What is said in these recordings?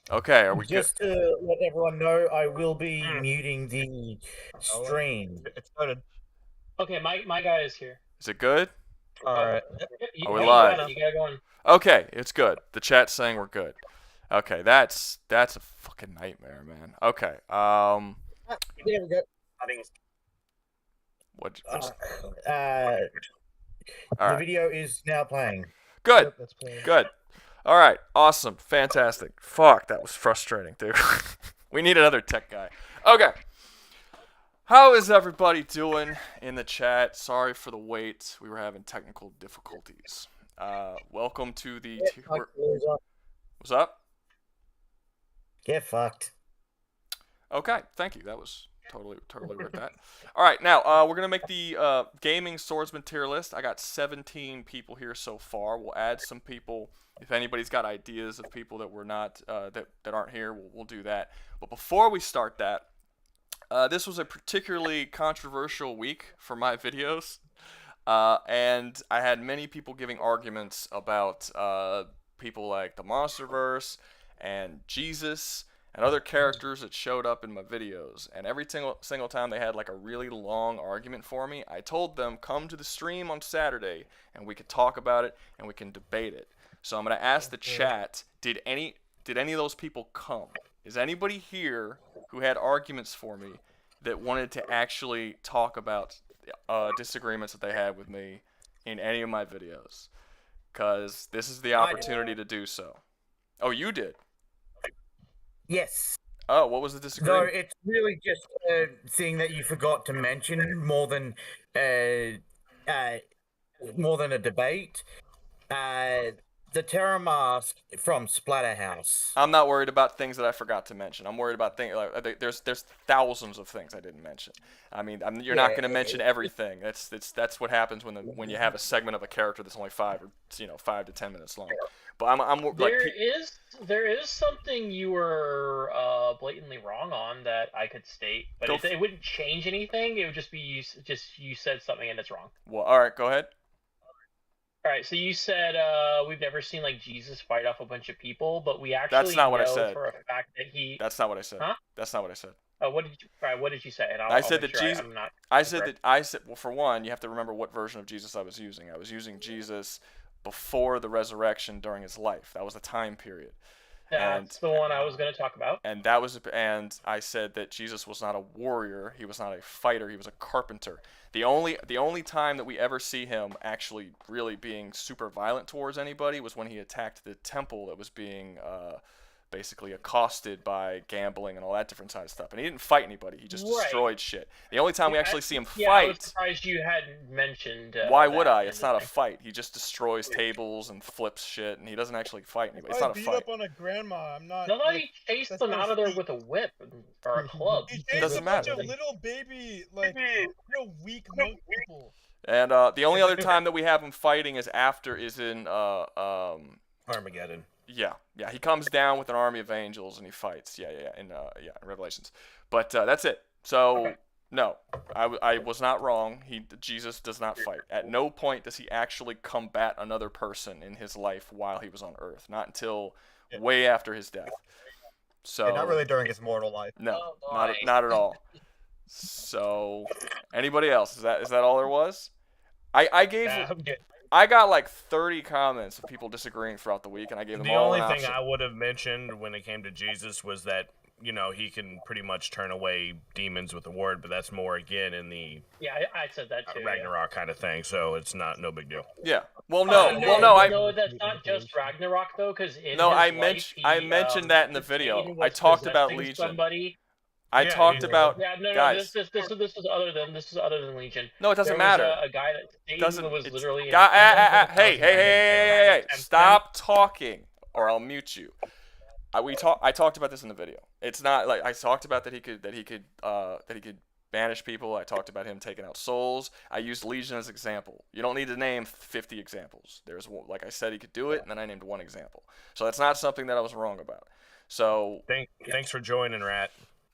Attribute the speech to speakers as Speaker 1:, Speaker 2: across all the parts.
Speaker 1: Okay, are we good?
Speaker 2: Just to let everyone know, I will be muting the stream.
Speaker 3: It started.
Speaker 4: Okay, my guy is here.
Speaker 1: Is it good?
Speaker 3: Alright.
Speaker 4: You,
Speaker 1: Are we
Speaker 4: you
Speaker 1: live?
Speaker 4: got it, you got it going.
Speaker 1: Okay, it's good. The chat's saying we're good. Okay, that's a fucking nightmare, man. Okay,
Speaker 2: There we go.
Speaker 1: what?
Speaker 2: Uh,
Speaker 1: All
Speaker 2: the
Speaker 1: right,
Speaker 2: video is now playing.
Speaker 1: good,
Speaker 3: Yep, that's playing.
Speaker 1: good. All right, awesome, fantastic. Fuck, that was frustrating, dude. We need another tech guy. Okay. How is everybody doing in the chat? Sorry for the wait. We were having technical difficulties. Welcome to the. What's up?
Speaker 2: Get fucked.
Speaker 1: Okay, thank you. That was totally worth that. All right, now we're gonna make the gaming swordsman tier list. I got 17 people here so far. We'll add some people. If anybody's got ideas of people that we're not that aren't here, we'll do that. But before we start that, this was a particularly controversial week for my videos, and I had many people giving arguments about people like the MonsterVerse and Jesus and other characters that showed up in my videos. And every single time they had like a really long argument for me, I told them, come to the stream on Saturday and we could talk about it and we can debate it. So I'm gonna ask the chat, did any of those people come? Is anybody here who had arguments for me that wanted to actually talk about disagreements that they had with me in any of my videos? Because this is the opportunity to do so. Oh, you did?
Speaker 2: Yes.
Speaker 1: Oh, what was the
Speaker 2: So
Speaker 1: disagreement?
Speaker 2: it's really just a thing that you forgot to mention more than a debate. The Terror Mask from Splatterhouse.
Speaker 1: I'm not worried about things that I forgot to mention. I'm worried about things like there's thousands of things I didn't mention. I mean, you're not going to mention everything. That's what happens when you have a segment of a character that's only 5 to 10 minutes long. But I'm like
Speaker 4: There is something you were blatantly wrong on that I could state, but it wouldn't change anything. It would just be you said something and it's wrong.
Speaker 1: Well, all right, go ahead.
Speaker 4: All right, so you said we've never seen like Jesus fight off a bunch of people, but we actually
Speaker 1: That's not what I
Speaker 4: know
Speaker 1: said.
Speaker 4: for a fact that he.
Speaker 1: That's not what I said.
Speaker 4: Huh?
Speaker 1: That's not what I said.
Speaker 4: What did you? All right, what did you say? And
Speaker 1: I said that
Speaker 4: sure
Speaker 1: Jesus. I said well, for one, you have to remember what version of Jesus I was using. I was using Jesus before the resurrection during his life. That was the time period.
Speaker 4: That's the one I was going to talk about.
Speaker 1: And I said that Jesus was not a warrior. He was not a fighter. He was a carpenter. The only time that we ever see him actually really being super violent towards anybody was when he attacked the temple that was being basically accosted by gambling and all that different side of stuff. And he didn't fight anybody. He just destroyed shit. The only time we actually see him fight.
Speaker 4: I was surprised you hadn't mentioned.
Speaker 1: Why would I? It's not a fight. He just destroys tables and flips shit, and he doesn't actually fight anybody. It's not a fight.
Speaker 3: Beat up on a grandma. I'm not.
Speaker 4: Nobody chased them out of there with a whip or a club.
Speaker 3: He
Speaker 1: doesn't matter.
Speaker 3: A little baby, like real weak monk people.
Speaker 1: And the only other time that we have him fighting is in
Speaker 2: Armageddon.
Speaker 1: Yeah, he comes down with an army of angels and he fights. In Revelations. But that's it. So no, I was not wrong. Jesus does not fight. At no point does he actually combat another person in his life while he was on Earth. Not until way after his death. So
Speaker 3: not really during his mortal life.
Speaker 1: No, not at all. So anybody else? Is that all there was? I got like 30 comments of people disagreeing throughout the week, and I gave them all an option.
Speaker 5: The only thing I would have mentioned when it came to Jesus was that, he can pretty much turn away demons with a word, but that's more, again, in the
Speaker 4: I said that too,
Speaker 5: Ragnarok kind of thing, so it's no big deal.
Speaker 1: Yeah. Well,
Speaker 4: no, that's not just Ragnarok, though, because
Speaker 1: I mentioned that in the video. I talked about Legion.
Speaker 4: Somebody.
Speaker 1: Talked about guys.
Speaker 4: This is other than Legion.
Speaker 1: No, it doesn't matter.
Speaker 4: A guy that was literally.
Speaker 1: Hey! Stop talking, or I'll mute you. I talked about this in the video. It's not like I talked about that he could banish people. I talked about him taking out souls. I used Legion as an example. You don't need to name 50 examples. There's, like I said, he could do it, and then I named one example. So that's not something that I was wrong about. So
Speaker 5: thanks for joining, Rat.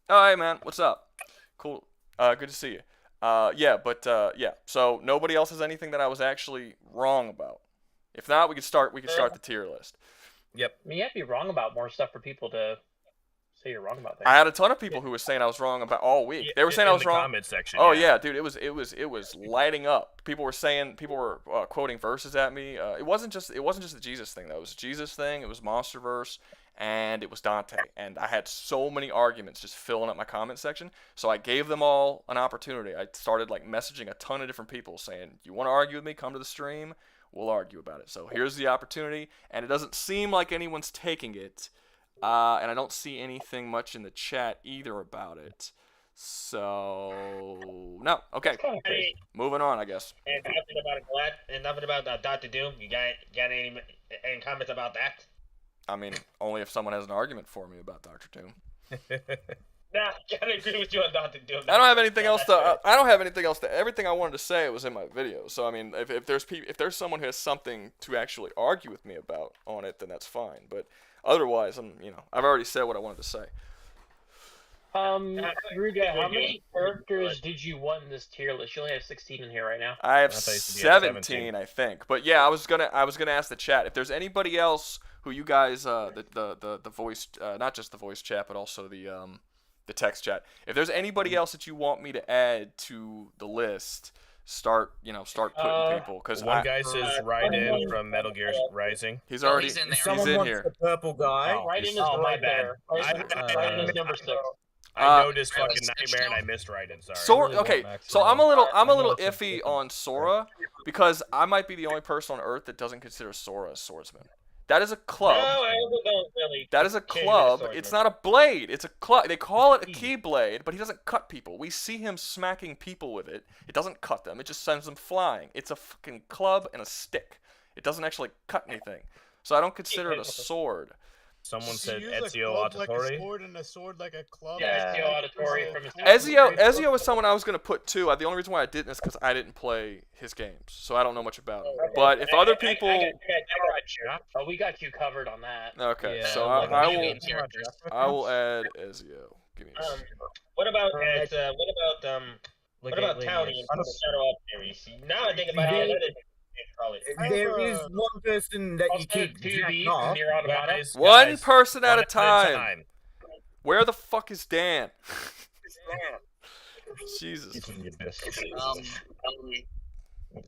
Speaker 1: Oh, hey, man. What's up? Cool. Good to see you. So nobody else has anything that I was actually wrong about. If not, we could start the tier list.
Speaker 5: Yep.
Speaker 4: I mean, you have to be wrong about more stuff for people to say you're wrong about things.
Speaker 1: I had a ton of people who were saying I was wrong about all week. They were saying I was
Speaker 5: in the
Speaker 1: wrong.
Speaker 5: comment section.
Speaker 1: Oh yeah, dude, it was lighting up. People were quoting verses at me. It wasn't just the Jesus thing though. It was a Jesus thing. It was MonsterVerse, and it was Dante. And I had so many arguments just filling up my comment section. So I gave them all an opportunity. I started like messaging a ton of different people saying, "You want to argue with me? Come to the stream. We'll argue about it." So here's the opportunity, and it doesn't seem like anyone's taking it. And I don't see anything much in the chat either about it. So no, okay. Moving on, I guess.
Speaker 6: And nothing about Dr. Doom. You got any comments about that?
Speaker 1: I mean, only if someone has an argument for me about Dr. Doom.
Speaker 6: Nah, gotta agree with you on Dr. Doom.
Speaker 1: I don't have anything else to. I don't have anything else to. Everything I wanted to say was in my video. So I mean, if there's someone who has something to actually argue with me about on it, then that's fine. But otherwise, I've already said what I wanted to say.
Speaker 4: Rouga, how many characters did you want in this tier list? You only have 16 in here right now.
Speaker 1: I have
Speaker 5: I thought you said you had
Speaker 1: 17, I think. But yeah, I was gonna ask the chat if there's anybody else who you guys the voice not just the voice chat but also the text chat. If there's anybody else that you want me to add to the list, start putting people because
Speaker 5: one guy says Raiden from Metal Gear Rising.
Speaker 1: He's already
Speaker 7: he's in there.
Speaker 2: Someone
Speaker 1: in
Speaker 2: wants
Speaker 1: here.
Speaker 2: the purple guy.
Speaker 5: Oh,
Speaker 4: Raiden is
Speaker 5: my
Speaker 4: right
Speaker 5: bad.
Speaker 4: there. Raiden is number 6.
Speaker 5: I noticed
Speaker 7: Travis
Speaker 5: fucking Nightmare and I missed Raiden. Sorry.
Speaker 1: Sora, okay, so I'm a little iffy on Sora because I might be the only person on Earth that doesn't consider Sora a swordsman. That is a club.
Speaker 6: No, I don't really.
Speaker 1: That is a
Speaker 6: care
Speaker 1: club.
Speaker 6: about
Speaker 1: It's
Speaker 6: swordsman.
Speaker 1: not a blade. It's a club. They call it a keyblade, but he doesn't cut people. We see him smacking people with it. It doesn't cut them. It just sends them flying. It's a fucking club and a stick. It doesn't actually cut anything. So I don't consider it a sword.
Speaker 5: Someone
Speaker 3: You
Speaker 5: said
Speaker 3: use a
Speaker 5: Ezio
Speaker 3: club like a
Speaker 5: Auditore.
Speaker 3: sword and a sword like a club.
Speaker 4: Yeah, Ezio Auditore from his
Speaker 1: Ezio is someone I was gonna put too. The only reason why I didn't is because I didn't play his games, so I don't know much about him. But if other people,
Speaker 4: Oh, we got you covered on that.
Speaker 1: okay,
Speaker 7: Yeah,
Speaker 1: so
Speaker 7: like
Speaker 1: I
Speaker 7: video
Speaker 1: will
Speaker 7: game characters.
Speaker 1: I will add Ezio. Give me a second.
Speaker 6: What about Talion from the Shadow Up series? Now I think about it.
Speaker 2: There is one person that you
Speaker 4: Also,
Speaker 2: keep
Speaker 4: 2B
Speaker 2: jacking
Speaker 4: from
Speaker 2: off.
Speaker 4: Nier Automata.
Speaker 5: Guys,
Speaker 1: One person at a
Speaker 5: one
Speaker 1: time. Where the fuck is Dan? Jesus.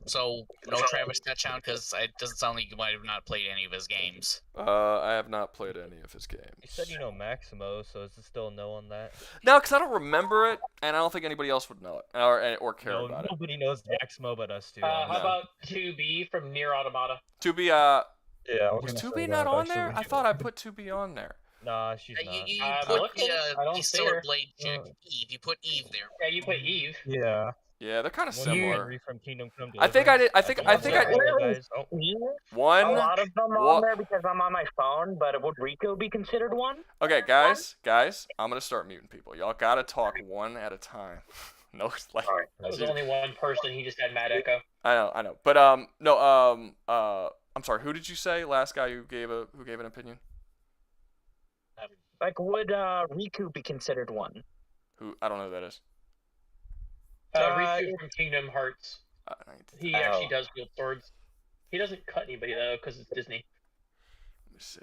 Speaker 7: So no Travis touchdown because it doesn't sound like you might have not played any of his games.
Speaker 1: I have not played any of his games.
Speaker 8: You said you know Maximo, so is it still a no on that?
Speaker 1: No, because I don't remember it, and I don't think anybody else would know it or care
Speaker 8: No,
Speaker 1: about it.
Speaker 8: nobody knows Maximo but us two.
Speaker 4: How
Speaker 1: No.
Speaker 4: about 2B from Nier Automata?
Speaker 9: 2B, I
Speaker 1: was 2B not on there? I thought I put 2B on there.
Speaker 8: Nah, she's
Speaker 7: You,
Speaker 8: not.
Speaker 7: you
Speaker 4: but
Speaker 7: put
Speaker 4: I don't
Speaker 7: the
Speaker 4: see her.
Speaker 7: sword blade chick, Eve. You put Eve there.
Speaker 4: Yeah, you put Eve.
Speaker 8: Yeah.
Speaker 1: Yeah, they're kind of
Speaker 8: One
Speaker 1: similar.
Speaker 8: Henry from Kingdom Come
Speaker 1: I think I did. I think I.
Speaker 8: Oh,
Speaker 1: One.
Speaker 10: A lot of them are
Speaker 1: What?
Speaker 10: on there because I'm on my phone, but would Rico be considered one?
Speaker 1: Okay, guys, I'm gonna start muting people. Y'all gotta talk one at a time. No, like.
Speaker 4: That was only one person. He just had Mad Echo.
Speaker 1: I know, but no, I'm sorry. Who did you say? Last guy who gave an opinion?
Speaker 10: Like, would Riku be considered one?
Speaker 1: Who? I don't know who that is.
Speaker 4: Riku from Kingdom Hearts. He
Speaker 1: Let
Speaker 4: actually does wield swords. He doesn't cut anybody though, because it's Disney.
Speaker 1: me see.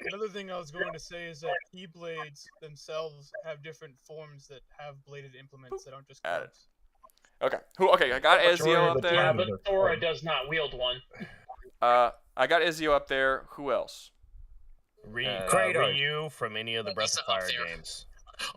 Speaker 3: Another thing I was going to say is that keyblades themselves have different forms that have bladed implements that aren't just
Speaker 1: Add it.
Speaker 3: clubs.
Speaker 1: Okay. Who? Okay, I got Ezio up
Speaker 4: Yeah,
Speaker 1: there.
Speaker 4: but Sora does not wield one.
Speaker 1: I got Ezio up there. Who else?
Speaker 2: Kratos.
Speaker 5: Ryu from any of the Breath of
Speaker 7: He's up
Speaker 5: Fire
Speaker 7: there.
Speaker 5: games.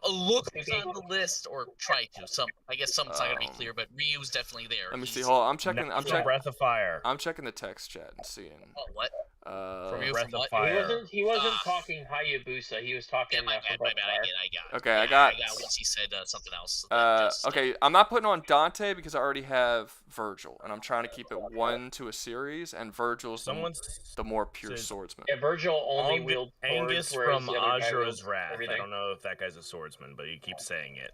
Speaker 7: Look who's on the list, or try to. I guess some's not gonna be clear, but Ryu's definitely there.
Speaker 1: Let me see.
Speaker 7: He's-
Speaker 1: Hold on. I'm checking.
Speaker 5: Not
Speaker 1: I'm
Speaker 5: from
Speaker 1: checking.
Speaker 5: Breath of Fire.
Speaker 1: I'm checking the text chat and seeing.
Speaker 7: Oh, what?
Speaker 5: From
Speaker 7: Ryu
Speaker 5: Breath
Speaker 7: from
Speaker 5: of
Speaker 7: what?
Speaker 5: Fire.
Speaker 4: He wasn't talking Hayabusa. He was talking.
Speaker 7: Yeah, my bad.
Speaker 4: from
Speaker 7: I got it.
Speaker 1: Okay, I got-
Speaker 7: once he said something else. that just-
Speaker 1: Okay, I'm not putting on Dante because I already have Vergil, and I'm trying to keep it one to a series, and Vergil's the more pure
Speaker 5: says-
Speaker 1: swordsman.
Speaker 4: Yeah, Vergil only
Speaker 5: Ang-
Speaker 4: wields swords,
Speaker 5: Angus
Speaker 4: whereas
Speaker 5: from
Speaker 4: the other guy
Speaker 5: Azura's
Speaker 4: wields
Speaker 5: Wrath.
Speaker 4: everything.
Speaker 5: I don't know if that guy's a swordsman, but he keeps saying it.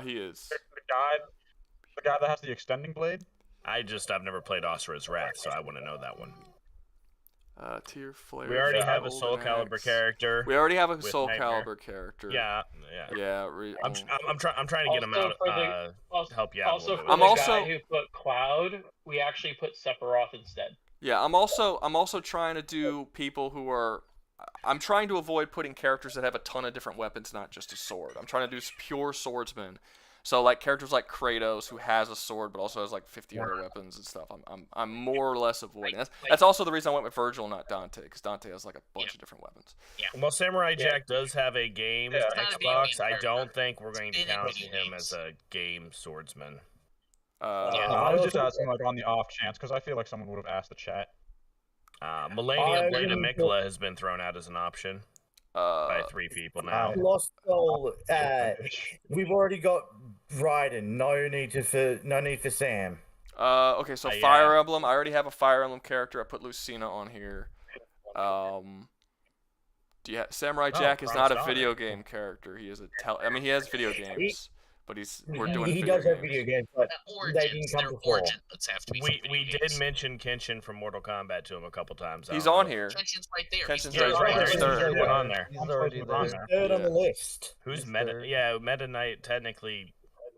Speaker 1: He is.
Speaker 9: the guy that has the extending blade.
Speaker 5: I've never played Asura's Wrath, so I wouldn't know that one.
Speaker 1: Tier Flare.
Speaker 5: We already have a
Speaker 1: Golden
Speaker 5: Soul Calibur
Speaker 1: Axe.
Speaker 5: character.
Speaker 1: We already have a
Speaker 5: with
Speaker 1: Soul
Speaker 5: Nightmare.
Speaker 1: Calibur character.
Speaker 5: Yeah.
Speaker 1: Yeah.
Speaker 5: I'm trying to get him
Speaker 4: Also
Speaker 5: out.
Speaker 4: for the-
Speaker 5: Help you out.
Speaker 4: Also,
Speaker 5: a
Speaker 4: for
Speaker 5: little
Speaker 4: the
Speaker 5: bit.
Speaker 4: guy who put Cloud, we actually put Sephiroth instead.
Speaker 1: Yeah, I'm also trying to do people who are. I'm trying to avoid putting characters that have a ton of different weapons, not just a sword. I'm trying to do pure swordsmen. So like characters like Kratos, who has a sword but also has like 50 other weapons and stuff. I'm more or less avoiding. That's also the reason I went with Vergil, not Dante, because Dante has like a bunch of different weapons.
Speaker 5: Well, Samurai Jack does have a game
Speaker 7: It's not a video
Speaker 5: Xbox.
Speaker 7: game
Speaker 5: I
Speaker 7: character.
Speaker 5: don't think we're going to
Speaker 7: It's been in
Speaker 5: count
Speaker 7: video
Speaker 5: him
Speaker 7: games.
Speaker 5: as a game swordsman.
Speaker 9: No, I was just asking like on the off chance because I feel like someone would have asked the chat.
Speaker 5: Melania
Speaker 2: I
Speaker 5: Blade of
Speaker 2: wouldn't
Speaker 5: Mikla has been thrown out as an option by 3 people now.
Speaker 2: Lost Soul. We've already got Raiden. No need for Sam.
Speaker 1: Okay, so
Speaker 5: Yeah.
Speaker 1: Fire Emblem. I already have a Fire Emblem character. I put Lucina on here. Samurai Jack is not a video game character. He is he has video games, but we're doing
Speaker 2: He
Speaker 1: video
Speaker 2: does have
Speaker 1: games.
Speaker 2: video games, but they didn't
Speaker 7: Origins,
Speaker 2: come
Speaker 7: their
Speaker 2: before.
Speaker 7: origins have to be.
Speaker 5: We did mention Kenshin from Mortal Kombat to him a couple times. I
Speaker 1: He's
Speaker 5: don't
Speaker 1: on
Speaker 5: know.
Speaker 1: here.
Speaker 7: Kenshin's right there.
Speaker 1: Kenshin's
Speaker 7: He's
Speaker 1: right there.
Speaker 5: He's
Speaker 1: Third.
Speaker 5: third one on there.
Speaker 8: He's already there.
Speaker 2: Third on the list.
Speaker 5: Who's
Speaker 8: He's
Speaker 5: Meta?
Speaker 8: third.
Speaker 5: Yeah, Meta Knight technically.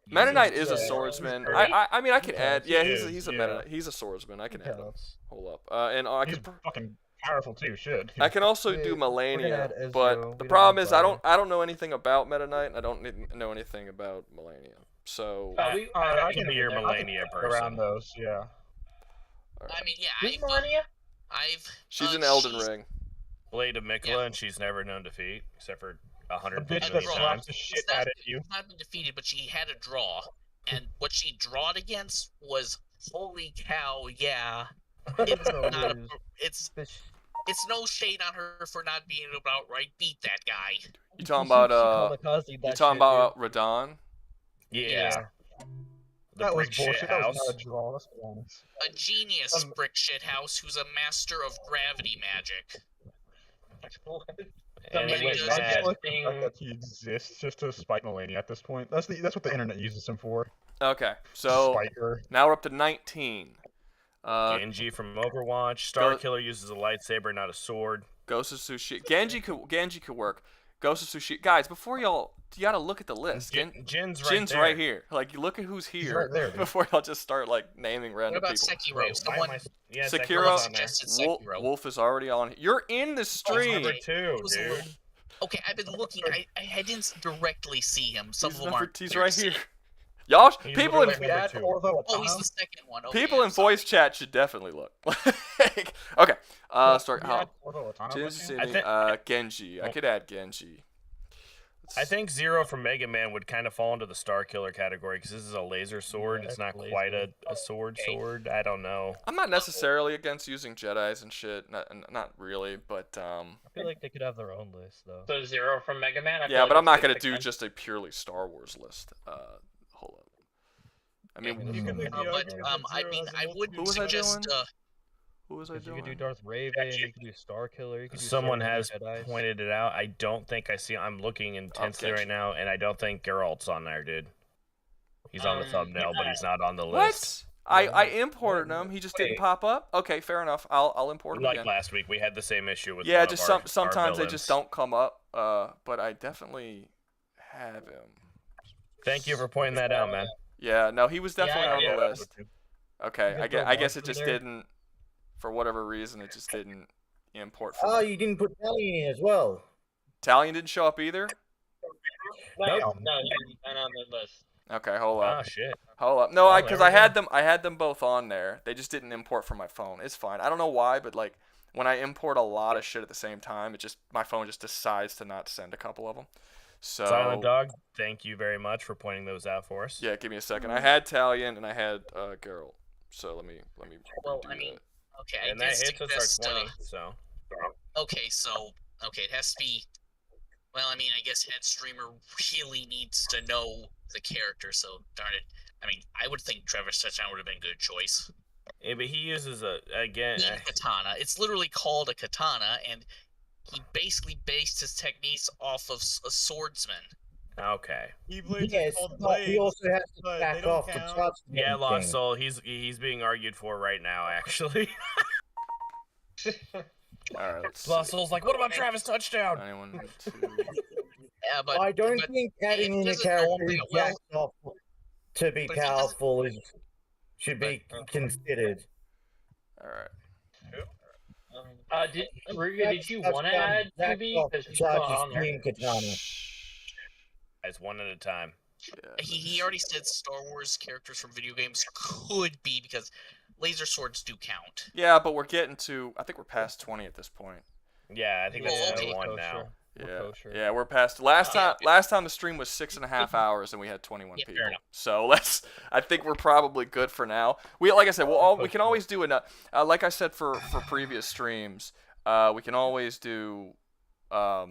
Speaker 1: Meta Knight is a
Speaker 8: Yeah.
Speaker 1: swordsman.
Speaker 8: He's
Speaker 1: I mean I could add. Yeah,
Speaker 9: He
Speaker 1: he's a
Speaker 9: is,
Speaker 1: Meta Knight. He's a swordsman. I can add him.
Speaker 8: Counts.
Speaker 1: Hold up. And I
Speaker 9: He's
Speaker 1: can.
Speaker 9: fucking powerful too. Shit.
Speaker 1: I can also
Speaker 8: Wait,
Speaker 1: do
Speaker 8: we're gonna
Speaker 1: Melania,
Speaker 8: add Ezreal,
Speaker 1: but
Speaker 8: we
Speaker 1: the
Speaker 8: don't
Speaker 1: problem
Speaker 8: have
Speaker 1: is
Speaker 8: Fire.
Speaker 1: I don't know anything about Meta Knight, and I don't know anything about Melania. So
Speaker 9: I
Speaker 5: can be your
Speaker 9: I can
Speaker 5: Melania
Speaker 9: work around
Speaker 5: person.
Speaker 9: those. Yeah.
Speaker 7: I mean, yeah.
Speaker 4: Who's Melania?
Speaker 1: she's in Elden Ring.
Speaker 5: Blade of Mikla,
Speaker 7: Yeah.
Speaker 5: and she's never known defeat except for
Speaker 9: The
Speaker 5: 150
Speaker 9: bitch that
Speaker 5: million
Speaker 7: Draw.
Speaker 9: slaps
Speaker 5: times.
Speaker 9: the shit
Speaker 7: It's not-
Speaker 9: out of you.
Speaker 7: She's not been defeated, but she had a draw, and what she drawed against was holy cow, yeah. It's not a, it's no shade on her for not being able to outright beat that guy.
Speaker 1: You talking about
Speaker 8: You
Speaker 1: you talking about Radon?
Speaker 5: Yeah. The
Speaker 9: That was
Speaker 5: brick shit
Speaker 9: bullshit. That
Speaker 5: house.
Speaker 9: was not a draw. Let's be honest.
Speaker 7: A genius brick shithouse who's a master of gravity magic.
Speaker 5: And
Speaker 7: Somebody
Speaker 5: with
Speaker 7: does
Speaker 9: I
Speaker 5: that,
Speaker 9: just like the
Speaker 4: Thing-
Speaker 9: fact that he exists just to spite Melania at this point. That's what the internet uses him for.
Speaker 1: Okay, so
Speaker 9: Spite her.
Speaker 1: now we're up to 19.
Speaker 5: Genji from Overwatch. Starkiller uses a lightsaber, not a sword.
Speaker 1: Ghost of Tsushima. Genji could work. Ghost of Tsushima. Guys, before you gotta look at the list.
Speaker 5: Jin's right
Speaker 1: Jin's
Speaker 5: there.
Speaker 1: right here. Like, you look at who's here
Speaker 9: right there, dude.
Speaker 1: before y'all just start like naming
Speaker 7: What
Speaker 1: random
Speaker 7: about
Speaker 1: people.
Speaker 7: Sekiro?
Speaker 5: Why am
Speaker 7: Someone
Speaker 5: I- Yeah,
Speaker 1: Sekiro-
Speaker 5: Sekiro's on there.
Speaker 7: suggested Sekiro.
Speaker 1: Wolf is already on here. You're in the stream.
Speaker 5: Number 2,
Speaker 7: Who's a
Speaker 5: dude.
Speaker 7: little- Okay, I've been looking. I didn't directly see him. Some
Speaker 1: He's
Speaker 7: of them
Speaker 1: number-
Speaker 7: aren't.
Speaker 1: he's
Speaker 7: clear to
Speaker 1: right
Speaker 7: see.
Speaker 1: here. Y'all,
Speaker 5: He's
Speaker 1: people
Speaker 5: literally
Speaker 1: in
Speaker 5: number
Speaker 9: Add
Speaker 5: 2.
Speaker 9: Orvo
Speaker 7: Oh, he's
Speaker 9: Atano.
Speaker 7: the second one. Okay,
Speaker 1: people
Speaker 7: I'm
Speaker 1: in
Speaker 7: sorry.
Speaker 1: voice chat should definitely look. Okay. Start.
Speaker 9: Can we add Orvo Atano
Speaker 1: Jin's
Speaker 9: with him?
Speaker 1: City, Genji. I could add Genji.
Speaker 5: I think Zero from Mega Man would kind of fall into the Star Killer category because this is a laser sword.
Speaker 8: Yeah,
Speaker 5: It's not
Speaker 8: laser.
Speaker 5: quite a sword. I don't know.
Speaker 1: I'm not necessarily against using Jedis and shit. Not really, but
Speaker 8: I feel like they could have their own list though.
Speaker 4: So Zero from Mega Man. I feel
Speaker 1: yeah,
Speaker 4: like
Speaker 1: but I'm
Speaker 4: it's
Speaker 1: not
Speaker 4: good
Speaker 1: gonna
Speaker 4: pick
Speaker 1: do
Speaker 4: then.
Speaker 1: just a purely Star Wars list. Hold up. I mean,
Speaker 3: You can make the
Speaker 7: But
Speaker 3: argument that
Speaker 7: I
Speaker 3: Zero
Speaker 7: mean,
Speaker 3: has a
Speaker 7: I
Speaker 3: multitude
Speaker 7: wouldn't
Speaker 1: Who was I
Speaker 7: suggest.
Speaker 1: doing? who was I
Speaker 8: You
Speaker 1: doing?
Speaker 8: could do Darth Raven. You could do Star Killer. You could do
Speaker 5: Someone
Speaker 8: Swordsman
Speaker 5: has
Speaker 8: Jedis.
Speaker 5: pointed it out. I don't think I see. I'm looking intensely
Speaker 1: Kenshi.
Speaker 5: right now, and I don't think Geralt's on there, dude. He's on the thumbnail, but he's not on the
Speaker 1: What?
Speaker 5: list.
Speaker 1: I imported him. He just didn't
Speaker 2: Wait.
Speaker 1: pop up. Okay, fair enough. I'll import him
Speaker 5: Like
Speaker 1: again.
Speaker 5: last week, we had the same issue with
Speaker 1: Yeah,
Speaker 5: one
Speaker 1: just
Speaker 5: of our
Speaker 1: sometimes they just
Speaker 5: villains.
Speaker 1: don't come up. But I definitely have him.
Speaker 5: Thank you for pointing that out, man.
Speaker 1: Yeah, no, he was definitely
Speaker 4: Yeah,
Speaker 1: on
Speaker 5: yeah,
Speaker 1: the list. Okay,
Speaker 8: You could
Speaker 1: I
Speaker 8: throw
Speaker 1: guess it
Speaker 8: Monster
Speaker 1: just
Speaker 8: there.
Speaker 1: didn't. For whatever reason, it just didn't import. For
Speaker 2: Oh,
Speaker 1: me.
Speaker 2: you didn't put Talion in as well.
Speaker 1: Talion didn't show up either.
Speaker 6: No,
Speaker 2: Damn.
Speaker 6: no, he's not on the list.
Speaker 1: Okay, hold up.
Speaker 5: Oh shit.
Speaker 1: Hold up. No,
Speaker 5: Oh,
Speaker 1: because
Speaker 5: there
Speaker 1: I
Speaker 5: we
Speaker 1: had them. I had them both on there. They just didn't import from my phone. It's fine. I don't know why, but like when I import a lot of shit at the same time, my phone just decides to not send a couple of them. So
Speaker 5: Silent Dog, thank you very much for pointing those out for us.
Speaker 1: yeah, give me a second. I had Talion and I had Geralt. So let me.
Speaker 7: Well,
Speaker 1: do
Speaker 7: I mean,
Speaker 1: that.
Speaker 7: okay,
Speaker 5: And
Speaker 7: I
Speaker 5: that
Speaker 7: did
Speaker 5: hits us
Speaker 7: suggest.
Speaker 5: our 20, so.
Speaker 7: Okay, so it has to be. Well, I mean, I guess head streamer really needs to know the character. So darn it. I mean, I would think Travis Touchdown would have been a good choice.
Speaker 5: Yeah, but he uses again.
Speaker 7: He katana. It's literally called a katana, and he basically based his techniques off of a swordsman.
Speaker 5: Okay.
Speaker 3: Keyblades
Speaker 2: Yes,
Speaker 3: are called
Speaker 2: but he
Speaker 3: blades.
Speaker 2: also has to
Speaker 3: but
Speaker 2: back
Speaker 3: they don't
Speaker 2: off to
Speaker 3: count.
Speaker 2: touch
Speaker 5: Yeah,
Speaker 2: anything.
Speaker 5: Lost Soul. He's being argued for right now, actually.
Speaker 1: All right. Let's
Speaker 5: Lost
Speaker 1: see.
Speaker 5: Soul's like, what about Travis Touchdown?
Speaker 1: Anyone? Two.
Speaker 7: Yeah, but
Speaker 2: I don't
Speaker 7: but
Speaker 2: think adding in a
Speaker 7: doesn't know
Speaker 2: character
Speaker 7: him
Speaker 2: who
Speaker 7: that well.
Speaker 2: jacks off to be
Speaker 7: But he doesn't-
Speaker 2: powerful should be considered.
Speaker 1: All right.
Speaker 4: Rouga, did you want to add QB? Because he's not on there.
Speaker 5: It's one at a time.
Speaker 1: Yeah,
Speaker 7: He already said Star Wars characters from video games could be, because laser swords do count.
Speaker 1: Yeah, but we're getting to. I think we're past 20 at this point.
Speaker 5: Yeah, I think that's
Speaker 7: okay.
Speaker 5: 21 now.
Speaker 1: Yeah, we're past. Last time the stream was 6.5 hours and we had 21 people. So I think we're probably good for now. Like I said, we can always do like I said for previous streams, we can always do a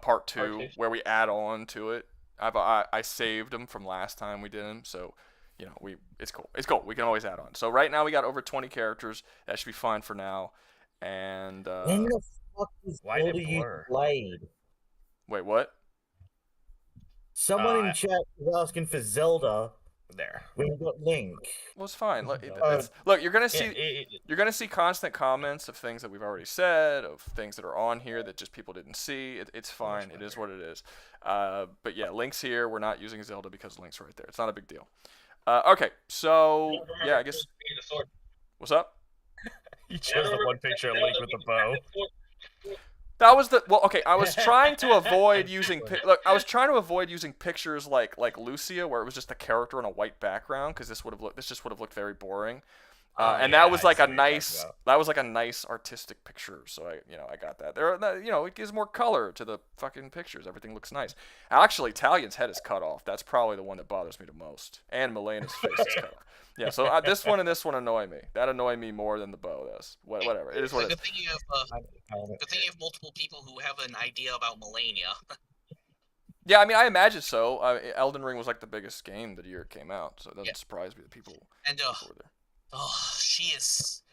Speaker 1: part two where we add on to it. I saved them from last time we did them, so it's cool. It's cool. We can always add on. So right now we got over 20 characters. That should be fine for now. And
Speaker 2: when the fuck is
Speaker 5: Why did it blur?
Speaker 2: Blade?
Speaker 1: Wait, what?
Speaker 2: Someone in chat was asking for Zelda.
Speaker 5: There.
Speaker 2: When we got Link.
Speaker 1: Well, it's fine. Look, you're gonna see constant comments of things that we've already said, of things that are on here that just people didn't see. It's fine. It is what it is. But yeah, Link's here. We're not using Zelda because Link's right there. It's not a big deal. Okay, so yeah, I guess. What's up?
Speaker 5: He chose the one picture of Link with the bow.
Speaker 1: That was okay. I was trying to avoid using pictures like Lucia, where it was just a character on a white background, because this just would have looked very boring. And that was like a nice artistic picture. So I got that. It gives more color to the fucking pictures. Everything looks nice. Actually, Talion's head is cut off. That's probably the one that bothers me the most. And Melena's face is cut off. Yeah, so this one and this one annoy me. That annoy me more than the bow does. Whatever. It is what it is.
Speaker 7: Good thing you have multiple people who have an idea about Melania.
Speaker 1: Yeah, I mean, I imagine so. Elden Ring was like the biggest game the year it came out, so it doesn't surprise me that people were there.
Speaker 7: Oh, she is,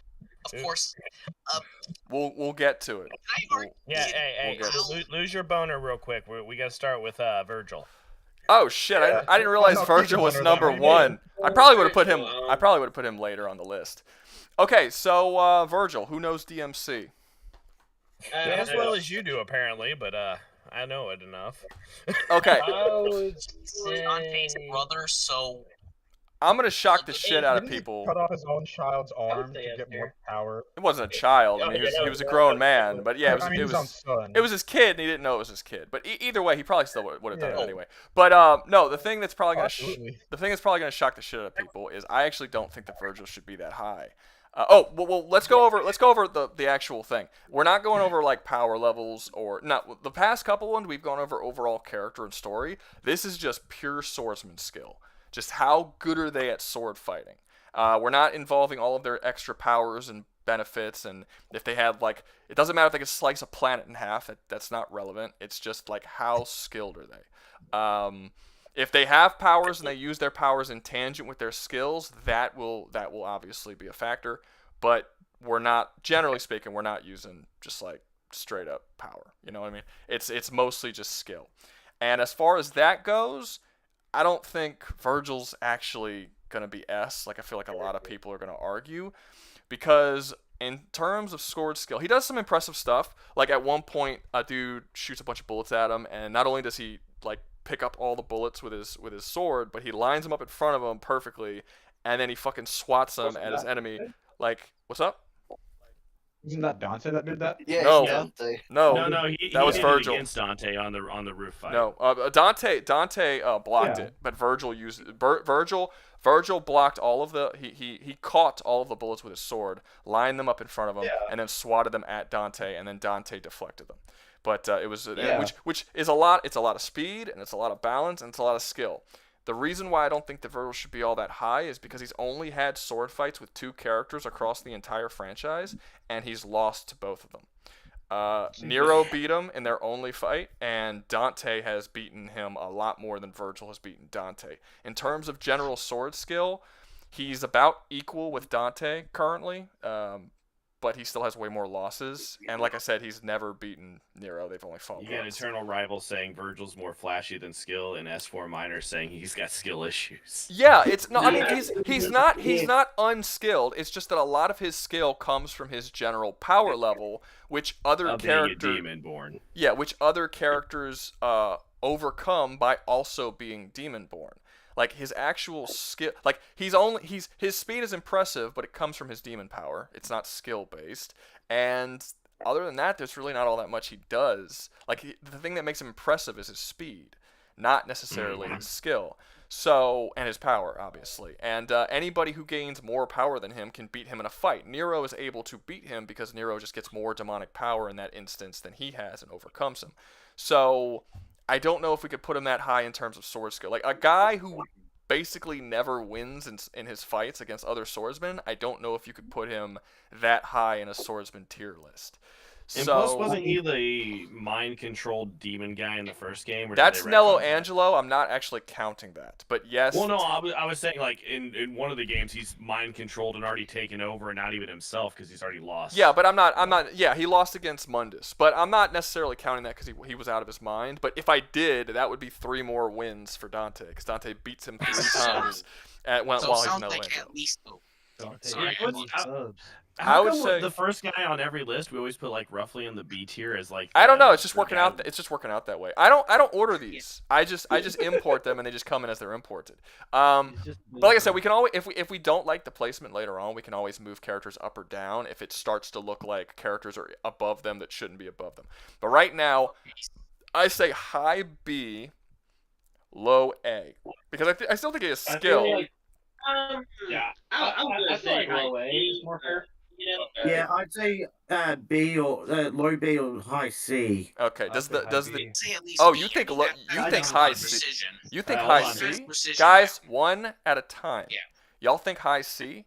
Speaker 7: of course.
Speaker 1: We'll get to it.
Speaker 5: Hey, lose your boner real quick. We got to start with Vergil.
Speaker 1: Oh shit! I didn't realize Vergil was number one. I probably would have put him. I probably would have put him later on the list. Okay, so Vergil, who knows DMC?
Speaker 5: As well as you do, apparently, but I know it enough.
Speaker 1: Okay.
Speaker 7: Dante's brother, so.
Speaker 1: I'm gonna shock the shit out of people.
Speaker 9: Cut off his own child's arm to get more power.
Speaker 1: It wasn't a child. I mean, he was a grown man. But yeah, it was his kid, and he didn't know it was his kid. But either way, he probably still would have done it anyway. But no, the thing that's probably gonna shock the shit out of people is I actually don't think that Vergil should be that high. Well, let's go over the actual thing. We're not going over like power levels or not. The past couple ones we've gone over overall character and story. This is just pure swordsman skill. Just how good are they at sword fighting? We're not involving all of their extra powers and benefits, and if they had it doesn't matter if they could slice a planet in half. That's not relevant. It's just like how skilled are they? If they have powers and they use their powers in tangent with their skills, that will obviously be a factor. But generally speaking, we're not using just like straight up power. You know what I mean? It's mostly just skill. And as far as that goes, I don't think Vergil's actually going to be S, like I feel like a lot of people are going to argue, because in terms of sword skill, he does some impressive stuff. Like at one point, a dude shoots a bunch of bullets at him, and not only does he pick up all the bullets with his sword, but he lines them up in front of him perfectly, and then he fucking swats them at his enemy. What's up?
Speaker 9: Isn't that Dante that did that?
Speaker 11: Yeah,
Speaker 1: no,
Speaker 11: Dante.
Speaker 1: No,
Speaker 5: that
Speaker 1: was
Speaker 5: did
Speaker 1: Vergil.
Speaker 5: It against Dante on the roof fight.
Speaker 1: No, Dante blocked it, but Vergil used it. Vergil blocked all of the. He caught all of the bullets with his sword, lined them up in front of him, and then swatted them at Dante, and then Dante deflected them. But it was which is a lot. It's a lot of speed, and it's a lot of balance, and it's a lot of skill. The reason why I don't think the Vergil should be all that high is because he's only had sword fights with 2 characters across the entire franchise, and he's lost to both of them. Nero beat him in their only fight, and Dante has beaten him a lot more than Vergil has beaten Dante. In terms of general sword skill, he's about equal with Dante currently, but he still has way more losses. And like I said, he's never beaten Nero. They've only fought once.
Speaker 5: You got Eternal Rival saying Vergil's more flashy than skill, and S4 Minor saying he's got skill issues.
Speaker 1: Yeah, it's no. I mean, he's not unskilled. It's just that a lot of his skill comes from his general power level, which other characters
Speaker 5: demon-born.
Speaker 1: Yeah, which other characters overcome by also being demon-born. Like his actual skill, like his speed is impressive, but it comes from his demon power. It's not skill based, and other than that, there's really not all that much he does. Like, the thing that makes him impressive is his speed, not necessarily his skill. So, and his power, obviously. And anybody who gains more power than him can beat him in a fight. Nero is able to beat him because Nero just gets more demonic power in that instance than he has and overcomes him. So, I don't know if we could put him that high in terms of sword skill. Like, a guy who basically never wins in his fights against other swordsmen, I don't know if you could put him that high in a swordsman tier list.
Speaker 5: And
Speaker 1: So,
Speaker 5: plus, wasn't he the mind-controlled demon guy in the first game? Or did
Speaker 1: that's
Speaker 5: they
Speaker 1: Nello
Speaker 5: retcon that?
Speaker 1: Angelo. I'm not actually counting that. But yes.
Speaker 5: Well, no, I was saying, like, in one of the games, he's mind-controlled and already taken over, and not even himself, because he's already lost.
Speaker 1: Yeah, but I'm not, yeah, he lost against Mundus. But I'm not necessarily counting that because he was out of his mind. But if I did, that would be 3 more wins for Dante, because Dante beats him 3 times while he's
Speaker 7: sounds
Speaker 1: Nello
Speaker 7: like
Speaker 1: Angelo.
Speaker 7: at least.
Speaker 9: Sorry,
Speaker 5: How
Speaker 1: I would
Speaker 5: come
Speaker 1: say
Speaker 5: the first guy on every list we always put like roughly in the B tier as like
Speaker 1: I don't know. It's
Speaker 5: the
Speaker 1: just working
Speaker 5: guy-
Speaker 1: out. It's just working out that way. I don't order these. I just import them and they just come in as they're imported. But like I said, we can always if we don't like the placement later on, we can always move characters up or down if it starts to look like characters are above them that shouldn't be above them. But right now, I say high B, low A because I still think he has skill.
Speaker 6: Yeah,
Speaker 10: I feel like low A is more fair.
Speaker 2: Yeah, I'd say B or low B or high C.
Speaker 1: Okay. Does the
Speaker 7: Say at least
Speaker 1: Oh,
Speaker 7: B.
Speaker 1: you
Speaker 7: I
Speaker 1: think
Speaker 7: mean,
Speaker 1: lo-
Speaker 7: that-
Speaker 1: you
Speaker 7: that
Speaker 1: think
Speaker 7: has
Speaker 1: high
Speaker 7: more
Speaker 1: C?
Speaker 7: precision.
Speaker 1: You think
Speaker 5: Hold
Speaker 1: high
Speaker 5: on.
Speaker 1: C?
Speaker 7: That's precision,
Speaker 1: Guys, one at a time.
Speaker 7: Yeah.
Speaker 1: Y'all think high C?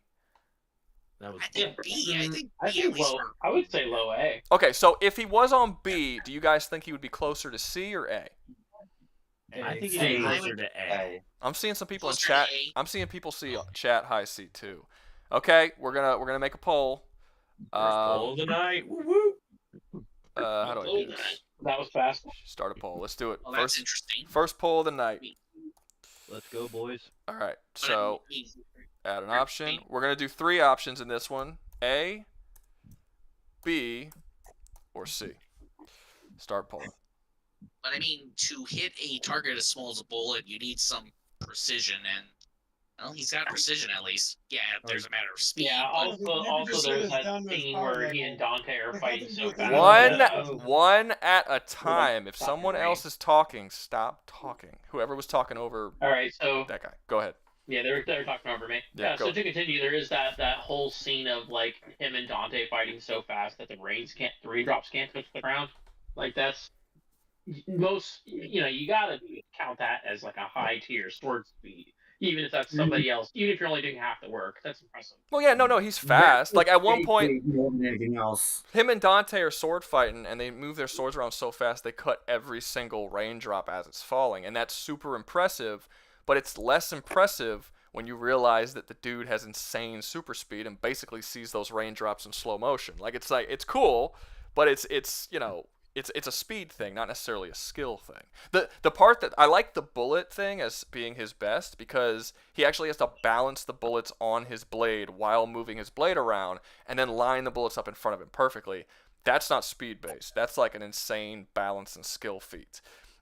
Speaker 5: That was
Speaker 7: I think B. I think
Speaker 10: I
Speaker 7: B at
Speaker 10: think
Speaker 7: least.
Speaker 10: low. I would say low A.
Speaker 1: Okay, so if he was on B, do you guys think he would be closer to C or A?
Speaker 5: I think
Speaker 2: C.
Speaker 5: he's closer to A.
Speaker 1: I'm seeing some people in
Speaker 7: Closer
Speaker 1: chat.
Speaker 7: to A.
Speaker 1: I'm seeing people see chat high C too. Okay, we're gonna make a poll.
Speaker 5: First poll of the night. Woo woo.
Speaker 1: How do I do this?
Speaker 10: That was fast.
Speaker 1: Start a poll. Let's do it.
Speaker 7: Well, that's interesting.
Speaker 1: First poll of the night.
Speaker 8: Let's go, boys.
Speaker 1: All right.
Speaker 7: But
Speaker 1: So
Speaker 7: I mean,
Speaker 1: add an option. We're gonna do 3 options in this one: A, B, or C. Start poll.
Speaker 7: But I mean, to hit a target as small as a bullet, you need some precision, and well, he's got precision at least. Yeah, there's a matter of speed.
Speaker 10: Yeah.
Speaker 7: but-
Speaker 10: Also, there's that
Speaker 3: down to his
Speaker 10: scene
Speaker 3: power
Speaker 10: where he
Speaker 3: level.
Speaker 10: and Dante are fighting so fast.
Speaker 1: One at a time. If someone else is talking, stop talking. Whoever was talking over
Speaker 10: All right. So
Speaker 1: that guy. Go ahead.
Speaker 10: yeah, they're talking over me.
Speaker 1: Yeah,
Speaker 10: Yeah.
Speaker 1: go.
Speaker 10: So to continue, there is that whole scene of like him and Dante fighting so fast that the raindrops can't touch the ground. Like that's most. You gotta count that as like a high tier sword speed. Even if that's somebody else, even if you're only doing half the work, that's impressive.
Speaker 1: Well, yeah, no, he's fast. Like at one point,
Speaker 2: more than anything else.
Speaker 1: him and Dante are sword fighting, and they move their swords around so fast they cut every single raindrop as it's falling, and that's super impressive. But it's less impressive when you realize that the dude has insane super speed and basically sees those raindrops in slow motion. Like it's cool, but it's a speed thing, not necessarily a skill thing. The part that I like the bullet thing as being his best because he actually has to balance the bullets on his blade while moving his blade around and then line the bullets up in front of him perfectly. That's not speed based. That's like an insane balance and skill feat.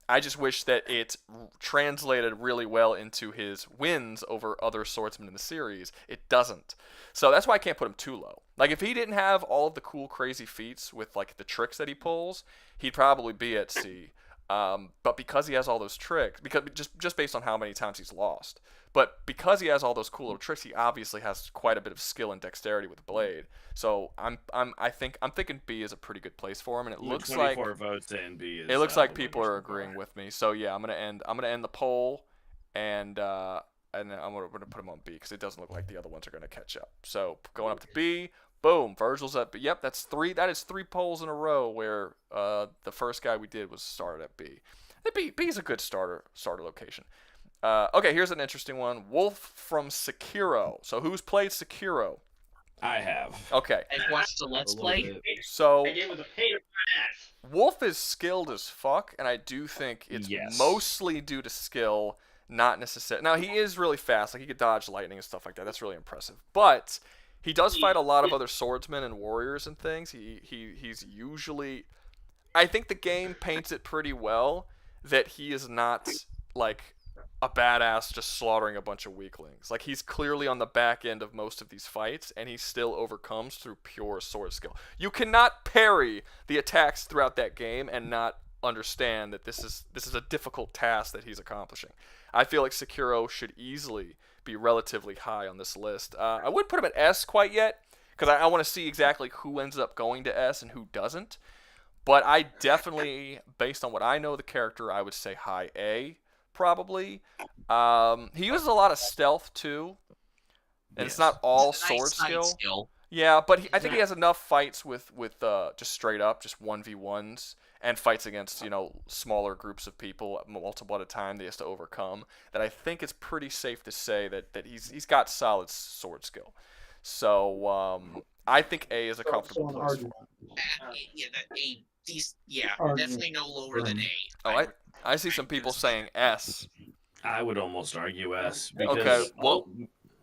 Speaker 1: I just wish that it translated really well into his wins over other swordsmen in the series. It doesn't. So that's why I can't put him too low. Like if he didn't have all of the cool crazy feats with like the tricks that he pulls, he'd probably be at C. But because he has all those tricks, because just based on how many times he's lost, but because he has all those cool little tricks, he obviously has quite a bit of skill and dexterity with the blade. So I'm thinking B is a pretty good place for him, and it looks like
Speaker 5: 24 votes in B is,
Speaker 1: it looks like
Speaker 5: the
Speaker 1: people
Speaker 5: winner
Speaker 1: are
Speaker 5: so far.
Speaker 1: agreeing with me. So yeah, I'm gonna end the poll, and then I'm gonna put him on B because it doesn't look like the other ones are gonna catch up. So going up to B. Boom, Vergil's at B. Yep, that's 3. That is 3 polls in a row where the first guy we did was started at B. B is a good starter location. Okay, here's an interesting one. Wolf from Sekiro. So who's played Sekiro?
Speaker 5: I have.
Speaker 1: Okay,
Speaker 7: I've watched the Let's Play.
Speaker 1: so
Speaker 6: That game was a pain in my ass.
Speaker 1: Wolf is skilled as fuck, and I do think it's
Speaker 5: Yes.
Speaker 1: mostly due to skill, not necessarily. Now he is really fast, like he could dodge lightning and stuff like that. That's really impressive. But he does fight a lot of other swordsmen and warriors and things. He's usually, I think the game paints it pretty well that he is not like a badass just slaughtering a bunch of weaklings. Like, he's clearly on the back end of most of these fights, and he still overcomes through pure sword skill. You cannot parry the attacks throughout that game and not understand that this is a difficult task that he's accomplishing. I feel like Sekiro should easily be relatively high on this list. I wouldn't put him at S quite yet, because I want to see exactly who ends up going to S and who doesn't. But I definitely, based on what I know of the character, I would say high A, probably. He uses a lot of stealth, too. And it's not all sword skill. Yeah, but I think he has enough fights with just straight up, just 1v1s, and fights against, smaller groups of people, multiple at a time that he has to overcome, that I think it's pretty safe to say that he's got solid sword skill. So, I think A is a comfortable place for him.
Speaker 7: Definitely no lower than A.
Speaker 1: Oh, I see some people saying S.
Speaker 5: I would almost argue S. Because,
Speaker 1: okay,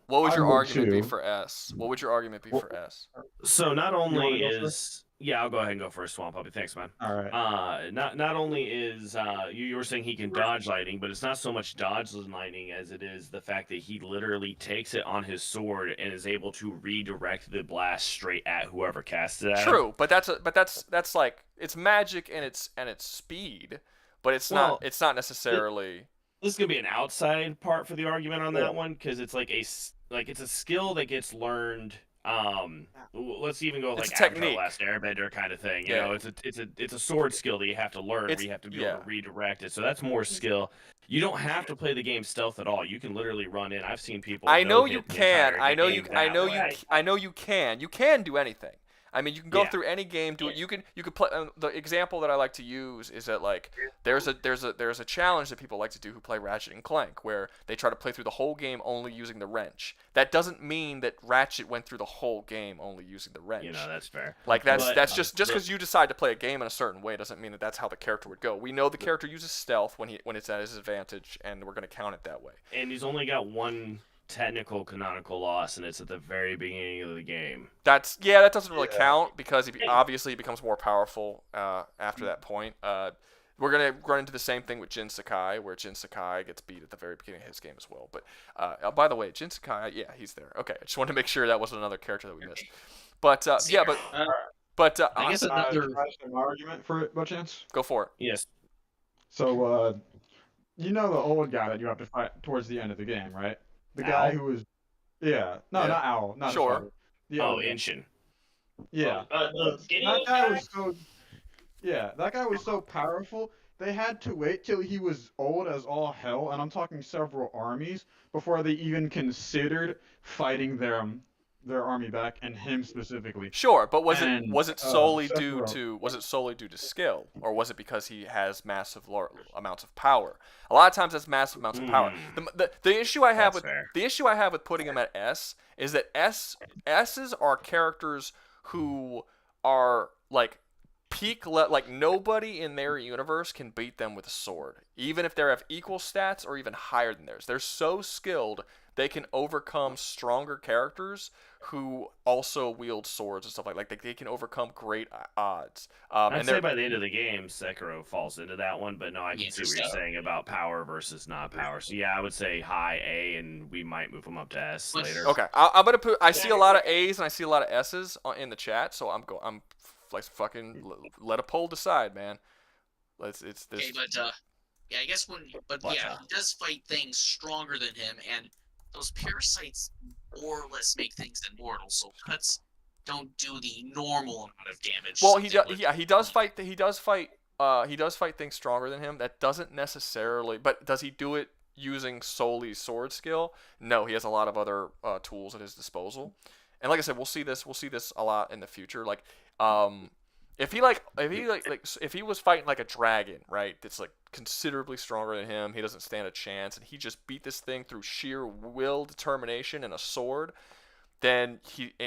Speaker 1: what would your argument be
Speaker 9: too.
Speaker 1: for S? What would your argument be for S?
Speaker 5: So not only is... Yeah, I'll go ahead and go first, Swamp Puppy. Thanks, man.
Speaker 9: All right.
Speaker 5: Not only is you were saying he can dodge lightning, but it's not so much dodge lightning as it is the fact that he literally takes it on his sword and is able to redirect the blast straight at whoever casts it at him.
Speaker 1: True, but that's like, it's magic and it's speed, but it's not necessarily.
Speaker 5: This is gonna be an outside part for the argument on that one, because it's like it's a skill that gets learned. Let's even go like Avatar: Last Airbender kind of thing. You know, it's a sword skill that you have to learn. Where you have to be able to redirect it. So that's more skill. You don't have to play the game stealth at all. You can literally run in. I've seen people.
Speaker 1: I know you can. I know you can. You can do anything. I mean, you can go through any game. Do it. You can play. The example that I like to use is that, like, there's a challenge that people like to do who play Ratchet and Clank, where they try to play through the whole game only using the wrench. That doesn't mean that Ratchet went through the whole game only using the wrench.
Speaker 5: That's fair.
Speaker 1: Like, that's just because you decide to play a game in a certain way doesn't mean that that's how the character would go. We know the character uses stealth when it's at his advantage, and we're gonna count it that way.
Speaker 5: And he's only got one technical canonical loss, and it's at the very beginning of the game.
Speaker 1: That doesn't really count, because obviously he becomes more powerful after that point. We're gonna run into the same thing with Jin Sakai, where Jin Sakai gets beat at the very beginning of his game as well. But by the way, Jin Sakai, he's there. Okay, I just wanted to make sure that wasn't another character that we missed. But
Speaker 8: I guess another
Speaker 9: argument for it, by chance.
Speaker 1: Go for it.
Speaker 5: Yes.
Speaker 9: So the old guy that you have to fight towards the end of the game, right? The guy who was, not Owl, not
Speaker 1: sure.
Speaker 5: Inshin.
Speaker 9: Yeah. That guy was so powerful. They had to wait till he was old as all hell, and I'm talking several armies, before they even considered fighting their army back, and him specifically.
Speaker 1: Sure, but was it solely due to skill, or was it because he has massive amounts of power? A lot of times that's massive amounts of power. The issue I have with putting him at S is that S's are characters who are like like nobody in their universe can beat them with a sword, even if they have equal stats or even higher than theirs. They're so skilled they can overcome stronger characters who also wield swords and stuff like they can overcome great odds.
Speaker 5: I'd say by the end of the game, Sekiro falls into that one, but no, I can see what you're saying about power versus not power. So yeah, I would say high A, and we might move them up to S later.
Speaker 1: Okay, I'm gonna put. I see a lot of A's and I see a lot of S's in the chat, so I'm like fucking let a poll decide, man. It's this.
Speaker 7: Okay, I guess he does fight things stronger than him, and those parasites more or less make things immortal, so cuts don't do the normal amount of damage.
Speaker 1: Well, he does fight things stronger than him. That doesn't necessarily, but does he do it using solely sword skill? No, he has a lot of other tools at his disposal. And like I said, we'll see this a lot in the future. Like, if he was fighting like a dragon, right? That's like considerably stronger than him. He doesn't stand a chance, and he just beat this thing through sheer will, determination, and a sword. Then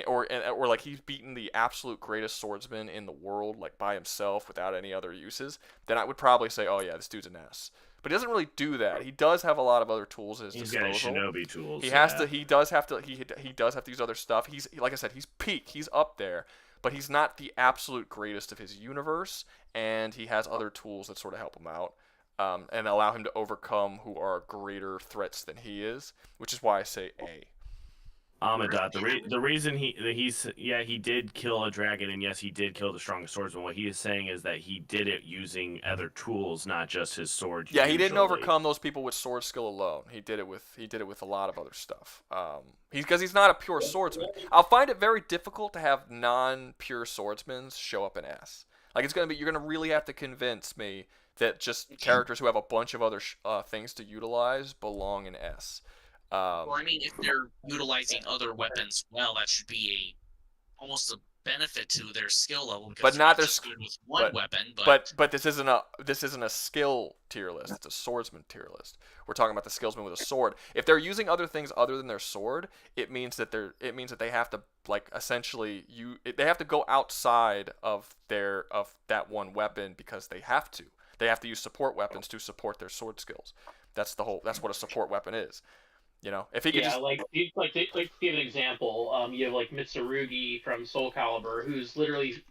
Speaker 1: or like he's beaten the absolute greatest swordsman in the world, like by himself without any other uses. Then I would probably say, oh yeah, this dude's an S. But he doesn't really do that. He does have a lot of other tools at his disposal.
Speaker 5: He's got shinobi tools.
Speaker 1: He has to. He does have to use other stuff. He's, like I said, he's peak. He's up there, but he's not the absolute greatest of his universe, and he has other tools that sort of help him out. and allow him to overcome who are greater threats than he is, which is why I say A.
Speaker 5: Amadat, the reason he did kill a dragon, and yes, he did kill the strongest swordsman. What he is saying is that he did it using other tools, not just his sword.
Speaker 1: Yeah, he didn't overcome those people with sword skill alone. He did it with a lot of other stuff. Because he's not a pure swordsman. I'll find it very difficult to have non-pure swordsmen show up in S. Like you're gonna really have to convince me that just characters who have a bunch of other things to utilize belong in S.
Speaker 7: Well, I mean, if they're utilizing other weapons, well, that should be almost a benefit to their skill level.
Speaker 1: But not their
Speaker 7: good with one weapon.
Speaker 1: But this isn't a skill tier list. It's a swordsman tier list. We're talking about the skillsman with a sword. If they're using other things other than their sword, it means that they have to they have to go outside of that one weapon because they have to. They have to use support weapons to support their sword skills. That's what a support weapon is. You know, if he could
Speaker 10: to give an example, you have like Mitsurugi from Soul Calibur, who's literally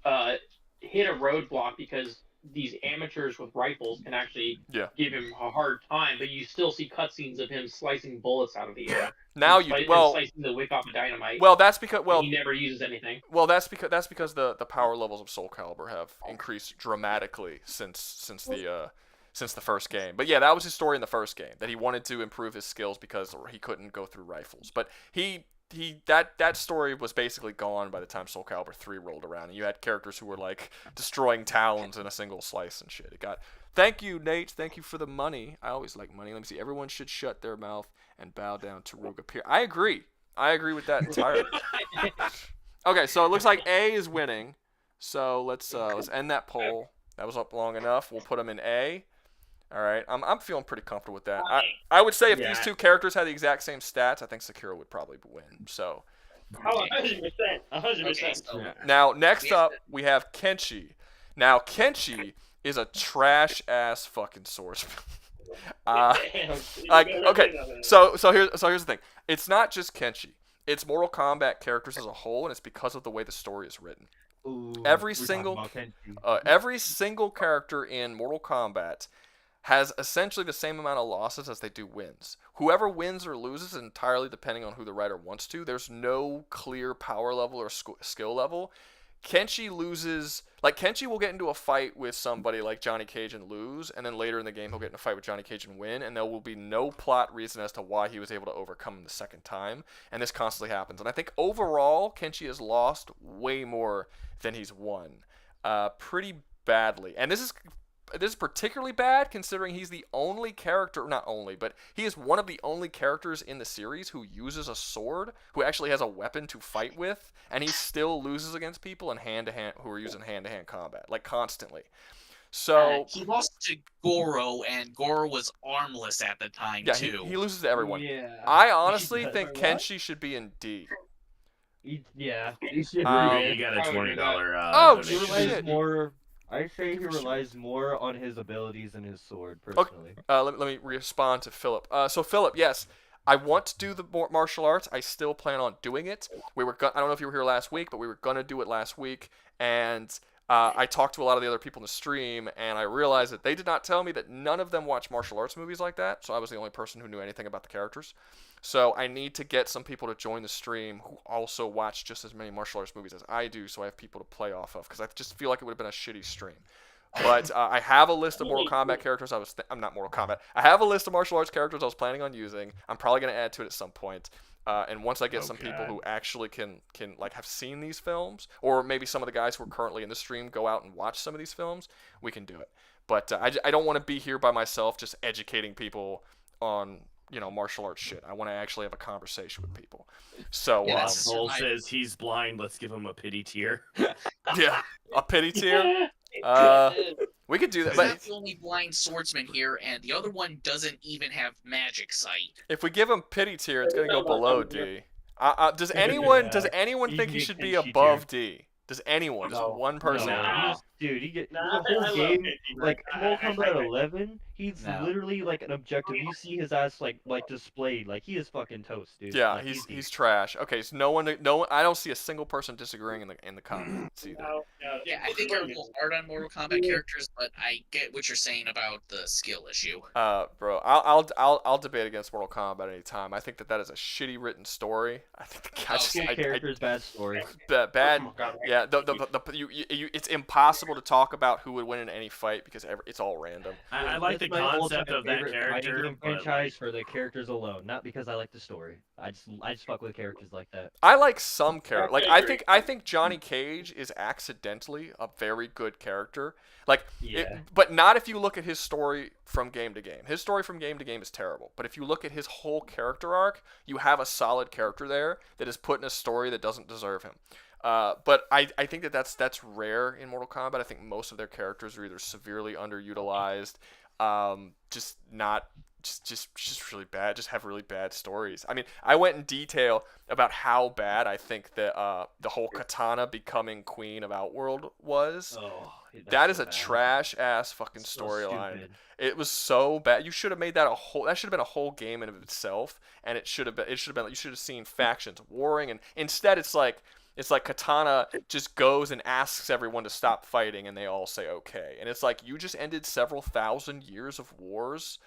Speaker 10: hit a roadblock because these amateurs with rifles can actually give him a hard time, but you still see cutscenes of him slicing bullets out of the air.
Speaker 7: Slicing
Speaker 10: the wick off of dynamite.
Speaker 1: Well, that's because
Speaker 10: he never uses anything.
Speaker 1: Well, that's because the power levels of Soul Calibur have increased dramatically since the first game. But yeah, that was his story in the first game, that he wanted to improve his skills because he couldn't go through rifles. But that story was basically gone by the time Soul Calibur 3 rolled around, and you had characters who were like destroying towns in a single slice and shit. Thank you, Nate. Thank you for the money. I always like money. Let me see. Everyone should shut their mouth and bow down to Rouga. I agree with that entirely. Okay, so it looks like A is winning. So let's end that poll. That was up long enough. We'll put them in A. All right, I'm feeling pretty comfortable with that. I would say if these two characters had the exact same stats, I think Sekiro would probably win. So.
Speaker 6: 100%.
Speaker 1: Now, next up, we have Kenshi. Now, Kenshi is a trash ass fucking swordsman. Okay, so here's the thing. It's not just Kenshi. It's Mortal Kombat characters as a whole, and it's because of the way the story is written.
Speaker 11: Ooh,
Speaker 1: every single character in Mortal Kombat has essentially the same amount of losses as they do wins. Whoever wins or loses is entirely depending on who the writer wants to. There's no clear power level or skill level. Kenshi loses, like Kenshi will get into a fight with somebody like Johnny Cage and lose, and then later in the game he'll get in a fight with Johnny Cage and win, and there will be no plot reason as to why he was able to overcome him the second time, and this constantly happens. And I think overall Kenshi has lost way more than he's won, pretty badly. And this is particularly bad considering he's the only character, not only, but he is one of the only characters in the series who uses a sword, who actually has a weapon to fight with, and he still loses against people in hand-to-hand who are using hand-to-hand combat, like constantly. So
Speaker 7: he lost to Goro, and Goro was armless at the time too.
Speaker 1: He loses to everyone.
Speaker 11: Yeah.
Speaker 1: I honestly think Kenshi should be in D.
Speaker 11: He should.
Speaker 5: You got a $20.
Speaker 1: Oh,
Speaker 11: he relies more. I say he relies more on his abilities than his sword, personally.
Speaker 1: Okay. Let me respond to Philip. So Philip, yes, I want to do the martial arts. I still plan on doing it. I don't know if you were here last week, but we were gonna do it last week, and I talked to a lot of the other people in the stream, and I realized that they did not tell me that none of them watch martial arts movies like that. So I was the only person who knew anything about the characters. So I need to get some people to join the stream who also watch just as many martial arts movies as I do, so I have people to play off of, because I just feel like it would have been a shitty stream. But I have a list of Mortal Kombat characters. I'm not Mortal Kombat. I have a list of martial arts characters I was planning on using. I'm probably going to add to it at some point. And once I get some people who actually can like have seen these films, or maybe some of the guys who are currently in the stream go out and watch some of these films, we can do it. But I don't want to be here by myself just educating people on martial arts shit. I want to actually have a conversation with people. So
Speaker 5: Soul says he's blind. Let's give him a pity tier.
Speaker 1: Yeah, a pity tier. We could do that.
Speaker 7: But that's the only blind swordsman here, and the other one doesn't even have magic sight.
Speaker 1: If we give him pity tier, it's gonna go below D. Does anyone think he should be above D? Does anyone? Just one person?
Speaker 11: Dude, he gets the whole game. Like Mortal Kombat 11, He's
Speaker 8: No.
Speaker 11: literally like an objective. You see his ass like displayed. Like he is fucking toast, dude.
Speaker 1: Yeah,
Speaker 11: Like,
Speaker 1: he's trash. Okay, so no one. I don't see a single person disagreeing in the comments either.
Speaker 7: Yeah, I think you're a little hard on Mortal Kombat characters, but I get what you're saying about the skill issue.
Speaker 1: Bro, I'll debate against Mortal Kombat anytime. I think that is a shitty written story. I think the guy just
Speaker 11: good characters, bad story.
Speaker 1: Bad.
Speaker 8: Oh, God.
Speaker 1: Yeah, it's impossible to talk about who would win in any fight because it's all random.
Speaker 5: I like the
Speaker 11: That's my
Speaker 5: concept
Speaker 11: all-time
Speaker 5: of that
Speaker 11: favorite
Speaker 5: character,
Speaker 11: fighting game
Speaker 5: but, like,
Speaker 11: franchise for the characters alone, not because I like the story. I just fuck with characters like that.
Speaker 1: I like some characters. Like I think Johnny Cage is accidentally a very good character. Like, but not if you look at his story from game to game. His story from game to game is terrible. But if you look at his whole character arc, you have a solid character there that is put in a story that doesn't deserve him. But I think that's rare in Mortal Kombat. I think most of their characters are either severely underutilized, just really bad, just have really bad stories. I mean, I went in detail about how bad I think that the whole Katana becoming queen of Outworld was.
Speaker 11: Oh,
Speaker 1: that is a trash ass fucking storyline. It was so bad. You should have made that that should have been a whole game in of itself, and you should have seen factions warring, and instead it's like Katana just goes and asks everyone to stop fighting, and they all say okay. And it's like, you just ended several thousand years of wars,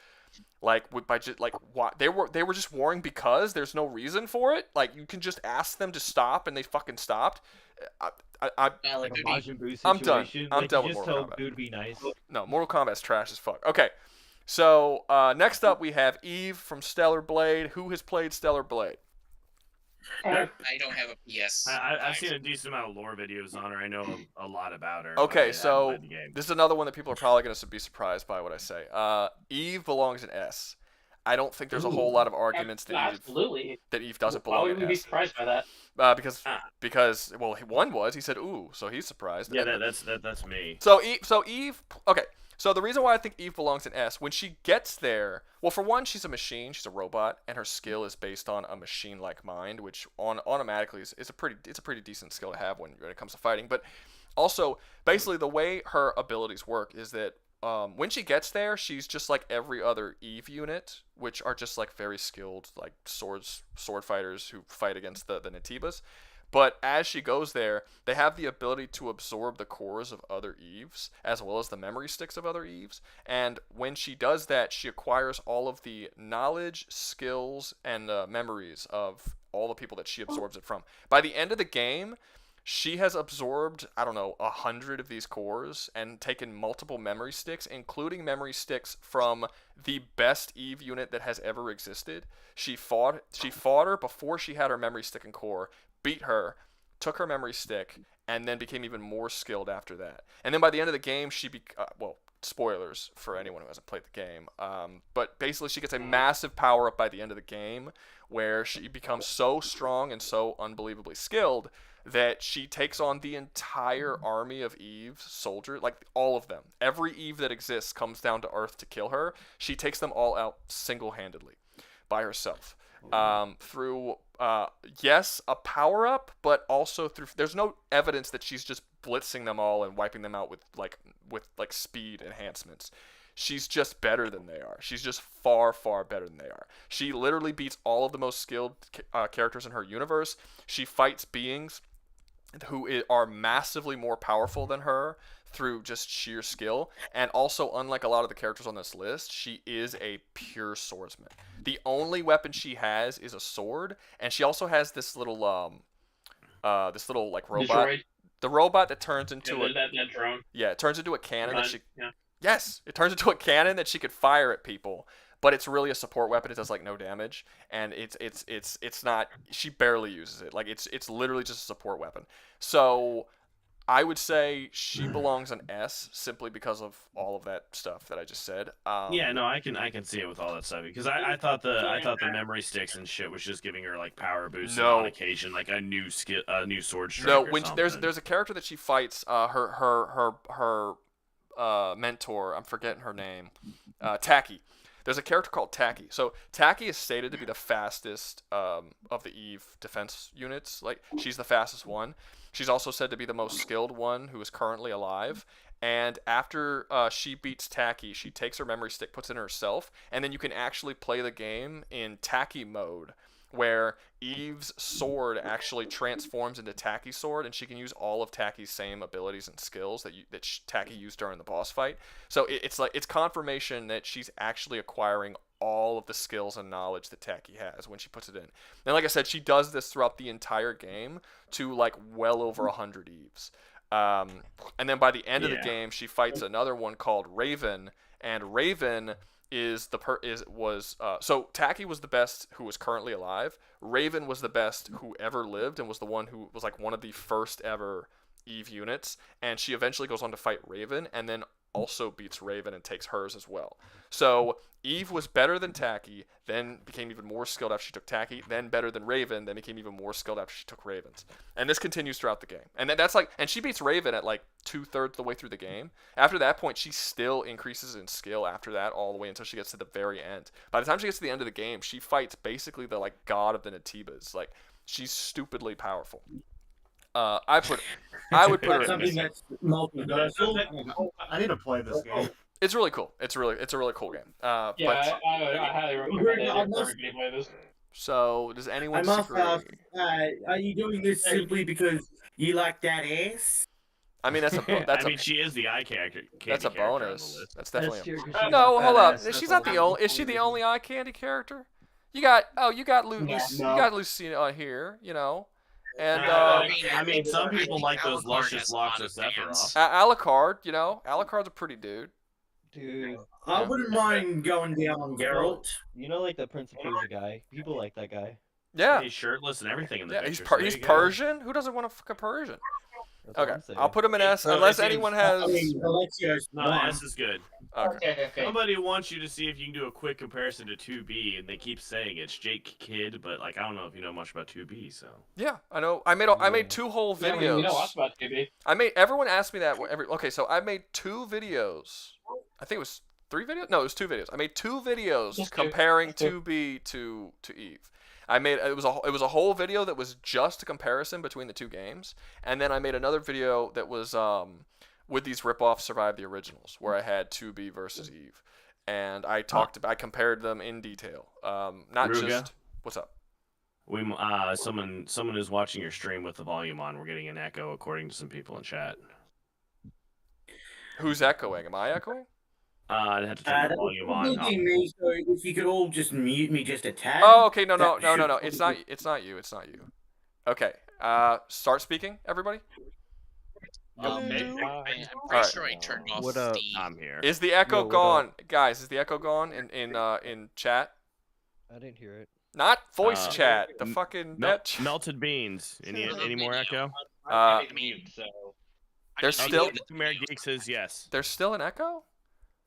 Speaker 1: they were just warring because there's no reason for it. Like, you can just ask them to stop, and they fucking stopped. I'm done. I'm done with Mortal Kombat.
Speaker 11: Dude, be nice.
Speaker 1: No, Mortal Kombat's trash as fuck. Okay, so next up we have Eve from Stellar Blade. Who has played Stellar Blade?
Speaker 7: I don't have a PS.
Speaker 5: I've seen a decent amount of lore videos on her. I know a lot about her.
Speaker 1: Okay, so this is another one that people are probably going to be surprised by what I say. Eve belongs in S. I don't think there's a whole lot of arguments that Eve doesn't belong in S.
Speaker 10: Why would we be surprised by that?
Speaker 1: Because one was, he said ooh, so he's surprised.
Speaker 5: Yeah, that's me.
Speaker 1: So Eve, okay. So the reason why I think Eve belongs in S, when she gets there, well, for one, she's a machine, she's a robot, and her skill is based on a machine-like mind, which automatically is a pretty decent skill to have when it comes to fighting. But also, basically, the way her abilities work is that when she gets there, she's just like every other Eve unit, which are just like very skilled, like sword fighters who fight against the Natibas. But as she goes there, they have the ability to absorb the cores of other Eves, as well as the memory sticks of other Eves. And when she does that, she acquires all of the knowledge, skills, and memories of all the people that she absorbs it from. By the end of the game, she has absorbed, 100 of these cores and taken multiple memory sticks, including memory sticks from the best Eve unit that has ever existed. She fought her before she had her memory stick and core, beat her, took her memory stick, and then became even more skilled after that. And then by the end of the game, spoilers for anyone who hasn't played the game, but basically she gets a massive power up by the end of the game where she becomes so strong and so unbelievably skilled that she takes on the entire army of Eve's soldiers, like all of them. Every Eve that exists comes down to Earth to kill her. She takes them all out single-handedly by herself. Through a power up, but also through, there's no evidence that she's just blitzing them all and wiping them out with speed enhancements. She's just better than they are. She's just far better than they are. She literally beats all of the most skilled characters in her universe. She fights beings who are massively more powerful than her through just sheer skill, and also, unlike a lot of the characters on this list, she is a pure swordsman. The only weapon she has is a sword, and she also has this little robot. The robot that turns into
Speaker 10: that drone.
Speaker 1: Yeah, it turns into a cannon that she. Yeah. Yes, it turns into a cannon that she could fire at people, but it's really a support weapon. It does no damage, and it's not. She barely uses it. It's literally just a support weapon. So I would say she belongs in S simply because of all of that stuff that I just said.
Speaker 5: Yeah, no, I can see it with all that stuff because I thought the memory sticks and shit was just giving her power boosts on occasion, like a new skill, a new sword strike.
Speaker 1: No, when there's a character that she fights, her mentor, I'm forgetting her name, Taki. There's a character called Taki. So Taki is stated to be the fastest of the Eve defense units. She's the fastest one. She's also said to be the most skilled one who is currently alive. And after she beats Tacky, she takes her memory stick, puts it in herself, and then you can actually play the game in Tacky mode, where Eve's sword actually transforms into Tacky's sword, and she can use all of Tacky's same abilities and skills that Tacky used during the boss fight. So it's confirmation that she's actually acquiring all of the skills and knowledge that Tacky has when she puts it in. And like I said, she does this throughout the entire game to like well over 100 Eves. And then by the end of the game, she fights another one called Raven, and Raven so Tacky was the best who was currently alive. Raven was the best who ever lived and was the one who was like one of the first ever Eve units, and she eventually goes on to fight Raven and then also beats Raven and takes hers as well. So Eve was better than Tacky, then became even more skilled after she took Tacky, then better than Raven, then became even more skilled after she took Raven's. And this continues throughout the game. And and she beats Raven at like 2/3 the way through the game. After that point, she still increases in skill after that all the way until she gets to the very end. By the time she gets to the end of the game, she fights basically the like god of the Natibas. Like, she's stupidly powerful. I would put her
Speaker 12: something that's multiversal. I need to play this game.
Speaker 1: It's really cool. It's a really cool game.
Speaker 10: I highly recommend it. Play this.
Speaker 1: So, does anyone
Speaker 12: I must
Speaker 1: disagree?
Speaker 12: ask, are you doing this simply because you like that ass?
Speaker 1: I mean, I mean,
Speaker 5: she is the eye character.
Speaker 1: That's a bonus. That's definitely.
Speaker 12: No,
Speaker 1: hold up. She's not the only. Is she the only eye candy character? You got Lucina on here. You know. And
Speaker 5: I mean, some people like those luscious locks of Sephiroth.
Speaker 1: Alucard, you know, Alucard's a pretty dude.
Speaker 11: Dude,
Speaker 12: I wouldn't mind going down on Geralt.
Speaker 11: You know, like the Prince of Persia guy. People like that guy.
Speaker 1: Yeah,
Speaker 5: he's shirtless and everything in the
Speaker 1: picture. He's
Speaker 5: so
Speaker 1: Persian. Who doesn't want to fuck a Persian?
Speaker 11: That's
Speaker 1: Okay, I'll put him in S unless anyone has.
Speaker 5: No, S is good.
Speaker 1: Okay.
Speaker 5: Somebody wants you to see if you can do a quick comparison to 2B, and they keep saying it's Jake Kidd, but like I don't know if you know much about 2B, so.
Speaker 1: Yeah, I know. I made 2 whole videos.
Speaker 10: You know lots about 2B.
Speaker 1: Everyone asked me that okay, so I made 2 videos. I think it was 3 videos. No, it was 2 videos. I made 2 videos comparing 2B to Eve. It was a whole video that was just a comparison between the 2 games, and then I made another video that was with these ripoffs survive the originals, where I had 2B versus Eve, and I compared them in detail. Not
Speaker 5: Rouga?
Speaker 1: just what's up.
Speaker 5: We someone is watching your stream with the volume on. We're getting an echo according to some people in chat.
Speaker 1: Who's echoing? Am I echoing?
Speaker 5: I'd have to turn the volume on.
Speaker 12: Me, so if you could all just mute me just a tad.
Speaker 1: Oh, okay. No. It's not you. It's not you. Okay. Start speaking, everybody.
Speaker 7: I'm pretty sure I turned off the.
Speaker 5: I'm here.
Speaker 1: Is the echo gone, guys? Is the echo gone in chat?
Speaker 11: I didn't hear it.
Speaker 1: Not voice chat. The fucking net.
Speaker 5: Melted beans. Any more echo?
Speaker 1: There's still.
Speaker 5: Nightmare Geek says yes.
Speaker 1: There's still an echo.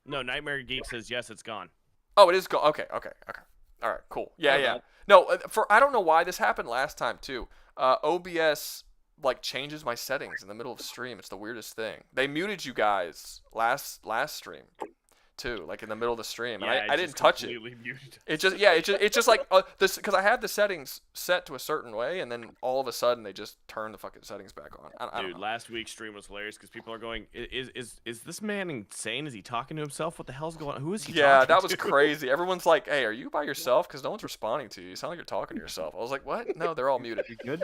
Speaker 5: No, Nightmare Geek says yes. It's gone.
Speaker 1: Oh, it is gone. Okay. All right. Cool. Yeah. No, I don't know why this happened last time too. OBS like changes my settings in the middle of stream. It's the weirdest thing. They muted you guys last stream too, like in the middle of the stream.
Speaker 5: Yeah,
Speaker 1: and I didn't touch it.
Speaker 5: Muted.
Speaker 1: It's just like this because I had the settings set to a certain way, and then all of a sudden they just turn the fucking settings back on. I don't know.
Speaker 5: Last week's stream was hilarious because people are going, "Is this man insane? Is he talking to himself? What the hell's going on? Who is he?"
Speaker 1: Yeah,
Speaker 5: talking
Speaker 1: that was
Speaker 5: to?
Speaker 1: crazy. Everyone's like, "Hey, are you by yourself?" Because no one's responding to you. You sound like you're talking to yourself. I was like, "What? No, they're all muted."
Speaker 11: You good?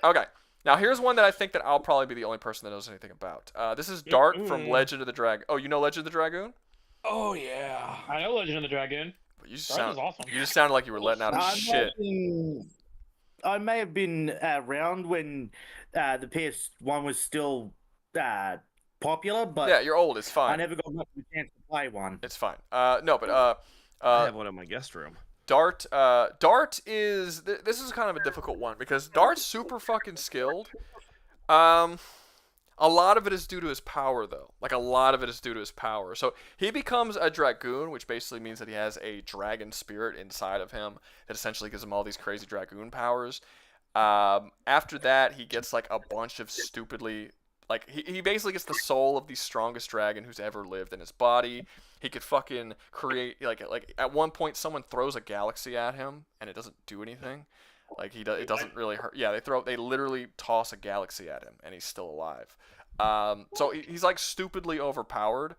Speaker 1: Okay. Now here's one that I think that I'll probably be the only person that knows anything about. This is Dart from Legend of the Dragoon. Oh, you know Legend of the Dragoon?
Speaker 5: Oh yeah.
Speaker 10: I know Legend of the Dragoon.
Speaker 1: But you just
Speaker 10: awesome.
Speaker 1: You just sounded like you were letting out shit.
Speaker 2: I may have been around when the PS1 was still popular, but
Speaker 1: yeah, you're old. It's fine.
Speaker 2: I never got much of a chance to play one.
Speaker 1: It's fine. No, but
Speaker 5: I have one in my guest room.
Speaker 1: Dart is this is kind of a difficult one because Dart's super fucking skilled. A lot of it is due to his power, though. Like, a lot of it is due to his power. So, he becomes a Dragoon, which basically means that he has a dragon spirit inside of him that essentially gives him all these crazy Dragoon powers. After that, he gets, like, a bunch of stupidly... Like, he basically gets the soul of the strongest dragon who's ever lived in his body. He could fucking create... Like at one point, someone throws a galaxy at him, and it doesn't do anything. Like, it doesn't really hurt. Yeah, they literally toss a galaxy at him, and he's still alive. So he's like stupidly overpowered.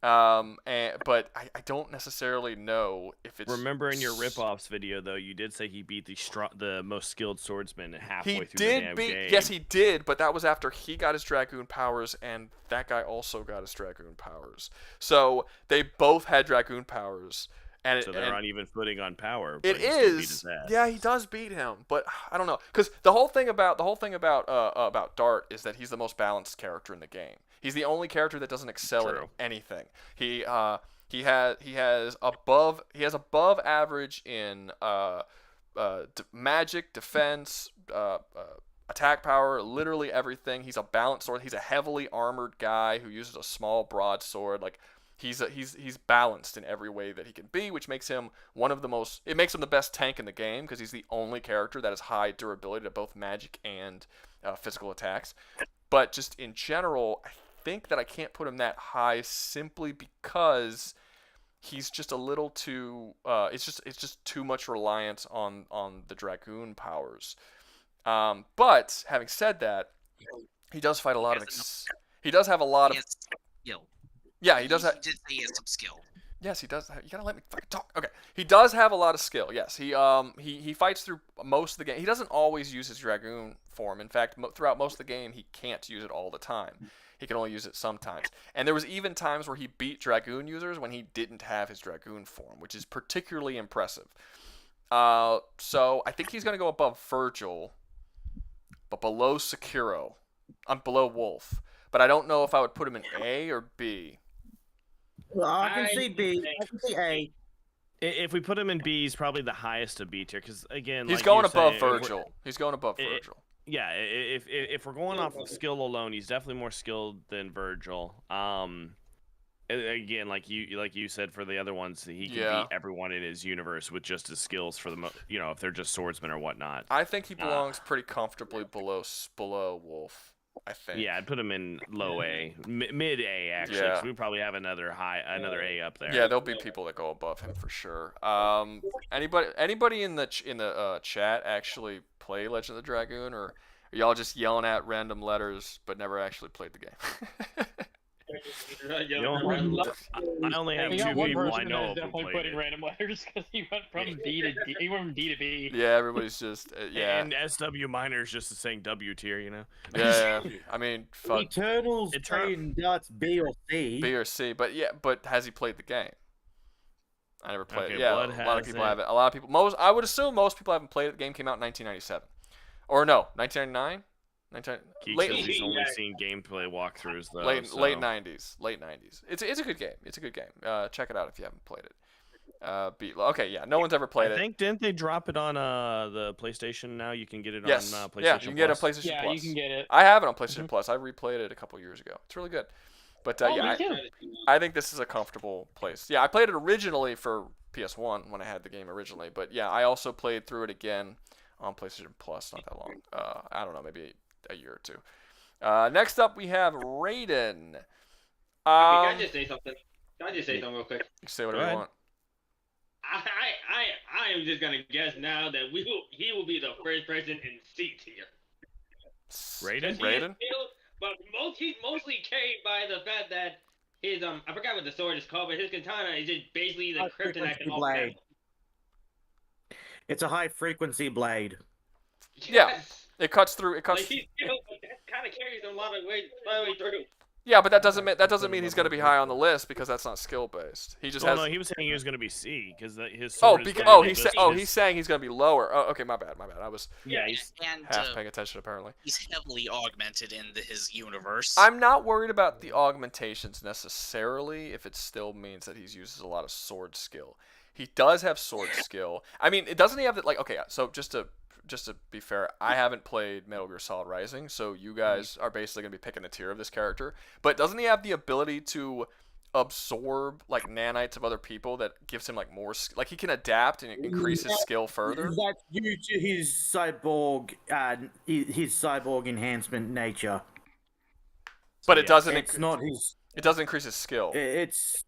Speaker 1: But I don't necessarily know if it's.
Speaker 5: Remember in your rip-offs video though, you did say he beat the most skilled swordsman halfway through the damn game.
Speaker 1: Yes, he did, but that was after he got his dragoon powers, and that guy also got his dragoon powers. So they both had dragoon powers.
Speaker 5: So they're on even footing on power.
Speaker 1: It is. Yeah, he does beat him, but I don't know, because the whole thing about Dart is that he's the most balanced character in the game. He's the only character that doesn't excel at anything. He has above average in magic, defense, attack power, literally everything. He's a balanced sword. He's a heavily armored guy who uses a small broadsword. Like he's balanced in every way that he can be, which makes him it makes him the best tank in the game, because he's the only character that has high durability to both magic and physical attacks. But just in general, I think that I can't put him that high simply because he's just a little too it's just too much reliance on the dragoon powers. But having said that, he does fight a lot of he does have a lot of
Speaker 7: skill.
Speaker 1: Yeah, he does have.
Speaker 7: He did say he has some skill.
Speaker 1: Yes, he does. You gotta let me fucking talk. Okay, he does have a lot of skill. Yes, he fights through most of the game. He doesn't always use his dragoon form. In fact, throughout most of the game, he can't use it all the time. He can only use it sometimes. And there was even times where he beat dragoon users when he didn't have his dragoon form, which is particularly impressive. So I think he's gonna go above Vergil, but below Sekiro. I'm below Wolf, but I don't know if I would put him in A or B.
Speaker 2: Well, I can see B. I can see A.
Speaker 5: If we put him in B, he's probably the highest of B tier, because again,
Speaker 1: he's going above Vergil. He's going above Vergil.
Speaker 5: Yeah, if we're going off of skill alone, he's definitely more skilled than Vergil. Again, like you said, for the other ones, he can beat everyone in his universe with just his skills for the if they're just swordsmen or whatnot.
Speaker 1: I think he belongs pretty comfortably below Wolf. I think.
Speaker 5: Yeah, I'd put him in low A, mid A actually.
Speaker 1: Yeah.
Speaker 5: 'Cause we probably have another A up there.
Speaker 1: Yeah, there'll be people that go above him for sure. Anybody in the chat actually play Legend of the Dragoon, or are y'all just yelling at random letters but never actually played the game?
Speaker 5: I only have two people I know
Speaker 10: definitely
Speaker 5: who
Speaker 10: putting
Speaker 5: played
Speaker 10: random letters, because he went from D to D. He went from D to B.
Speaker 1: Yeah, everybody's just
Speaker 5: And SW minor is just saying W tier,
Speaker 1: Yeah, I mean, fuck.
Speaker 2: Eternals playing Darts B or C.
Speaker 1: B or C, but has he played the game? I never played it.
Speaker 5: Okay,
Speaker 1: Yeah,
Speaker 5: Blood
Speaker 1: a lot of
Speaker 5: has
Speaker 1: people
Speaker 5: it.
Speaker 1: haven't. A lot of people. I would assume most people haven't played it. The game came out in 1997, or no, 1999.
Speaker 5: Geek says he's only seen gameplay walkthroughs though.
Speaker 1: Late 90s. It's a good game. It's a good game. Check it out if you haven't played it. Okay, yeah, no one's ever played it.
Speaker 5: I think didn't they drop it on the PlayStation now? You can get it on PlayStation.
Speaker 1: Yeah, you can get it on PlayStation Plus.
Speaker 10: Yeah, you can get it.
Speaker 1: I have it on PlayStation Plus. I replayed it a couple years ago. It's really good. But I think this is a comfortable place. Yeah, I played it originally for PS1 when I had the game originally, but yeah, I also played through it again on PlayStation Plus not that long. I don't know, maybe a year or two. Next up, we have Raiden.
Speaker 6: Can I just say something? Real quick?
Speaker 1: You say whatever you want.
Speaker 6: I am just gonna guess now that he will be the first person in C tier.
Speaker 1: Raiden?
Speaker 6: But he's mostly carried by the fact that his I forgot what the sword is called, but his katana is just basically the kryptonite of all
Speaker 2: blade. It's a high frequency blade.
Speaker 1: Yeah, it cuts through. It cuts.
Speaker 6: Like he still kind of carries him a lot of way through.
Speaker 1: Yeah, but that doesn't mean he's going to be high on the list, because that's not skill based. He just has.
Speaker 5: No, he was saying he was going to be C because his.
Speaker 1: He's saying he's going to be lower. Oh, okay, my bad. I was
Speaker 5: he's
Speaker 1: half paying attention apparently.
Speaker 7: He's heavily augmented in his universe.
Speaker 1: I'm not worried about the augmentations necessarily if it still means that he uses a lot of sword skill. He does have sword skill. I mean, it doesn't he have that, like, okay, so just to be fair, I haven't played Metal Gear Solid Rising, so you guys are basically going to be picking the tier of this character. But doesn't he have the ability to absorb, like, nanites of other people that gives him, like, more... Like, he can adapt and increase his skill further?
Speaker 2: That's due to his cyborg enhancement nature.
Speaker 1: But it doesn't...
Speaker 2: It's not his...
Speaker 1: It doesn't increase his skill.
Speaker 2: It's...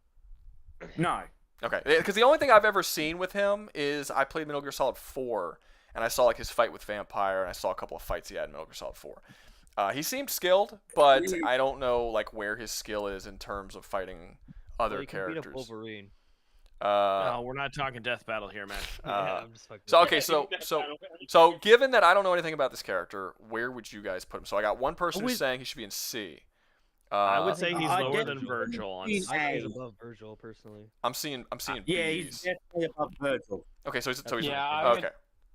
Speaker 2: No.
Speaker 1: Okay, because the only thing I've ever seen with him is I played Metal Gear Solid 4, and I saw, like, his fight with Vampire, and I saw a couple of fights he had in Metal Gear Solid 4. He seemed skilled, but I don't know like where his skill is in terms of fighting other
Speaker 11: he can beat up
Speaker 1: characters.
Speaker 11: Wolverine.
Speaker 5: No, we're not talking death battle here, man.
Speaker 11: I'm just fucking.
Speaker 1: So okay, so given that I don't know anything about this character, where would you guys put him? So I got one person who's saying he should be in C.
Speaker 5: I would say he's lower than Vergil on
Speaker 11: I think he's above Vergil personally.
Speaker 1: I'm seeing
Speaker 2: Yeah,
Speaker 1: B's.
Speaker 2: he's definitely above Vergil.
Speaker 1: Okay, so he's
Speaker 10: Yeah,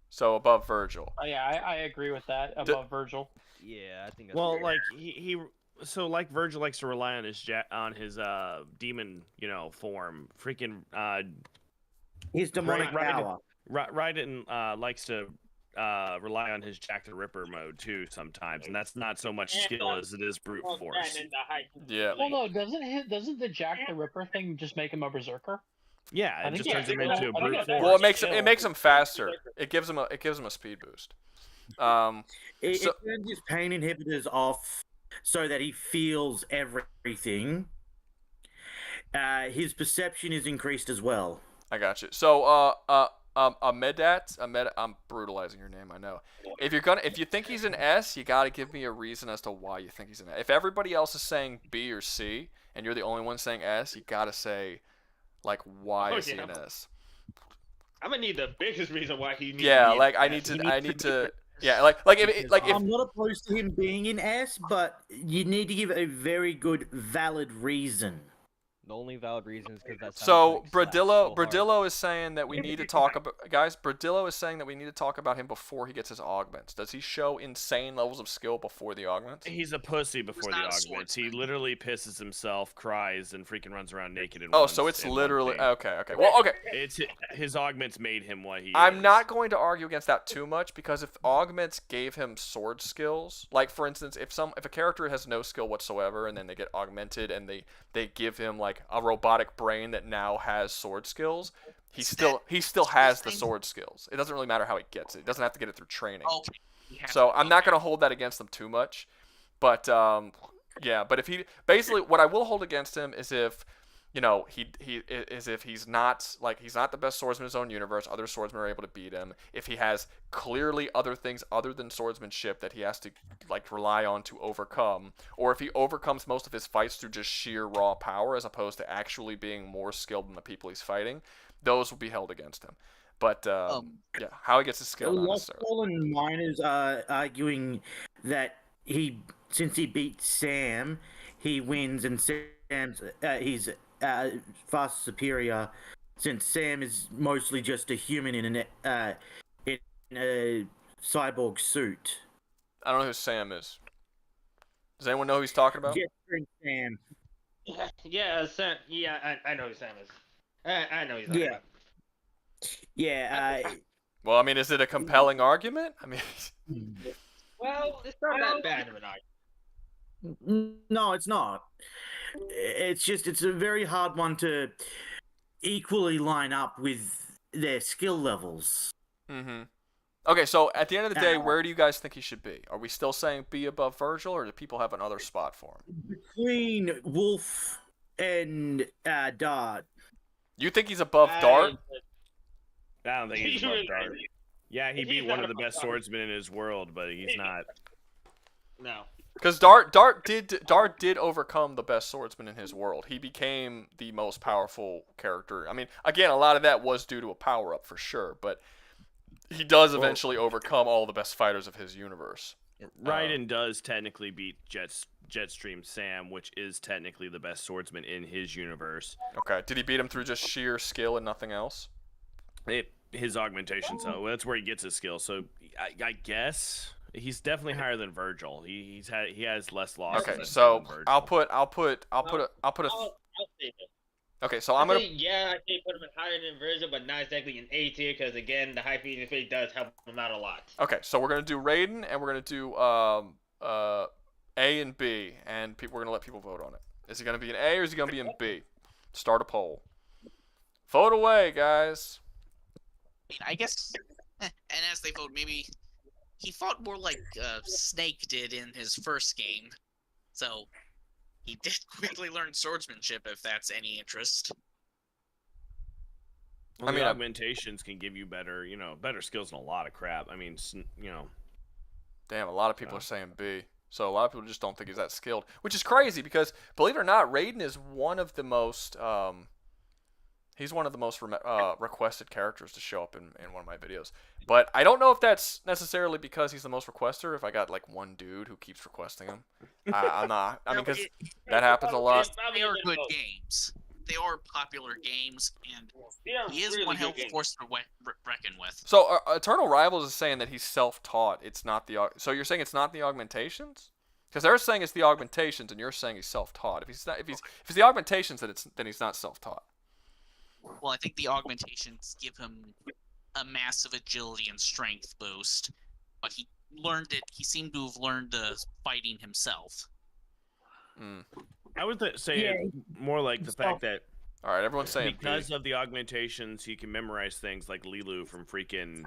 Speaker 1: so above Vergil.
Speaker 10: Yeah, I agree with that. Above Vergil.
Speaker 11: Yeah, I think. That's
Speaker 5: Well,
Speaker 11: weird.
Speaker 5: like so like Vergil likes to rely on his demon, form. Freaking
Speaker 2: his demonic power.
Speaker 5: Raiden likes to rely on his Jack the Ripper mode too sometimes, and that's not so much skill as it is brute force.
Speaker 1: Yeah.
Speaker 10: Well, no, doesn't the Jack the Ripper thing just make him a berserker?
Speaker 5: Yeah, it just turns him into a brute force.
Speaker 1: Well, it makes him faster. It gives him a speed boost.
Speaker 2: It turns his pain inhibitors off so that he feels everything. His perception is increased as well.
Speaker 1: I got you. So I'm brutalizing your name, I know. If you think he's an S, you gotta give me a reason as to why you think he's an S. If everybody else is saying B or C, and you're the only one saying S, you gotta say, like, why is he an S?
Speaker 6: I'm gonna need the biggest reason why he needs.
Speaker 1: Yeah, like I need to. Yeah, like if
Speaker 2: I'm not opposed to him being an S, but you need to give a very good, valid reason.
Speaker 11: The only valid reason is because that's
Speaker 1: so Bradillo is saying that we need to talk about Bradillo is saying that we need to talk about him before he gets his augments. Does he show insane levels of skill before the augments?
Speaker 5: He's a pussy before the augments. He literally pisses himself, cries, and freaking runs around naked.
Speaker 1: So it's literally okay. Well, okay.
Speaker 5: It's his augments made him what he.
Speaker 1: I'm not going to argue against that too much because if augments gave him sword skills, like for instance, if a character has no skill whatsoever and then they get augmented and they give him like a robotic brain that now has sword skills, he still has the sword skills. It doesn't really matter how he gets it. He doesn't have to get it through training. So I'm not going to hold that against him too much. But yeah, but if he basically what I will hold against him is if he's not the best swordsman in his own universe, other swordsmen are able to beat him. If he has clearly other things other than swordsmanship that he has to like rely on to overcome, or if he overcomes most of his fights through just sheer raw power as opposed to actually being more skilled than the people he's fighting, those will be held against him. But yeah, how he gets his skill, not necessarily.
Speaker 2: Lost and Miners are arguing that since he beat Sam, he wins, and Sam's he's far superior, since Sam is mostly just a human in a cyborg suit.
Speaker 1: I don't know who Sam is. Does anyone know who he's talking about?
Speaker 2: Sam.
Speaker 6: Yeah, Sam. Yeah, I know who Sam is. I know he's talking about.
Speaker 2: Yeah.
Speaker 1: Well, I mean, is it a compelling argument? I mean,
Speaker 6: well, it's not that bad of an argument.
Speaker 2: No, it's not. It's a very hard one to equally line up with their skill levels.
Speaker 1: Mm-hmm. Okay, so at the end of the day, where do you guys think he should be? Are we still saying B above Vergil, or do people have another spot for him?
Speaker 2: Between Wolf and Dart.
Speaker 1: You think he's above Dart?
Speaker 5: I don't think he's above Dart. Yeah, he beat one of the best swordsmen in his world, but he's not.
Speaker 6: No.
Speaker 1: Because Dart did overcome the best swordsman in his world. He became the most powerful character. I mean, again, a lot of that was due to a power-up for sure, but he does eventually overcome all the best fighters of his universe.
Speaker 5: Raiden does technically beat Jetstream Sam, which is technically the best swordsman in his universe.
Speaker 1: Okay, did he beat him through just sheer skill and nothing else?
Speaker 5: His augmentation, so that's where he gets his skill. So I guess he's definitely higher than Vergil. He has less losses.
Speaker 1: Okay, so I'll put a.
Speaker 6: I'll say this.
Speaker 1: Okay, so I'm gonna.
Speaker 6: Yeah, I can put him in higher than Vergil, but not exactly in A tier, because again, the high feeding phase does help him out a lot.
Speaker 1: Okay, so we're gonna do Raiden, and we're gonna do A and B, and we're gonna let people vote on it. Is he gonna be an A or is he gonna be in B? Start a poll. Vote away, guys.
Speaker 7: I guess, and as they vote, maybe he fought more like Snake did in his first game, so he did quickly learn swordsmanship, if that's any interest.
Speaker 5: Well, I mean, augmentations can give you better skills and a lot of crap. I mean,
Speaker 1: Damn, a lot of people are saying B. So a lot of people just don't think he's that skilled, which is crazy because, believe it or not, Raiden is one of the most he's one of the most requested characters to show up in one of my videos. But I don't know if that's necessarily because he's the most requested, or if I got like one dude who keeps requesting him. I'm not. I mean, because that happens a lot.
Speaker 7: They are good games. They are popular games, and he is one hell of a force to reckon with.
Speaker 1: So Eternal Rivals is saying that he's self-taught. It's not the. So you're saying it's not the augmentations? Because they're saying it's the augmentations, and you're saying he's self-taught. If it's the augmentations, then he's not self-taught.
Speaker 7: Well, I think the augmentations give him a massive agility and strength boost, but he learned it. He seemed to have learned the fighting himself.
Speaker 5: I would say more like the fact that
Speaker 1: all right, everyone's saying
Speaker 5: because of the augmentations, he can memorize things like Lilu from freaking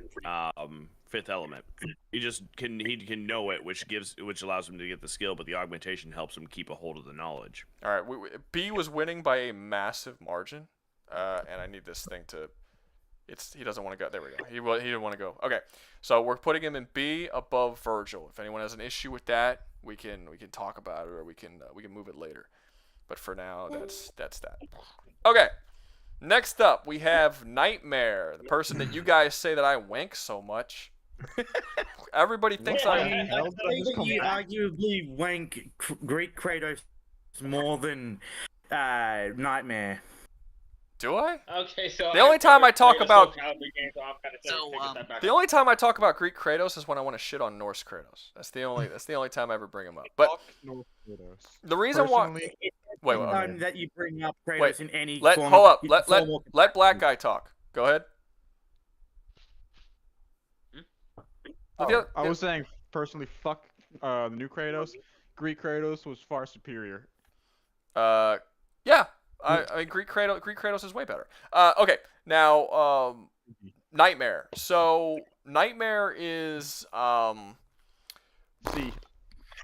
Speaker 5: Fifth Element. He can know it, which allows him to get the skill, but the augmentation helps him keep a hold of the knowledge.
Speaker 1: All right, B was winning by a massive margin, and I need this thing to. He doesn't want to go. There we go. He didn't want to go. Okay, so we're putting him in B above Vergil. If anyone has an issue with that, we can talk about it, or we can move it later. But for now, that's that. Okay, next up we have Nightmare, the person that you guys say that I wank so much. Everybody thinks I
Speaker 2: you arguably wank Greek Kratos more than Nightmare.
Speaker 1: Do I?
Speaker 6: Okay, so
Speaker 1: the only time I talk about
Speaker 6: the
Speaker 1: only time I talk about Greek Kratos is when I want to shit on Norse Kratos. That's the only time I ever bring him up. But the reason why
Speaker 2: that you bring up Kratos in any form.
Speaker 1: Hold up. Let Black Guy talk. Go ahead.
Speaker 9: I was saying personally, fuck the new Kratos. Greek Kratos was far superior.
Speaker 1: Yeah. I mean, Greek Kratos is way better. Okay, now Nightmare. So Nightmare is
Speaker 9: C.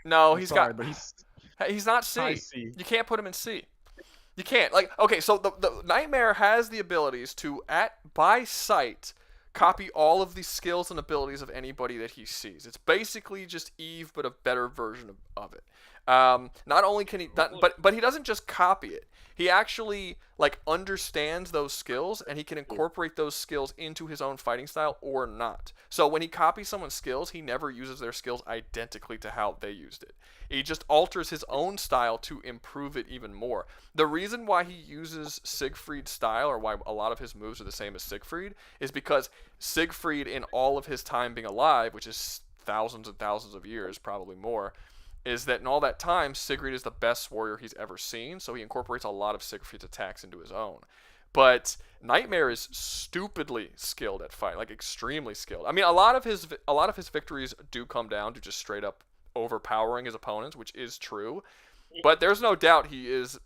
Speaker 1: No,
Speaker 9: he's
Speaker 1: not C. C. You can't put him in C. You can't. Okay, so the Nightmare has the abilities to by sight copy all of the skills and abilities of anybody that he sees. It's basically just Eve, but a better version of it. Not only can he, but he doesn't just copy it. He actually understands those skills, and he can incorporate those skills into his own fighting style or not. So when he copies someone's skills, he never uses their skills identically to how they used it. He just alters his own style to improve it even more. The reason why he uses Siegfried's style, or why a lot of his moves are the same as Siegfried, is because Siegfried, in all of his time being alive, which is thousands and thousands of years, probably more, is that in all that time, Siegfried is the best warrior he's ever seen, so he incorporates a lot of Siegfried's attacks into his own. But Nightmare is stupidly skilled at fighting, extremely skilled. I mean, a lot of his victories do come down to just straight up overpowering his opponents, which is true. But there's no doubt he is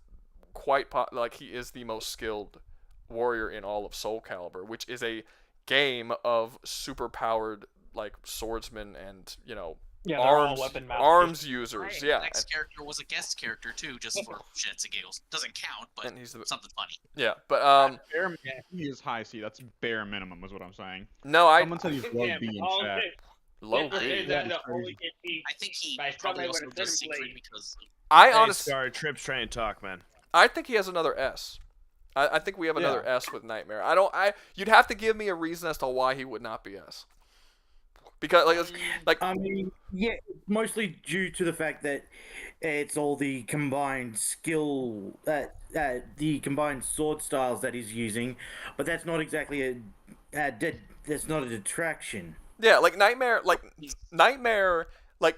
Speaker 1: he is the most skilled warrior in all of Soul Calibur, which is a game of super powered swordsmen and arms users.
Speaker 7: Right.
Speaker 1: Yeah.
Speaker 7: The next character was a guest character too, just for shits and giggles. Doesn't count, but something funny.
Speaker 1: Yeah, but
Speaker 9: he is high C. That's bare minimum, is what I'm saying.
Speaker 1: No,
Speaker 9: someone said he's low B in chat.
Speaker 1: Low B.
Speaker 7: I think he probably also does Secret because.
Speaker 1: I honestly.
Speaker 5: Sorry, Tripp's trying to talk, man.
Speaker 1: I think he has another S. I think we have another S with Nightmare. You'd have to give me a reason as to why he would not be S. Because
Speaker 2: I mean, yeah, mostly due to the fact that it's all the combined skill, the combined sword styles that he's using, but that's not exactly that's not a detraction.
Speaker 1: Yeah, Nightmare,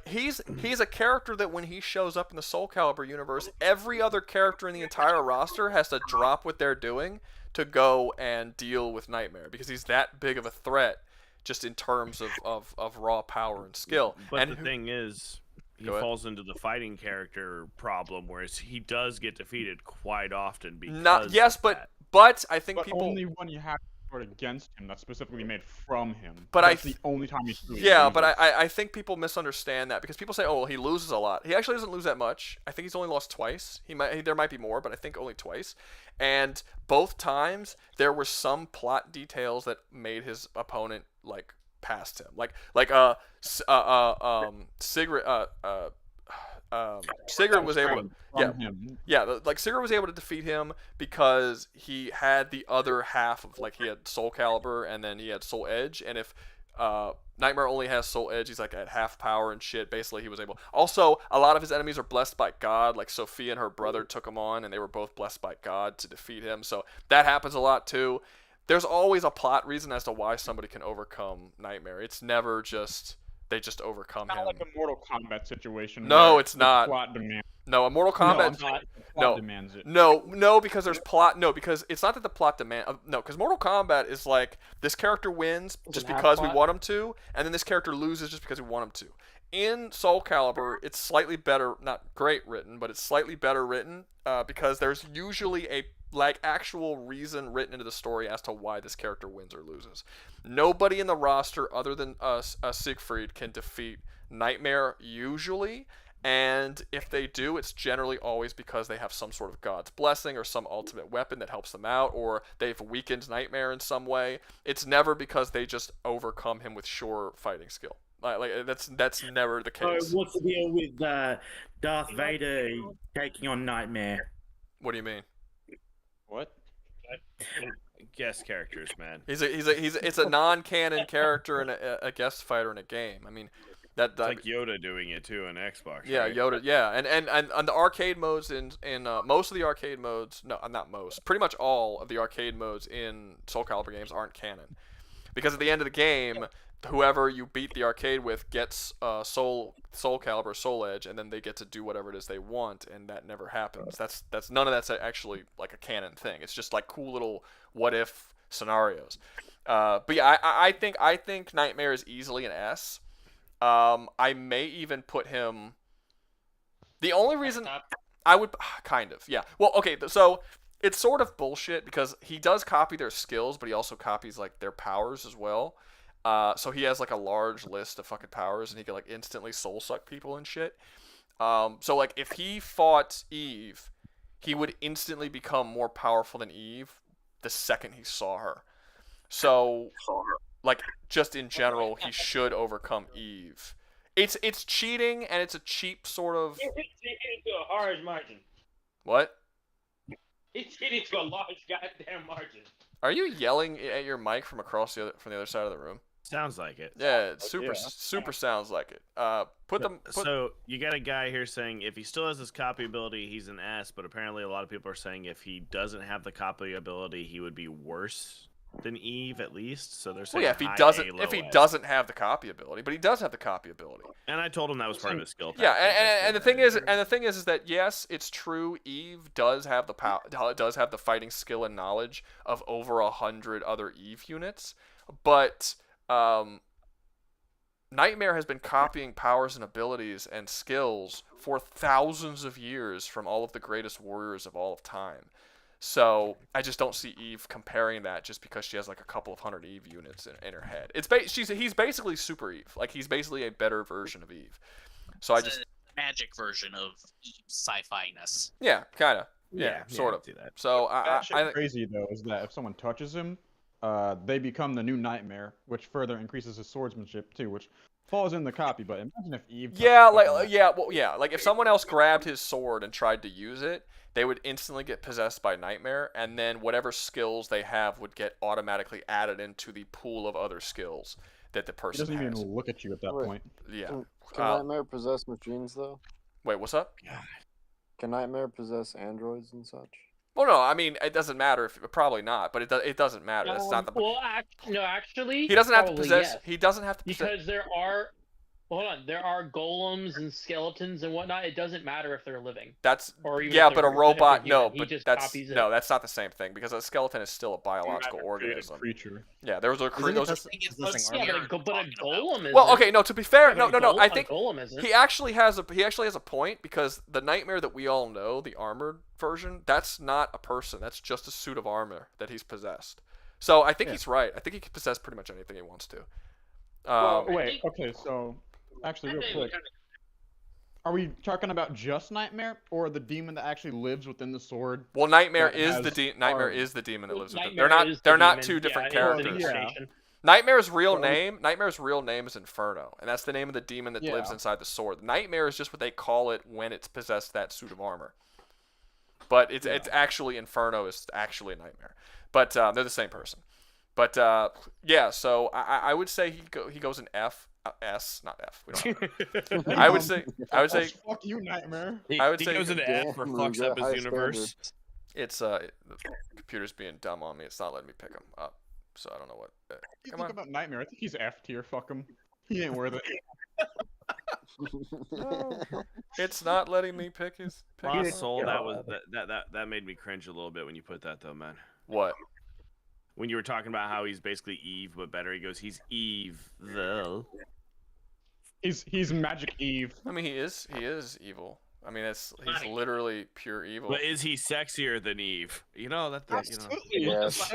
Speaker 1: he's a character that when he shows up in the Soul Calibur universe, every other character in the entire roster has to drop what they're doing to go and deal with Nightmare because he's that big of a threat. Just in terms of raw power and skill.
Speaker 5: But the thing is, he falls into the fighting character problem, whereas he does get defeated quite often because
Speaker 1: but I think people
Speaker 9: only when you have sword against him that's specifically made from him.
Speaker 1: But
Speaker 9: that's the only time he's doing
Speaker 1: but I think people misunderstand that because people say, oh, well, he loses a lot. He actually doesn't lose that much. I think he's only lost twice. There might be more, but I think only twice. And both times there were some plot details that made his opponent past him. Sigrid Sigurd was able to,
Speaker 9: from him.
Speaker 1: like Sigurd was able to defeat him because he had the other half of, like, he had Soul Calibur and then he had Soul Edge, and if Nightmare only has Soul Edge, he's like at half power and shit. Basically, he was able. Also, a lot of his enemies are blessed by God. Like Sophia and her brother took him on, and they were both blessed by God to defeat him. So that happens a lot too. There's always a plot reason as to why somebody can overcome Nightmare. It's never just they just overcome him.
Speaker 9: Not like a Mortal Kombat situation.
Speaker 1: No, it's not.
Speaker 9: Plot demands.
Speaker 1: No, a Mortal Kombat.
Speaker 9: Plot demands it.
Speaker 1: No, because there's plot. No, because it's not that the plot demand. No, because Mortal Kombat is like this character wins just because we want him to, and then this character loses just because we want him to. In Soul Calibur, it's slightly better, not great written, but it's slightly better written because there's usually a actual reason written into the story as to why this character wins or loses. Nobody in the roster other than Siegfried can defeat Nightmare usually. And if they do, it's generally always because they have some sort of God's blessing or some ultimate weapon that helps them out, or they've weakened Nightmare in some way. It's never because they just overcome him with sure fighting skill. Like that's never the case.
Speaker 2: So what's the deal with Darth Vader taking on Nightmare?
Speaker 1: What do you mean?
Speaker 9: What?
Speaker 5: Guest characters, man.
Speaker 1: It's a non-canon character and a guest fighter in a game. I mean.
Speaker 5: It's like Yoda doing it too in Xbox.
Speaker 1: Yeah,
Speaker 5: right?
Speaker 1: Yoda. Yeah, and the arcade modes in most of the arcade modes, no, not most, pretty much all of the arcade modes in Soul Calibur games aren't canon, because at the end of the game, whoever you beat the arcade with gets Soul Calibur, Soul Edge, and then they get to do whatever it is they want, and that never happens. That's none of that's actually like a canon thing. It's just like cool little what if scenarios. But yeah, I think Nightmare is easily an S. I may even put him. The only reason I would kind of, yeah. Well, okay, so it's sort of bullshit because he does copy their skills, but he also copies like their powers as well. So he has like a large list of fucking powers, and he can like instantly soul suck people and shit. So like if he fought Eve, he would instantly become more powerful than Eve the second he saw her. So. Like, just in general, he should overcome Eve. It's cheating, and it's a cheap sort of...
Speaker 6: It's cheating to a large margin.
Speaker 1: What?
Speaker 6: It's cheating to a large goddamn margin.
Speaker 1: Are you yelling at your mic from across the other side of the room?
Speaker 5: Sounds like it.
Speaker 1: Yeah, it super sounds like it.
Speaker 5: So you got a guy here saying if he still has his copy ability, he's an S, but apparently a lot of people are saying if he doesn't have the copy ability, he would be worse than Eve at least. So they're saying
Speaker 1: if he doesn't have the copy ability, but he does have the copy ability.
Speaker 5: And I told him that was part of his skill.
Speaker 1: Yeah, and the thing is that yes, it's true. Eve does have the fighting skill and knowledge of over 100 other Eve units, but Nightmare has been copying powers and abilities and skills for thousands of years from all of the greatest warriors of all of time. So I just don't see Eve comparing that just because she has like a couple of hundred Eve units in her head. He's basically Super Eve. Like he's basically a better version of Eve. So
Speaker 7: it's a magic version of Eve's sci-fi-ness.
Speaker 1: Yeah, kind of. Yeah, sort of. So I
Speaker 9: crazy though is that if someone touches him, they become the new Nightmare, which further increases his swordsmanship too, which falls in the copy. But imagine if Eve.
Speaker 1: Like if someone else grabbed his sword and tried to use it, they would instantly get possessed by Nightmare, and then whatever skills they have would get automatically added into the pool of other skills that the person has.
Speaker 9: He doesn't even look at you at that point.
Speaker 1: Yeah.
Speaker 8: Can Nightmare possess machines, though?
Speaker 1: Wait, what's up?
Speaker 8: Can Nightmare possess androids and such?
Speaker 1: Well, no, I mean, it doesn't matter. Probably not, but it doesn't matter. That's not the...
Speaker 10: Well, actually...
Speaker 1: He doesn't have to possess...
Speaker 10: Yes.
Speaker 1: He doesn't have to possess...
Speaker 10: Because there are... Hold on, there are golems and skeletons and whatnot. It doesn't matter if they're living.
Speaker 1: But a robot, no, but that's not the same thing because a skeleton is still a biological organism.
Speaker 9: Creature.
Speaker 1: Yeah, there was a creature.
Speaker 10: But a golem isn't.
Speaker 1: Well, okay, no. To be fair, no. I think
Speaker 10: golem
Speaker 1: he actually has a point because the Nightmare that we all know, the armored version, that's not a person. That's just a suit of armor that he's possessed. So I think he's right. I think he can possess pretty much anything he wants to.
Speaker 9: Wait. Okay, so. Actually, real quick, are we talking about just Nightmare or the demon that actually lives within the sword?
Speaker 1: Well, Nightmare is the demon that lives within. They're not two different characters. Nightmare's real name is Inferno, and that's the name of the demon that lives
Speaker 9: Yeah.
Speaker 1: inside the sword. Nightmare is just what they call it when it's possessed that suit of armor. But it's actually Inferno is actually a Nightmare. But they're the same person. But yeah, so I would say he goes in F. S, not F. We don't know. I would say.
Speaker 9: Fuck you, Nightmare.
Speaker 5: He
Speaker 1: say
Speaker 5: goes into F or fucks up his universe.
Speaker 1: It's the computer's being dumb on me. It's not letting me pick him up. So I don't know what.
Speaker 9: You
Speaker 1: Come
Speaker 9: think
Speaker 1: on.
Speaker 9: about Nightmare. I think he's F tier. Fuck him. He ain't worth it.
Speaker 1: No, it's not letting me pick his.
Speaker 5: Lost Soul. That made me cringe a little bit when you put that though, man.
Speaker 1: What?
Speaker 5: When you were talking about how he's basically Eve but better, he goes, he's evil.
Speaker 9: He's Magic Eve.
Speaker 1: I mean, he is evil. I mean, he's literally pure evil.
Speaker 5: But is he sexier than Eve? You know that.
Speaker 9: Absolutely.
Speaker 5: You know.
Speaker 8: Yes.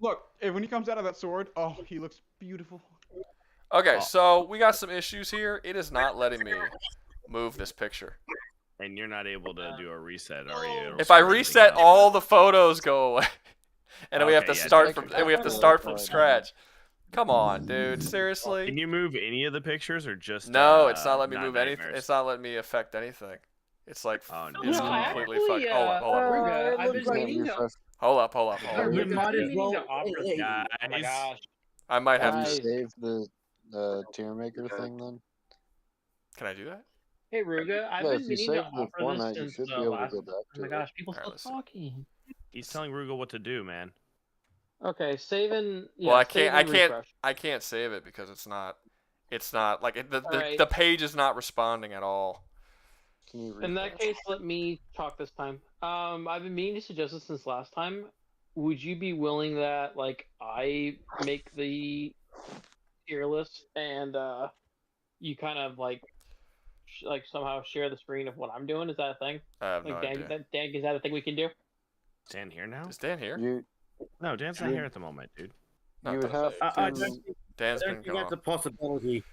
Speaker 9: Look, when he comes out of that sword, oh, he looks beautiful.
Speaker 1: Okay, so we got some issues here. It is not letting me move this picture.
Speaker 5: And you're not able to do a reset, are you?
Speaker 1: If I reset, all the photos go away, and then we have to start from scratch. Come on, dude. Seriously?
Speaker 5: Can you move any of the pictures or just?
Speaker 1: No, it's not letting me move anything. It's not letting me affect anything. It's like it's completely fucked. Hold up.
Speaker 12: You might as well.
Speaker 7: Oh my gosh.
Speaker 1: I might have
Speaker 8: Have
Speaker 1: to
Speaker 8: you saved the tier maker thing then?
Speaker 1: Can I do that?
Speaker 10: Hey Rouga, I've
Speaker 8: Yeah,
Speaker 10: been
Speaker 8: if you
Speaker 10: meaning to
Speaker 8: save the
Speaker 10: offer
Speaker 8: format,
Speaker 10: this
Speaker 8: you
Speaker 10: since
Speaker 8: should be able to
Speaker 10: last.
Speaker 8: go back
Speaker 10: Oh
Speaker 8: to
Speaker 10: my
Speaker 8: it.
Speaker 10: gosh, people
Speaker 1: Alright,
Speaker 10: still talking.
Speaker 5: He's telling Rouga what to do, man.
Speaker 10: Okay, saving. Yeah,
Speaker 1: Well, I can't save it because it's not like the page is not responding at all.
Speaker 8: Can you
Speaker 10: In that case, let me talk this time. I've been meaning to suggest this since last time. Would you be willing that I make the tier list and you kind of somehow share the screen of what I'm doing? Is that a thing?
Speaker 1: I have no idea.
Speaker 10: Dan, is that a thing we can do?
Speaker 5: Is Dan here now?
Speaker 1: Is Dan here?
Speaker 5: No, Dan's not here at the moment, dude.
Speaker 8: You would have to.
Speaker 1: Dan's been
Speaker 2: think
Speaker 1: gone.
Speaker 2: that's a possibility.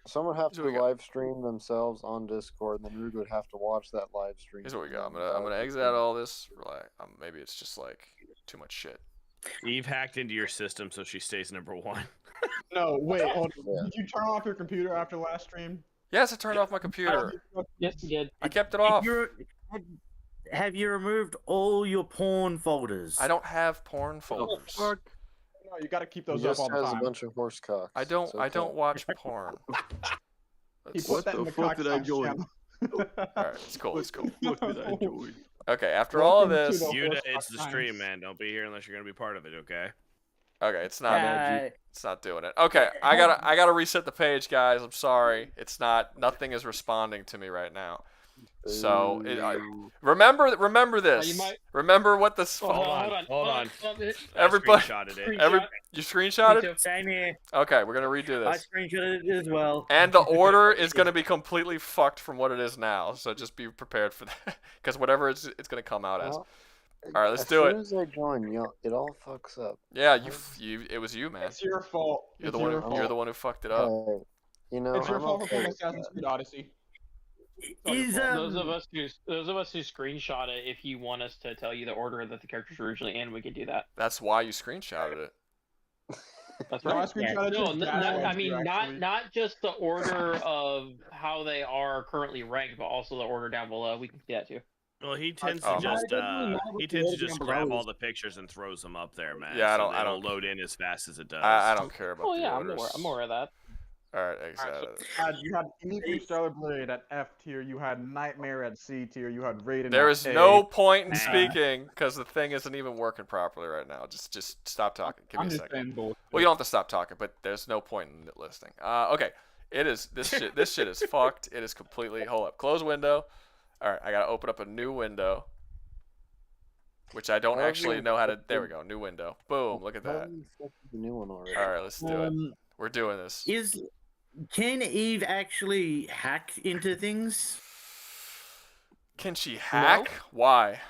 Speaker 8: Someone would have to live stream themselves on Discord, and then Rouga would have to watch that live stream.
Speaker 1: Here's what we got. I'm gonna exit out all this. Maybe it's just like too much shit.
Speaker 5: Eve hacked into your system, so she stays number 1.
Speaker 9: No, wait. Hold on. Did you turn off your computer after last stream?
Speaker 1: Yes, I turned off my computer.
Speaker 10: Yes, you did.
Speaker 1: I kept it off.
Speaker 2: Have you removed all your porn folders?
Speaker 1: I don't have porn folders.
Speaker 9: No, you gotta keep those
Speaker 8: He
Speaker 9: up
Speaker 8: just
Speaker 9: all the
Speaker 8: has
Speaker 9: time.
Speaker 8: a bunch of horse cocks.
Speaker 1: I don't watch porn.
Speaker 9: He put that in the cock channel.
Speaker 1: Alright, it's cool.
Speaker 9: What did I join?
Speaker 1: Okay, after all of this,
Speaker 5: Yuta, it's the stream, man. Don't be here unless you're gonna be part of it, okay?
Speaker 1: Okay, it's not doing it. Okay, I gotta reset the page, guys. I'm sorry. Nothing is responding to me right now. So remember this. Remember what this.
Speaker 5: Hold on.
Speaker 1: Everybody,
Speaker 5: screenshotted it.
Speaker 1: You screenshotted it?
Speaker 2: Same here.
Speaker 1: Okay, we're gonna redo
Speaker 2: I
Speaker 1: this.
Speaker 2: screenshotted it as well.
Speaker 1: And the order is gonna be completely fucked from what it is now. So just be prepared for that, because whatever it's gonna come out as. All right, let's do it.
Speaker 8: As soon as I join, it all fucks up.
Speaker 1: Yeah, it was you, man.
Speaker 9: It's your fault.
Speaker 1: You're the one who fucked it up.
Speaker 8: You know,
Speaker 9: It's your
Speaker 8: I'm
Speaker 9: fault for
Speaker 8: okay
Speaker 9: playing
Speaker 8: with
Speaker 9: Assassin's
Speaker 8: that.
Speaker 9: Creed Odyssey.
Speaker 10: Those of us who screenshot it, if you want us to tell you the order that the characters were originally in, we could do that.
Speaker 1: That's why you screenshotted it.
Speaker 10: That's
Speaker 9: No, I
Speaker 10: right.
Speaker 9: screenshotted
Speaker 10: No,
Speaker 9: your
Speaker 10: I mean
Speaker 9: actually.
Speaker 10: not just the order of how they are currently ranked, but also the order down below. We can do that too.
Speaker 5: Well, he tends to just grab all the pictures and throws them up there, man.
Speaker 1: Yeah,
Speaker 5: I don't load in as fast as it does.
Speaker 1: I don't care about the
Speaker 10: yeah,
Speaker 1: orders.
Speaker 10: I'm aware of that.
Speaker 1: All right, exactly.
Speaker 9: You had Evil Stellar Blade at F tier. You had Nightmare at C tier. You had Raiden.
Speaker 1: There
Speaker 9: at
Speaker 1: is
Speaker 9: A.
Speaker 1: no point in speaking because the thing isn't even working properly right now. Just stop talking. Give me a second. Well, you don't have to stop talking, but there's no point in it listing. Okay, it is this shit. This shit is fucked. It is completely. Hold up. Close window. All right, I gotta open up a new window, which I don't actually know how to. There we go. New window. Boom. Look at that.
Speaker 8: New one already.
Speaker 1: All right, let's do it. We're doing this.
Speaker 2: Can Eve actually hack into things?
Speaker 1: Can she hack? No. Why?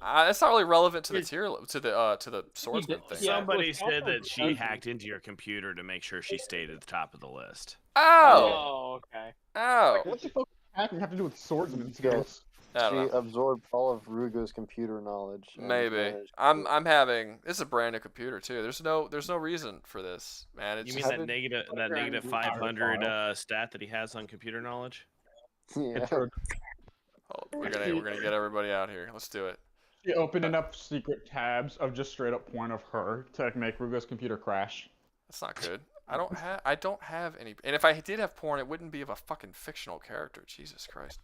Speaker 1: That's not really relevant to the to the swordsman thing.
Speaker 5: Somebody said that she hacked into your computer to make sure she stayed at the top of the list.
Speaker 1: Oh.
Speaker 10: Okay.
Speaker 1: Oh.
Speaker 9: What the fuck does hacking have to do with swordsman skills?
Speaker 8: She absorbed all of Rouga's computer knowledge.
Speaker 1: Maybe. I'm having, this is a brand new computer too. There's no reason for this, man. It's
Speaker 5: you mean that negative 500 stat that he has on computer knowledge?
Speaker 8: Yeah.
Speaker 1: We're gonna get everybody out here. Let's do it.
Speaker 9: She opened enough secret tabs of just straight up porn of her to make Rouga's computer crash.
Speaker 1: That's not good. I don't have any, and if I did have porn, it wouldn't be of a fucking fictional character. Jesus Christ.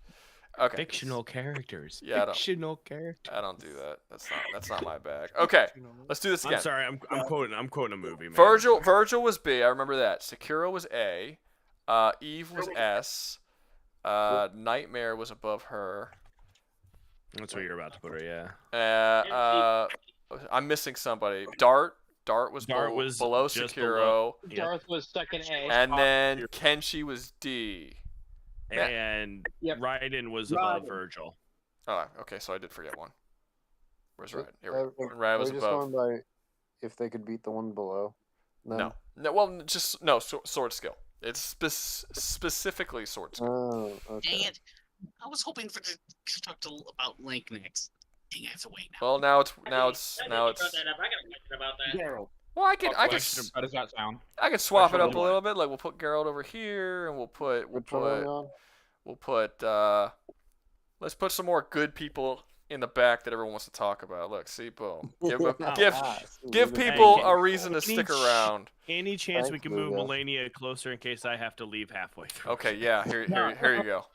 Speaker 1: Okay.
Speaker 5: Fictional characters.
Speaker 1: Yeah,
Speaker 5: fictional characters.
Speaker 1: I don't do that. That's not my bag. Okay, let's do this again.
Speaker 5: I'm sorry. I'm quoting a movie. Man.
Speaker 1: Vergil was B. I remember that. Sekiro was A. Eve was S. Nightmare was above her.
Speaker 5: That's what you're about to put her. Yeah.
Speaker 1: I'm missing somebody. Dart was below Sekiro.
Speaker 10: Darth was second A.
Speaker 1: And then Kenshi was D.
Speaker 5: And Raiden was above Vergil.
Speaker 1: Oh, okay, so I did forget one. Where's Raiden? Here we go. Raiden was
Speaker 8: just
Speaker 1: above.
Speaker 8: Going by if they could beat the one below.
Speaker 1: No. Well, just no sword skill. It's specifically sword skill.
Speaker 8: Oh, okay.
Speaker 7: Dang it! I was hoping to talk about Link next. Dang, I have to wait now.
Speaker 1: Well, now it's.
Speaker 6: I got a question about that.
Speaker 2: Geralt.
Speaker 1: Well, I could.
Speaker 9: How does that sound?
Speaker 1: I could swap it up a little bit. Like we'll put Geralt over here, and we'll put. Let's put some more good people in the back that everyone wants to talk about. Look, see, boom. Give people a reason to stick around.
Speaker 5: Any chance we can move Melania closer in case I have to leave halfway through?
Speaker 1: Okay, yeah. Here you go.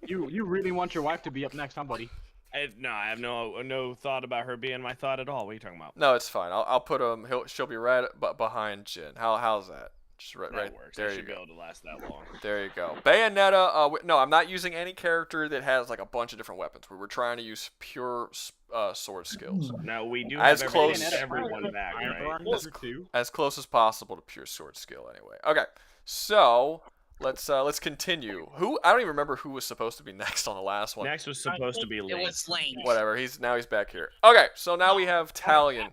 Speaker 9: You really want your wife to be up next, huh, buddy?
Speaker 5: I have no thought about her being my thought at all. What are you talking about?
Speaker 1: No, it's fine. I'll put him. She'll be right behind Jin. How's that? Just right
Speaker 5: works.
Speaker 1: There.
Speaker 5: I should be able to last that long.
Speaker 1: There you go. Bayonetta. No, I'm not using any character that has like a bunch of different weapons. We were trying to use pure sword skills.
Speaker 5: Now we do
Speaker 1: as
Speaker 5: have
Speaker 1: close
Speaker 5: everyone back, right?
Speaker 1: As close as possible to pure sword skill. Anyway. Okay. So. Let's continue. I don't even remember who was supposed to be next on the last one.
Speaker 5: Next was supposed to be Link.
Speaker 7: It was Link.
Speaker 1: Whatever. He's back here. Okay, so now we have Talion.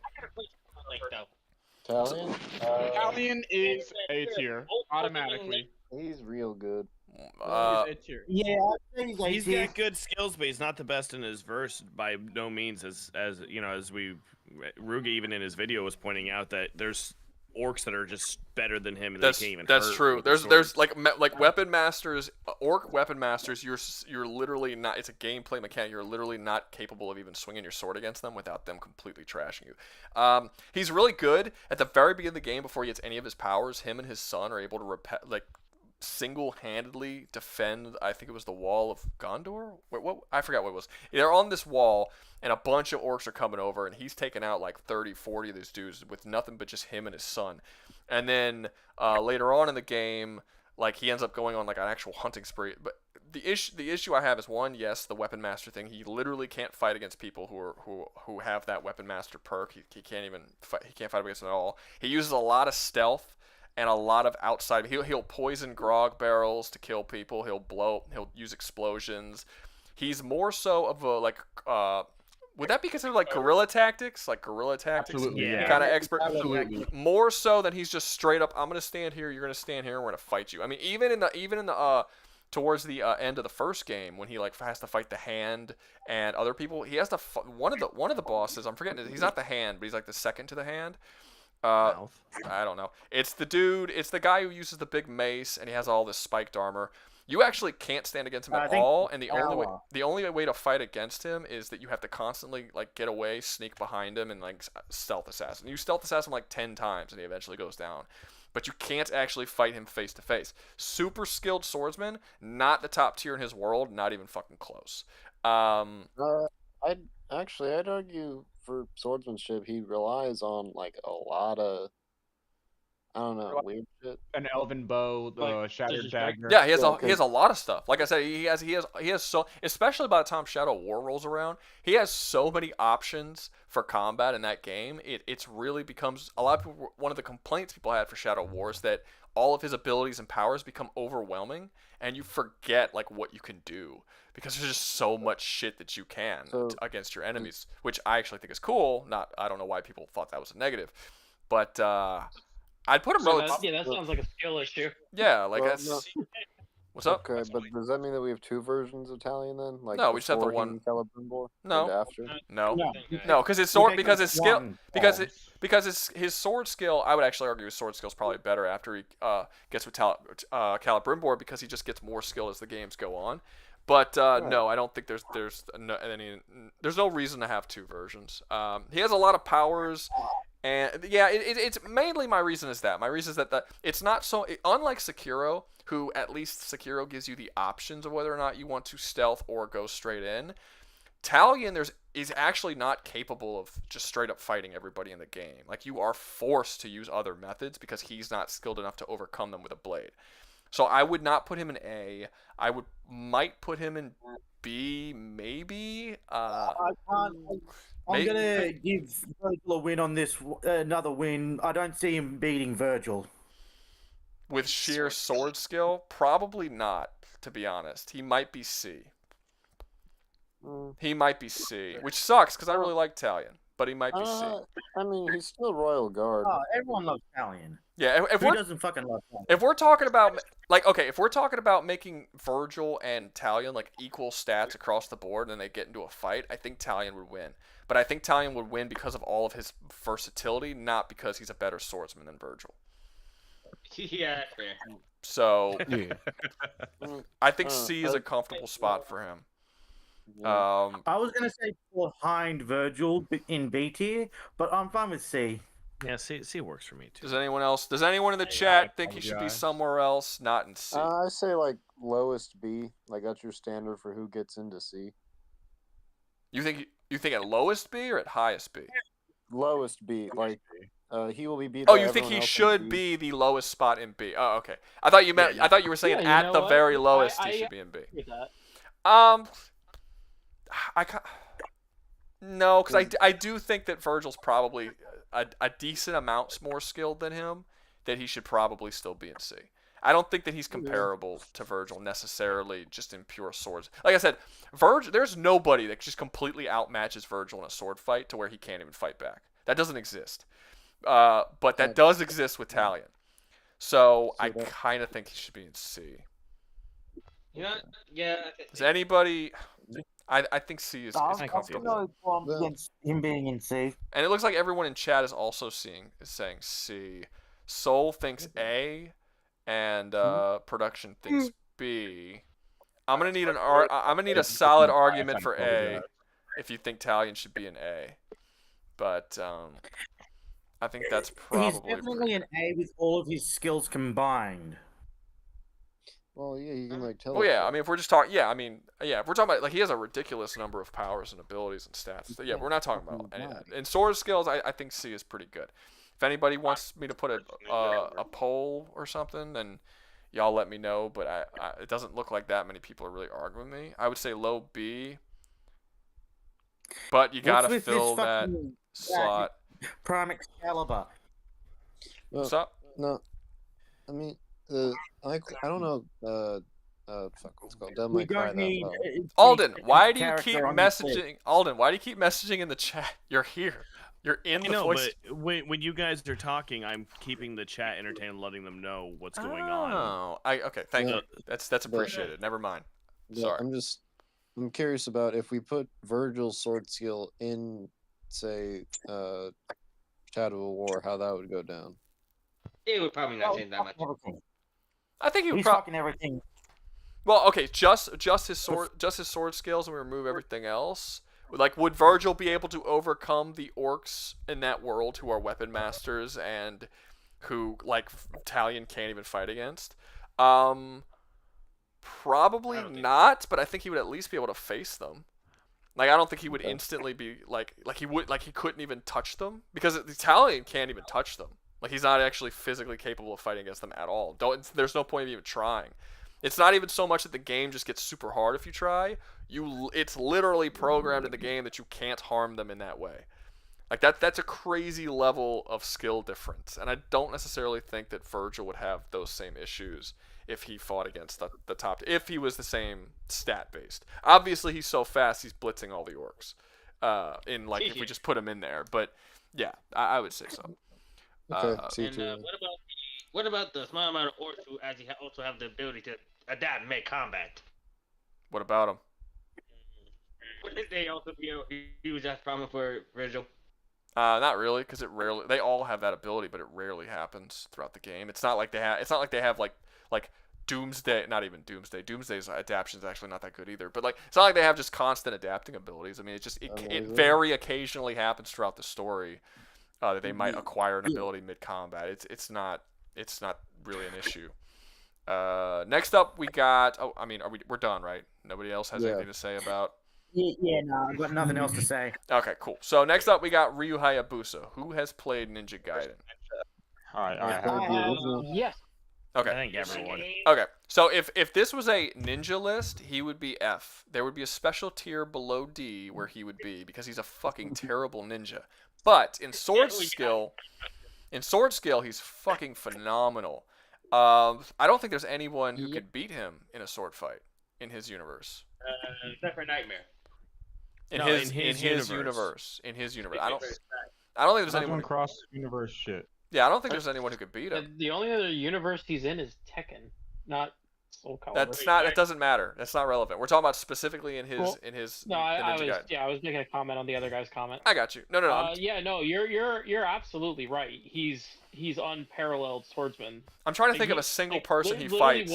Speaker 8: Talion?
Speaker 9: Talion is A tier automatically.
Speaker 8: He's real good.
Speaker 5: He's got good skills, but he's not the best in his verse by no means. As you know, as Rouga even in his video was pointing out that there's orcs that are just better than him, and they can't even.
Speaker 1: That's true. There's like weapon masters, orc weapon masters. You're literally not. It's a gameplay mechanic. You're literally not capable of even swinging your sword against them without them completely trashing you. He's really good at the very beginning of the game before he gets any of his powers. Him and his son are able to single-handedly defend. I think it was the wall of Gondor. What I forgot what it was. They're on this wall, and a bunch of orcs are coming over, and he's taking out like 30, 40 of these dudes with nothing but just him and his son. And then later on in the game, like he ends up going on like an actual hunting spree. But the issue I have is one, yes, the weapon master thing. He literally can't fight against people who have that weapon master perk. He can't even fight. He can't fight against them at all. He uses a lot of stealth and a lot of outside. He'll poison grog barrels to kill people. He'll use explosions. He's more so of a would that be considered like guerrilla tactics? Like guerrilla tactics?
Speaker 9: Absolutely, yeah.
Speaker 1: Kind of expert?
Speaker 9: Absolutely.
Speaker 1: More so than he's just straight up, I'm going to stand here, you're going to stand here, and we're going to fight you. I mean, even in the towards the end of the first game, when he like has to fight the hand and other people, he has to one of the bosses, I'm forgetting, he's not the hand, but he's like the second to the hand. I don't know. It's the guy who uses the big mace, and he has all this spiked armor. You actually can't stand against him at all, and the only way to fight against him is that you have to constantly like get away, sneak behind him, and like stealth assassin. You stealth assassin like 10 times, and he eventually goes down. But you can't actually fight him face to face. Super skilled swordsman, not the top tier in his world, not even fucking close.
Speaker 8: I'd argue for swordsmanship, he relies on like a lot of, I don't know, weird shit.
Speaker 9: An elven bow, the shattered dagger.
Speaker 1: Yeah, he has a lot of stuff. Like I said, he has so, especially by the time Shadow War rolls around, he has so many options for combat in that game. It's really becomes a lot of people. One of the complaints people had for Shadow War is that all of his abilities and powers become overwhelming, and you forget like what you can do because there's just so much shit that you can against your enemies, which I actually think is cool. I don't know why people thought that was a negative, but I'd put him
Speaker 10: that sounds like a skill issue.
Speaker 1: Yeah, like What's up?
Speaker 8: Okay, but does that mean that we have two versions of Talion then? Like
Speaker 1: No, we just have the
Speaker 8: before
Speaker 1: one.
Speaker 8: Celebrimbor
Speaker 1: No.
Speaker 8: and after?
Speaker 1: No,
Speaker 2: No.
Speaker 1: because his sword, because his skill,
Speaker 2: one.
Speaker 1: because his sword skill. I would actually argue his sword skill is probably better after he gets with Celebrimbor, because he just gets more skill as the games go on. But no, I don't think there's no reason to have two versions. He has a lot of powers, and yeah, it's mainly my reason is that it's not so unlike Sekiro, who at least Sekiro gives you the options of whether or not you want to stealth or go straight in. Talion is actually not capable of just straight up fighting everybody in the game. Like, you are forced to use other methods because he's not skilled enough to overcome them with a blade. So I would not put him in A. I might put him in B, maybe.
Speaker 2: I can't. I'm gonna give Vergil a win on this. Another win. I don't see him beating Vergil.
Speaker 1: With sheer sword skill, probably not. To be honest, he might be C. He might be C, which sucks because I really like Talion, but he might be C.
Speaker 8: I mean, he's still Royal Guard.
Speaker 2: Oh, everyone loves Talion.
Speaker 1: Yeah,
Speaker 2: Who doesn't fucking love Talion?
Speaker 1: If we're talking about if we're talking about making Vergil and Talion like equal stats across the board and they get into a fight, I think Talion would win. But I think Talion would win because of all of his versatility, not because he's a better swordsman than Vergil.
Speaker 6: Yeah, fair.
Speaker 1: So I think C is a comfortable spot for him.
Speaker 2: I was gonna say behind Vergil in B tier, but I'm fine with C.
Speaker 5: Yeah, C works for me too.
Speaker 1: Does anyone in the chat think he should be somewhere else, not in C?
Speaker 8: I say like lowest B. Like that's your standard for who gets into C.
Speaker 1: You think at lowest B or at highest B?
Speaker 8: Lowest B. Like he will be beat.
Speaker 1: Oh, you think he should be the lowest spot in B? Oh, okay. I thought you meant. I thought you were saying at the very lowest he should be in B. No, because I do think that Vergil's probably a decent amount more skilled than him, that he should probably still be in C. I don't think that he's comparable to Vergil necessarily just in pure swords. Like I said, there's nobody that just completely outmatches Vergil in a sword fight to where he can't even fight back. That doesn't exist. But that does exist with Talion. So I kind of think he should be in C.
Speaker 6: You know, yeah.
Speaker 1: Does anybody... I think C is
Speaker 2: comfortable. Against him being in C.
Speaker 1: And it looks like everyone in chat is also saying C. Soul thinks A, and production thinks B. I'm gonna need a solid argument for A if you think Talion should be an A. But I think that's probably
Speaker 2: he's definitely an A with all of his skills combined.
Speaker 8: Well, yeah, you can like tell.
Speaker 1: Well, yeah, I mean, if we're just talking, if we're talking about like he has a ridiculous number of powers and abilities and stats. So, yeah, we're not talking about any of that. In sword skills, I think C is pretty good. If anybody wants me to put a poll or something, then y'all let me know. But it doesn't look like that many people are really arguing with me. I would say low B, but you gotta fill that slot.
Speaker 2: Prime Excalibur.
Speaker 1: What's up?
Speaker 8: No, I mean. I don't know. Fuck, what's it called? Devil May Cry,
Speaker 1: Alden, why do you keep messaging? Alden, why do you keep messaging in the chat? You're here. You're in the voice.
Speaker 5: But when you guys are talking, I'm keeping the chat entertained, and letting them know what's going on.
Speaker 1: Okay, thank you. That's appreciated. Never mind. Sorry.
Speaker 8: I'm curious about if we put Vergil's sword skill in, say, Shadow of War, how that would go down.
Speaker 6: It would probably not change that much.
Speaker 1: I think
Speaker 2: he's fucking everything.
Speaker 1: Well, okay, just his sword skills, and we remove everything else. Like, would Vergil be able to overcome the orcs in that world who are weapon masters and who like Talion can't even fight against? Probably not, but I think he would at least be able to face them. Like, I don't think he would instantly be like he couldn't even touch them, because the Talion can't even touch them. Like, he's not actually physically capable of fighting against them at all. There's no point of even trying. It's not even so much that the game just gets super hard if you try. It's literally programmed in the game that you can't harm them in that way. Like, that's a crazy level of skill difference. And I don't necessarily think that Vergil would have those same issues if he fought against the top. If he was the same stat-based. Obviously, he's so fast, he's blitzing all the orcs. If we just put him in there. But, yeah, I would say so.
Speaker 8: Okay,
Speaker 6: what about the small amount of orcs who actually also have the ability to adapt mid-combat.
Speaker 1: What about him?
Speaker 6: Wouldn't they also use that problem for Vergil?
Speaker 1: Not really, because they all have that ability, but it rarely happens throughout the game. It's not like they have like Doomsday, not even Doomsday. Doomsday's adaptation is actually not that good either. But like, it's not like they have just constant adapting abilities. I mean, it very occasionally happens throughout the story that they might acquire an ability mid-combat. It's not really an issue. Next up, we got. Oh, I mean, we're done, right? Nobody else has anything to say about.
Speaker 2: Yeah, no, I've got nothing else to say.
Speaker 1: Okay, cool. So next up, we got Ryu Hayabusa. Who has played Ninja Gaiden?
Speaker 10: Yes.
Speaker 1: Okay.
Speaker 5: I think everyone.
Speaker 1: Okay. So if this was a ninja list, he would be F. There would be a special tier below D where he would be because he's a fucking terrible ninja. But in sword skill, he's fucking phenomenal. I don't think there's anyone who could beat him in a sword fight in his universe.
Speaker 6: Except for Nightmare.
Speaker 1: In his universe. I don't think there's anyone
Speaker 9: cross universe shit.
Speaker 1: Yeah, I don't think there's anyone who could beat him.
Speaker 10: The only other universe he's in is Tekken, not Soul Calibur.
Speaker 1: That's not. It doesn't matter. That's not relevant. We're talking about specifically in his.
Speaker 10: No, I was making a comment on the other guy's comment.
Speaker 1: I got you. No.
Speaker 10: You're absolutely right. He's unparalleled swordsman.
Speaker 1: I'm trying to think of a single person he fights.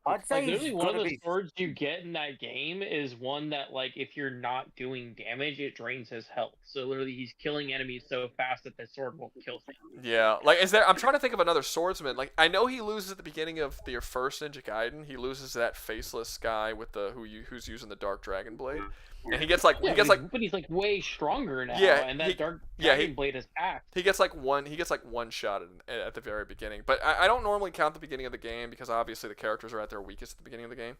Speaker 2: I'd say
Speaker 10: literally one of the swords you get in that game is one that, like, if you're not doing damage, it drains his health. So literally, he's killing enemies so fast that the sword won't kill him.
Speaker 1: Yeah, like I'm trying to think of another swordsman. Like I know he loses at the beginning of the first Ninja Gaiden. He loses that faceless guy with who's using the Dark Dragon Blade, and he gets like
Speaker 10: but he's like way stronger now.
Speaker 1: Yeah,
Speaker 10: and that Dark Dragon Blade is packed.
Speaker 1: He gets like one shot at the very beginning. But I don't normally count the beginning of the game because obviously the characters are at their weakest at the beginning of the game.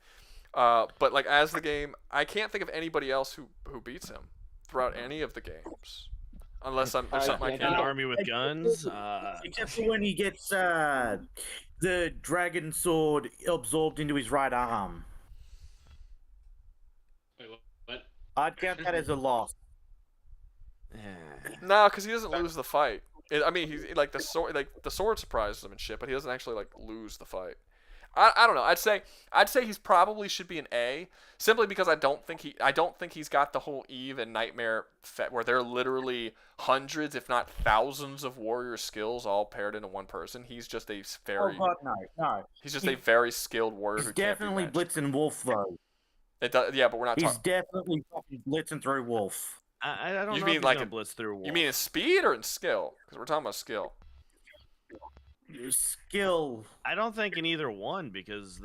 Speaker 1: But like as the game, I can't think of anybody else who beats him throughout any of the games, unless there's something I can't.
Speaker 5: An army with guns,
Speaker 2: except for when he gets the dragon sword absorbed into his right arm.
Speaker 6: Wait, what?
Speaker 2: I'd count that as a loss.
Speaker 1: No, because he doesn't lose the fight. I mean, he's like the sword surprises him and shit, but he doesn't actually like lose the fight. I don't know. I'd say he's probably should be an A, simply because I don't think he's got the whole Eve and Nightmare where they're literally hundreds, if not thousands, of warrior skills all paired into one person. He's just a very
Speaker 2: no.
Speaker 1: He's just a very skilled warrior.
Speaker 2: He's definitely blitzing Wolf though.
Speaker 1: It does, yeah, but we're not.
Speaker 2: He's definitely fucking blitzing through Wolf.
Speaker 5: I don't
Speaker 1: you
Speaker 5: know.
Speaker 1: Mean
Speaker 5: if
Speaker 1: like
Speaker 5: blitz through Wolf.
Speaker 1: You mean in speed or in skill? Because we're talking about skill.
Speaker 2: Skill.
Speaker 5: I don't think in either one, because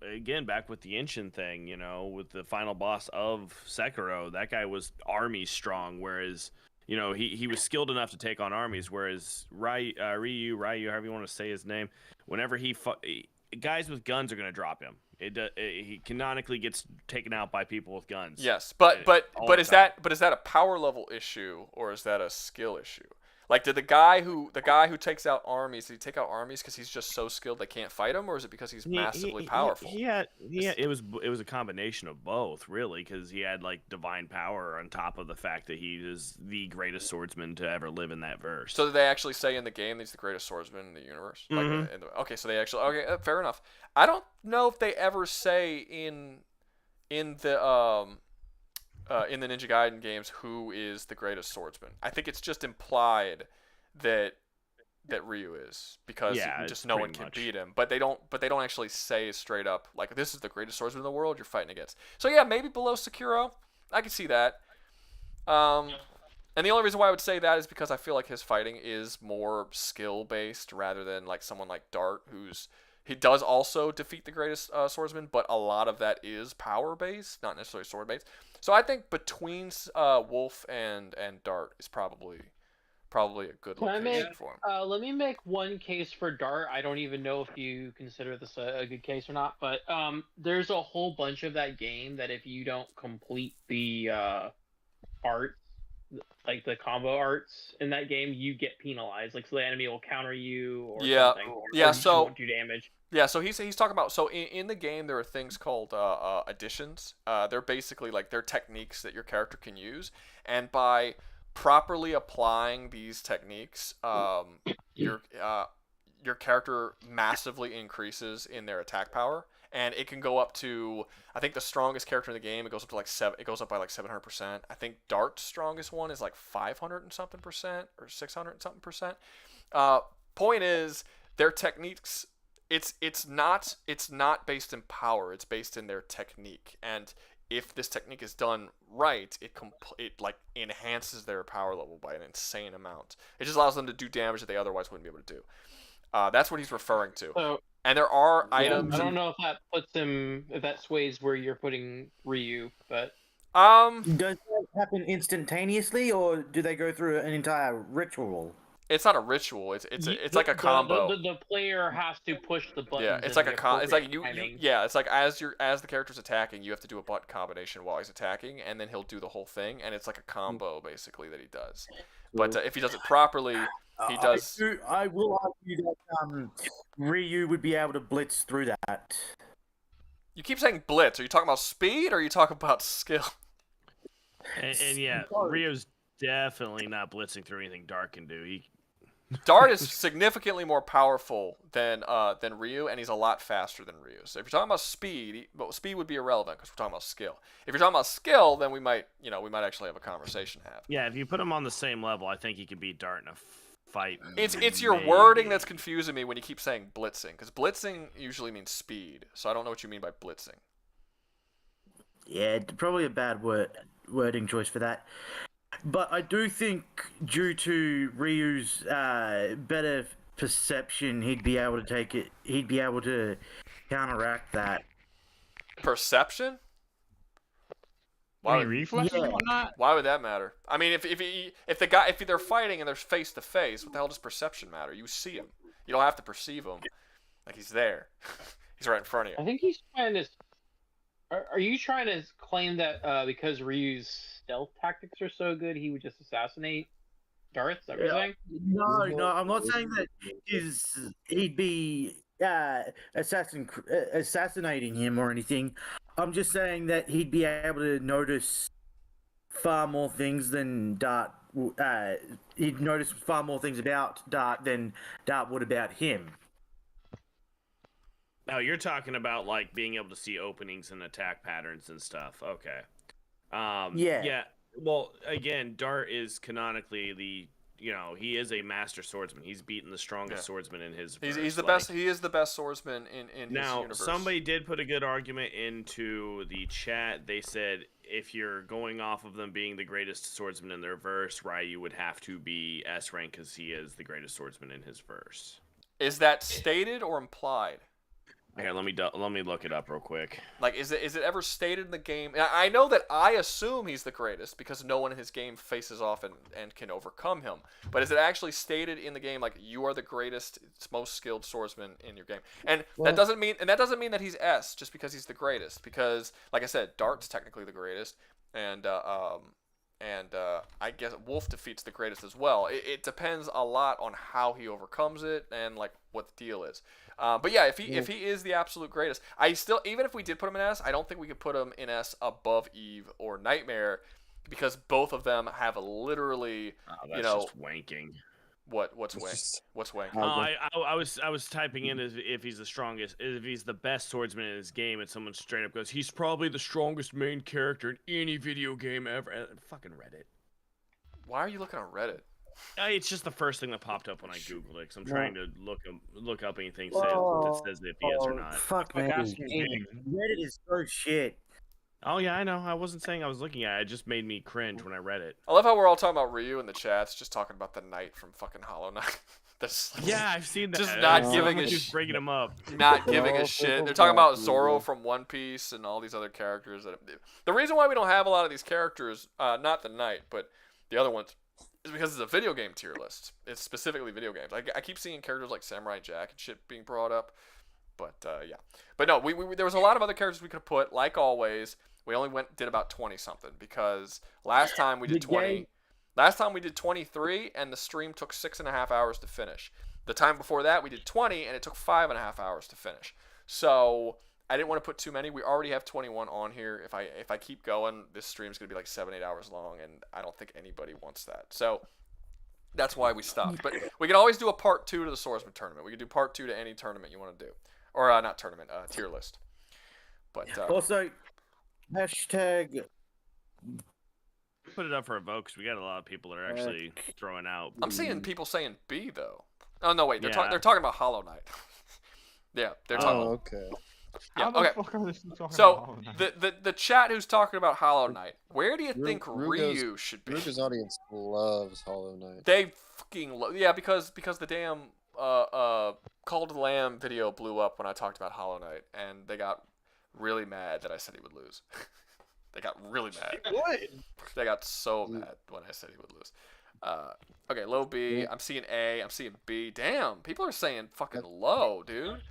Speaker 5: again, back with the Inshin thing, with the final boss of Sekiro, that guy was army strong, whereas he was skilled enough to take on armies, whereas Ryu, however you want to say his name, whenever guys with guns are going to drop him. He canonically gets taken out by people with guns.
Speaker 1: Yes, but is that a power level issue or is that a skill issue? Like, did the guy who takes out armies, did he take out armies because he's just so skilled they can't fight him, or is it because he's massively powerful?
Speaker 5: It was a combination of both, really, because he had like divine power on top of the fact that he is the greatest swordsman to ever live in that verse.
Speaker 1: So did they actually say in the game that he's the greatest swordsman in the universe?
Speaker 5: Mm-hmm.
Speaker 1: Okay, so they actually fair enough. I don't know if they ever say in the Ninja Gaiden games who is the greatest swordsman. I think it's just implied that Ryu is, because just no one can beat him. But they don't actually say straight up like, this is the greatest swordsman in the world you're fighting against. So yeah, maybe below Sekiro. I can see that. And the only reason why I would say that is because I feel like his fighting is more skill based rather than like someone like Dart, he does also defeat the greatest swordsman, but a lot of that is power based, not necessarily sword based. So I think between Wolf and Dart is probably a good location for him.
Speaker 10: Let me make one case for Dart. I don't even know if you consider this a good case or not, but there's a whole bunch of that game that if you don't complete the art, like the combo arts in that game, you get penalized. Like, so the enemy will counter you or something. Or
Speaker 1: so
Speaker 10: won't do damage.
Speaker 1: Yeah, so he's talking about, so in the game there are things called additions. They're basically like they're techniques that your character can use, and by properly applying these techniques, your character massively increases in their attack power, and it can go up to, I think the strongest character in the game, it goes up to like it goes up by like 700%. I think Dart's strongest one is like 500 and something percent or 600 and something percent. Point is, their techniques, it's not based in power, it's based in their technique, and if this technique is done right, it like enhances their power level by an insane amount. It just allows them to do damage that they otherwise wouldn't be able to do. That's what he's referring to.
Speaker 10: So,
Speaker 1: and there are
Speaker 10: yeah,
Speaker 1: items.
Speaker 10: I don't know if that puts him, if that sways where you're putting Ryu, but
Speaker 2: does that happen instantaneously, or do they go through an entire ritual?
Speaker 1: It's not a ritual. It's like a combo.
Speaker 10: The player has to push the button.
Speaker 1: Yeah, it's like it's like you yeah, it's like as the character's attacking, you have to do a button combination while he's attacking, and then he'll do the whole thing, and it's like a combo basically that he does. But if he does it properly, he does.
Speaker 2: I will argue that Ryu would be able to blitz through that.
Speaker 1: You keep saying blitz. Are you talking about speed, or are you talking about skill?
Speaker 5: And yeah, Ryu's definitely not blitzing through anything Dart can do.
Speaker 1: Dart is significantly more powerful than Ryu, and he's a lot faster than Ryu. So if you're talking about speed, speed would be irrelevant because we're talking about skill. If you're talking about skill, then we might actually have a conversation to have.
Speaker 5: Yeah, if you put him on the same level, I think he could beat Dart in a fight.
Speaker 1: It's your wording that's confusing me when you keep saying blitzing, because blitzing usually means speed. So I don't know what you mean by blitzing.
Speaker 2: Yeah, probably a bad wording choice for that. But I do think, due to Ryu's better perception, he'd be able to take it. He'd be able to counteract that.
Speaker 1: Perception?
Speaker 9: Why reflexes and whatnot?
Speaker 1: Why would that matter? I mean, if they're fighting and they're face to face, what the hell does perception matter? You see him. You don't have to perceive him. Like he's there. He's right in front of you.
Speaker 10: I think he's trying to. Are you trying to claim that because Ryu's stealth tactics are so good, he would just assassinate Darth? Is that what you're saying?
Speaker 2: No, I'm not saying that he'd be assassinating him or anything. I'm just saying that he'd be able to notice far more things than Dart. He'd notice far more things about Dart than Dart would about him.
Speaker 5: Oh, you're talking about like being able to see openings and attack patterns and stuff. Okay. Yeah. Well, again, Dart is canonically he is a master swordsman. He's beaten the strongest swordsman in his verse.
Speaker 1: He's the best. He is the best swordsman in his universe.
Speaker 5: Now, somebody did put a good argument into the chat. They said if you're going off of them being the greatest swordsman in their verse, Ryu would have to be S rank because he is the greatest swordsman in his verse.
Speaker 1: Is that stated or implied?
Speaker 5: Here, let me look it up real quick.
Speaker 1: Like, is it ever stated in the game? I know that I assume he's the greatest because no one in his game faces off and can overcome him. But is it actually stated in the game like you are the greatest, most skilled swordsman in your game? And that doesn't mean that he's S just because he's the greatest. Because, like I said, Dart's technically the greatest, and I guess Wolf defeats the greatest as well. It depends a lot on how he overcomes it and like what the deal is. But yeah, if he is the absolute greatest, even if we did put him in S, I don't think we could put him in S above Eve or Nightmare, because both of them have literally
Speaker 5: just wanking.
Speaker 1: What's wanking?
Speaker 5: I was typing in as if he's the strongest, if he's the best swordsman in his game, and someone straight up goes, he's probably the strongest main character in any video game ever. Fucking Reddit.
Speaker 1: Why are you looking on Reddit?
Speaker 5: It's just the first thing that popped up when I googled it, because I'm trying to look up anything that says if he is or not.
Speaker 2: Fuck man, Reddit is so shit.
Speaker 5: Oh yeah, I know. I wasn't saying I was looking at it. It just made me cringe when I read it.
Speaker 1: I love how we're all talking about Ryu in the chats, just talking about the knight from fucking Hollow Knight.
Speaker 5: Yeah, I've seen that.
Speaker 1: Just not giving a
Speaker 5: shit. Bringing him up.
Speaker 1: Not giving a shit. They're talking about Zoro from One Piece and all these other characters. The reason why we don't have a lot of these characters, not the knight, but the other ones, is because it's a video game tier list. It's specifically video games. I keep seeing characters like Samurai Jack and shit being brought up, but yeah. But no, we there was a lot of other characters we could have put. Like always, we only did about 20 something because last time we did 20. Last time we did 23, and the stream took 6.5 hours to finish. The time before that, we did 20, and it took 5.5 hours to finish. So I didn't want to put too many. We already have 21 on here. If I keep going, this stream's gonna be like 7-8 hours long, and I don't think anybody wants that. So That's why we stopped. But we can always do a part 2 to the Swordsman tournament. We can do part 2 to any tournament you want to do, or not tournament, tier list. But
Speaker 2: also, hashtag.
Speaker 5: Put it up for a vote because we got a lot of people that are actually throwing out.
Speaker 1: I'm seeing people saying B though. Oh no, wait, they're talking about Hollow Knight. Yeah, they're talking.
Speaker 8: Oh, okay.
Speaker 1: Yeah,
Speaker 9: How the
Speaker 1: okay.
Speaker 9: fuck are they still talking about
Speaker 1: So
Speaker 9: Hollow Knight?
Speaker 1: the chat who's talking about Hollow Knight, where do you think
Speaker 8: Rouga's-
Speaker 1: Ryu should be?
Speaker 8: Rouga's audience loves Hollow Knight.
Speaker 1: They fucking because the damn Call to the Lamb video blew up when I talked about Hollow Knight, and they got really mad that I said he would lose. They got really mad.
Speaker 5: What?
Speaker 1: They got so mad when I said he would lose. Okay, low B. I'm seeing A. I'm seeing B. Damn, people are saying fucking low, dude.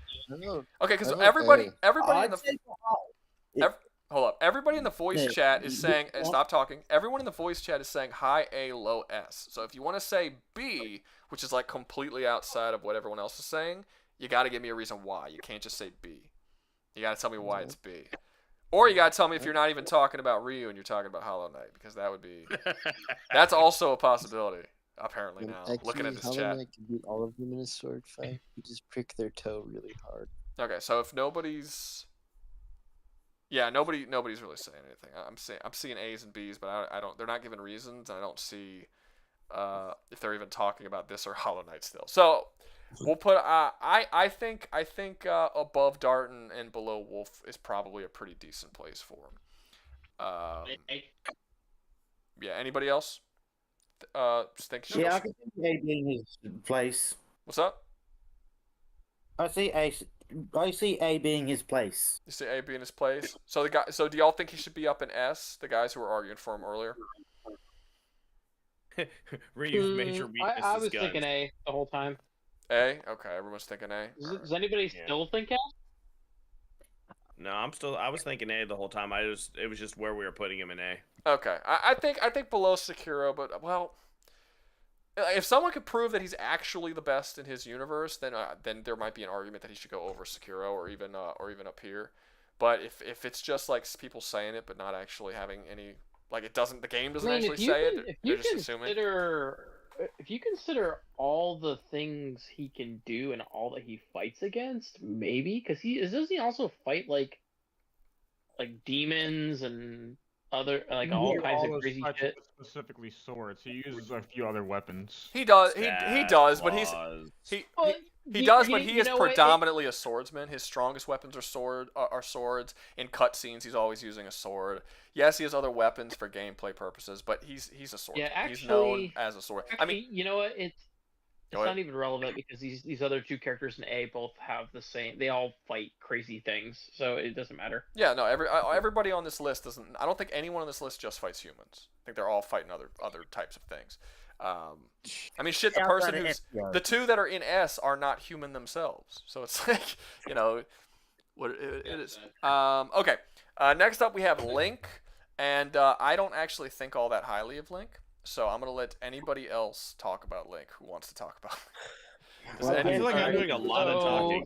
Speaker 1: Okay, because everybody in the hold up. Everybody in the voice chat is saying stop talking. Everyone in the voice chat is saying high A, low S. So if you want to say B, which is like completely outside of what everyone else is saying, you got to give me a reason why. You can't just say B. You got to tell me why it's B. Or you got to tell me if you're not even talking about Ryu and you're talking about Hollow Knight, because that would be that's also a possibility. Apparently now,
Speaker 8: Actually,
Speaker 1: looking at this
Speaker 8: Hollow
Speaker 1: chat.
Speaker 8: Knight can beat all of them in a sword fight. You just prick their toe really hard.
Speaker 1: Okay, so if nobody's nobody's really saying anything. I'm seeing A's and B's, but I don't. They're not giving reasons, and I don't see if they're even talking about this or Hollow Knight still. So we'll put I think above Darton and below Wolf is probably a pretty decent place for him. Yeah. Anybody else? Just think.
Speaker 2: Yeah, I can see A being his place.
Speaker 1: What's up?
Speaker 2: I see A being his place.
Speaker 1: You see A being his place. So So do y'all think he should be up in S? The guys who were arguing for him earlier.
Speaker 5: Ryu's major weakness
Speaker 10: I
Speaker 5: is
Speaker 10: was
Speaker 5: guns.
Speaker 10: thinking A the whole time.
Speaker 1: A. Okay, everyone's thinking A.
Speaker 10: Does anybody still think A?
Speaker 5: No, I was thinking A the whole time. It was just where we were putting him in A.
Speaker 1: Okay, I think below Sekiro, but well, if someone could prove that he's actually the best in his universe, then there might be an argument that he should go over Sekiro or even up here. But if it's just like people saying it but not actually having any the game doesn't actually say it, they're just assuming.
Speaker 10: If you consider all the things he can do and all that he fights against, maybe because doesn't he also fight like demons and other all kinds of crazy shit?
Speaker 9: Specifically swords. He uses a few other weapons.
Speaker 1: He does. He does, but he does, but he is predominantly a swordsman. His strongest weapons are swords. In cutscenes, he's always using a sword. Yes, he has other weapons for gameplay purposes, but he's a swordsman.
Speaker 10: Yeah, actually,
Speaker 1: he's known as a sword. I mean,
Speaker 10: you know what? It's not even relevant because these other two characters in A both have the same. They all fight crazy things, so it doesn't matter.
Speaker 1: Yeah, no. Everybody on this list doesn't. I don't think anyone on this list just fights humans. I think they're all fighting other types of things. I mean, shit. The two that are in S are not human themselves, so it's like what it is. Okay. Next up, we have Link, and I don't actually think all that highly of Link, so I'm gonna let anybody else talk about Link who wants to talk about.
Speaker 5: I feel like I'm doing a lot of talking.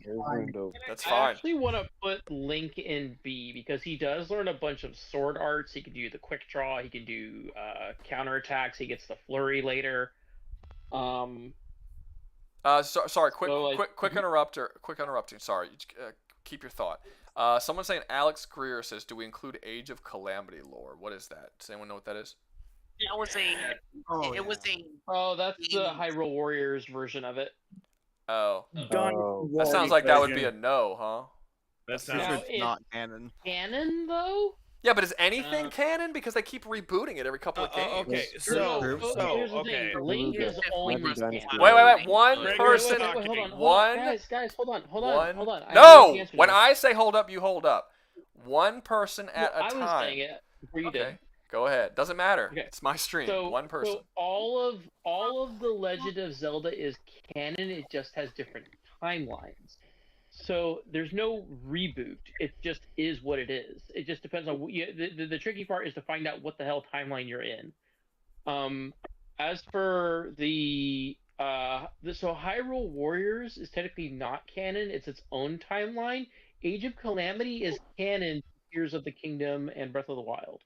Speaker 1: That's
Speaker 10: I
Speaker 1: fine.
Speaker 10: actually want to put Link in B because he does learn a bunch of sword arts. He can do the quick draw. He can do counterattacks. He gets the flurry later.
Speaker 1: Sorry. Quick interrupting. Sorry. Keep your thought. Someone saying Alex Greer says, "Do we include Age of Calamity lore? What is that? Does anyone know what that is?"
Speaker 7: That was a.
Speaker 10: Oh, that's the Hyrule Warriors version of it.
Speaker 1: Oh. That sounds like that would be a no, huh?
Speaker 5: That sounds
Speaker 13: not canon.
Speaker 10: Canon though?
Speaker 1: Yeah, but is anything canon? Because they keep rebooting it every couple of games.
Speaker 5: Okay,
Speaker 10: here's the thing. Link is only canon.
Speaker 1: Wait. One person.
Speaker 10: Guys, hold on.
Speaker 1: No! When I say hold up, you hold up. One person at a time.
Speaker 10: I was saying it before you did.
Speaker 1: Go ahead. Doesn't matter.
Speaker 10: Okay.
Speaker 1: It's my stream. One person.
Speaker 10: So all of the Legend of Zelda is canon. It just has different timelines. So there's no reboot. It just is what it is. It just depends on the tricky part is to find out what the hell timeline you're in. As for so Hyrule Warriors is technically not canon. It's its own timeline. Age of Calamity is canon. Tears of the Kingdom and Breath of the Wild.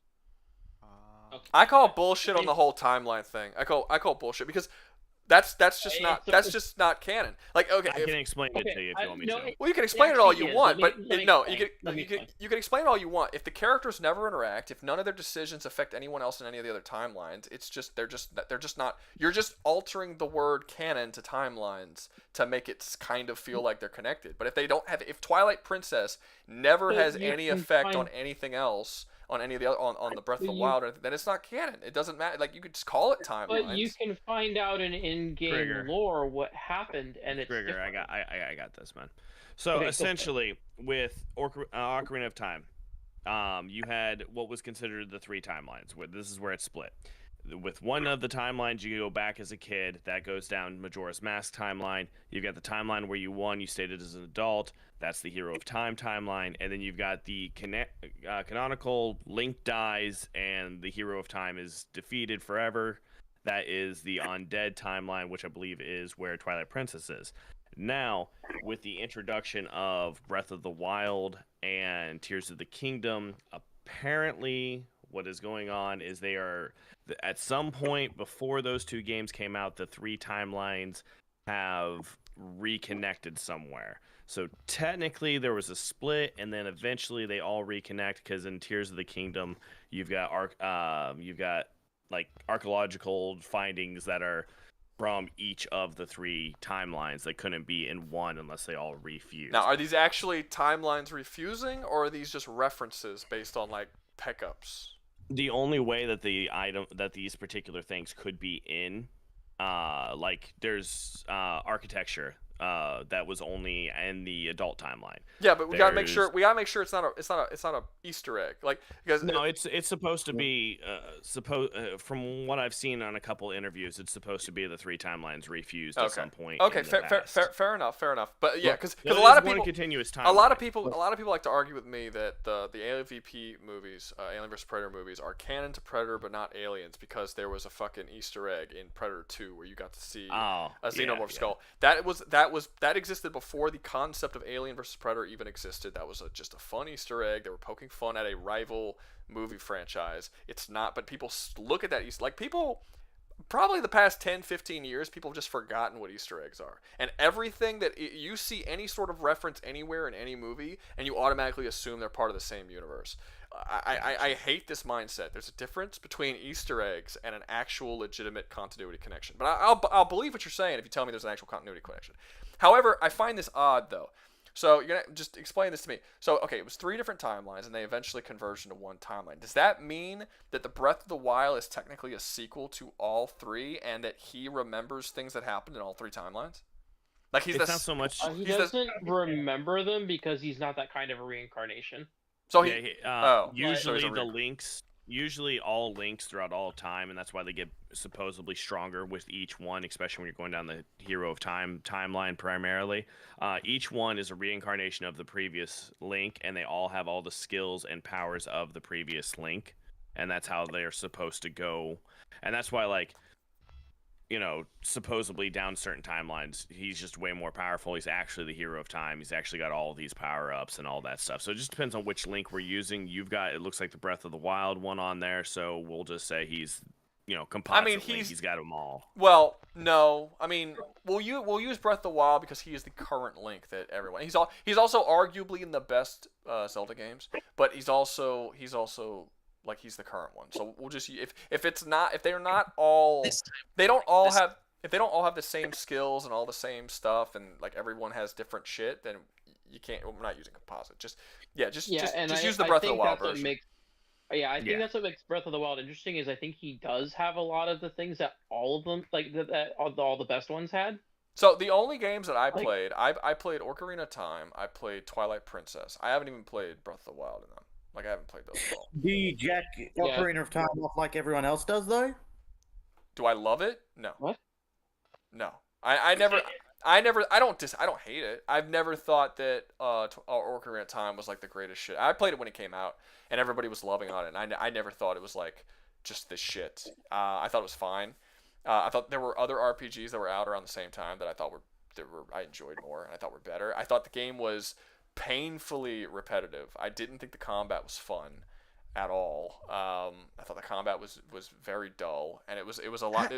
Speaker 1: I call bullshit on the whole timeline thing. I call bullshit because That's just not canon. Like, okay,
Speaker 5: I can explain it to you if you want me to.
Speaker 1: Well, you can explain it all you want, but no, you
Speaker 10: can
Speaker 1: can explain it all you want. If the characters never interact, if none of their decisions affect anyone else in any of the other timelines, it's just they're just not. You're just altering the word canon to timelines to make it kind of feel like they're connected. But if Twilight Princess never has any effect on anything else, on any of the other, on the Breath of the Wild, then it's not canon. It doesn't matter. Like, you could just call it timelines.
Speaker 10: But you can find out in in-game lore what happened, and it's
Speaker 5: Trigger.
Speaker 10: different.
Speaker 5: I got this, man. So
Speaker 10: Okay,
Speaker 5: essentially, with Ocarina of Time, you had what was considered the 3 timelines. This is where it's split. With one of the timelines, you go back as a kid. That goes down Majora's Mask timeline. You've got the timeline where you won. You stated as an adult. That's the Hero of Time timeline. And then you've got the canonical Link dies and the Hero of Time is defeated forever. That is the Undead timeline, which I believe is where Twilight Princess is. Now, with the introduction of Breath of the Wild and Tears of the Kingdom, apparently what is going on is they are, at some point before those 2 games came out, the 3 timelines have reconnected somewhere. So technically there was a split, and then eventually they all reconnect, because in Tears of the Kingdom you've got like archaeological findings that are from each of the 3 timelines that couldn't be in one unless they all refused.
Speaker 1: Now, are these actually timelines refusing, or are these just references based on like pickups?
Speaker 5: The only way that these particular things could be in, like there's architecture that was only in the adult timeline.
Speaker 1: Yeah, but we gotta make sure it's not a Easter egg, like, because
Speaker 5: no, it's supposed to be from what I've seen on a couple interviews, it's supposed to be the 3 timelines refused at some point.
Speaker 1: Okay,
Speaker 5: in the past.
Speaker 1: fair enough. But yeah, because
Speaker 5: no,
Speaker 1: a lot of people,
Speaker 5: continuous timeline.
Speaker 1: a lot of people like to argue with me that the Alien vs Predator movies are canon to Predator but not Aliens, because there was a fucking Easter egg in Predator 2 where you got to see a xenomorph skull. That existed before the concept of Alien vs Predator even existed. That was just a fun Easter egg. They were poking fun at a rival movie franchise. It's not, but people look at that Easter, like, people, probably the past 10, 15 years, people have just forgotten what Easter eggs are. And everything that you see any sort of reference anywhere in any movie, and you automatically assume they're part of the same universe. I hate this mindset. There's a difference between Easter eggs and an actual legitimate continuity connection. But I'll believe what you're saying if you tell me there's an actual continuity connection. However, I find this odd, though. So you're gonna just explain this to me. So, okay, it was 3 different timelines, and they eventually converged into one timeline. Does that mean that the Breath of the Wild is technically a sequel to all 3, and that he remembers things that happened in all 3 timelines? Like,
Speaker 5: it's not so much.
Speaker 10: He doesn't remember them because he's not that kind of a reincarnation.
Speaker 1: So
Speaker 5: usually all links throughout all time, and that's why they get supposedly stronger with each one, especially when you're going down the Hero of Time timeline primarily. Each one is a reincarnation of the previous link, and they all have all the skills and powers of the previous link, and that's how they're supposed to go. And that's why, like, you know, supposedly down certain timelines, he's just way more powerful. He's actually the Hero of Time. He's actually got all these power-ups and all that stuff. So it just depends on which link we're using. You've got, it looks like the Breath of the Wild one on there, so we'll just say he's, you know, composite link. He's got them all.
Speaker 1: Well, no. I mean, we'll use Breath of the Wild because he is the current Link that everyone... He's also arguably in the best Zelda games, but he's also... Like, he's the current one. So we'll just, if they're not all, if they don't all have the same skills and all the same stuff, and like everyone has different shit, then you can't. We're not using composite. Just use the Breath of the Wild version.
Speaker 10: I think that's what makes Breath of the Wild interesting. Is I think he does have a lot of the things that all of them, like that all the best ones had.
Speaker 1: So the only games that I played, I played Ocarina of Time. I played Twilight Princess. I haven't even played Breath of the Wild in them. Like, I haven't played those at all.
Speaker 2: Do you jack Ocarina of Time off like everyone else does, though?
Speaker 1: Do I love it? No.
Speaker 10: What?
Speaker 1: No. I don't hate it. I've never thought that Ocarina of Time was like the greatest shit. I played it when it came out, and everybody was loving on it, and I never thought it was like just this shit. I thought it was fine. I thought there were other RPGs that were out around the same time that I thought I enjoyed more, and I thought were better. I thought the game was painfully repetitive. I didn't think the combat was fun at all. I thought the combat was very dull, and it was a lot.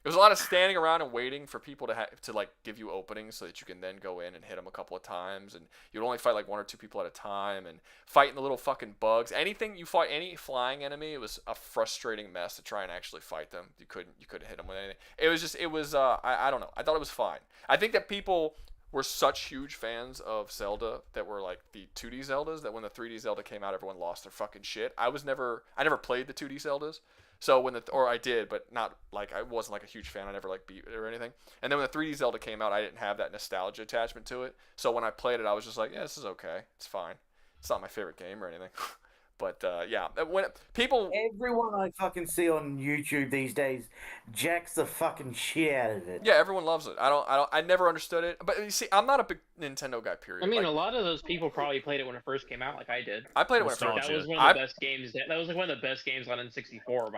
Speaker 1: It was a lot of standing around and waiting for people to like give you openings so that you can then go in and hit them a couple of times, and you'd only fight like 1 or 2 people at a time, and fighting the little fucking bugs. Anything you fought, any flying enemy, it was a frustrating mess to try and actually fight them. You couldn't hit them with anything. I don't know. I thought it was fine. I think that people were such huge fans of Zelda that were like the 2D Zeldas that when the 3D Zelda came out, everyone lost their fucking shit. I never played the 2D Zeldas. So I did, but not like I wasn't like a huge fan. I never like beat it or anything. And then when the 3D Zelda came out, I didn't have that nostalgia attachment to it. So when I played it, I was just like, yeah, this is okay. It's fine. It's not my favorite game or anything. But yeah, when people,
Speaker 2: everyone I fucking see on YouTube these days jacks the fucking shit out of it.
Speaker 1: Yeah, everyone loves it. I never understood it. But you see, I'm not a big Nintendo guy. Period.
Speaker 10: I mean, a lot of those people probably played it when it first came out, like I did.
Speaker 1: I played it when it first.
Speaker 10: That was one of the best games. That was like one of the best games on N64.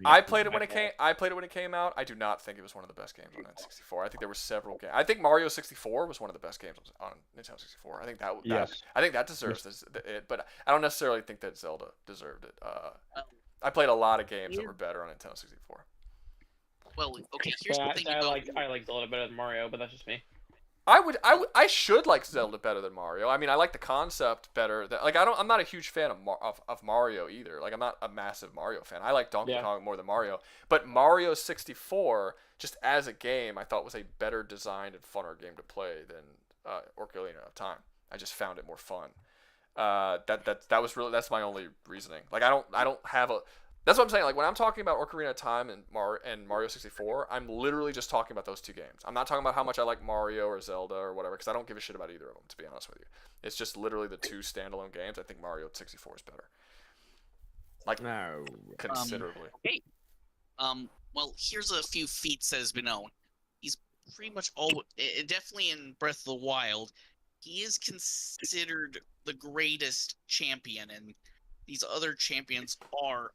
Speaker 1: I played it when it came. I played it when it came out. I do not think it was one of the best games on N64. I think there were several games. I think Mario 64 was one of the best games on Nintendo 64. I think I think that deserves it, but I don't necessarily think that Zelda deserved it. I played a lot of games that were better on Nintendo 64.
Speaker 7: Well, okay, here's the thing.
Speaker 10: I like Zelda better than Mario, but that's just me.
Speaker 1: I should like Zelda better than Mario. I mean, I like the concept better. I'm not a huge fan of Mario either. Like, I'm not a massive Mario fan. I like Donkey Kong more than Mario. But Mario 64, just as a game, I thought was a better designed and funner game to play than Ocarina of Time. I just found it more fun. That's my only reasoning. Like, I don't have a. That's what I'm saying. Like, when I'm talking about Ocarina of Time and Mario 64, I'm literally just talking about those two games. I'm not talking about how much I like Mario or Zelda or whatever, because I don't give a shit about either of them, to be honest with you. It's just literally the two standalone games. I think Mario 64 is better. Like, no, considerably.
Speaker 7: Hey, well, here's a few feats that has been known. He's pretty much definitely in Breath of the Wild. He is considered the greatest champion, and these other champions are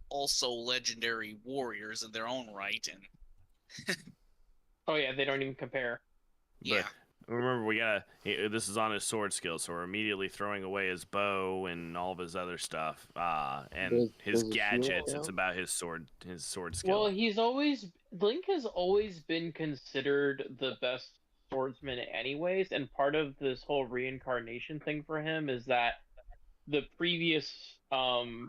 Speaker 7: also legendary warriors in their own right, and
Speaker 10: oh yeah, they don't even compare.
Speaker 5: Yeah. But remember, this is on his sword skill, so we're immediately throwing away his bow and all of his other stuff, and his gadgets. It's about his sword skill.
Speaker 10: Well, Link has always been considered the best swordsman anyways, and part of this whole reincarnation thing for him is that the previous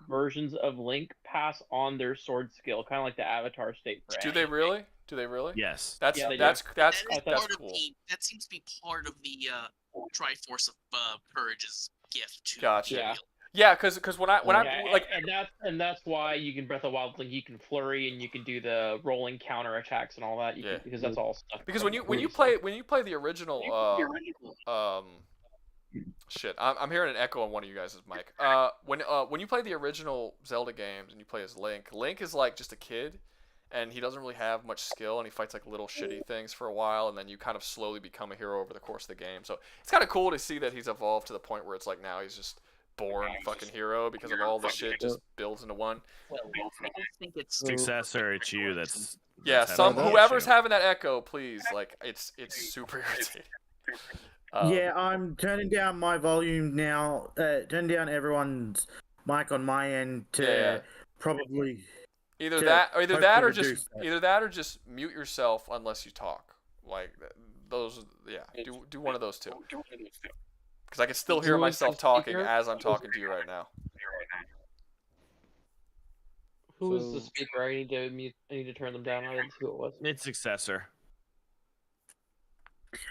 Speaker 10: versions of Link pass on their sword skill, kind of like the Avatar state for
Speaker 1: Do they really?
Speaker 5: Yes.
Speaker 1: That's cool.
Speaker 7: That seems to be part of the Triforce of Courage's gift to
Speaker 1: Gotcha. Yeah, because when I like,
Speaker 10: and that's why you can Breath of the Wild Link, you can flurry and you can do the rolling counter attacks and all that. Because that's all stuff.
Speaker 1: Because when you play the original shit, I'm hearing an echo on one of you guys' mic. When you play the original Zelda games and you play as Link is like just a kid, and he doesn't really have much skill, and he fights like little shitty things for a while, and then you kind of slowly become a hero over the course of the game. So it's kind of cool to see that he's evolved to the point where it's like now he's just born fucking hero because of all the shit just builds into one.
Speaker 7: Well, I don't think it's
Speaker 5: successor. It's you. That's
Speaker 1: whoever's having that echo, please. Like, it's super irritating.
Speaker 2: Yeah, I'm turning down my volume now. Turn down everyone's mic on my end to probably
Speaker 1: either that or just mute yourself unless you talk. Like those, do one of those two. Because I can still hear myself talking as I'm talking to you right now.
Speaker 10: Who is the speaker? I need to turn them down. I didn't see who it was.
Speaker 5: It's successor.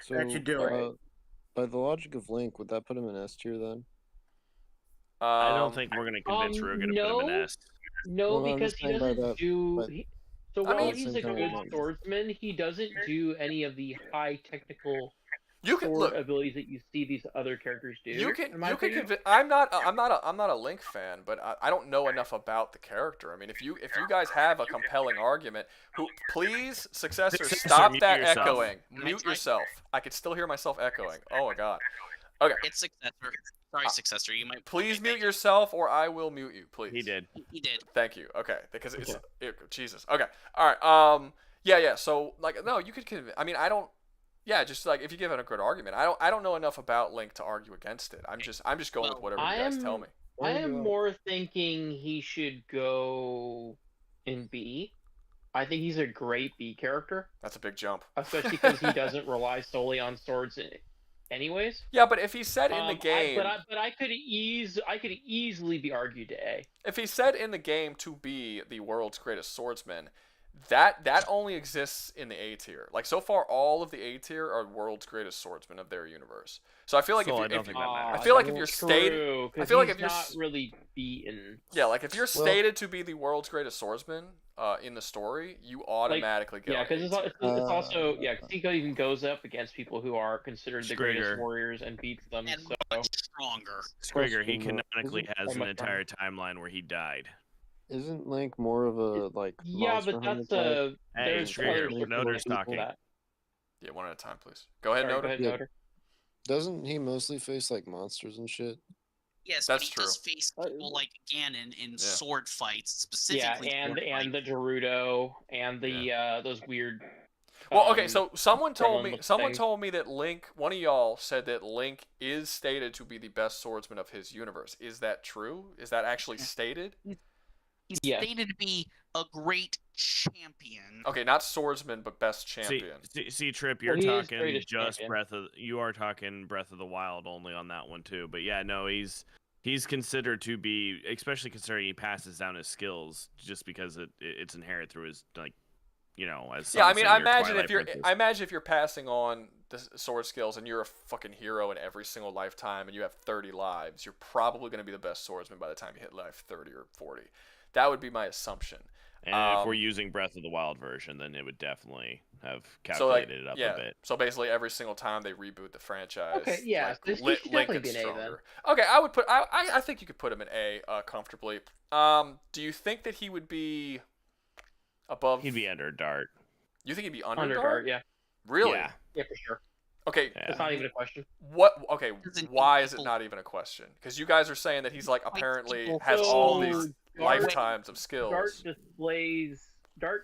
Speaker 8: So,
Speaker 2: that should do it.
Speaker 8: By the logic of Link, would that put him in S tier then?
Speaker 5: I don't think we're going to convince Rouga to put him in S.
Speaker 10: No, because he doesn't do. So while he's a good swordsman, he doesn't do any of the high technical sword abilities that you see these other characters do.
Speaker 1: You can convince. I'm not a Link fan, but I don't know enough about the character. I mean, if you guys have a compelling argument, please, successor, stop that echoing. Mute yourself. I could still hear myself echoing. Oh my god. Okay.
Speaker 7: It's successor. Sorry, successor. You might.
Speaker 1: Please mute yourself, or I will mute you. Please.
Speaker 5: He did.
Speaker 1: Thank you. Okay, because it's Jesus. Okay. All right. Yeah. So like, no, you could convince. I mean, I don't. Yeah, just like if you give it a good argument, I don't know enough about Link to argue against it. I'm just going with whatever you guys tell me.
Speaker 10: I am more thinking he should go in B. I think he's a great B character.
Speaker 1: That's a big jump.
Speaker 10: Especially because he doesn't rely solely on swords anyways.
Speaker 1: Yeah, but if he's said in the game...
Speaker 10: I could easily be argued to A.
Speaker 1: If he's said in the game to be the world's greatest swordsman, that only exists in the A tier. Like, so far, all of the A tier are world's greatest swordsmen of their universe. So I feel like if you're stated, I feel like if you're
Speaker 10: not really beaten.
Speaker 1: Yeah, like if you're stated to be the world's greatest swordsman in the story, you automatically get.
Speaker 10: Yeah, because it's also because he even goes up against people who are considered the greatest warriors and beats them.
Speaker 7: And
Speaker 10: so
Speaker 7: much stronger.
Speaker 5: Squigger, he canonically has an entire timeline where he died.
Speaker 8: Isn't Link more of a
Speaker 10: Yeah, but that's a.
Speaker 5: Hey, Squigger, Noder's talking.
Speaker 1: Yeah, one at a time, please. Go ahead, Noder.
Speaker 8: Yeah. Doesn't he mostly face like monsters and shit?
Speaker 7: Yes,
Speaker 1: that's
Speaker 7: but he does face people like Ganon in sword fights specifically.
Speaker 10: Yeah, and the Gerudo and the those weird.
Speaker 1: Well, okay, so someone told me that Link, one of y'all said that Link is stated to be the best swordsman of his universe. Is that true? Is that actually stated?
Speaker 7: He's stated to be a great champion.
Speaker 1: Okay, not swordsman, but best champion.
Speaker 5: See, Trip, you're talking just you are talking Breath of the Wild only on that one too. But yeah, no, he's considered to be, especially considering he passes down his skills just because it's inherent through his as
Speaker 1: I mean, I imagine if you're passing on the sword skills and you're a fucking hero in every single lifetime and you have 30 lives, you're probably going to be the best swordsman by the time you hit life 30 or 40. That would be my assumption.
Speaker 5: And if we're using Breath of the Wild version, then it would definitely have calculated it up a bit.
Speaker 1: So basically, every single time they reboot the franchise,
Speaker 10: okay, yeah,
Speaker 1: Link gets stronger. Okay, I think you could put him in A comfortably. Do you think that he would be above?
Speaker 5: He'd be under Dart.
Speaker 1: You think he'd be under
Speaker 10: Dart? Yeah.
Speaker 1: Really?
Speaker 10: Yeah, for sure.
Speaker 1: Okay.
Speaker 10: It's not even a question.
Speaker 1: Okay, why is it not even a question? Because you guys are saying that he's apparently has all these lifetimes of skills.
Speaker 10: Dart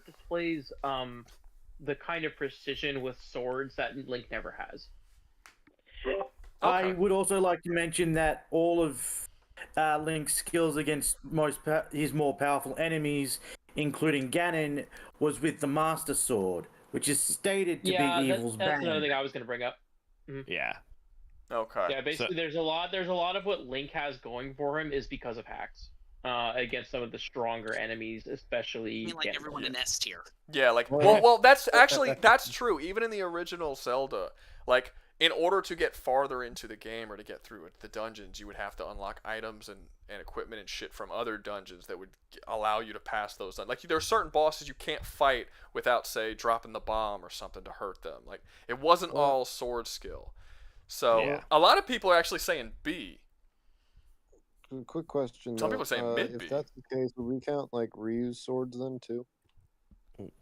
Speaker 10: displays the kind of precision with swords that Link never has.
Speaker 2: Okay. I would also like to mention that all of Link's skills against his more powerful enemies, including Ganon, was with the Master Sword, which is stated to be Evil's bane.
Speaker 10: That's another thing I was going to bring up.
Speaker 5: Mm-hmm. Yeah.
Speaker 1: Okay.
Speaker 10: Yeah, basically, there's a lot of what Link has going for him is because of hacks against some of the stronger enemies, especially.
Speaker 7: I mean, like everyone in S tier.
Speaker 1: Yeah, well, that's true. Even in the original Zelda, in order to get farther into the game or to get through the dungeons, you would have to unlock items and equipment and shit from other dungeons that would allow you to pass those. There are certain bosses you can't fight without, say, dropping the bomb or something to hurt them. It wasn't all sword skill. So a lot of people are actually saying B.
Speaker 8: Quick question.
Speaker 1: Some people are saying mid B.
Speaker 8: If that's the case, would we count Ryu's swords then too?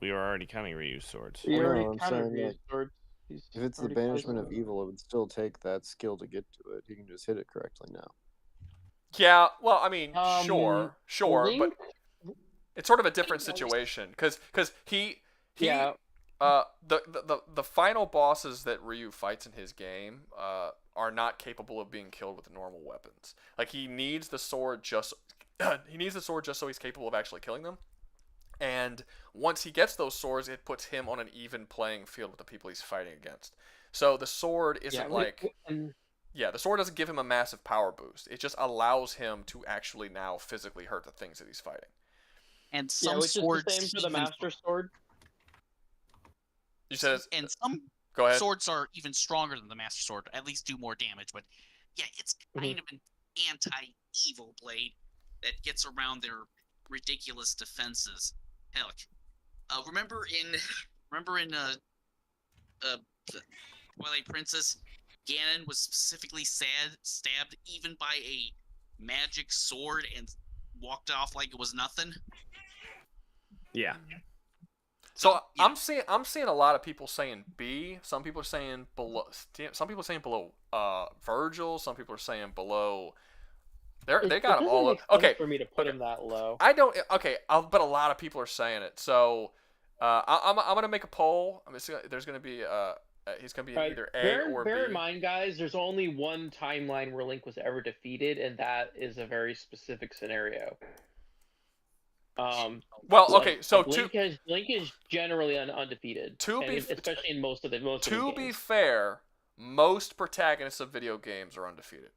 Speaker 5: We were already counting Ryu's swords.
Speaker 8: I'm saying swords. If it's the banishment of evil, it would still take that skill to get to it. You can just hit it correctly now.
Speaker 1: Yeah, well, I mean, sure, but it's sort of a different situation because the final bosses that Ryu fights in his game are not capable of being killed with normal weapons. He needs the sword just so he's capable of actually killing them. And once he gets those swords, it puts him on an even playing field with the people he's fighting against. So the sword isn't the sword doesn't give him a massive power boost. It just allows him to actually now physically hurt the things that he's fighting.
Speaker 7: And some
Speaker 10: which
Speaker 7: swords
Speaker 10: is the same for the Master Sword.
Speaker 1: You said,
Speaker 7: and some
Speaker 1: go ahead.
Speaker 7: Swords are even stronger than the Master Sword. At least do more damage. But yeah, it's kind of an anti-evil blade that gets around their ridiculous defenses. Heck, remember in Twilight Princess, Ganon was specifically stabbed even by a magic sword and walked off like it was nothing.
Speaker 5: Yeah.
Speaker 1: So I'm seeing a lot of people saying B. Some people are saying below. Some people are saying below Vergil. Some people are saying below. They got them all up. Okay,
Speaker 10: for me to put him that low.
Speaker 1: I don't. Okay, but a lot of people are saying it. So I'm gonna make a poll. There's gonna be he's gonna be either A or B.
Speaker 10: Bear in mind, guys, there's only one timeline where Link was ever defeated, and that is a very specific scenario.
Speaker 1: Well, okay, so
Speaker 10: Link is generally undefeated, especially in most of the games.
Speaker 1: To be fair, most protagonists of video games are undefeated.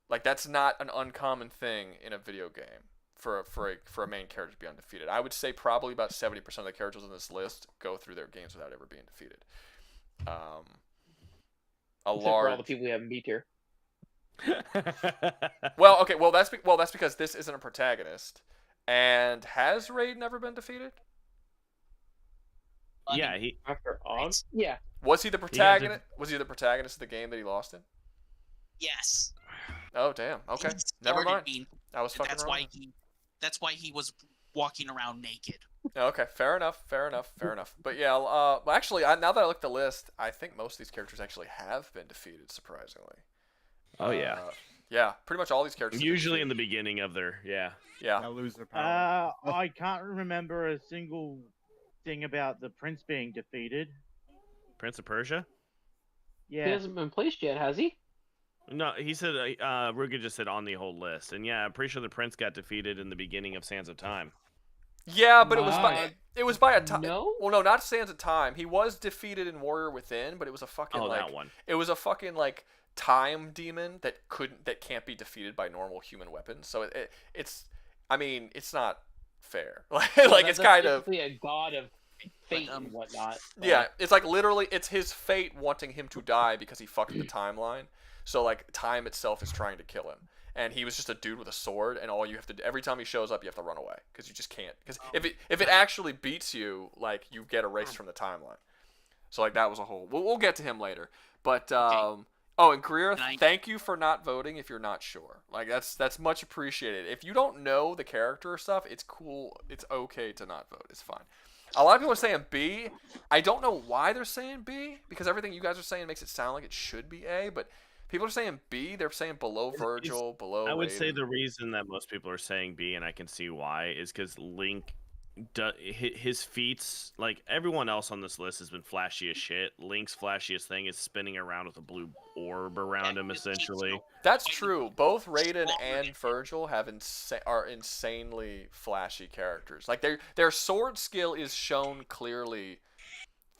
Speaker 1: Like that's not an uncommon thing in a video game for a main character to be undefeated. I would say probably about 70% of the characters on this list go through their games without ever being defeated.
Speaker 10: Except for all the people we haven't beat here.
Speaker 1: Well, okay, that's because this isn't a protagonist. And has Raiden ever been defeated?
Speaker 5: Yeah,
Speaker 10: Yeah.
Speaker 1: Was he the protagonist? Was he the protagonist of the game that he lost in?
Speaker 7: Yes.
Speaker 1: Oh damn. Okay. Never mind. I was fucking wrong.
Speaker 7: That's why he was walking around naked.
Speaker 1: Okay, fair enough. But yeah, well, actually, now that I look at the list, I think most of these characters actually have been defeated, surprisingly.
Speaker 5: Oh yeah.
Speaker 1: Yeah, pretty much all these characters.
Speaker 5: Usually in the beginning of their
Speaker 1: Yeah.
Speaker 9: They'll lose their power.
Speaker 13: I can't remember a single thing about the prince being defeated.
Speaker 5: Prince of Persia?
Speaker 10: Yeah. He hasn't been placed yet, has he?
Speaker 5: No, he said Rouga just said on the whole list, and yeah, I'm pretty sure the prince got defeated in the beginning of Sands of Time.
Speaker 1: Yeah, but it was by a time.
Speaker 10: No?
Speaker 1: Well, no, not Sands of Time. He was defeated in Warrior Within, but it was a fucking
Speaker 5: that one.
Speaker 1: It was a fucking time demon that can't be defeated by normal human weapons. So it's not fair. It's kind of
Speaker 10: a god of fate and whatnot.
Speaker 1: Yeah, it's like literally it's his fate wanting him to die because he fucked the timeline. So time itself is trying to kill him. And he was just a dude with a sword, and all you have to do, every time he shows up, you have to run away because you just can't. Because if it actually beats you, you get erased from the timeline. So that was a whole. We'll get to him later. But and Greer, thank you for not voting if you're not sure. That's much appreciated. If you don't know the character or stuff, it's cool. It's okay to not vote. It's fine. A lot of people are saying B. I don't know why they're saying B because everything you guys are saying makes it sound like it should be A, but. People are saying B. They're saying below Vergil, below.
Speaker 5: I would
Speaker 1: Raiden.
Speaker 5: say the reason that most people are saying B, and I can see why, is because Link, his feats, like everyone else on this list, has been flashy as shit. Link's flashiest thing is spinning around with a blue orb around him, essentially.
Speaker 1: That's true. Both Raiden and Vergil are insanely flashy characters. Their sword skill is shown clearly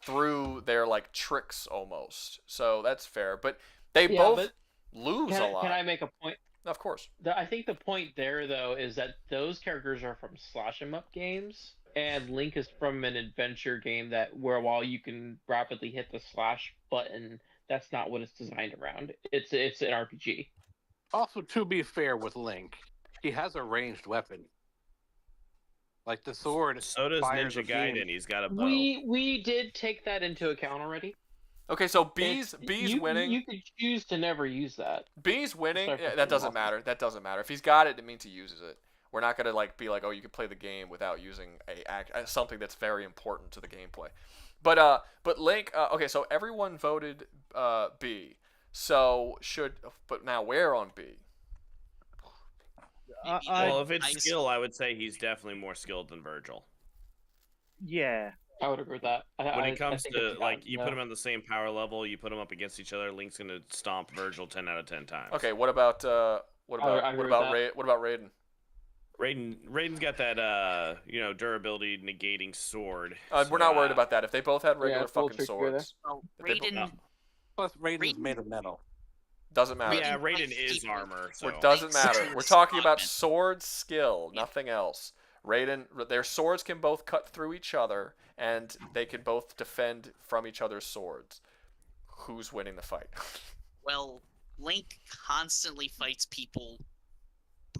Speaker 1: through their tricks almost. So that's fair, but. They both lose a lot.
Speaker 10: Can I make a point?
Speaker 1: Of course.
Speaker 10: I think the point there, though, is that those characters are from slash 'em up games, and Link is from an adventure game where while you can rapidly hit the slash button, that's not what it's designed around. It's an RPG.
Speaker 14: Also, to be fair with Link, he has a ranged weapon. Like the sword.
Speaker 5: So does Ninja Gaiden. He's got a bow.
Speaker 10: We did take that into account already.
Speaker 1: Okay, so B's winning.
Speaker 10: You could choose to never use that.
Speaker 1: B's winning. Yeah, that doesn't matter. That doesn't matter. If he's got it, it means he uses it. We're not gonna be like, oh, you can play the game without using something that's very important to the gameplay. But Link. Okay, so everyone voted B. So but now where on B?
Speaker 5: Well, if it's skill, I would say he's definitely more skilled than Vergil.
Speaker 13: Yeah.
Speaker 10: I would agree with that.
Speaker 5: When it comes to you put them on the same power level, you put them up against each other, Link's gonna stomp Vergil 10 out of 10 times.
Speaker 1: Okay, what about Raiden?
Speaker 5: Raiden's got that durability negating sword.
Speaker 1: We're not worried about that. If they both had regular fucking swords.
Speaker 14: Plus Raiden's made of metal.
Speaker 1: Doesn't matter.
Speaker 5: Yeah, Raiden is armor. So.
Speaker 1: It doesn't matter. We're talking about sword skill, nothing else. Raiden, their swords can both cut through each other, and they can both defend from each other's swords. Who's winning the fight?
Speaker 7: Well, Link constantly fights people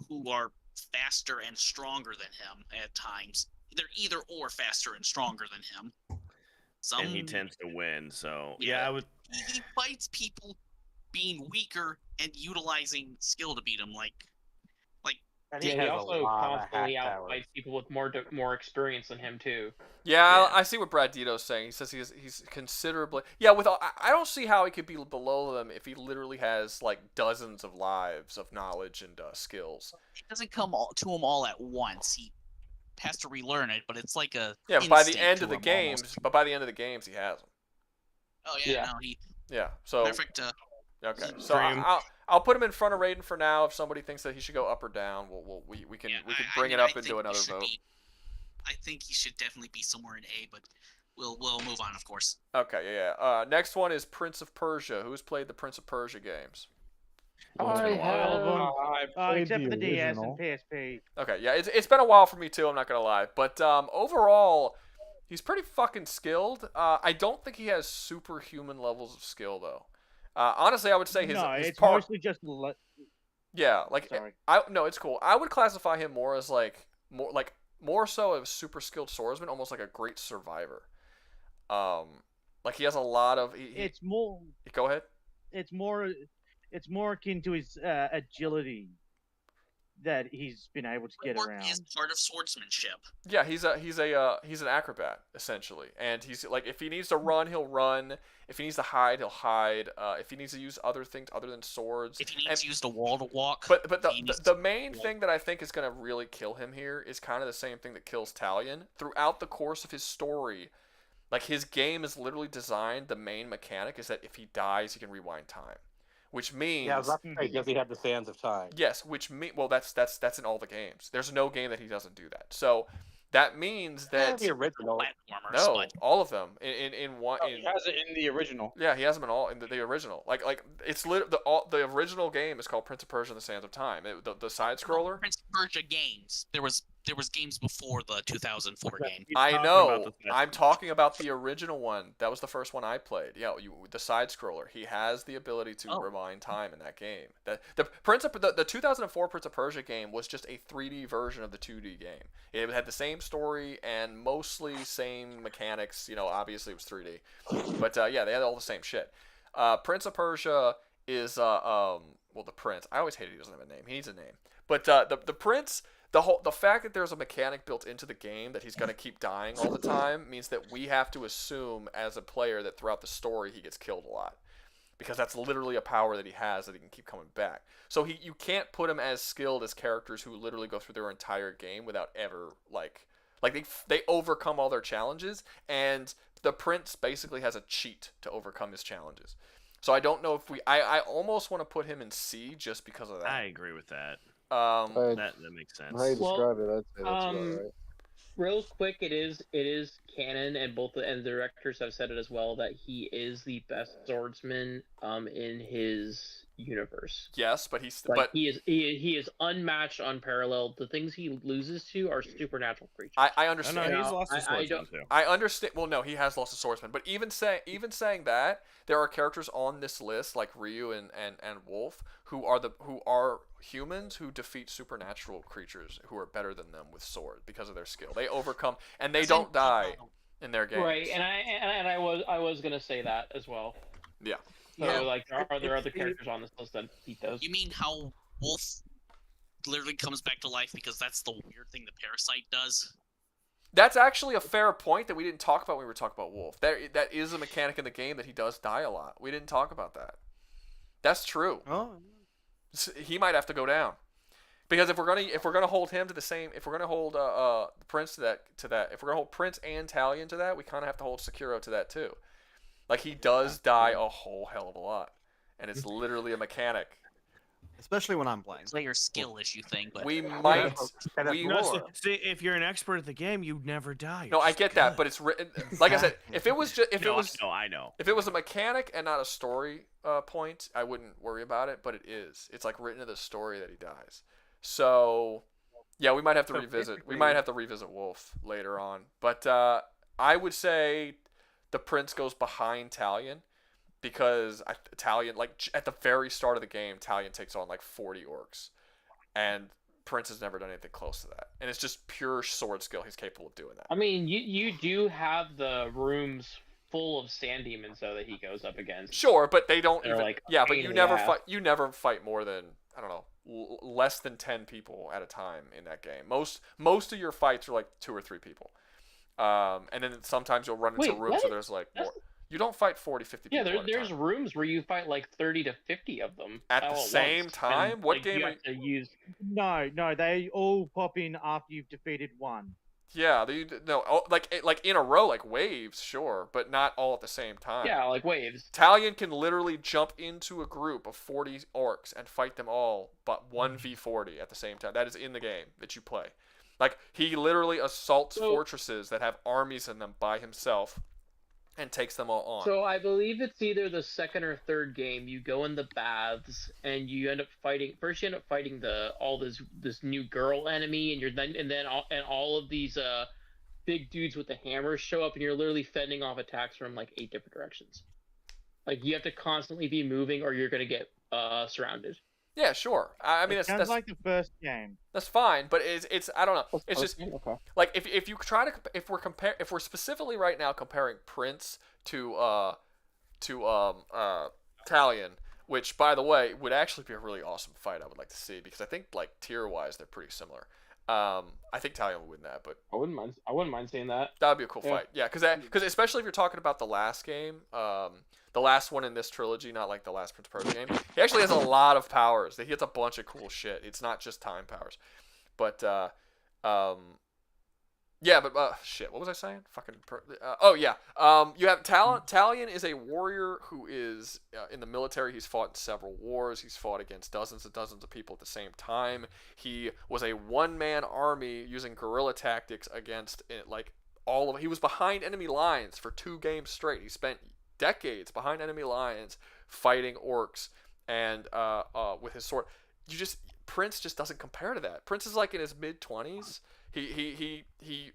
Speaker 7: who are faster and stronger than him at times. They're either or faster and stronger than him.
Speaker 5: And he tends to win, so yeah, I would.
Speaker 7: He fights people being weaker and utilizing skill to beat him,
Speaker 10: And he also constantly outfights people with more experience than him too.
Speaker 1: Yeah, I see what Brad Dito's saying. He says he's considerably I don't see how he could be below them if he literally has dozens of lives of knowledge and skills.
Speaker 7: It doesn't come to him all at once. He has to relearn it, but it's like a
Speaker 1: by the end of the games. Almost. But by the end of the games, he has them.
Speaker 7: Oh yeah, no,
Speaker 1: yeah. So
Speaker 7: perfect.
Speaker 1: Okay, so I'll put him in front of Raiden for now. If somebody thinks that he should go up or down, we can bring it up into another vote.
Speaker 7: I think he should definitely be somewhere in A, but we'll move on, of course.
Speaker 1: Okay, yeah. Next one is Prince of Persia. Who's played the Prince of Persia games?
Speaker 13: I have. Except for the DS
Speaker 9: original.
Speaker 13: and PSP.
Speaker 1: Okay, yeah, it's been a while for me too. I'm not gonna lie, but overall, he's pretty fucking skilled. I don't think he has superhuman levels of skill though. Honestly, I would say his
Speaker 13: it's
Speaker 1: part.
Speaker 13: mostly just.
Speaker 1: Yeah, like
Speaker 13: Sorry.
Speaker 1: no, it's cool. I would classify him more as more so a super skilled swordsman, almost like a great survivor. Like he has a lot of.
Speaker 13: It's more.
Speaker 1: Go ahead.
Speaker 13: It's more akin to his agility that he's been able to get around.
Speaker 7: Is part of swordsmanship.
Speaker 1: Yeah, he's an acrobat essentially, and he's like if he needs to run, he'll run. If he needs to hide, he'll hide. If he needs to use other things other than swords,
Speaker 7: if he needs to use the wall to walk.
Speaker 1: But the main thing that I think is gonna really kill him here is kind of the same thing that kills Talion throughout the course of his story. Like his game is literally designed. The main mechanic is that if he dies, he can rewind time. Which means
Speaker 11: does he have the Sands of Time?
Speaker 1: Yes, which that's in all the games. There's no game that he doesn't do that. So that means that
Speaker 11: the original.
Speaker 1: No, all of them in one.
Speaker 15: He has it in the original.
Speaker 1: Yeah, he has them in all in the original. Like it's the original game is called Prince of Persia: and the Sands of Time. The side scroller.
Speaker 7: Prince of Persia games. There was games before the 2004 game.
Speaker 1: I know. I'm talking about the original one. That was the first one I played. Yeah, the side scroller. He has the ability to rewind time in that game. The 2004 Prince of Persia game was just a 3D version of the 2D game. It had the same story and mostly same mechanics. Obviously it was 3D, but yeah, they had all the same shit. Prince of Persia is the prince. I always hated he doesn't have a name. He needs a name. But the prince. The fact that there's a mechanic built into the game that he's going to keep dying all the time means that we have to assume as a player that throughout the story he gets killed a lot. Because that's literally a power that he has that he can keep coming back. So you can't put him as skilled as characters who literally go through their entire game without ever they overcome all their challenges, and the prince basically has a cheat to overcome his challenges. So I don't know if I almost want to put him in C just because of that.
Speaker 5: I agree with that.
Speaker 8: That
Speaker 5: makes sense.
Speaker 8: How you describe it, I'd say that's about right.
Speaker 10: Real quick, it is canon, and both the directors have said it as well that he is the best swordsman in his universe.
Speaker 1: Yes, but
Speaker 10: he is unmatched, unparalleled. The things he loses to are supernatural creatures.
Speaker 1: I understand.
Speaker 5: No, he's lost his swordsman too.
Speaker 1: I understand. Well, no, he has lost his swordsman. But even saying that, there are characters on this list like Ryu and Wolf who are humans who defeat supernatural creatures who are better than them with sword because of their skill. They overcome and they don't die in their games.
Speaker 10: Right, and I was gonna say that as well.
Speaker 1: Yeah.
Speaker 10: So, are there other characters on this list that beat those?
Speaker 7: You mean how Wolf literally comes back to life because that's the weird thing the parasite does?
Speaker 1: That's actually a fair point that we didn't talk about when we were talking about Wolf. That is a mechanic in the game that he does die a lot. We didn't talk about that. That's true.
Speaker 11: Oh.
Speaker 1: He might have to go down. Because if we're gonna hold him to the same, if we're gonna hold Prince to that, if we're gonna hold Prince and Talion to that, we kind of have to hold Sekiro to that too. Like he does die a whole hell of a lot, and it's literally a mechanic.
Speaker 16: Especially when I'm playing.
Speaker 7: It's like your skill issue thing, but
Speaker 1: we might.
Speaker 5: See, if you're an expert at the game, you never die.
Speaker 1: No, I get that, but it's written. Like I said, if it was just
Speaker 5: I know.
Speaker 1: If it was a mechanic and not a story point, I wouldn't worry about it. But it is. It's like written in the story that he dies. So, yeah, we might have to revisit. We might have to revisit Wolf later on. But I would say the Prince goes behind Talion because Talion, like at the very start of the game, Talion takes on like 40 orcs, and Prince has never done anything close to that. And it's just pure sword skill. He's capable of doing that.
Speaker 10: I mean, you do have the rooms full of sand demons though that he goes up against.
Speaker 1: Sure, but they don't
Speaker 10: They're
Speaker 1: even.
Speaker 10: like
Speaker 1: Yeah, but
Speaker 10: pain
Speaker 1: you
Speaker 10: in
Speaker 1: never
Speaker 10: the ass.
Speaker 1: fight. You never fight more than I don't know, less than 10 people at a time in that game. Most of your fights are like 2 or 3 people. And then sometimes you'll run into rooms where there's like more. You don't fight 40, 50 people.
Speaker 10: Yeah, there's rooms where you fight like 30 to 50 of them
Speaker 1: at the same
Speaker 10: once.
Speaker 1: time.
Speaker 10: And,
Speaker 1: What
Speaker 10: like,
Speaker 1: game
Speaker 10: you
Speaker 1: are
Speaker 10: have to use?
Speaker 13: No, they all pop in after you've defeated one.
Speaker 1: Yeah, no, like in a row, like waves, sure, but not all at the same time.
Speaker 10: Yeah, like waves.
Speaker 1: Talion can literally jump into a group of 40 orcs and fight them all, but 1v40 at the same time. That is in the game that you play. Like, he literally assaults fortresses that have armies in them by himself and takes them all on.
Speaker 10: So I believe it's either the second or third game. You go in the baths and you end up fighting. First, you end up fighting this new girl enemy, and all of these big dudes with the hammers show up, and you're literally fending off attacks from like 8 different directions. Like, you have to constantly be moving, or you're gonna get surrounded.
Speaker 1: Yeah, sure. I mean,
Speaker 13: that's like the first game.
Speaker 1: That's fine, but it's I don't know. It's just
Speaker 10: okay.
Speaker 1: Like if you try to if we're specifically right now comparing Prince to Talion, which by the way would actually be a really awesome fight. I would like to see, because I think like tier wise they're pretty similar. I think Talion would win that, but
Speaker 10: I wouldn't mind seeing that.
Speaker 1: That would be a cool fight. Yeah, because especially if you're talking about the last game, the last one in this trilogy, not like the last Prince of Persia game. He actually has a lot of powers. He has a bunch of cool shit. It's not just time powers, but yeah, but shit. What was I saying? Oh yeah. You have Talion is a warrior who is in the military. He's fought in several wars. He's fought against dozens and dozens of people at the same time. He was a one-man army using guerrilla tactics against he was behind enemy lines for 2 games straight. He spent decades behind enemy lines fighting orcs and with his sword. Prince just doesn't compare to that. Prince is like in his mid-20s. He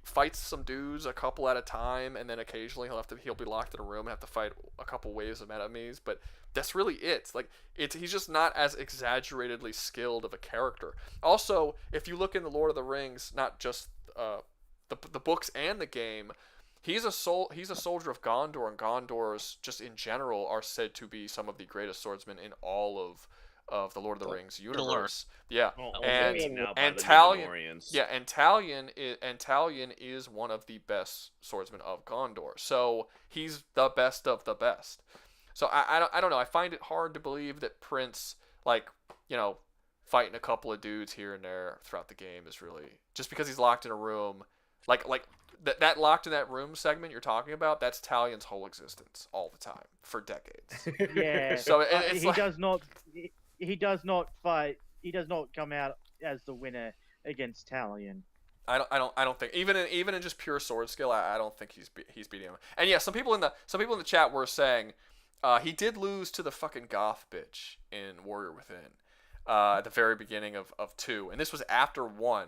Speaker 1: fights some dudes a couple at a time, and then occasionally he'll be locked in a room and have to fight a couple waves of enemies, but that's really it. He's just not as exaggeratedly skilled of a character. Also, if you look in the Lord of the Rings, not just the books and the game, he's a soldier of Gondor, and Gondors just in general are said to be some of the greatest swordsmen in all of the Lord of the Rings universe. Yeah, and Talion. Yeah, and Talion is one of the best swordsmen of Gondor. So he's the best of the best. So I don't know. I find it hard to believe that Prince, fighting a couple of dudes here and there throughout the game is really just because he's locked in a room, that locked in that room segment you're talking about. That's Talion's whole existence all the time for decades.
Speaker 13: Yeah.
Speaker 1: So
Speaker 13: he does not fight. He does not come out as the winner against Talion.
Speaker 1: I don't think even in just pure sword skill, I don't think he's beating him. And yeah, some people in the chat were saying he did lose to the fucking goth bitch in Warrior Within at the very beginning of 2, and this was after 1.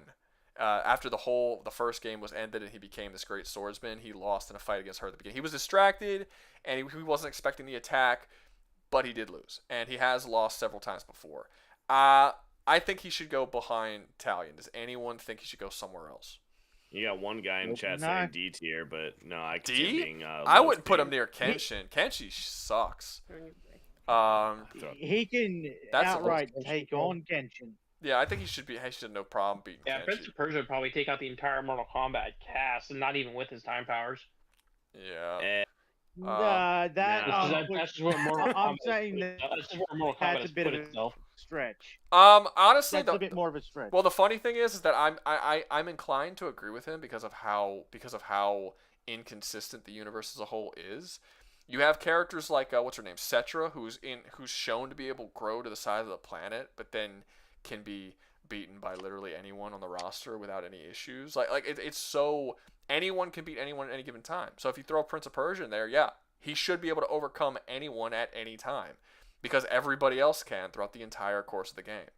Speaker 1: After the first game was ended and he became this great swordsman, he lost in a fight against her at the beginning. He was distracted and he wasn't expecting the attack, but he did lose, and he has lost several times before. I think he should go behind Talion. Does anyone think he should go somewhere else?
Speaker 5: You got one guy in chat saying D tier, but no, I could see him being.
Speaker 1: I wouldn't put him near Kenshin. Kenshi sucks.
Speaker 13: He can outright take on Kenshin.
Speaker 1: Yeah, I think he should have no problem beating Kenshi.
Speaker 10: Prince of Persia would probably take out the entire Mortal Kombat cast, and not even with his time powers.
Speaker 1: Yeah.
Speaker 10: That's just where Mortal Kombat.
Speaker 13: I'm saying
Speaker 10: that's just where Mortal Kombat
Speaker 13: that's a bit of a stretch.
Speaker 1: Honestly,
Speaker 13: that's a bit more of a stretch.
Speaker 1: Well, the funny thing is that I'm inclined to agree with him because of how inconsistent the universe as a whole is. You have characters like what's her name, Cetra, who's shown to be able to grow to the size of the planet, but then can be beaten by literally anyone on the roster without any issues. It's so anyone can beat anyone at any given time. So if you throw Prince of Persia in there, yeah, he should be able to overcome anyone at any time because everybody else can throughout the entire course of the game.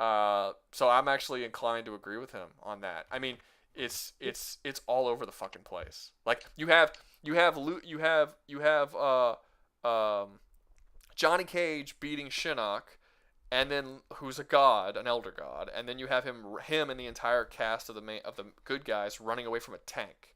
Speaker 1: So I'm actually inclined to agree with him on that. I mean, it's all over the fucking place. Like you have Johnny Cage beating Shinnok, and then who's a god, an elder god, and then you have him and the entire cast of the good guys running away from a tank.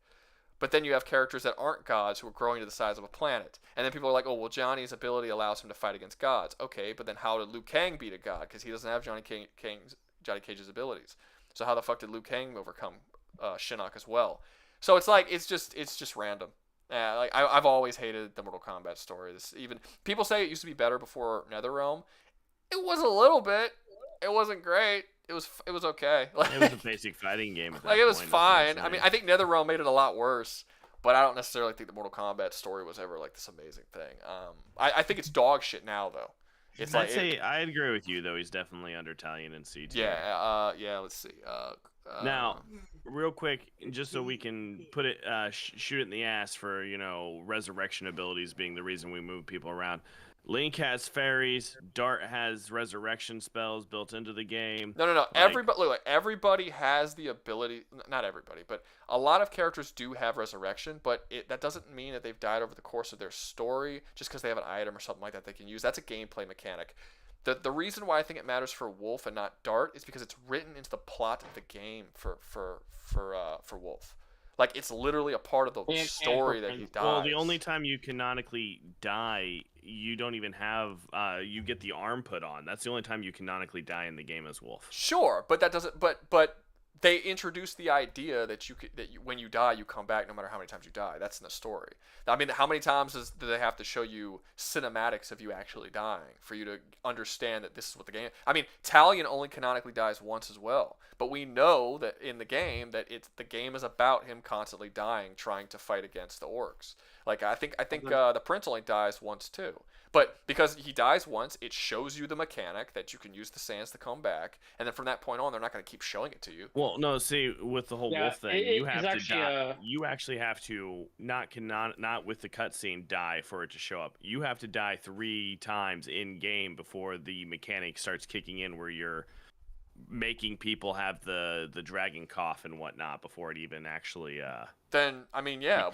Speaker 1: But then you have characters that aren't gods who are growing to the size of a planet. And then people are like, oh, well, Johnny's ability allows him to fight against gods. Okay, but then how did Liu Kang beat a god? Because he doesn't have Johnny Cage's abilities. So how the fuck did Liu Kang overcome Shinnok as well? So it's just random. I've always hated the Mortal Kombat story. Even people say it used to be better before NetherRealm. It was a little bit. It wasn't great. it was okay. Like,
Speaker 5: it was a basic fighting game. At that
Speaker 1: like it was
Speaker 5: point,
Speaker 1: fine. I mean, I think NetherRealm made it a lot worse, but I don't necessarily think the Mortal Kombat story was ever like this amazing thing. I think it's dog shit now though. It's
Speaker 5: I'd say I agree with you though. He's definitely under Talion and CST.
Speaker 1: Yeah. Let's see.
Speaker 5: Now, real quick, just so we can put it, shoot it in the ass for resurrection abilities being the reason we move people around. Link has fairies. Dart has resurrection spells built into the game.
Speaker 1: No.
Speaker 5: Like,
Speaker 1: Everybody has the ability. Not everybody, but a lot of characters do have resurrection. But that doesn't mean that they've died over the course of their story just because they have an item or something like that they can use. That's a gameplay mechanic. The reason why I think it matters for Wolf and not Dart is because it's written into the plot of the game for Wolf. Like, it's literally a part of the story that he dies.
Speaker 5: Well, the only time you canonically die, you don't even have, you get the arm put on. That's the only time you canonically die in the game as Wolf.
Speaker 1: Sure, but that doesn't. But they introduced the idea that when you die, you come back no matter how many times you die. That's in the story. I mean, how many times do they have to show you cinematics of you actually dying for you to understand that this is what the game? I mean, Talion only canonically dies once as well, but we know that in the game that the game is about him constantly dying, trying to fight against the orcs. Like I think the prince only dies once too. But because he dies once, it shows you the mechanic that you can use the sands to come back, and then from that point on, they're not going to keep showing it to you.
Speaker 5: Well, no, see, with the whole Wolf thing, you have to die. You actually have to not with the cutscene die for it to show up. You have to die 3 times in game before the mechanic starts kicking in, where you're making people have the dragon cough and whatnot before it even actually.
Speaker 1: Then I mean, yeah,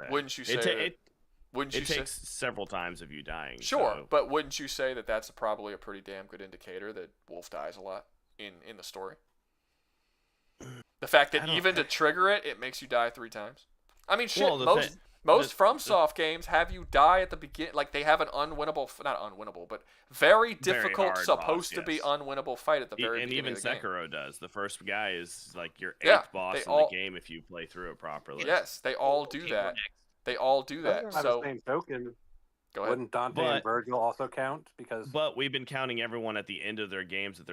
Speaker 1: wouldn't you say?
Speaker 5: It takes several times of you dying.
Speaker 1: Sure,
Speaker 5: so.
Speaker 1: But wouldn't you say that that's probably a pretty damn good indicator that Wolf dies a lot in the story? The fact that even to trigger it, it makes you die 3 times. I mean, shit. Well, most FromSoft games have you die at the beginning. Like, they have an unwinnable, not unwinnable, but very difficult, supposed to be unwinnable fight at the very beginning of the game.
Speaker 5: And even Sekiro does. The first guy is like your 8th boss in the game if you play through it properly.
Speaker 1: Yes, they all do that. They all do that.
Speaker 15: By
Speaker 1: so
Speaker 15: the same token,
Speaker 1: go ahead.
Speaker 15: Wouldn't Dante and Vergil also count?
Speaker 5: But we've been counting everyone at the end of their games at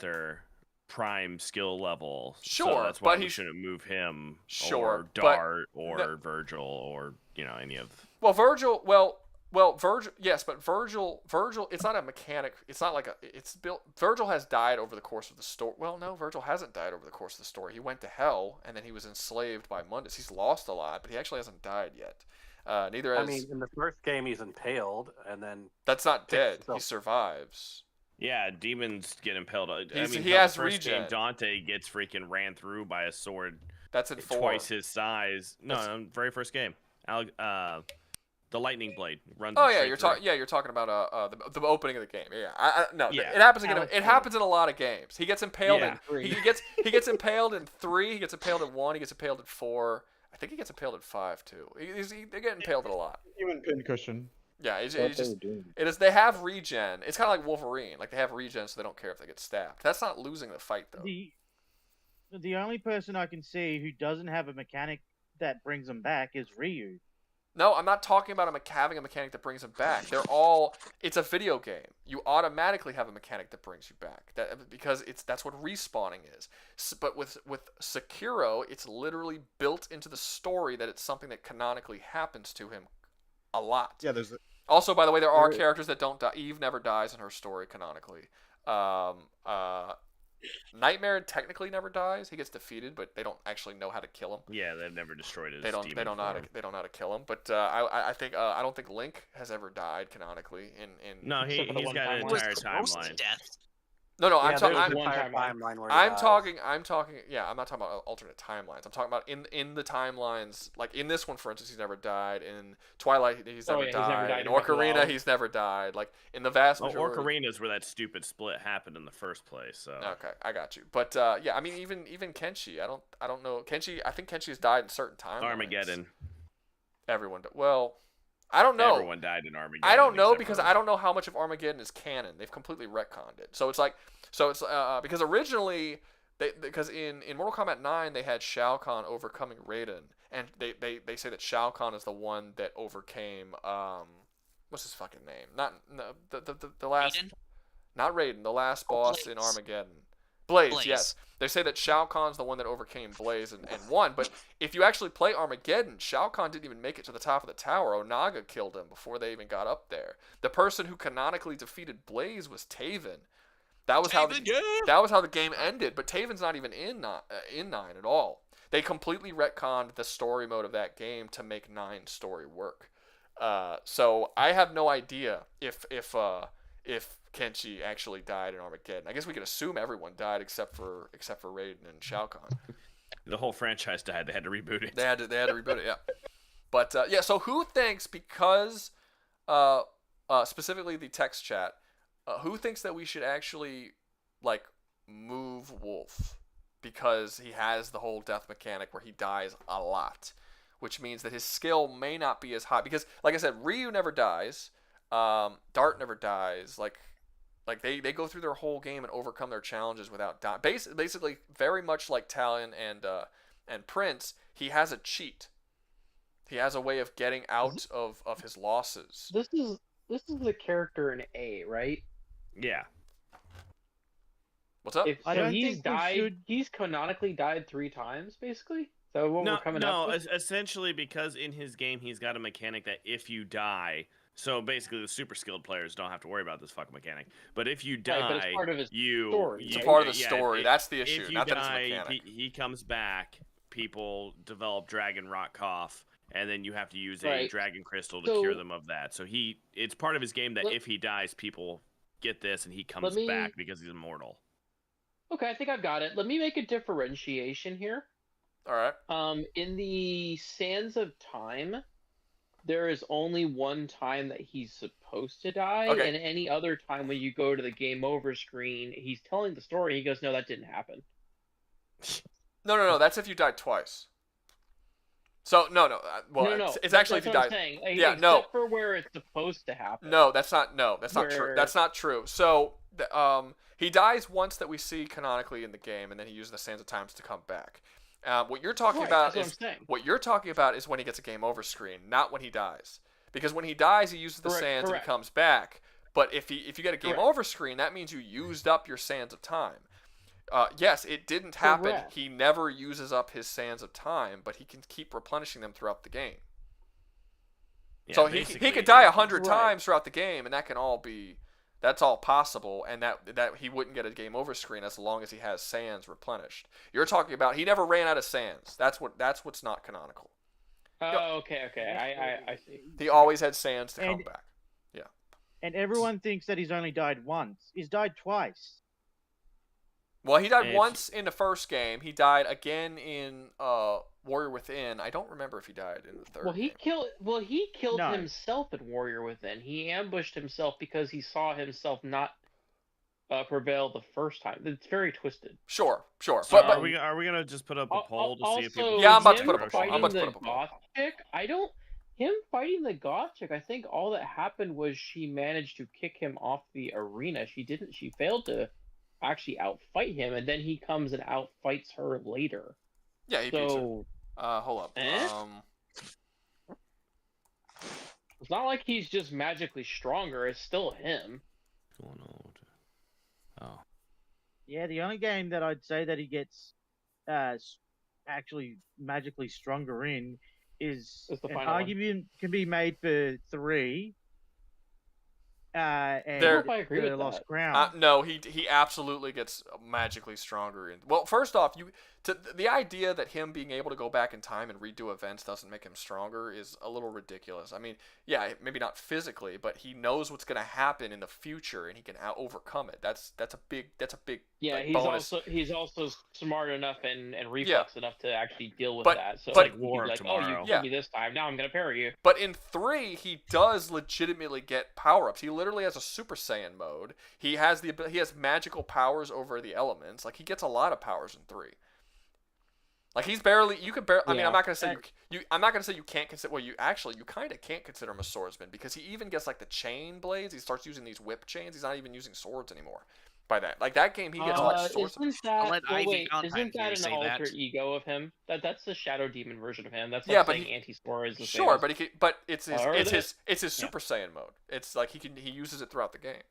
Speaker 5: their prime skill level.
Speaker 1: Sure,
Speaker 5: so that's why we shouldn't move him. Or Dart or Vergil or any of.
Speaker 1: Well, Vergil. Well, Vergil. Yes, but Vergil. It's not a mechanic. It's not like it's built. Vergil has died over the course of the story. Well, no, Vergil hasn't died over the course of the story. He went to hell, and then he was enslaved by Mundus. He's lost a lot, but he actually hasn't died yet. Neither has.
Speaker 15: I mean, in the first game, he's impaled, and then
Speaker 1: that's not dead. He survives.
Speaker 5: Yeah, demons get impaled.
Speaker 1: He has
Speaker 5: the first
Speaker 1: regen.
Speaker 5: Game, Dante gets freaking ran through by a sword.
Speaker 1: That's in 4.
Speaker 5: Twice his size. No, very first game. The lightning blade runs.
Speaker 1: Oh yeah, you're talking about the opening of the game. Yeah, it happens again. It happens in a lot of games. He gets impaled in 3. He gets impaled in 3. He gets impaled in 1. He gets impaled in 4. I think he gets impaled in 5 too. They get impaled in a lot.
Speaker 9: Even pincushion.
Speaker 1: Yeah, it is. They have regen. It's kind of like Wolverine. Like, they have regen, so they don't care if they get stabbed. That's not losing the fight though.
Speaker 13: The only person I can see who doesn't have a mechanic that brings them back is Ryu.
Speaker 1: No, I'm not talking about having a mechanic that brings them back. It's a video game. You automatically have a mechanic that brings you back. Because that's what respawning is. But with Sekiro, it's literally built into the story that it's something that canonically happens to him a lot.
Speaker 16: Yeah, there's.
Speaker 1: Also, by the way, there are characters that don't die. Eve never dies in her story canonically. Nightmare technically never dies. He gets defeated, but they don't actually know how to kill him.
Speaker 5: Yeah, they've never destroyed his.
Speaker 1: They don't know how to kill him. But I think I don't think Link has ever died canonically in.
Speaker 5: No, he's got an entire timeline.
Speaker 1: No, I'm talking.
Speaker 15: I'm
Speaker 1: talking. Yeah, I'm not talking about alternate timelines. I'm talking about in the timelines. Like in this one, for instance, he's never died. In Twilight, he's never died. In Ocarina, he's never died. Like in the vast majority.
Speaker 5: Ocarina is where that stupid split happened in the first place. So.
Speaker 1: Okay, I got you. But yeah, I mean, even Kenshi, I don't know Kenshi. I think Kenshi has died in certain timelines.
Speaker 5: Armageddon.
Speaker 1: Everyone. Well. I don't know.
Speaker 5: Everyone died in Armageddon.
Speaker 1: I don't know because I don't know how much of Armageddon is canon. They've completely retconned it. So it's because originally because in Mortal Kombat 9 they had Shao Kahn overcoming Raiden, and they say that Shao Kahn is the one that overcame what's his fucking name? The last Raiden. Not Raiden, the last boss in Armageddon. Blaze, yes. They say that Shao Kahn's the one that overcame Blaze and won, but if you actually play Armageddon, Shao Kahn didn't even make it to the top of the tower. Onaga killed him before they even got up there. The person who canonically defeated Blaze was Taven. That was how the game ended, but Taven's not even in 9 at all. They completely retconned the story mode of that game to make 9's story work. So I have no idea if Kenshi actually died in Armageddon. I guess we could assume everyone died except for Raiden and Shao Kahn.
Speaker 5: The whole franchise died. They had to reboot it.
Speaker 1: They had to reboot it, yeah. But yeah, so who thinks, because specifically the text chat, who thinks that we should actually like move Wolf because he has the whole death mechanic where he dies a lot, which means that his skill may not be as high because, like I said, Ryu never dies, Dart never dies, like they go through their whole game and overcome their challenges without dying. Basically, very much like Talion and Prince, he has a cheat. He has a way of getting out of his losses.
Speaker 4: This is the character in A, right?
Speaker 5: Yeah.
Speaker 1: What's up?
Speaker 4: He's canonically died 3 times, basically. So what we're coming up with?
Speaker 5: Essentially, because in his game he's got a mechanic that if you die, so basically the super skilled players don't have to worry about this fucking mechanic. But if you die,
Speaker 4: but it's part of his story.
Speaker 1: It's a part of the story. That's the issue.
Speaker 5: If you
Speaker 1: not
Speaker 5: die,
Speaker 1: that it's a mechanic.
Speaker 5: he comes back. People develop dragon rock cough, and then you have to use a dragon crystal to cure them of that. So it's part of his game that if he dies, people get this, and he comes back because he's immortal.
Speaker 4: Okay, I think I've got it. Let me make a differentiation here.
Speaker 1: All right.
Speaker 4: In the Sands of Time, there is only one time that he's supposed to die, and any other time when you go to the game over screen, he's telling the story. He goes, "No, that didn't happen."
Speaker 1: No. That's if you died twice. So no. Well,
Speaker 4: no.
Speaker 1: It's actually if you died.
Speaker 4: Except for where it's supposed to happen.
Speaker 1: No, that's not true. That's not true. So he dies once that we see canonically in the game, and then he uses the Sands of Times to come back. What you're talking about is when he gets a game over screen, not when he dies. Because when he dies, he uses the sands and he comes back. But if you get a game over screen, that means you used up your Sands of Time. Yes, it didn't happen.
Speaker 4: Correct.
Speaker 1: He never uses up his Sands of Time, but he can keep replenishing them throughout the game. Yeah, so he could die 100 times throughout the game, and that's all possible, and that he wouldn't get a game over screen as long as he has sands replenished. You're talking about he never ran out of sands. That's what's not canonical.
Speaker 4: Oh, okay. I see.
Speaker 1: He always had sands to come back. Yeah.
Speaker 13: And everyone thinks that he's only died once. He's died twice.
Speaker 1: Well, he died once in the first game. He died again in Warrior Within. I don't remember if he died in the third.
Speaker 4: He killed himself in Warrior Within. He ambushed himself because he saw himself not prevail the first time. It's very twisted.
Speaker 1: Sure.
Speaker 5: So but are we gonna just put up a poll to see if people?
Speaker 1: Yeah, I'm about to put up a poll.
Speaker 4: Him fighting the goth chick, I think all that happened was she managed to kick him off the arena. She failed to actually outfight him, and then he comes and outfights her later.
Speaker 1: Yeah, he beats her. Hold up.
Speaker 4: It's not like he's just magically stronger. It's still him.
Speaker 5: Oh.
Speaker 13: Yeah, the only game that I'd say that he gets actually magically stronger in is an argument can be made for 3. And
Speaker 4: I agree with
Speaker 13: Lost Crown.
Speaker 1: No, he absolutely gets magically stronger. Well, first off, the idea that him being able to go back in time and redo events doesn't make him stronger is a little ridiculous. I mean, yeah, maybe not physically, but he knows what's going to happen in the future and he can overcome it. That's a big
Speaker 4: yeah.
Speaker 1: like,
Speaker 4: he's also smart enough and reflex enough to actually deal with that. So
Speaker 5: like War of
Speaker 4: Tomorrow. Oh, you killed me this time. Now I'm going to parry you.
Speaker 1: But in 3, he does legitimately get power ups. He literally has a Super Saiyan mode. He has he has magical powers over the elements. Like he gets a lot of powers in 3. Like he's barely. You could barely. I mean, I'm not gonna say I'm not gonna say you can't consider. Well, you kind of can't consider him a swordsman because he even gets like the chain blades. He starts using these whip chains. He's not even using swords anymore. By that, like that game, he gets like swords.
Speaker 4: Isn't that an alter ego of him? That's the Shadow Demon version of him. That's like saying anti-sword is the same.
Speaker 1: Sure, but it's his Super Saiyan mode. It's like he uses it throughout the game.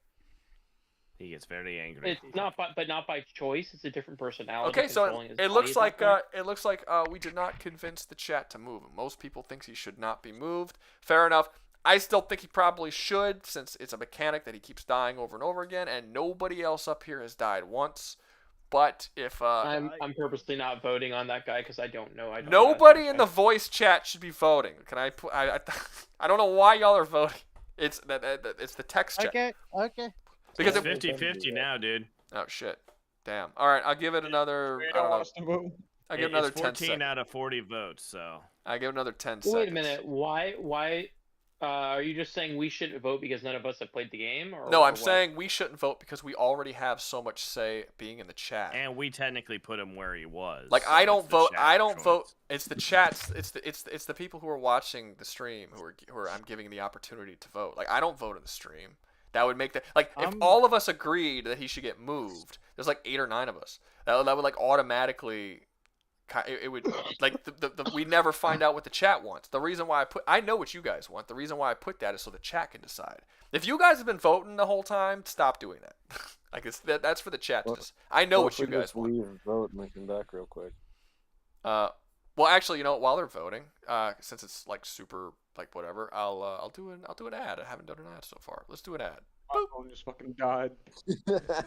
Speaker 5: He gets very angry.
Speaker 4: It's not by choice. It's a different personality.
Speaker 1: Okay, so
Speaker 4: controlling his
Speaker 1: it
Speaker 4: body
Speaker 1: looks
Speaker 4: at that
Speaker 1: like
Speaker 4: point.
Speaker 1: we did not convince the chat to move him. Most people think he should not be moved. Fair enough. I still think he probably should, since it's a mechanic that he keeps dying over and over again, and nobody else up here has died once. But if
Speaker 4: I'm purposely not voting on that guy because I don't know.
Speaker 1: nobody in the voice chat should be voting. Can I put? I don't know why y'all are voting. It's it's the text chat.
Speaker 13: Okay.
Speaker 1: Because
Speaker 5: it's 50-50 now, dude.
Speaker 1: Oh shit. Damn. All right, I'll give it another. I don't know. I give another 10
Speaker 5: 14
Speaker 1: seconds.
Speaker 5: out of 40 votes, so.
Speaker 1: I give another 10 seconds.
Speaker 4: Wait a minute. Why? Are you just saying we shouldn't vote because none of us have played the game?
Speaker 1: No, I'm
Speaker 4: what?
Speaker 1: saying we shouldn't vote because we already have so much say being in the chat.
Speaker 5: And we technically put him where he was.
Speaker 1: Like
Speaker 5: so
Speaker 1: I don't vote. I don't
Speaker 5: choice.
Speaker 1: vote. It's the chats. It's the people who are watching the stream who are I'm giving the opportunity to vote. Like I don't vote in the stream. That would make if all of us agreed that he should get moved. There's like 8 or 9 of us. That would like automatically. It would like we never find out what the chat wants. The reason why I know what you guys want. The reason why I put that is so the chat can decide. If you guys have been voting the whole time, stop doing that. Like that's for the chat to just. I know what you guys want.
Speaker 8: Leave and vote and we come back real quick.
Speaker 1: Well, actually, you know what? While they're voting, since it's like super like whatever, I'll do an ad. I haven't done an ad so far. Let's do an ad.
Speaker 9: My phone just fucking died.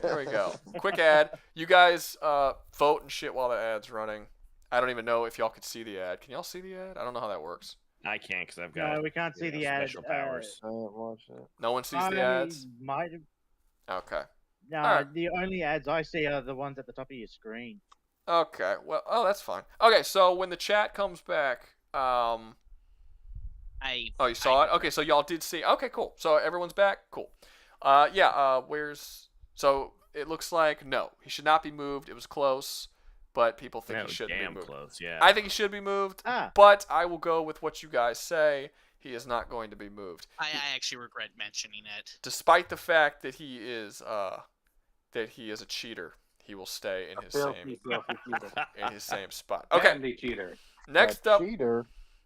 Speaker 1: There we go. Quick ad. You guys vote and shit while the ad's running. I don't even know if y'all could see the ad. Can y'all see the ad? I don't know how that works.
Speaker 5: I can't because I've got.
Speaker 13: No, we can't see the ad.
Speaker 5: Special powers.
Speaker 8: I haven't watched it.
Speaker 1: No one sees the ads.
Speaker 13: Might have.
Speaker 1: Okay.
Speaker 13: No,
Speaker 1: Alright.
Speaker 13: the only ads I see are the ones at the top of your screen.
Speaker 1: Okay. Well, that's fine. Okay, so when the chat comes back, Oh, you saw it? Okay, so y'all did see. Okay, cool. So everyone's back. Cool. So it looks like no, he should not be moved. It was close, but people think he should be moved.
Speaker 5: Close, yeah.
Speaker 1: I think he should be moved, but I will go with what you guys say. He is not going to be moved.
Speaker 7: I actually regret mentioning it.
Speaker 1: Despite the fact that he is a cheater, he will stay in his same spot. Okay.
Speaker 15: Cheater.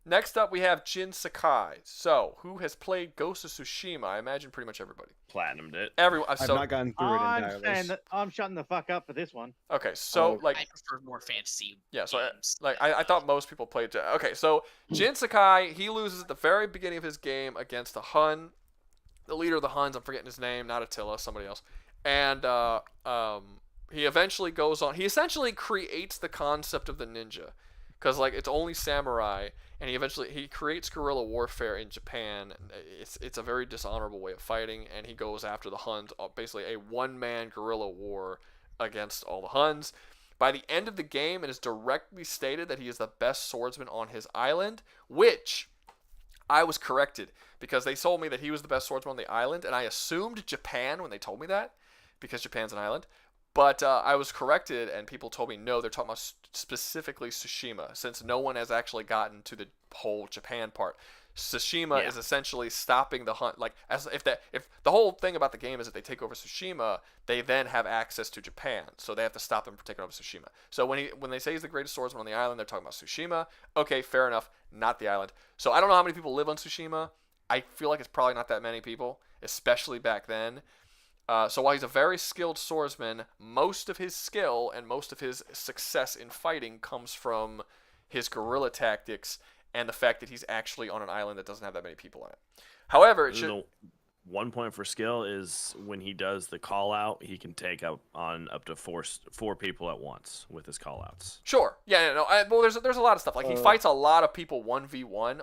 Speaker 1: Next up, we have Jin Sakai. So, who has played Ghost of Tsushima? I imagine pretty much everybody.
Speaker 5: Platinumed it.
Speaker 1: Everyone.
Speaker 16: I've not gotten through it entirely.
Speaker 13: I'm shutting the fuck up for this one.
Speaker 1: Okay, so
Speaker 7: I prefer more fantasy.
Speaker 1: Yeah, so I thought most people played. Okay, so Jin Sakai, he loses at the very beginning of his game against the Hun, the leader of the Huns. I'm forgetting his name, not Attila, somebody else. And he eventually goes on. He essentially creates the concept of the ninja, because like it's only samurai, and he creates guerrilla warfare in Japan. It's a very dishonorable way of fighting, and he goes after the Huns, basically a one-man guerrilla war against all the Huns. By the end of the game, it is directly stated that he is the best swordsman on his island, which I was corrected, because they told me that he was the best swordsman on the island, and I assumed Japan when they told me that, because Japan's an island. But I was corrected, and people told me no, they're talking about specifically Tsushima, since no one has actually gotten to the whole Japan part. Tsushima is essentially stopping the hunt. Like, as if the whole thing about the game is that they take over Tsushima, they then have access to Japan, so they have to stop them from taking over Tsushima. So when they say he's the greatest swordsman on the island, they're talking about Tsushima. Okay, fair enough, not the island. So I don't know how many people live on Tsushima. I feel like it's probably not that many people, especially back then. So while he's a very skilled swordsman, most of his skill and most of his success in fighting comes from his guerrilla tactics and the fact that he's actually on an island that doesn't have that many people on it. However, it should...
Speaker 5: 1 point for skill is when he does the call out, he can take up to four people at once with his call outs.
Speaker 1: Sure. Yeah, no. Well, there's a lot of stuff. Like, he fights a lot of people 1v1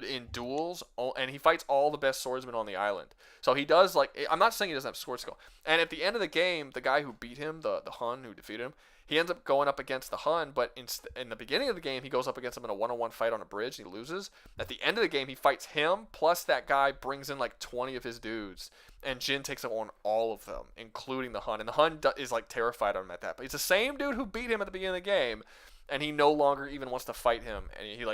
Speaker 1: in duels, and he fights all the best swordsmen on the island. So he does, like, I'm not saying he doesn't have sword skill. And at the end of the game, the guy who beat him, the Hun who defeated him, he ends up going up against the Hun, but in the beginning of the game, he goes up against him in a one-on-one fight on a bridge, and he loses. At the end of the game, he fights him, plus that guy brings in like 20 of his dudes, and Jin takes on all of them, including the Hun. And the Hun is like terrified of him at that. But it's the same dude who beat him at the beginning of the game, and he no longer even wants to fight him. And he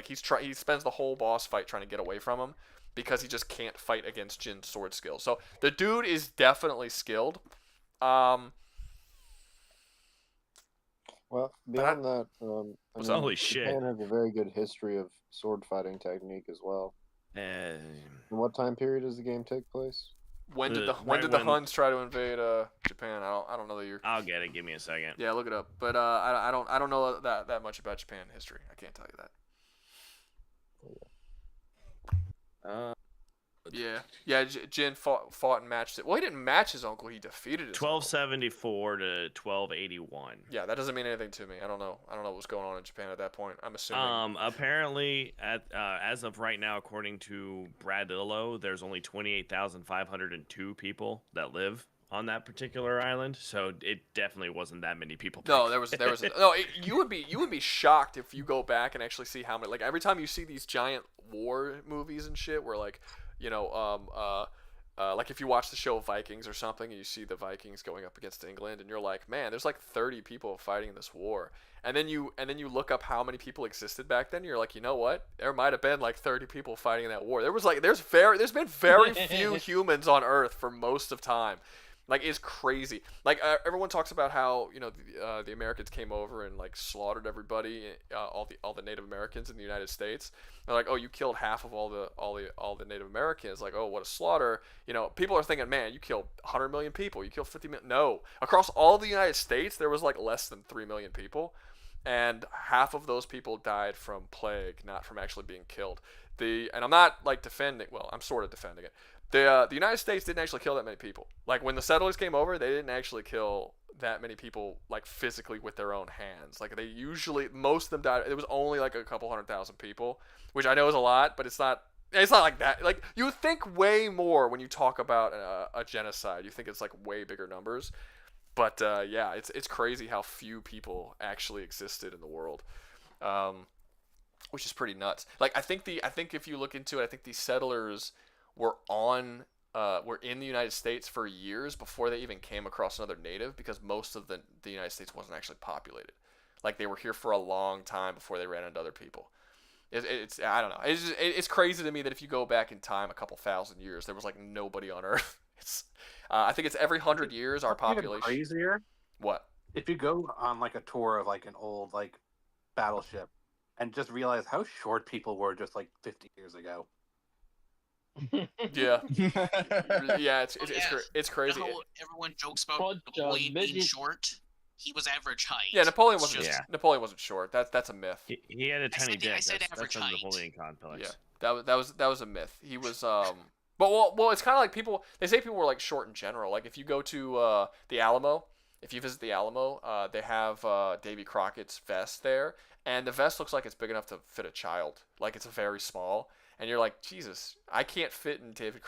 Speaker 1: spends the whole boss fight trying to get away from him because he just can't fight against Jin's sword skill. So the dude is definitely skilled.
Speaker 8: Well, beyond that,
Speaker 5: holy shit.
Speaker 8: Japan has a very good history of sword fighting technique as well. In what time period does the game take place?
Speaker 1: When did the Huns try to invade Japan? I don't know the year.
Speaker 5: I'll get it. Give me a second.
Speaker 1: Yeah, look it up. But I don't know that much about Japan history. I can't tell you that. Yeah. Jin fought and matched it. Well, he didn't match his uncle. He defeated his
Speaker 5: 1274 to 1281.
Speaker 1: Yeah, that doesn't mean anything to me. I don't know what's going on in Japan at that point. I'm assuming.
Speaker 5: Apparently, as of right now, according to Bradillo, there's only 28,502 people that live on that particular island. So it definitely wasn't that many people.
Speaker 1: No, there was no. You would be shocked if you go back and actually see how many. Like every time you see these giant war movies and shit, where like. Like if you watch the show Vikings or something, and you see the Vikings going up against England, and you're like, man, there's like 30 people fighting this war, and then you look up how many people existed back then. And you're like, you know what? There might have been like 30 people fighting in that war. There's been very few humans on Earth for most of time. Like, it's crazy. Like, everyone talks about how, the Americans came over and, like, slaughtered everybody, all the Native Americans in the United States. They're like, oh, you killed half of all the Native Americans. Like, oh, what a slaughter. People are thinking, man, you killed 100 million people. You killed 50 million. No. Across all the United States, there was, like, less than 3 million people. And half of those people died from plague, not from actually being killed. And I'm not, like, I'm sort of defending it. The United States didn't actually kill that many people. Like, when the settlers came over, they didn't actually kill that many people, like, physically with their own hands. Like, most of them died. It was only, like, a couple 100,000 people, which I know is a lot, but it's not like that. Like, you think way more when you talk about a genocide. You think it's, like, way bigger numbers. But, yeah, it's crazy how few people actually existed in the world. Which is pretty nuts. Like, I think if you look into it, I think these settlers were in the United States for years before they even came across another native, because most of the United States wasn't actually populated. Like, they were here for a long time before they ran into other people. It's I don't know. It's crazy to me that if you go back in time a couple thousand years, there was like nobody on Earth. I think it's every 100 years our population.
Speaker 15: Crazier.
Speaker 1: What?
Speaker 15: If you go on like a tour of like an old like battleship and just realize how short people were just like 50 years ago.
Speaker 1: Yeah. Yeah, it's crazy.
Speaker 7: Everyone jokes about Napoleon being short. He was average height.
Speaker 1: Yeah, Napoleon wasn't short. That's a myth.
Speaker 5: He had a tiny dick.
Speaker 7: I said average height.
Speaker 5: That's a Napoleon complex.
Speaker 1: Yeah, that was a myth. He was but well, it's kind of like they say people were like short in general. Like if you go to the Alamo, if you visit the Alamo, they have Davy Crockett's vest there, and the vest looks like it's big enough to fit a child. Like it's very small. And you're like, Jesus, I can't fit in Davy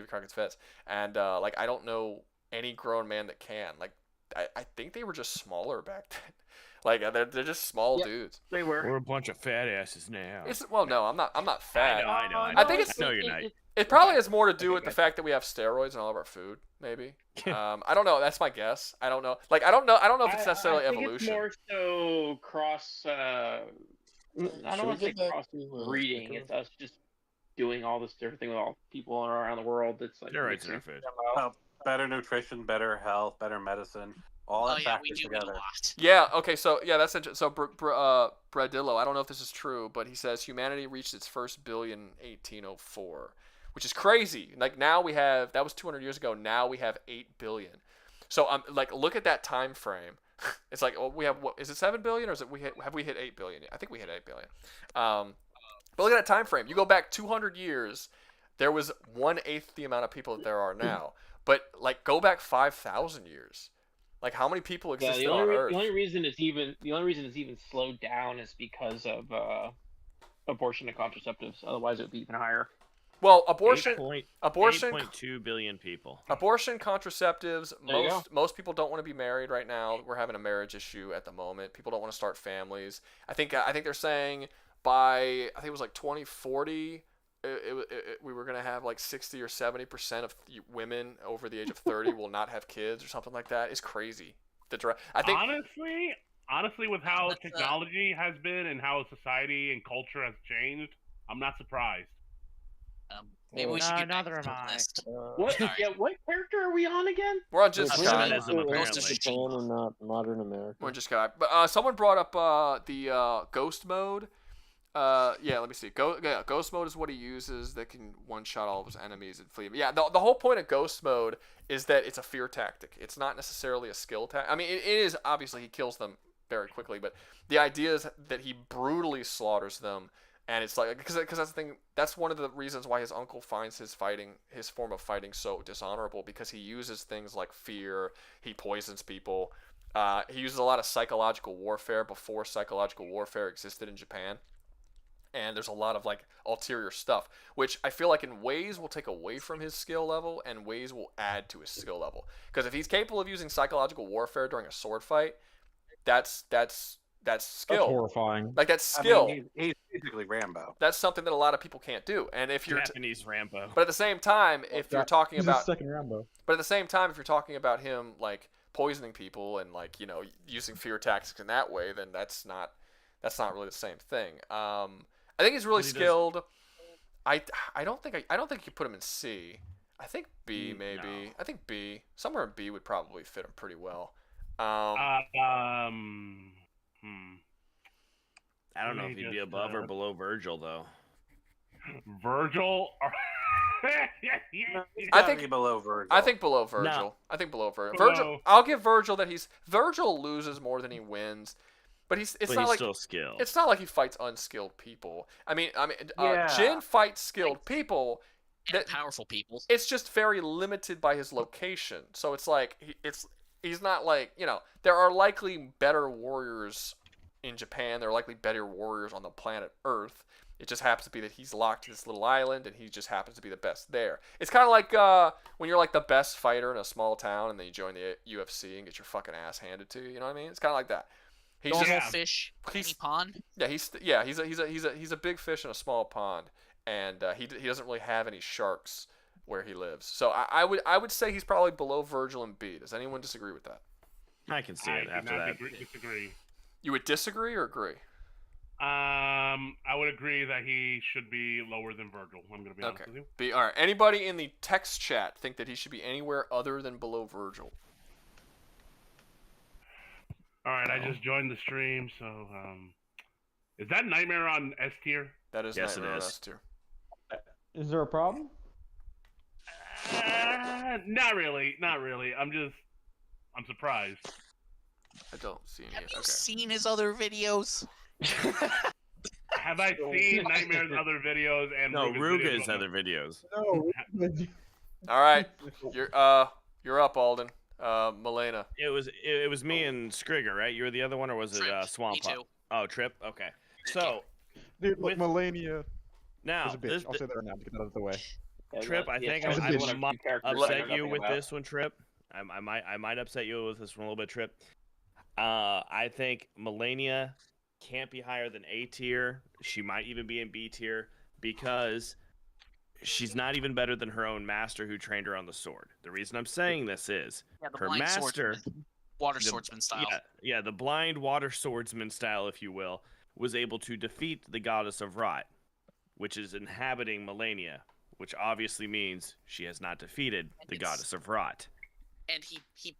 Speaker 1: Crockett's vest. And like, I don't know any grown man that can. Like, I think they were just smaller back then. Like, they're just small dudes.
Speaker 13: They were.
Speaker 5: We're a bunch of fat asses now.
Speaker 1: No, I'm not fat.
Speaker 5: I know.
Speaker 1: I think
Speaker 5: I know you're not.
Speaker 1: It probably has more to do with the fact that we have steroids in all of our food. Maybe. I don't know. That's my guess. I don't know. Like, I don't know if it's necessarily
Speaker 4: I think
Speaker 1: evolution.
Speaker 4: It's more so cross. I don't want to say cross-breeding. It's us just doing all this different thing with all people around the world. It's like
Speaker 5: Steroids in our food.
Speaker 15: Better nutrition, better health, better medicine. All that factors together.
Speaker 1: Yeah. Okay. So yeah, that's interesting. So Bradillo, I don't know if this is true, but he says humanity reached its first billion in 1804, which is crazy. Like now that was 200 years ago. Now we have 8 billion. So like look at that time frame. It's like, we have, what is it, 7 billion, or have we hit 8 billion? I think we hit 8 billion. But look at that time frame. You go back 200 years, there was 1/8 the amount of people that there are now. But like, go back 5,000 years. Like, how many people existed on Earth?
Speaker 4: The only reason it's even slowed down is because of abortion and contraceptives. Otherwise, it would be even higher.
Speaker 1: Well, abortion,
Speaker 5: 8.2 billion people.
Speaker 1: Abortion, contraceptives. Most people don't want to be married right now. We're having a marriage issue at the moment. People don't want to start families. I think they're saying by, I think it was like 2040, we were gonna have like 60 or 70% of women over the age of 30 will not have kids or something like that. It's crazy. I think
Speaker 17: honestly, with how technology has been and how society and culture has changed, I'm not surprised.
Speaker 7: Maybe we should get
Speaker 13: neither am I.
Speaker 4: What character are we on again?
Speaker 1: We're on just Sky.
Speaker 8: Japan and not modern America.
Speaker 1: We're just Sky. But someone brought up the ghost mode. Yeah, let me see. Ghost mode is what he uses that can one-shot all of his enemies and flee. Yeah, the whole point of ghost mode is that it's a fear tactic. It's not necessarily a skill tactic. I mean, it is, obviously, he kills them very quickly, but the idea is that he brutally slaughters them, and it's like, because that's the thing, that's one of the reasons why his uncle finds his form of fighting so dishonorable, because he uses things like fear, he poisons people, he uses a lot of psychological warfare before psychological warfare existed in Japan. And there's a lot of like ulterior stuff, which I feel like in ways will take away from his skill level and ways will add to his skill level. Because if he's capable of using psychological warfare during a sword fight, that's skill.
Speaker 9: That's horrifying.
Speaker 1: Like that's skill.
Speaker 15: I mean, he's basically Rambo.
Speaker 1: That's something that a lot of people can't do. And if you're
Speaker 5: Japanese Rambo.
Speaker 1: But at the same time, if you're talking about
Speaker 9: second Rambo.
Speaker 1: But at the same time, if you're talking about him like poisoning people and like using fear tactics in that way, then that's not really the same thing. I think he's really skilled. I don't think you put him in C. I think B maybe. No. I think B. Somewhere in B would probably fit him pretty well.
Speaker 5: I don't know if he'd be above or below Vergil though.
Speaker 17: Vergil?
Speaker 15: I think below Vergil.
Speaker 1: I think below Vergil. No. I think below Vergil. Vergil. I'll give Vergil that Vergil loses more than he wins. But it's not
Speaker 5: he's
Speaker 1: like
Speaker 5: still skilled.
Speaker 1: It's not like he fights unskilled people. I mean,
Speaker 15: yeah.
Speaker 1: Jin fights skilled people.
Speaker 7: And powerful people.
Speaker 1: It's just very limited by his location. So it's like he's not like there are likely better warriors in Japan. There are likely better warriors on the planet Earth. It just happens to be that he's locked in this little island and he just happens to be the best there. It's kind of like when you're like the best fighter in a small town and then you join the UFC and get your fucking ass handed to you. You know what I mean? It's kind of like that.
Speaker 7: He's just fish, tiny pond.
Speaker 1: Yeah, he's a big fish in a small pond, and he doesn't really have any sharks where he lives. So I would say he's probably below Vergil and B. Does anyone disagree with that?
Speaker 5: I can see it after that.
Speaker 17: Disagree.
Speaker 1: You would disagree or agree?
Speaker 17: I would agree that he should be lower than Vergil. I'm gonna be honest with you.
Speaker 1: B. All right. Anybody in the text chat think that he should be anywhere other than below Vergil?
Speaker 17: All right, I just joined the stream, so is that Nightmare on S tier?
Speaker 1: That is Nightmare on S tier.
Speaker 9: Is there a problem?
Speaker 17: Not really. I'm surprised.
Speaker 1: I don't see any.
Speaker 7: Have you seen his other videos?
Speaker 17: Have I seen Nightmare's other videos and
Speaker 5: Rouga's other videos?
Speaker 9: No.
Speaker 1: All right, you're up, Alden. Milena.
Speaker 5: It was me and Skriger, right? You were the other one, or was it Swamp?
Speaker 7: Me too.
Speaker 5: Oh, Trip. Okay. So,
Speaker 9: dude, look, Melania.
Speaker 5: Now,
Speaker 9: a bitch. I'll say that right now to get that out of the way.
Speaker 5: Trip, I think I might upset you with this one, Trip. I might upset you with this one a little bit, Trip. I think Melania can't be higher than A tier. She might even be in B tier because she's not even better than her own master who trained her on the sword. The reason I'm saying this is her master,
Speaker 7: water swordsman style.
Speaker 5: Yeah, the blind water swordsman style, if you will, was able to defeat the goddess of rot, which is inhabiting Melania, which obviously means she has not defeated the goddess of rot.
Speaker 7: And he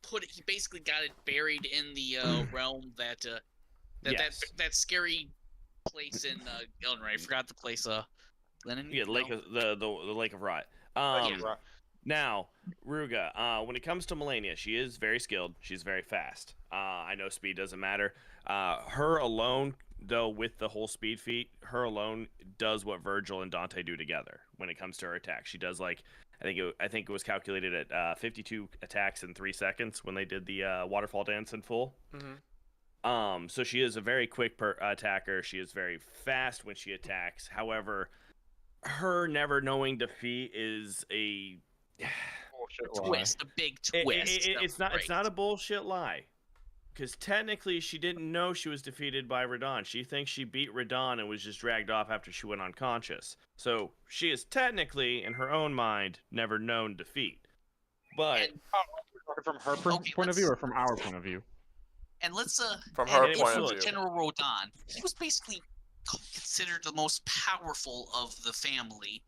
Speaker 7: basically got it buried in the realm that scary place in Illinois. I forgot the place.
Speaker 5: Yeah, the lake of rot. Now, Rouga, when it comes to Melania, she is very skilled. She's very fast. I know speed doesn't matter. Her alone, though, with the whole speed feat, her alone does what Vergil and Dante do together when it comes to her attack. She does I think it was calculated at 52 attacks in 3 seconds when they did the waterfall dance in full.
Speaker 1: Mm-hmm.
Speaker 5: So she is a very quick attacker. She is very fast when she attacks. However, her never knowing defeat is a
Speaker 7: twist, a big twist.
Speaker 5: It's not a bullshit lie, because technically she didn't know she was defeated by Raiden. She thinks she beat Raiden and was just dragged off after she went unconscious. So she is technically, in her own mind, never known defeat. But
Speaker 9: from her point of view or from our point of view?
Speaker 7: And let's
Speaker 1: from her point of view,
Speaker 7: General Raiden, he was basically considered the most powerful of the family.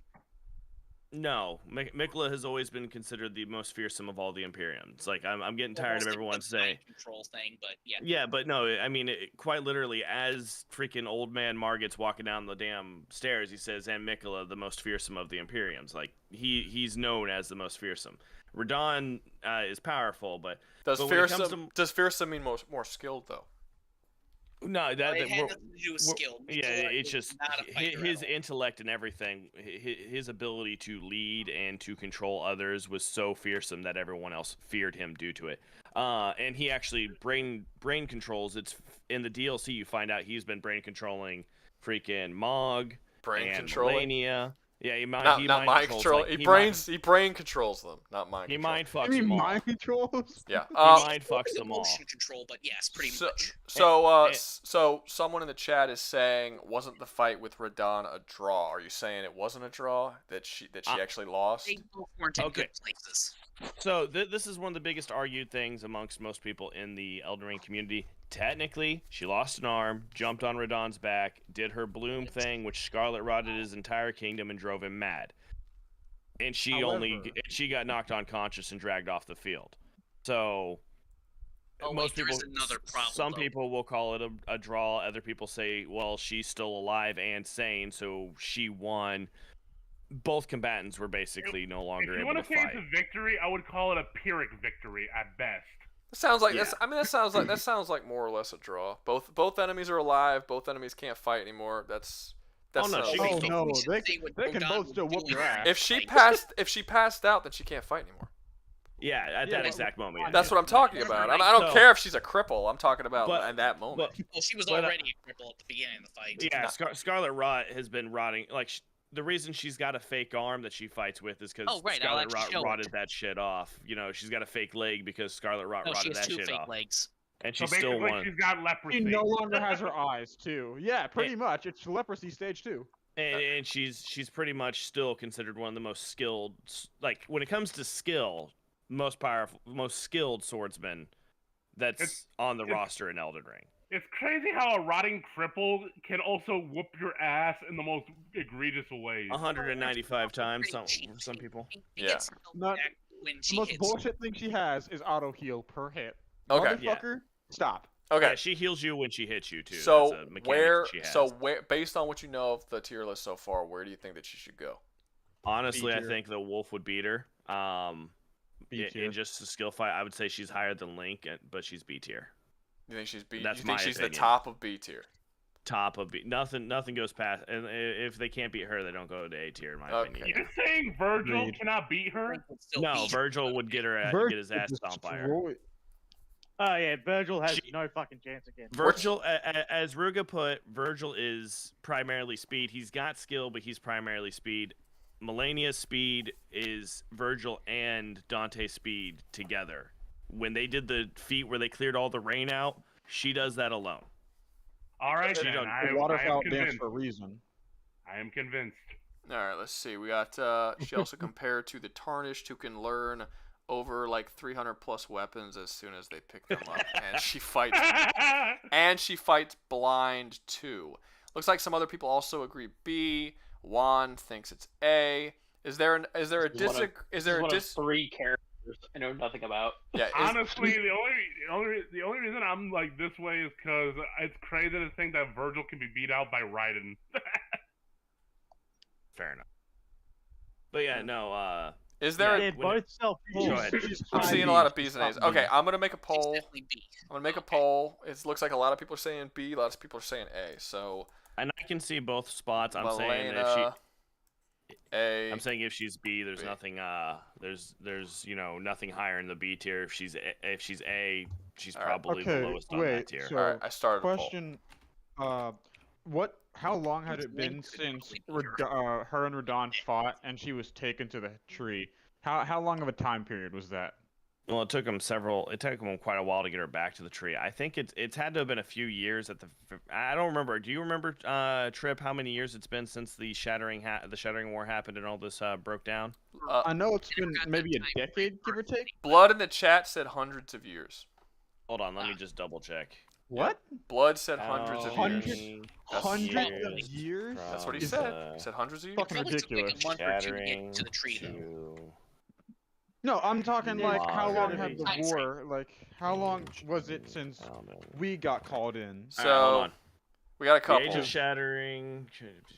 Speaker 5: No, Mikla has always been considered the most fearsome of all the Imperiums. Like, I'm getting tired of everyone saying
Speaker 7: control thing, but yeah.
Speaker 5: Yeah, but no, I mean, quite literally, as freaking old man Margit's walking down the damn stairs, he says, "And Mikla, the most fearsome of the Imperiums." Like, he's known as the most fearsome. Radon is powerful, but
Speaker 1: does
Speaker 5: fearsome
Speaker 1: does fearsome mean more skilled though?
Speaker 5: No,
Speaker 7: it had nothing to do with skill.
Speaker 5: Yeah, it's just his intellect and everything. His ability to lead and to control others was so fearsome that everyone else feared him due to it. And he actually brain controls. It's in the DLC. You find out he's been brain controlling freaking Mog, Melania. Yeah, he mind
Speaker 1: control. Like, he brain controls them, not mind.
Speaker 5: He
Speaker 1: control.
Speaker 5: mind fucks them all.
Speaker 9: Mind controls?
Speaker 1: Yeah.
Speaker 5: He mind fucks them all.
Speaker 7: Motion control, but yes, pretty much.
Speaker 1: So someone in the chat is saying, wasn't the fight with Radon a draw? Are you saying it wasn't a draw? That she actually lost?
Speaker 7: They both weren't in good places.
Speaker 5: So this is one of the biggest argued things amongst most people in the Elden Ring community. Technically, she lost an arm, jumped on Radon's back, did her bloom thing, which Scarlet rotted his entire kingdom and drove him mad. And she got knocked unconscious and dragged off the field. So most people,
Speaker 7: another problem,
Speaker 5: some people will call it a draw. Other people say, well, she's still alive and sane, so she won. Both combatants were basically no longer able to fight.
Speaker 17: If you want to say it's a victory, I would call it a Pyrrhic victory at best.
Speaker 1: That sounds like that sounds like more or less a draw. Both enemies are alive. Both enemies can't fight anymore. That's
Speaker 9: they can both still whoop your ass.
Speaker 1: If she passed out, then she can't fight anymore.
Speaker 5: Yeah, at that exact moment.
Speaker 1: That's what I'm talking about. I don't care if she's a cripple. I'm talking about at that moment.
Speaker 7: Well, she was already a cripple at the beginning of the fight.
Speaker 5: Yeah, Scarlet Rot has been rotting. Like, the reason she's got a fake arm that she fights with is because Scarlet Rot rotted that shit off. You know, she's got a fake leg because Scarlet Rot rotted that shit off.
Speaker 7: She has two fake legs.
Speaker 5: And she still won.
Speaker 17: She's got leprosy.
Speaker 9: She no longer has her eyes, too. Yeah, pretty much. It's leprosy stage 2.
Speaker 5: And she's pretty much still considered one of the most skilled. Like, when it comes to skill, most powerful, most skilled swordsman that's on the roster in Elden Ring.
Speaker 17: It's crazy how a rotting cripple can also whoop your ass in the most egregious ways.
Speaker 5: 195 times, some people.
Speaker 1: Yeah.
Speaker 9: The most bullshit thing she has is auto heal per hit.
Speaker 1: Okay.
Speaker 9: Motherfucker, stop.
Speaker 1: Okay.
Speaker 5: Yeah, she heals you when she hits you too.
Speaker 1: So
Speaker 5: That's a mechanic
Speaker 1: where, based on what you know of the tier list so far, where do you think that she should go?
Speaker 5: Honestly, I think the wolf would beat her. In just a skill fight, I would say she's higher than Link, but she's B tier.
Speaker 1: You think she's B?
Speaker 5: That's
Speaker 1: you think she's
Speaker 5: opinion.
Speaker 1: The top of B tier?
Speaker 5: Top of B. Nothing goes past. And if they can't beat her, they don't go to A tier, in my opinion.
Speaker 17: You're saying Vergil cannot beat her?
Speaker 5: No, Vergil would get his ass stomped by her.
Speaker 13: Oh yeah, Vergil has no fucking chance against
Speaker 5: Vergil, as Rouga put, Vergil is primarily speed. He's got skill, but he's primarily speed. Melania's speed is Vergil and Dante's speed together. When they did the feat where they cleared all the rain out, she does that alone.
Speaker 17: All right,
Speaker 9: then. The waterfowl dance for a reason.
Speaker 17: I am convinced.
Speaker 1: All right, let's see. We got. She also compared to the Tarnished, who can learn over like 300 plus weapons as soon as they pick them up, and she fights. Blind too. Looks like some other people also agree B. Juan thinks it's A. Is there a
Speaker 4: three characters I know nothing about?
Speaker 1: Yeah.
Speaker 17: Honestly, the only reason I'm like this way is because it's crazy to think that Vergil can be beat out by Raiden.
Speaker 5: Fair enough. But yeah, no.
Speaker 1: Is there?
Speaker 13: They're both self-fulfilled.
Speaker 1: I'm seeing a lot of B's and A's. Okay, I'm gonna make a poll. It looks like a lot of people are saying B, lots of people are saying A. So.
Speaker 5: And I can see both spots. I'm saying if she.
Speaker 1: A.
Speaker 5: I'm saying if she's B, there's nothing. There's nothing higher in the B tier. If she's A, she's probably the lowest on that tier.
Speaker 9: So,
Speaker 1: all right, I started.
Speaker 9: Question. How long had it been since her and Radon fought and she was taken to the tree? How long of a time period was that?
Speaker 5: Well, it took them quite a while to get her back to the tree. I think it's had to have been a few years I don't remember. Do you remember, Trip, how many years it's been since the Shattering War happened and all this broke down?
Speaker 9: I know it's been maybe a decade, give or take.
Speaker 1: Blood in the chat said hundreds of years.
Speaker 5: Hold on, let me just double check.
Speaker 9: What?
Speaker 1: Blood said hundreds of years.
Speaker 9: Hundreds of years?
Speaker 1: That's what he said. He said hundreds of years.
Speaker 9: Fucking ridiculous.
Speaker 7: Like a month or two to get to the tree, though.
Speaker 9: No, I'm talking like how long
Speaker 7: Modern
Speaker 9: had the
Speaker 7: time
Speaker 9: war? Like how long was it since we got called in?
Speaker 1: So
Speaker 5: hold on.
Speaker 1: we got a
Speaker 5: The
Speaker 1: couple.
Speaker 5: Age of Shattering.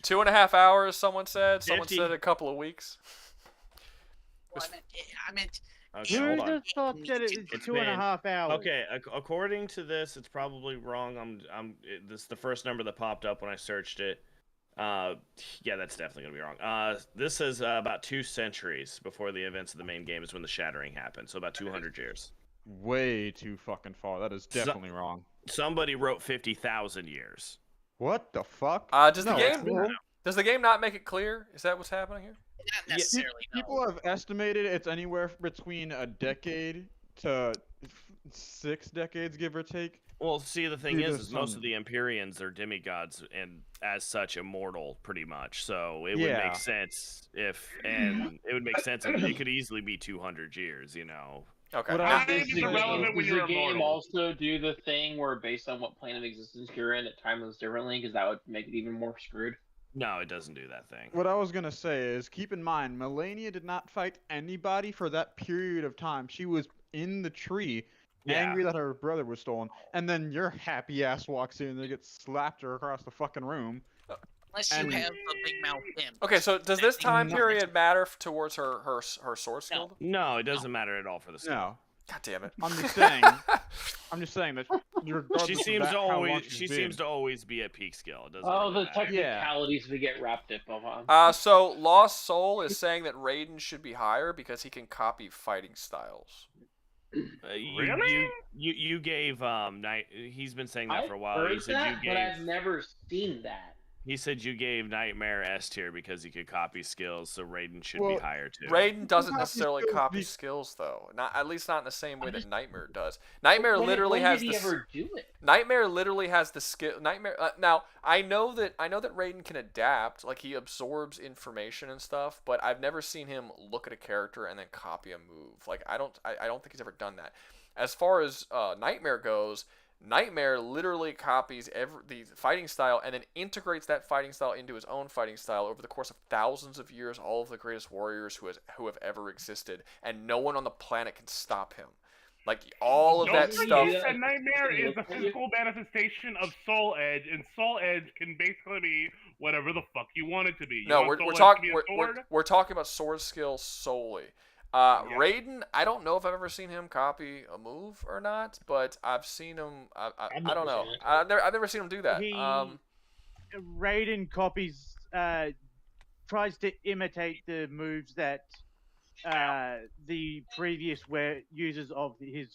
Speaker 1: 2.5 hours. Someone said. Someone
Speaker 5: 50.
Speaker 1: said a couple of weeks.
Speaker 7: Well, I meant
Speaker 5: Okay,
Speaker 13: Who
Speaker 5: hold on.
Speaker 13: just thought that it's
Speaker 5: It's
Speaker 13: 2.5 hours?
Speaker 5: Okay, according to this, it's probably wrong. This is the first number that popped up when I searched it. Yeah, that's definitely gonna be wrong. This says about 2 centuries before the events of the main game is when the Shattering happened. So about 200 years.
Speaker 9: Way too fucking far. That is definitely wrong.
Speaker 5: Somebody wrote 50,000 years.
Speaker 9: What the fuck?
Speaker 1: Does the game not make it clear? Is that what's happening here?
Speaker 7: Not necessarily.
Speaker 9: People have estimated it's anywhere between a decade to 6 decades, give or take.
Speaker 5: Well, see, the thing
Speaker 9: Dude,
Speaker 5: is
Speaker 9: there's
Speaker 5: most
Speaker 9: some-
Speaker 5: of the Empyreans are demigods and as such immortal, pretty much. So it would
Speaker 9: Yeah.
Speaker 5: make sense if it could easily be 200 years, you know.
Speaker 1: Okay.
Speaker 17: I think it's irrelevant when
Speaker 10: Does
Speaker 17: you're
Speaker 10: the game
Speaker 17: immortal.
Speaker 10: also do the thing where, based on what plane of existence you're in, it timeless differently? Because that would make it even more screwed.
Speaker 5: No, it doesn't do that thing.
Speaker 9: What I was gonna say is, keep in mind, Melania did not fight anybody for that period of time. She was in the tree, angry that her brother was stolen, and then your happy ass walks in and gets slapped her across the fucking room.
Speaker 7: Unless you have the big mouth imp.
Speaker 1: Okay, so does this time period matter towards her sword skill?
Speaker 5: No, it doesn't matter at all for the skill.
Speaker 9: No.
Speaker 1: God damn it.
Speaker 9: I'm just saying. I'm just saying that.
Speaker 5: She seems to always be at peak skill. It doesn't
Speaker 10: Oh,
Speaker 5: really
Speaker 10: the
Speaker 5: matter.
Speaker 10: technicalities we get wrapped up on.
Speaker 1: So Lost Soul is saying that Raiden should be higher because he can copy fighting styles.
Speaker 5: You gave he's been saying that for a while.
Speaker 10: I've
Speaker 5: He
Speaker 10: heard
Speaker 5: said
Speaker 10: that,
Speaker 5: you gave
Speaker 10: but I've never seen that.
Speaker 5: He said you gave Nightmare S tier because he could copy skills, so Raiden should be higher too.
Speaker 1: Raiden doesn't necessarily copy skills though. At least not in the same way that Nightmare does. Nightmare literally has the
Speaker 10: ever do it?
Speaker 1: Nightmare literally has the skill. Nightmare. Now I know that Raiden can adapt, like he absorbs information and stuff, but I've never seen him look at a character and then copy a move. Like I don't think he's ever done that. As far as Nightmare goes, Nightmare literally copies the fighting style and then integrates that fighting style into his own fighting style over the course of thousands of years. All of the greatest warriors who have ever existed, and no one on the planet can stop him. Like all of that stuff.
Speaker 17: And Nightmare is a physical manifestation of Soul Edge, and Soul Edge can basically be whatever the fuck you want it to be.
Speaker 1: No, we're talking about sword skill solely. Raiden, I don't know if I've ever seen him copy a move or not, but I've seen him. I don't know. I've never seen him do that.
Speaker 13: Raiden copies, tries to imitate the moves that the previous users of his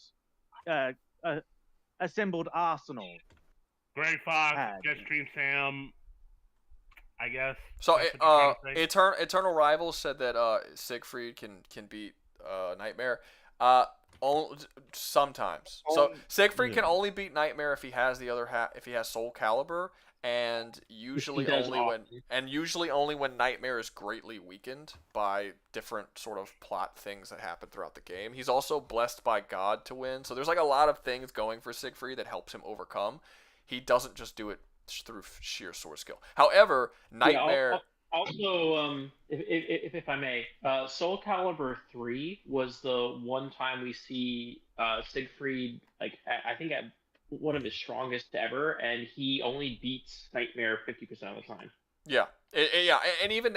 Speaker 13: assembled arsenal.
Speaker 17: Gray Fox, Jetstream Sam, I guess.
Speaker 1: So, Eternal Rivals said that Siegfried can beat Nightmare. Sometimes. So Siegfried can only beat Nightmare if he has the other if he has Soul Calibur, and usually only when Nightmare is greatly weakened by different sort of plot things that happen throughout the game. He's also blessed by God to win. So there's like a lot of things going for Siegfried that helps him overcome. He doesn't just do it through sheer sword skill. However, Nightmare.
Speaker 10: Yeah, also, if I may, Soul Calibur 3 was the one time we see Siegfried, like I think at one of his strongest ever, and he only beats Nightmare 50% of the time.
Speaker 1: Yeah, and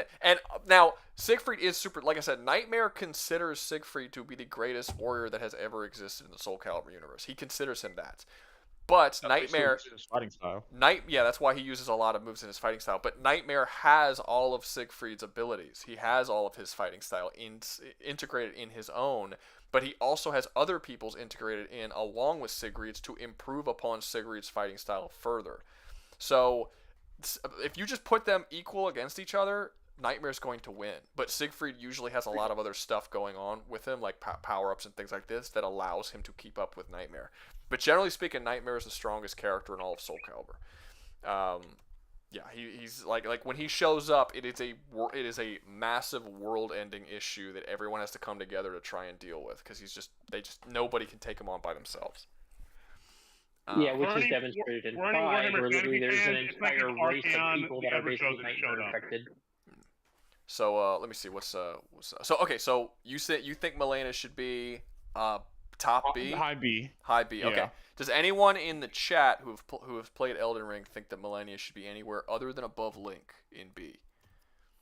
Speaker 1: now Siegfried is super. Like I said, Nightmare considers Siegfried to be the greatest warrior that has ever existed in the Soul Calibur universe. He considers him that. But Nightmare,
Speaker 9: his fighting style.
Speaker 1: That's why he uses a lot of moves in his fighting style. But Nightmare has all of Siegfried's abilities. He has all of his fighting style integrated in his own. But he also has other people's integrated in along with Siegfried's to improve upon Siegfried's fighting style further. So if you just put them equal against each other, Nightmare's going to win. But Siegfried usually has a lot of other stuff going on with him, like power-ups and things like this, that allows him to keep up with Nightmare. But generally speaking, Nightmare is the strongest character in all of Soul Calibur. He's like when he shows up, it is a massive world-ending issue that everyone has to come together to try and deal with, because nobody can take him on by themselves.
Speaker 4: Yeah, which
Speaker 17: For
Speaker 4: is
Speaker 17: any-
Speaker 4: demonstrated in
Speaker 17: for any
Speaker 4: 5,
Speaker 17: Warhammer
Speaker 4: where literally
Speaker 17: Fantasy
Speaker 4: there's an
Speaker 17: fans, it's like
Speaker 4: entire
Speaker 17: an
Speaker 4: race of
Speaker 17: Archeon
Speaker 4: people that are
Speaker 17: ever
Speaker 4: basically
Speaker 17: chosen
Speaker 4: nightmare
Speaker 17: showed up.
Speaker 4: infected.
Speaker 1: So let me see what's so okay. So you think Milena should be top B?
Speaker 9: High B.
Speaker 1: High B.
Speaker 9: Yeah.
Speaker 1: Okay. Does anyone in the chat who have played Elden Ring think that Milena should be anywhere other than above Link in B?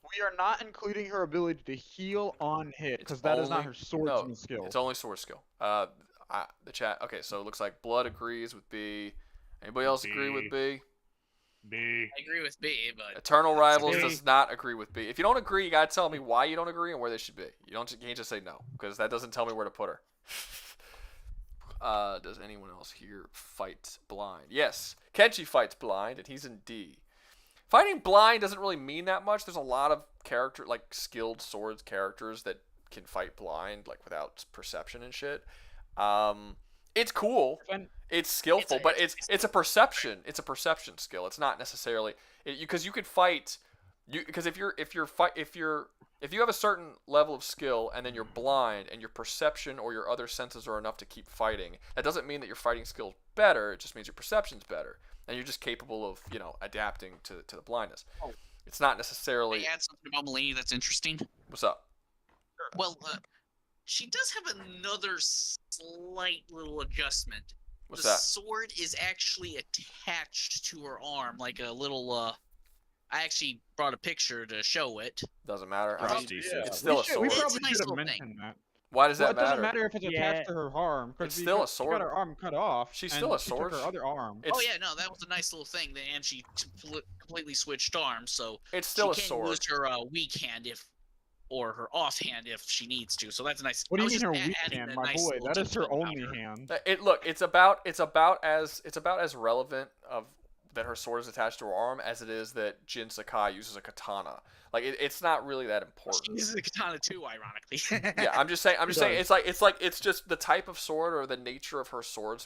Speaker 9: We are not including her ability to heal on hit because that is not her swordsman skill.
Speaker 1: It's only sword skill. The chat. Okay, so it looks like Blood agrees with B. Anybody else agree with B?
Speaker 17: B.
Speaker 7: I agree with B, but
Speaker 1: Eternal Rivals
Speaker 7: B.
Speaker 1: does not agree with B. If you don't agree, you gotta tell me why you don't agree and where they should be. You can't just say no, because that doesn't tell me where to put her. Does anyone else here fight blind? Yes, Kenshi fights blind, and he's in D. Fighting blind doesn't really mean that much. There's a lot of skilled swords characters that can fight blind, without perception and shit. It's cool. It's skillful, but it's a perception. It's a perception skill. It's not necessarily because you could fight. Because if you have a certain level of skill and then you're blind and your perception or your other senses are enough to keep fighting, that doesn't mean that your fighting skill's better. It just means your perception's better, and you're just capable of adapting to the blindness. It's not necessarily.
Speaker 7: Can I add something about Milena that's interesting?
Speaker 1: What's up?
Speaker 7: Well, she does have another slight little adjustment.
Speaker 1: What's
Speaker 7: the
Speaker 1: that?
Speaker 7: sword is actually attached to her arm, like a little. I actually brought a picture to show it.
Speaker 1: Doesn't matter. It's
Speaker 9: We
Speaker 1: still a sword.
Speaker 9: probably should have mentioned that.
Speaker 1: Why does that
Speaker 9: It doesn't
Speaker 1: matter?
Speaker 9: matter if it's attached to her arm.
Speaker 1: It's still a sword.
Speaker 9: She got her arm cut off.
Speaker 1: She's
Speaker 9: and
Speaker 1: still a
Speaker 9: she took
Speaker 1: sword.
Speaker 9: her other arm.
Speaker 7: Oh yeah, no, that was a nice little thing. And she completely switched arms, so
Speaker 1: it's still
Speaker 7: she
Speaker 1: a
Speaker 7: can't
Speaker 1: sword.
Speaker 7: use her weak hand or her off hand if she needs to. So that's nice.
Speaker 9: What do
Speaker 7: I
Speaker 9: you
Speaker 7: was
Speaker 9: mean
Speaker 7: just
Speaker 9: her weak
Speaker 7: adding
Speaker 9: hand,
Speaker 7: a
Speaker 9: my
Speaker 7: nice
Speaker 9: boy?
Speaker 7: little
Speaker 9: That is her
Speaker 7: detail about
Speaker 9: only
Speaker 7: her.
Speaker 9: hand.
Speaker 1: It's about as relevant of that her sword is attached to her arm as it is that Jin Sakai uses a katana. It's not really that important.
Speaker 7: She uses a katana too, ironically.
Speaker 1: Yeah, I'm just saying it's just the type of sword or the nature of her sword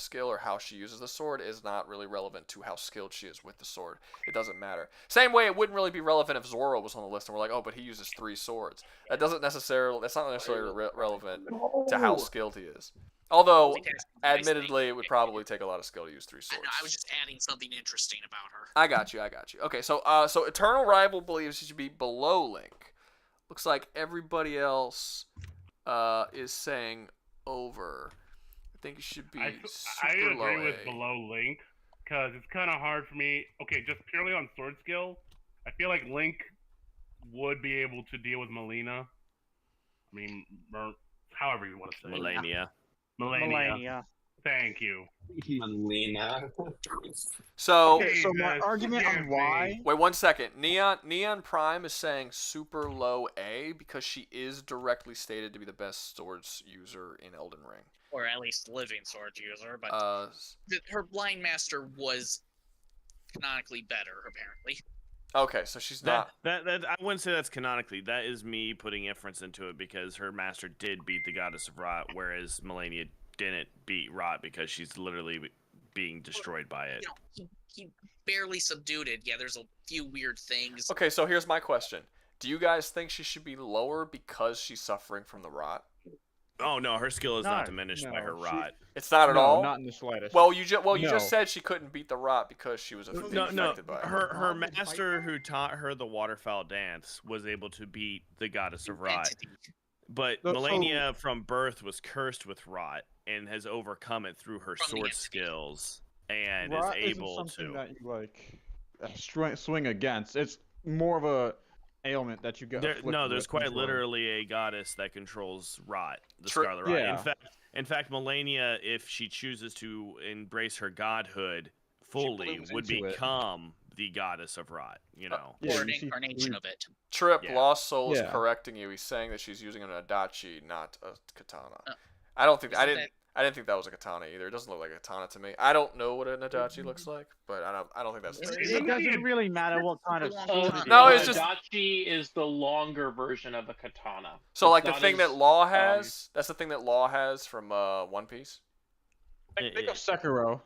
Speaker 1: skill or how she uses the sword is not really relevant to how skilled she is with the sword. It doesn't matter. Same way it wouldn't really be relevant if Zoro was on the list and we're like, oh, but he uses 3 swords. That's not necessarily relevant to how skilled he is. Although, admittedly, it would probably take a lot of skill to use 3 swords.
Speaker 7: I was just adding something interesting about her.
Speaker 1: I got you. Okay, so Eternal Rival believes she should be below Link. Looks like everybody else is saying over. I think it should be
Speaker 17: I
Speaker 1: super
Speaker 17: agree
Speaker 1: low
Speaker 17: with
Speaker 1: A.
Speaker 17: below Link, because it's kind of hard for me. Okay, just purely on sword skill, I feel like Link would be able to deal with Melina. I mean, however you want to say it. Melania. Thank you.
Speaker 11: Melina.
Speaker 1: So
Speaker 9: my argument on why.
Speaker 1: Wait 1 second. Neon Prime is saying super low A because she is directly stated to be the best swords user in Elden Ring.
Speaker 7: Or at least living sword user, but her blind master was canonically better, apparently.
Speaker 1: Okay, so she's not.
Speaker 5: That I wouldn't say that's canonically. That is me putting inference into it because her master did beat the goddess of Rot, whereas Melania didn't beat Rot because she's literally being destroyed by it.
Speaker 7: He barely subdued it. Yeah, there's a few weird things.
Speaker 1: Okay, so here's my question: do you guys think she should be lower because she's suffering from the Rot?
Speaker 5: Oh no, her skill is not diminished by her Rot.
Speaker 1: It's not at all.
Speaker 9: Not in the slightest.
Speaker 1: Well, you just said she couldn't beat the Rot because she was affected by it.
Speaker 5: Her master who taught her the waterfowl dance was able to beat the goddess of Rot. But Melania from birth was cursed with Rot and has overcome it through her sword skills and
Speaker 9: Rot
Speaker 5: is able
Speaker 9: isn't something
Speaker 5: to.
Speaker 9: that you swing against. It's more of a ailment that you get.
Speaker 5: There's quite literally a goddess that controls Rot, the Scarlet Rot.
Speaker 9: Yeah.
Speaker 5: In fact, Melania, if she chooses to embrace her godhood fully, would become the goddess of Rot.
Speaker 7: Or an incarnation of it.
Speaker 1: Trip Lost Soul is correcting you. He's saying that she's using an adachi, not a katana. I didn't think that was a katana either. It doesn't look like a katana to me. I don't know what an adachi looks like, but I don't think that's.
Speaker 13: It doesn't really matter what kind of sword it is.
Speaker 1: No, it's just
Speaker 4: adachi is the longer version of a katana.
Speaker 1: So
Speaker 4: it's
Speaker 1: the thing that Law has, that's the thing that Law has from One Piece.
Speaker 9: Think of Sekiro,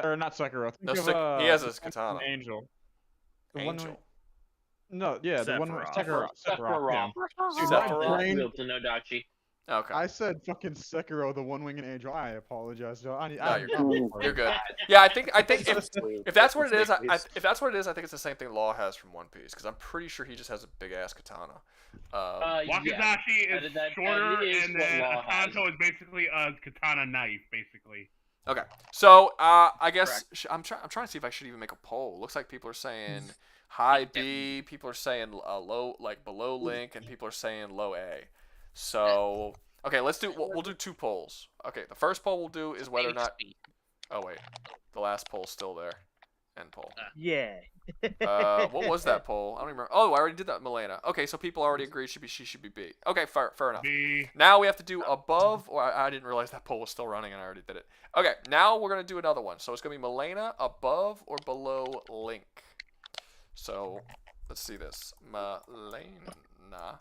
Speaker 9: or not Sekiro.
Speaker 1: He has his katana.
Speaker 9: Angel.
Speaker 1: Angel.
Speaker 9: No, yeah, the one with Sephiroth.
Speaker 4: Sephiroth.
Speaker 9: Dude, that brain.
Speaker 4: Wields an adachi.
Speaker 1: Okay.
Speaker 9: I said fucking Sekiro, the one-winged angel. I apologize, Joe.
Speaker 1: No, you're good. Yeah, I think if that's what it is, if that's what it is, I think it's the same thing Law has from One Piece, because I'm pretty sure he just has a big ass katana.
Speaker 17: Wakizashi is shorter, and then a tanto is basically a katana knife, basically.
Speaker 1: Okay, so I guess I'm trying to see if I should even make a poll. Looks like people are saying high B, people are saying low, like below Link, and people are saying low A. So okay, we'll do 2 polls. Okay, the first poll we'll do is whether or not. Oh wait, the last poll's still there. End poll.
Speaker 13: Yeah.
Speaker 1: What was that poll? I don't even remember. Oh, I already did that, Milena. Okay, so people already agree she should be B. Okay, fair enough.
Speaker 17: B.
Speaker 1: Now we have to do above, or I didn't realize that poll was still running and I already did it. Okay, now we're gonna do another one. So it's gonna be Milena above or below Link. So let's see this. Milena.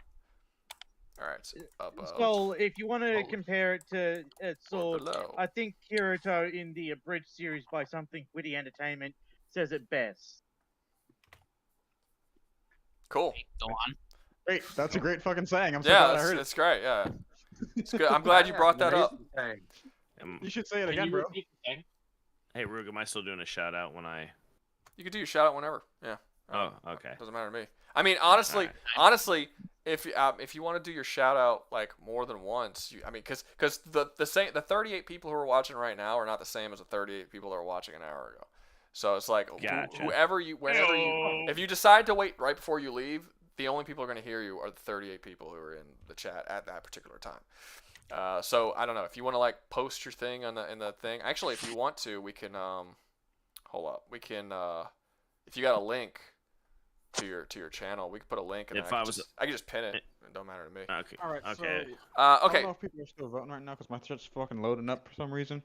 Speaker 1: All right, so above.
Speaker 13: So if you want to compare it to Sword, I think Kirito in the abridged series by Something Witty Entertainment says it best.
Speaker 1: Cool.
Speaker 7: Go on.
Speaker 9: Great. That's a great fucking saying. I'm so glad I heard it.
Speaker 1: It's great. Yeah. It's good. I'm glad you brought that up.
Speaker 9: You should say it again, bro.
Speaker 5: Hey, Rouga, am I still doing a shout out when I?
Speaker 1: You can do your shout out whenever. Yeah.
Speaker 5: Oh, okay.
Speaker 1: Doesn't matter to me. I mean, honestly, if you want to do your shout out like more than once, because the 38 people who are watching right now are not the same as the 38 people that were watching an hour ago. So it's like
Speaker 5: Gotcha.
Speaker 1: whenever you, if you decide to wait right before you leave, the only people who are going to hear you are the 38 people who are in the chat at that particular time. So I don't know if you want to like post your thing in the thing. Actually, if you want to, we can hold up. We can if you got a link to your channel, we can put a link and I can just pin it. It don't matter to me.
Speaker 5: Okay.
Speaker 9: All right.
Speaker 5: Okay.
Speaker 9: I
Speaker 1: okay.
Speaker 9: don't know if people are still voting right now because my chat's fucking loading up for some reason.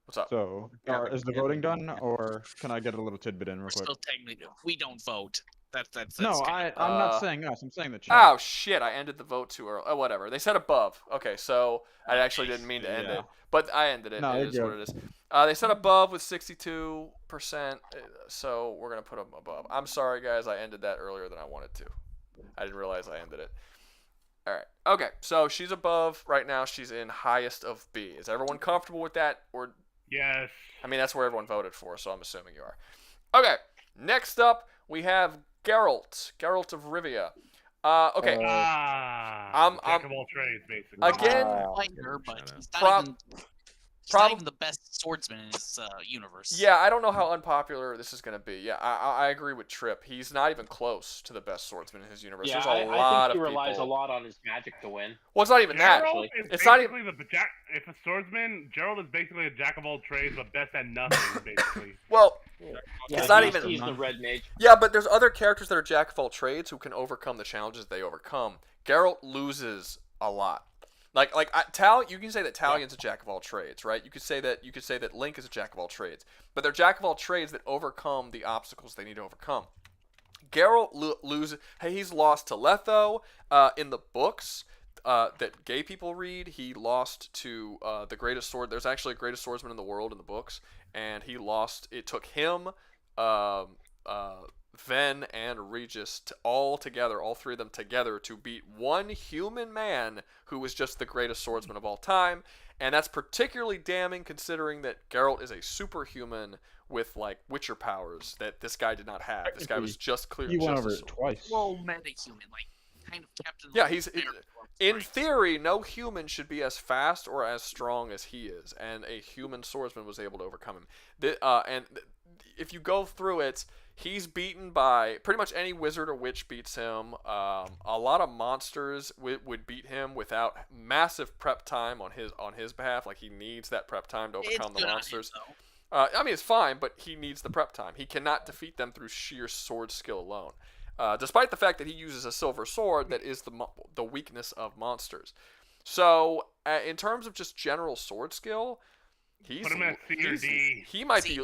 Speaker 1: What's up?
Speaker 9: So, is the voting done, or can I get a little tidbit in real quick?
Speaker 7: Still technically, we don't vote. That's
Speaker 9: no, I'm not saying us. I'm saying the chat.
Speaker 1: Oh shit! I ended the vote too early. Oh, whatever. They said above. Okay, so I actually didn't mean to end it, but I ended it.
Speaker 9: No,
Speaker 1: it is what it is. They said above with 62%, so we're gonna put them above. I'm sorry, guys. I ended that earlier than I wanted to. I didn't realize I ended it. All right. Okay. So she's above right now. She's in highest of B. Is everyone comfortable with that? Or
Speaker 17: yes.
Speaker 1: I mean, that's where everyone voted for, so I'm assuming you are. Okay. Next up, we have Geralt. Geralt of Rivia. Okay.
Speaker 17: Jack of all trades, basically.
Speaker 1: Again,
Speaker 7: but he's not even the best swordsman in this universe.
Speaker 1: Yeah, I don't know how unpopular this is going to be. Yeah, I agree with Trip. He's not even close to the best swordsman in his universe.
Speaker 4: Yeah,
Speaker 1: There's a lot
Speaker 4: I think
Speaker 1: of
Speaker 4: he relies
Speaker 1: people.
Speaker 4: a lot on his magic to win.
Speaker 1: Well, it's not even that.
Speaker 17: Geralt is
Speaker 1: It's not even.
Speaker 17: if a swordsman, Geralt is basically a jack of all trades, but best at nothing, basically.
Speaker 1: Well,
Speaker 4: Yeah,
Speaker 1: it's not even.
Speaker 4: He's the red mage.
Speaker 1: Yeah, but there's other characters that are jack of all trades who can overcome the challenges they overcome. Geralt loses a lot. Like you can say that Talion's a jack of all trades, right? You could say that Link is a jack of all trades, but they're jack of all trades that overcome the obstacles they need to overcome. Geralt loses. Hey, he's lost to Letho in the books that gay people read. He lost to the greatest sword. There's actually a greatest swordsman in the world in the books, and he lost. It took him, Ven and Regis all three of them together to beat one human man who was just the greatest swordsman of all time. And that's particularly damning considering that Geralt is a superhuman with like Witcher powers that this guy did not have. This guy was just clear.
Speaker 9: He went over it twice.
Speaker 7: Well, metahuman, like kind of Captain.
Speaker 1: Yeah, in theory, no human should be as fast or as strong as he is, and a human swordsman was able to overcome him. If you go through it, he's beaten by pretty much any wizard or witch beats him. A lot of monsters would beat him without massive prep time on his behalf. Like he needs that prep time to overcome the monsters. I mean, it's fine, but he needs the prep time. He cannot defeat them through sheer sword skill alone. Despite the fact that he uses a silver sword that is the weakness of monsters. So, in terms of just general sword skill,
Speaker 17: Put him at C or D.
Speaker 1: He might be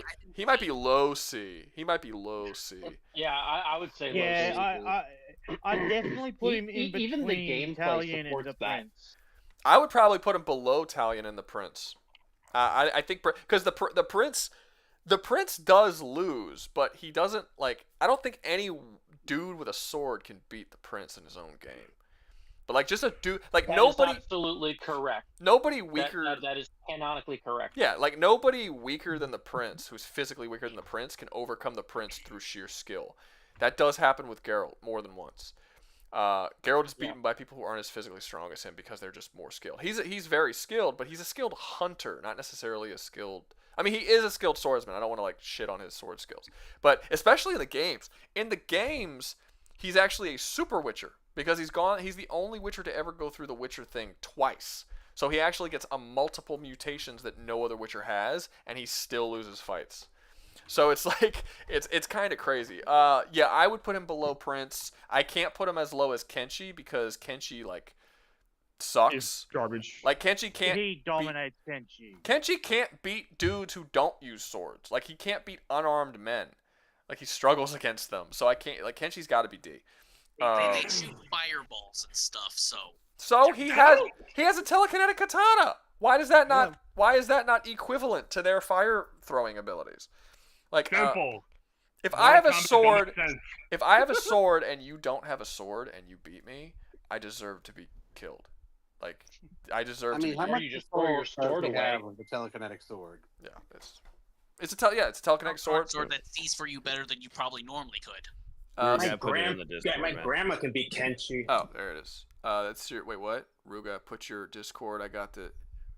Speaker 1: low C. He might be low C.
Speaker 4: Yeah, I would say low C.
Speaker 13: Yeah, I definitely put him in between
Speaker 4: even the gameplay
Speaker 13: Talion and
Speaker 4: supports
Speaker 13: the
Speaker 4: that.
Speaker 13: Prince.
Speaker 1: I would probably put him below Talion and the Prince. I think because the Prince does lose, but he doesn't like. I don't think any dude with a sword can beat the Prince in his own game. But like just a dude, like
Speaker 10: That
Speaker 1: nobody,
Speaker 10: is absolutely correct.
Speaker 1: nobody weaker.
Speaker 10: That is canonically correct.
Speaker 1: Yeah, like nobody weaker than the prince, who's physically weaker than the prince, can overcome the prince through sheer skill. That does happen with Geralt more than once. Geralt is beaten by people who aren't as physically strong as him because they're just more skilled. He's very skilled, but he's a skilled hunter, not necessarily a skilled. I mean, he is a skilled swordsman. I don't want to like shit on his sword skills, but especially in the games. In the games, he's actually a super witcher because he's the only witcher to ever go through the witcher thing twice. So he actually gets a multiple mutations that no other witcher has, and he still loses fights. So it's like it's kind of crazy. Yeah, I would put him below Prince. I can't put him as low as Kenshi because Kenshi like sucks.
Speaker 9: It's garbage.
Speaker 1: Like Kenshi can't.
Speaker 13: He dominates Kenshi.
Speaker 1: Kenshi can't beat dudes who don't use swords. Like he can't beat unarmed men. Like he struggles against them. So I can't. Like Kenshi's got to be D.
Speaker 7: They shoot fireballs and stuff.
Speaker 1: So he has a telekinetic katana. Why is that not equivalent to their fire throwing abilities? Like
Speaker 17: Simple.
Speaker 1: If I have a sword and you don't have a sword and you beat me, I deserve to be killed. Like I deserve to be
Speaker 15: how
Speaker 1: killed.
Speaker 15: much
Speaker 10: you just throw your sword away?
Speaker 15: Have with the telekinetic sword?
Speaker 1: Yeah, it's a telekinetic sword.
Speaker 7: Sword that sees for you better than you probably normally could.
Speaker 6: My grandma can beat Kenshi.
Speaker 1: Oh, there it is. That's your wait. What? Rouga, put your Discord. I got the.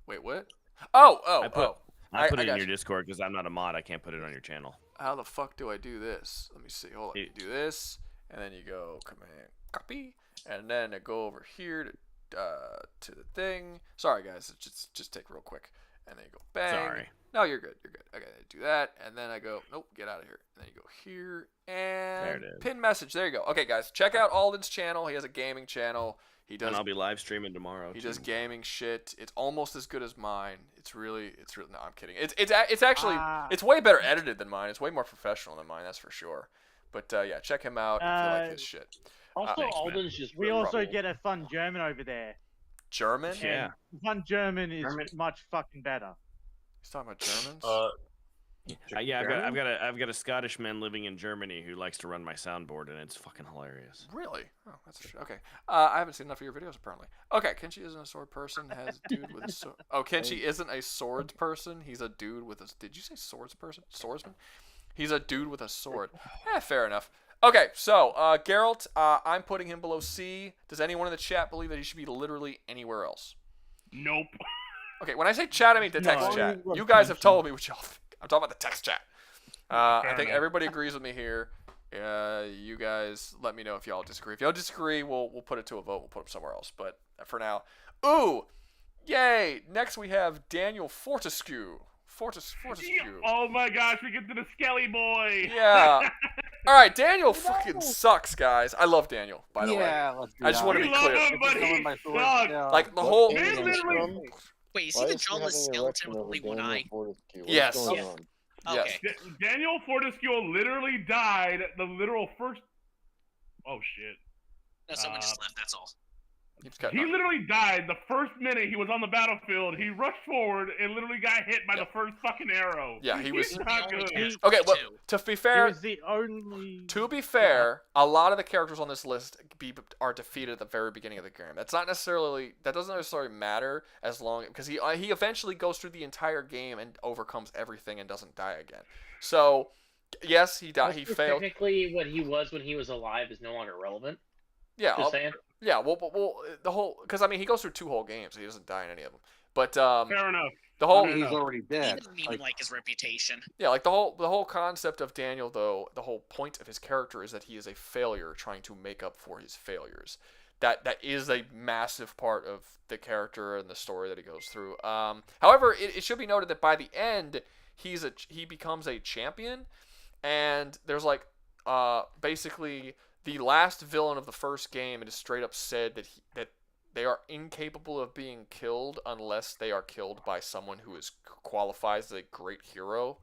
Speaker 1: Wait, what?
Speaker 5: I put it in your Discord because I'm not a mod. I can't put it on your channel.
Speaker 1: How the fuck do I do this? Let me see. Hold on. You do this, and then you go command copy, and then I go over here to the thing. Sorry guys, just take real quick, and then you go bang.
Speaker 5: Sorry.
Speaker 1: No, you're good. You're good. Okay, do that, and then I go. Nope, get out of here. And then you go here and
Speaker 5: there it is.
Speaker 1: Pin message. There you go. Okay, guys, check out Alden's channel. He has a gaming channel. He does.
Speaker 5: And I'll be live streaming tomorrow.
Speaker 1: He does gaming shit. It's almost as good as mine. It's really. No, I'm kidding. It's actually it's way better edited than mine. It's way more professional than mine. That's for sure. But yeah, check him out if you like his shit.
Speaker 10: Also, Alden's just.
Speaker 13: We also get a fun German over there.
Speaker 1: German?
Speaker 5: Yeah.
Speaker 13: Fun German is much fucking better.
Speaker 1: He's talking about Germans.
Speaker 5: Yeah, I've got a Scottish man living in Germany who likes to run my soundboard, and it's fucking hilarious.
Speaker 1: Really? Oh, that's okay. I haven't seen enough of your videos apparently. Okay, Kenshi isn't a sword person. Has a dude with a sword. Oh, Kenshi isn't a swords person. He's a dude with a. Did you say swords person? Swordsman? He's a dude with a sword. Fair enough. Okay, so Geralt, I'm putting him below C. Does anyone in the chat believe that he should be literally anywhere else?
Speaker 17: Nope.
Speaker 1: Okay, when I say chat, I mean the text chat. You guys have told me what y'all think. I'm talking about the text chat. I think everybody agrees with me here. You guys let me know if y'all disagree. If y'all disagree, we'll put it to a vote. We'll put him somewhere else. But for now, ooh, yay! Next we have Daniel Fortescue. Fortescue.
Speaker 17: Oh my gosh, we get to the Skelly boy.
Speaker 1: Yeah. All right, Daniel fucking sucks, guys. I love Daniel, by the way. I just want to be clear.
Speaker 17: Him, but he sucks.
Speaker 1: Like the whole.
Speaker 7: Wait, is he the jawless skeleton with only one eye?
Speaker 1: Yes.
Speaker 7: Okay.
Speaker 17: Daniel Fortescue literally died the literal first. Oh shit.
Speaker 7: No, someone just left. That's all.
Speaker 17: He literally died the first minute he was on the battlefield. He rushed forward and literally got hit by the first fucking arrow.
Speaker 1: Yeah, he was.
Speaker 17: He's not good.
Speaker 1: Okay, well, to be fair,
Speaker 13: He was the only.
Speaker 1: To be fair, a lot of the characters on this list are defeated at the very beginning of the game. That doesn't necessarily matter as long because he eventually goes through the entire game and overcomes everything and doesn't die again. So, yes, he died. He failed.
Speaker 10: Technically, what he was when he was alive is no longer relevant.
Speaker 1: Yeah.
Speaker 10: Just saying.
Speaker 1: Yeah. Well, the whole because I mean he goes through 2 whole games. He doesn't die in any of them. But
Speaker 17: fair enough.
Speaker 1: The whole
Speaker 15: he's already dead.
Speaker 7: He doesn't even like his reputation.
Speaker 1: Yeah, like the whole concept of Daniel, though, the whole point of his character is that he is a failure trying to make up for his failures. That is a massive part of the character and the story that he goes through. However, it should be noted that by the end, he becomes a champion, and there's like basically the last villain of the first game. It is straight up said that they are incapable of being killed unless they are killed by someone who qualifies as a great hero.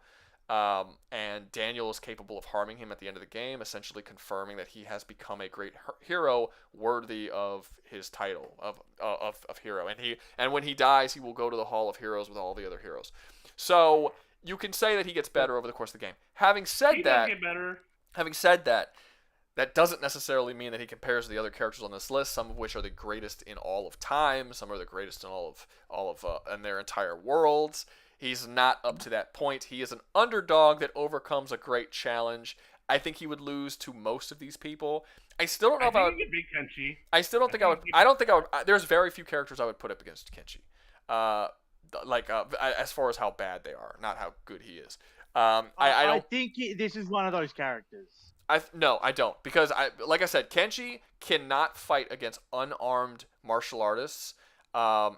Speaker 1: And Daniel is capable of harming him at the end of the game, essentially confirming that he has become a great hero worthy of his title of hero. And when he dies, he will go to the Hall of Heroes with all the other heroes. So you can say that he gets better over the course of the game. Having said that, That doesn't necessarily mean that he compares to the other characters on this list, some of which are the greatest in all of time, some are the greatest in all of in their entire worlds. He's not up to that point. He is an underdog that overcomes a great challenge. I think he would lose to most of these people. I still don't know if I would.
Speaker 17: Kenshi.
Speaker 1: I still don't think I would. I don't think I would. There's very few characters I would put up against Kenshi. As far as how bad they are, not how good he is. I
Speaker 13: think this is one of those characters.
Speaker 1: No, I don't, because like I said, Kenshi cannot fight against unarmed martial artists.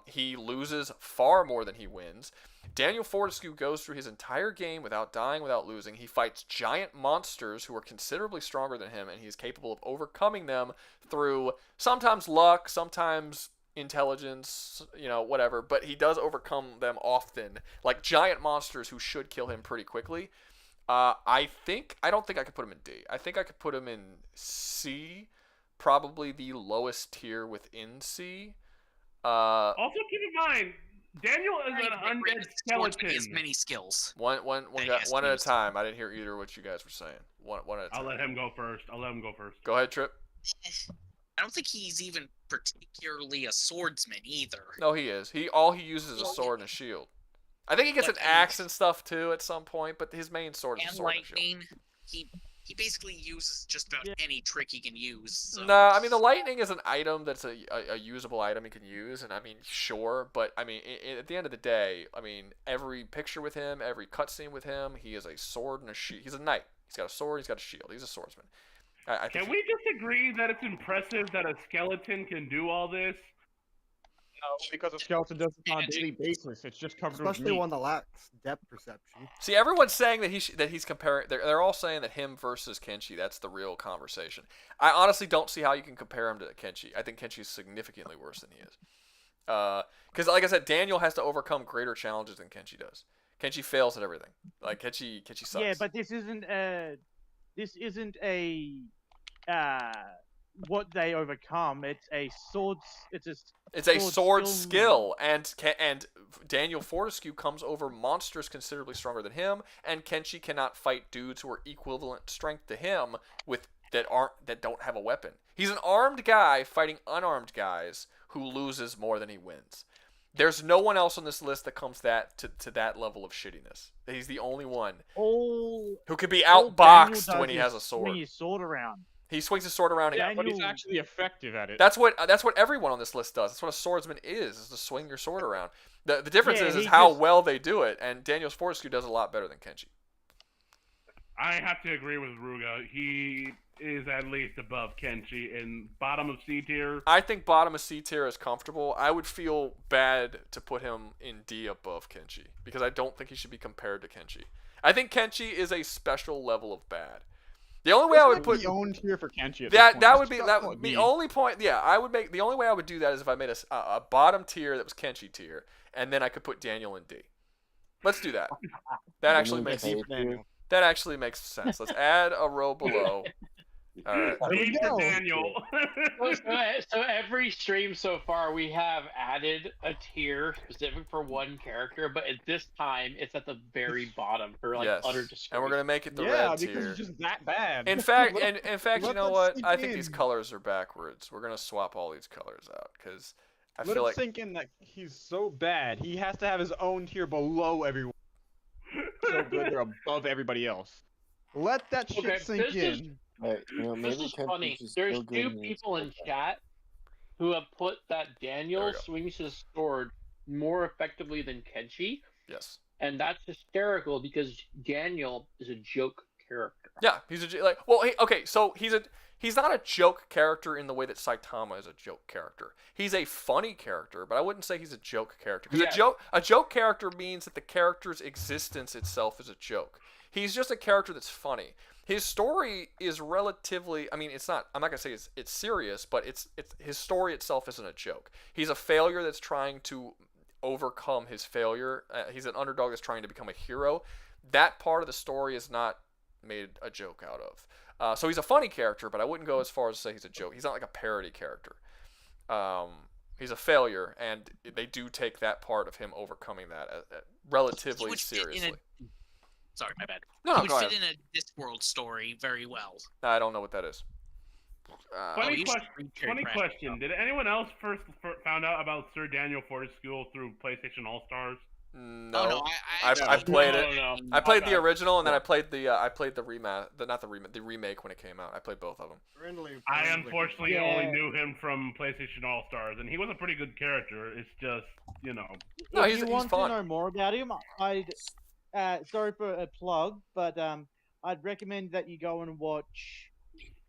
Speaker 1: He loses far more than he wins. Daniel Fortescue goes through his entire game without dying, without losing. He fights giant monsters who are considerably stronger than him, and he's capable of overcoming them through sometimes luck, sometimes intelligence, whatever. But he does overcome them often, like giant monsters who should kill him pretty quickly. I don't think I could put him in D. I think I could put him in C, probably the lowest tier within C.
Speaker 17: Also keep in mind, Daniel is an undead skeleton.
Speaker 7: He has many skills.
Speaker 1: One at a time. I didn't hear either of what you guys were saying. One at a time.
Speaker 17: I'll let him go first.
Speaker 1: Go ahead, Trip.
Speaker 7: I don't think he's even particularly a swordsman either.
Speaker 1: No, he is. All he uses is a sword and a shield. I think he gets an axe and stuff too at some point, but his main sword is a sword and
Speaker 7: lightning. He basically uses just about any trick he can use. So.
Speaker 1: No, I mean the lightning is an item that's a usable item he can use, and I mean sure, but I mean at the end of the day, I mean every picture with him, every cutscene with him, he is a sword and a shield. He's a knight. He's got a sword. He's got a shield. He's a swordsman.
Speaker 17: Can we just agree that it's impressive that a skeleton can do all this?
Speaker 9: No, because a skeleton does it on a daily basis. It's just covered with
Speaker 18: Especially
Speaker 9: meat.
Speaker 18: one that lacks depth perception.
Speaker 1: See, everyone's saying that he's comparing. They're all saying that him versus Kenshi. That's the real conversation. I honestly don't see how you can compare him to Kenshi. I think Kenshi is significantly worse than he is. Because like I said, Daniel has to overcome greater challenges than Kenshi does. Kenshi fails at everything. Like Kenshi sucks.
Speaker 13: Yeah, but this isn't a what they overcome. It's a sword.
Speaker 1: It's a sword skill, and Daniel Fortescue comes over monsters considerably stronger than him, and Kenshi cannot fight dudes who are equivalent strength to him that don't have a weapon. He's an armed guy fighting unarmed guys who loses more than he wins. There's no one else on this list that comes to that level of shittiness. He's the only one who could be outboxed when he has a sword.
Speaker 13: Swing his sword around.
Speaker 1: He swings his sword around.
Speaker 9: Yeah, but he's actually effective at it.
Speaker 1: That's what everyone on this list does. That's what a swordsman is to swing your sword around. The difference is how well they do it, and Daniel Fortescue does a lot better than Kenshi.
Speaker 17: I have to agree with Rouga. He is at least above Kenshi in bottom of C tier.
Speaker 1: I think bottom of C tier is comfortable. I would feel bad to put him in D above Kenshi because I don't think he should be compared to Kenshi. I think Kenshi is a special level of bad. The only way I would put
Speaker 9: the own tier for Kenshi.
Speaker 1: That would be the only point. Yeah, I would make the only way I would do that is if I made a bottom tier that was Kenshi tier, and then I could put Daniel in D. Let's do that. That actually makes sense. Let's add a row below. All right.
Speaker 17: D for Daniel.
Speaker 10: So every stream so far, we have added a tier specific for one character, but at this time, it's at the very bottom for utter disgrace.
Speaker 1: And we're gonna make it the red tier.
Speaker 9: Because it's just that bad.
Speaker 1: In fact, you know what? I think these colors are backwards. We're gonna swap all these colors out because I feel like
Speaker 9: sink in that he's so bad. He has to have his own tier below everyone. So good they're above everybody else. Let that shit sink in.
Speaker 10: This is funny. There's two people in chat who have put that Daniel swings his sword more effectively than Kenshi.
Speaker 1: Yes.
Speaker 10: And that's hysterical because Daniel is a joke character.
Speaker 1: Yeah, he's he's not a joke character in the way that Saitama is a joke character. He's a funny character, but I wouldn't say he's a joke character. Because a joke character means that the character's existence itself is a joke. He's just a character that's funny. His story is relatively, I mean, it's not, I'm not going to say it's serious, but it's his story itself isn't a joke. He's a failure that's trying to overcome his failure. He's an underdog that's trying to become a hero. That part of the story is not made a joke out of. So he's a funny character, but I wouldn't go as far as to say he's a joke. He's not like a parody character. He's a failure, and they do take that part of him overcoming that relatively seriously.
Speaker 7: Sorry, my bad.
Speaker 1: No,
Speaker 7: he would
Speaker 1: go
Speaker 7: fit
Speaker 1: ahead.
Speaker 7: in a Discworld story very well.
Speaker 1: I don't know what that is.
Speaker 17: Funny question. Did anyone else first found out about Sir Daniel Fortescue through PlayStation All Stars?
Speaker 1: No,
Speaker 7: Oh, no,
Speaker 1: I played it.
Speaker 17: No.
Speaker 1: I played the original, and then I played the the remake when it came out. I played both of them.
Speaker 17: I unfortunately only knew him from PlayStation All Stars, and he was a pretty good character. It's just,
Speaker 1: No,
Speaker 13: if
Speaker 1: he's
Speaker 13: you want
Speaker 1: fun.
Speaker 13: to know more about him, I'd sorry for a plug, but I'd recommend that you go and watch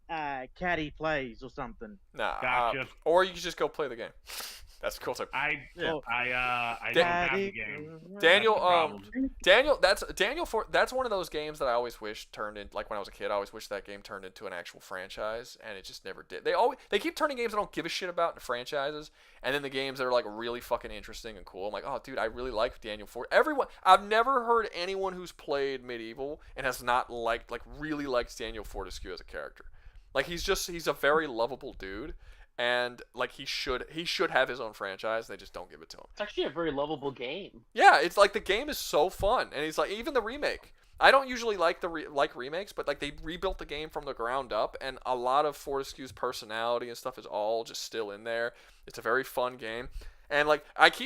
Speaker 13: Caddy Plays or something.
Speaker 1: Nah,
Speaker 17: Gotcha.
Speaker 1: or you can just go play the game. That's cool too.
Speaker 17: I don't have the game.
Speaker 1: Daniel, that's one of those games that I always wish turned in, like when I was a kid, I always wished that game turned into an actual franchise, and it just never did. They keep turning games I don't give a shit about into franchises, and then the games that are like really fucking interesting and cool, I'm like, oh dude, I really like Daniel Fort. I've never heard anyone who's played Medieval and has not really liked Daniel Fortescue as a character. Like he's a very lovable dude. And like he should have his own franchise. They just don't give it to him.
Speaker 10: It's actually a very lovable game.
Speaker 1: Yeah, it's like the game is so fun, and he's like even the remake. I don't usually like remakes, but like they rebuilt the game from the ground up, and a lot of Fortescue's personality and stuff is all just still in there. It's a very fun game, and like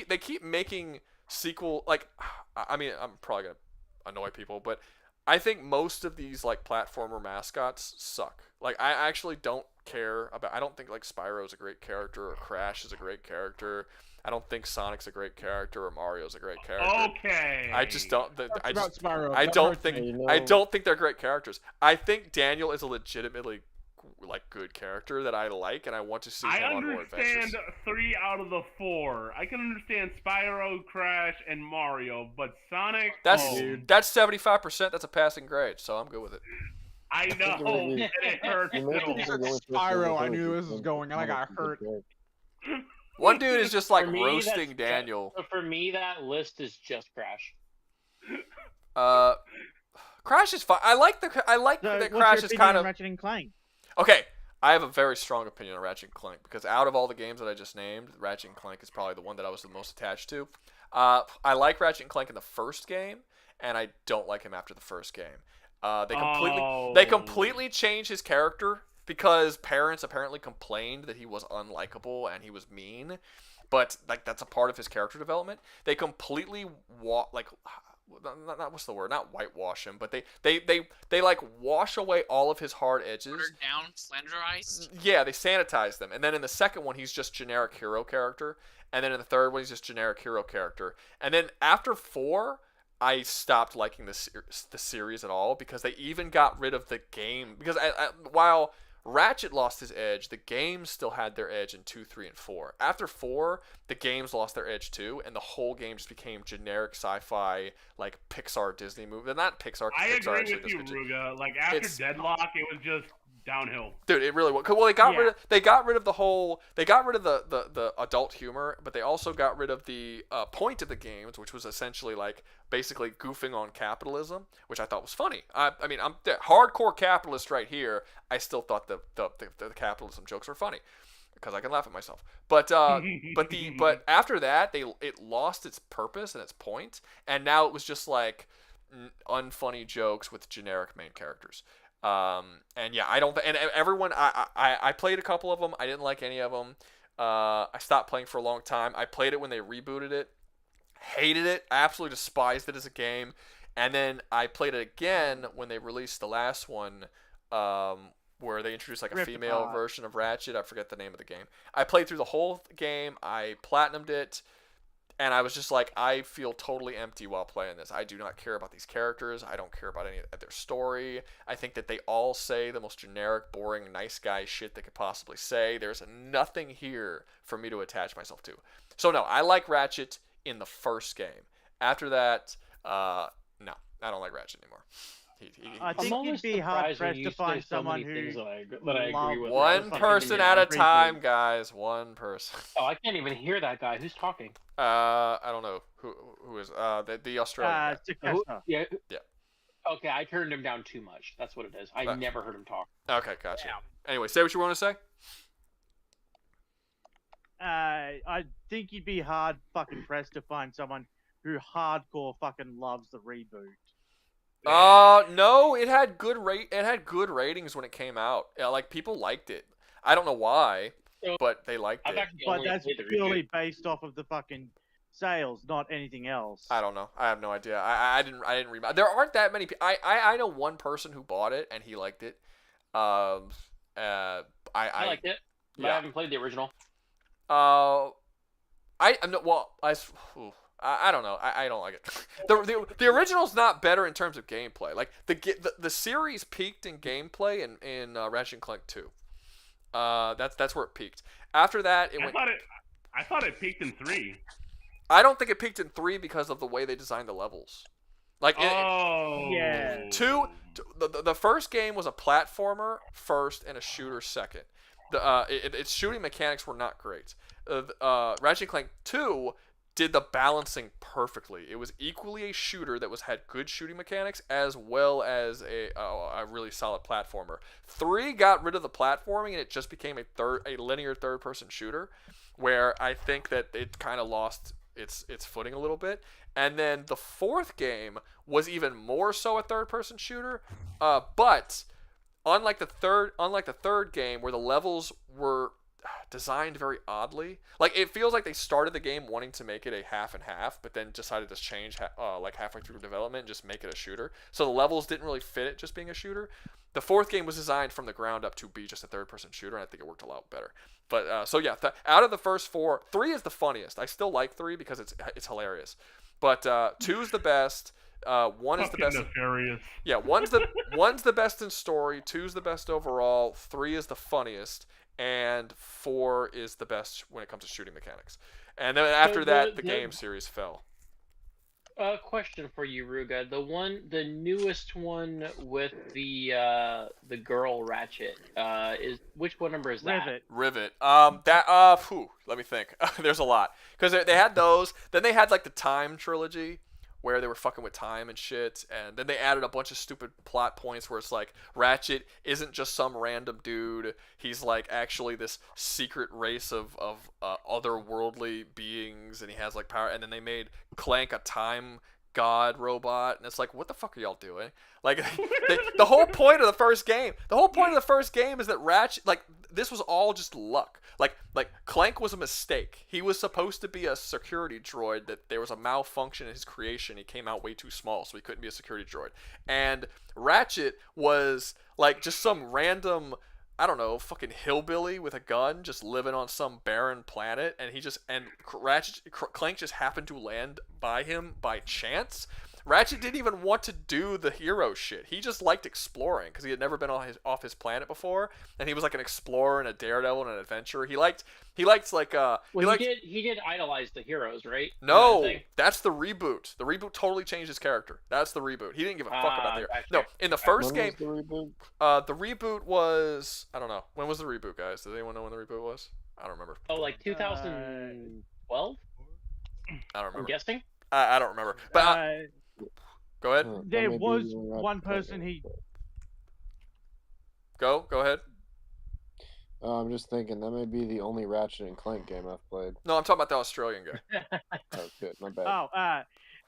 Speaker 1: they keep making sequel. Like, I mean, I'm probably gonna annoy people, but I think most of these like platformer mascots suck. Like I actually don't care about. I don't think like Spyro's a great character or Crash is a great character. I don't think Sonic's a great character or Mario's a great character.
Speaker 17: Okay.
Speaker 1: I just don't. I don't think.
Speaker 9: me.
Speaker 1: I don't think they're great characters. I think Daniel is a legitimately like good character that I like, and I want to see him on more adventures.
Speaker 17: I understand 3 out of the 4. I can understand Spyro, Crash, and Mario, but Sonic.
Speaker 1: That's 75%. That's a passing grade, so I'm good with it.
Speaker 17: I know, and it hurts.
Speaker 9: Spyro, I knew this was going, and I got hurt.
Speaker 1: One dude is just like
Speaker 10: For me,
Speaker 1: roasting Daniel.
Speaker 10: For me, that list is just Crash.
Speaker 1: Crash is fine. I like that Crash is kind of
Speaker 13: Ratchet and Clank.
Speaker 1: Okay. I have a very strong opinion on Ratchet and Clank because out of all the games that I just named, Ratchet and Clank is probably the one that I was the most attached to. I like Ratchet and Clank in the first game, and I don't like him after the first game. They completely changed his character because parents apparently complained that he was unlikable and he was mean, but like that's a part of his character development. They completely not what's the word? Not whitewash him, but they like wash away all of his hard edges.
Speaker 7: Watered down, slenderized.
Speaker 1: Yeah, they sanitize them, and then in the second one he's just generic hero character, and then in the third one he's just generic hero character, and then after 4. I stopped liking the series at all because they even got rid of the game. Because while Ratchet lost his edge, the games still had their edge in 2, 3, and 4. After 4, the games lost their edge too, and the whole game just became generic sci-fi, like Pixar Disney movie. Not Pixar.
Speaker 17: I
Speaker 1: Pixar
Speaker 17: agree with you, Rouga. Like after Deadlock, it was just downhill.
Speaker 1: Dude, it really was. Well, they got rid of the adult humor, but they also got rid of the point of the games, which was essentially like basically goofing on capitalism, which I thought was funny. I mean, I'm the hardcore capitalist right here. I still thought the capitalism jokes were funny because I can laugh at myself. But after that, it lost its purpose and its point, and now it was just like unfunny jokes with generic main characters. And yeah, I don't. And everyone, I played a couple of them. I didn't like any of them. I stopped playing for a long time. I played it when they rebooted it. Hated it. Absolutely despised it as a game. And then I played it again when they released the last one, where they introduced like a female version of Ratchet. I forget the name of the game. I played through the whole game. I platinumed it. And I was just like, I feel totally empty while playing this. I do not care about these characters. I don't care about any of their story. I think that they all say the most generic, boring, nice guy shit they could possibly say. There's nothing here for me to attach myself to. So no, I like Ratchet in the first game. After that, no, I don't like Ratchet anymore.
Speaker 13: I think you'd be hard pressed to find someone who
Speaker 10: that I agree with.
Speaker 1: One person at a time, guys. One person.
Speaker 10: Oh, I can't even hear that guy. Who's talking?
Speaker 1: I don't know who is the Australian guy.
Speaker 10: Yeah.
Speaker 1: Yeah.
Speaker 10: Okay, I turned him down too much. That's what it is. I never heard him talk.
Speaker 1: Okay, gotcha. Anyway, say what you want to say.
Speaker 13: I think you'd be hard fucking pressed to find someone who hardcore fucking loves the reboot.
Speaker 1: No, it had good ratings when it came out. Like people liked it. I don't know why,
Speaker 10: So,
Speaker 1: but they liked
Speaker 10: I've
Speaker 1: it.
Speaker 10: actually
Speaker 13: But
Speaker 10: only
Speaker 13: that's
Speaker 10: played the
Speaker 13: purely
Speaker 10: reboot.
Speaker 13: based off of the fucking sales, not anything else.
Speaker 1: I don't know. I have no idea. I didn't read. There aren't that many. I know one person who bought it and he liked it. I
Speaker 10: liked it, but I haven't played the original.
Speaker 1: I'm not, well, I don't know. I don't like it. The original's not better in terms of gameplay. Like the series peaked in gameplay in Ratchet and Clank 2. That's where it peaked. After that, it went.
Speaker 17: I thought it peaked in 3.
Speaker 1: I don't think it peaked in 3 because of the way they designed the levels. Like
Speaker 13: yeah.
Speaker 1: 2, the first game was a platformer first and a shooter second. Its shooting mechanics were not great. Ratchet and Clank 2 did the balancing perfectly. It was equally a shooter that had good shooting mechanics as well as a really solid platformer. 3 got rid of the platforming and it just became a linear third-person shooter, where I think that it kind of lost its footing a little bit. And then the 4th game was even more so a third-person shooter, but unlike the third game where the levels were designed very oddly, like it feels like they started the game wanting to make it a half and half, but then decided to change like halfway through development and just make it a shooter. So the levels didn't really fit it just being a shooter. The 4th game was designed from the ground up to be just a third-person shooter, and I think it worked a lot better. But so yeah, out of the first 4, 3 is the funniest. I still like 3 because it's hilarious. But 2 is the best. 1 is the best.
Speaker 17: Nefarious.
Speaker 1: Yeah, one's the best in story. 2's the best overall. 3 is the funniest, and 4 is the best when it comes to shooting mechanics. And then after that, the game series fell.
Speaker 10: Question for you, Rouga. The newest one with the girl Ratchet. Which one number is that?
Speaker 1: Rivet. Let me think. There's a lot because they had those. Then they had like the Time trilogy, where they were fucking with time and shit, and then they added a bunch of stupid plot points where it's like Ratchet isn't just some random dude, he's like actually this secret race of otherworldly beings, and he has like power. And then they made Clank a time god robot, and it's like, what the fuck are y'all doing? Like the whole point of the first game is that Ratchet, like, this was all just luck. Like Clank was a mistake. He was supposed to be a security droid, that there was a malfunction in his creation. He came out way too small, so he couldn't be a security droid. And Ratchet was like just some random, I don't know, fucking hillbilly with a gun just living on some barren planet, and Clank just happened to land by him by chance. Ratchet didn't even want to do the hero shit. He just liked exploring because he had never been off his planet before, and he was like an explorer and a daredevil and an adventurer. He did
Speaker 10: idolize the heroes, right?
Speaker 1: No, that's the reboot. The reboot totally changed his character. That's the reboot. He didn't give a fuck about the hero. No, in the first game, the reboot was, I don't know. When was the reboot, guys? Does anyone know when the reboot was? I don't remember.
Speaker 10: Oh, like 2012?
Speaker 1: I don't remember.
Speaker 10: I'm guessing.
Speaker 1: I don't remember. But go ahead.
Speaker 13: There was one person
Speaker 1: Go ahead.
Speaker 8: I'm just thinking that may be the only Ratchet and Clank game I've played.
Speaker 1: No, I'm talking about the Australian guy.
Speaker 8: Oh, good. My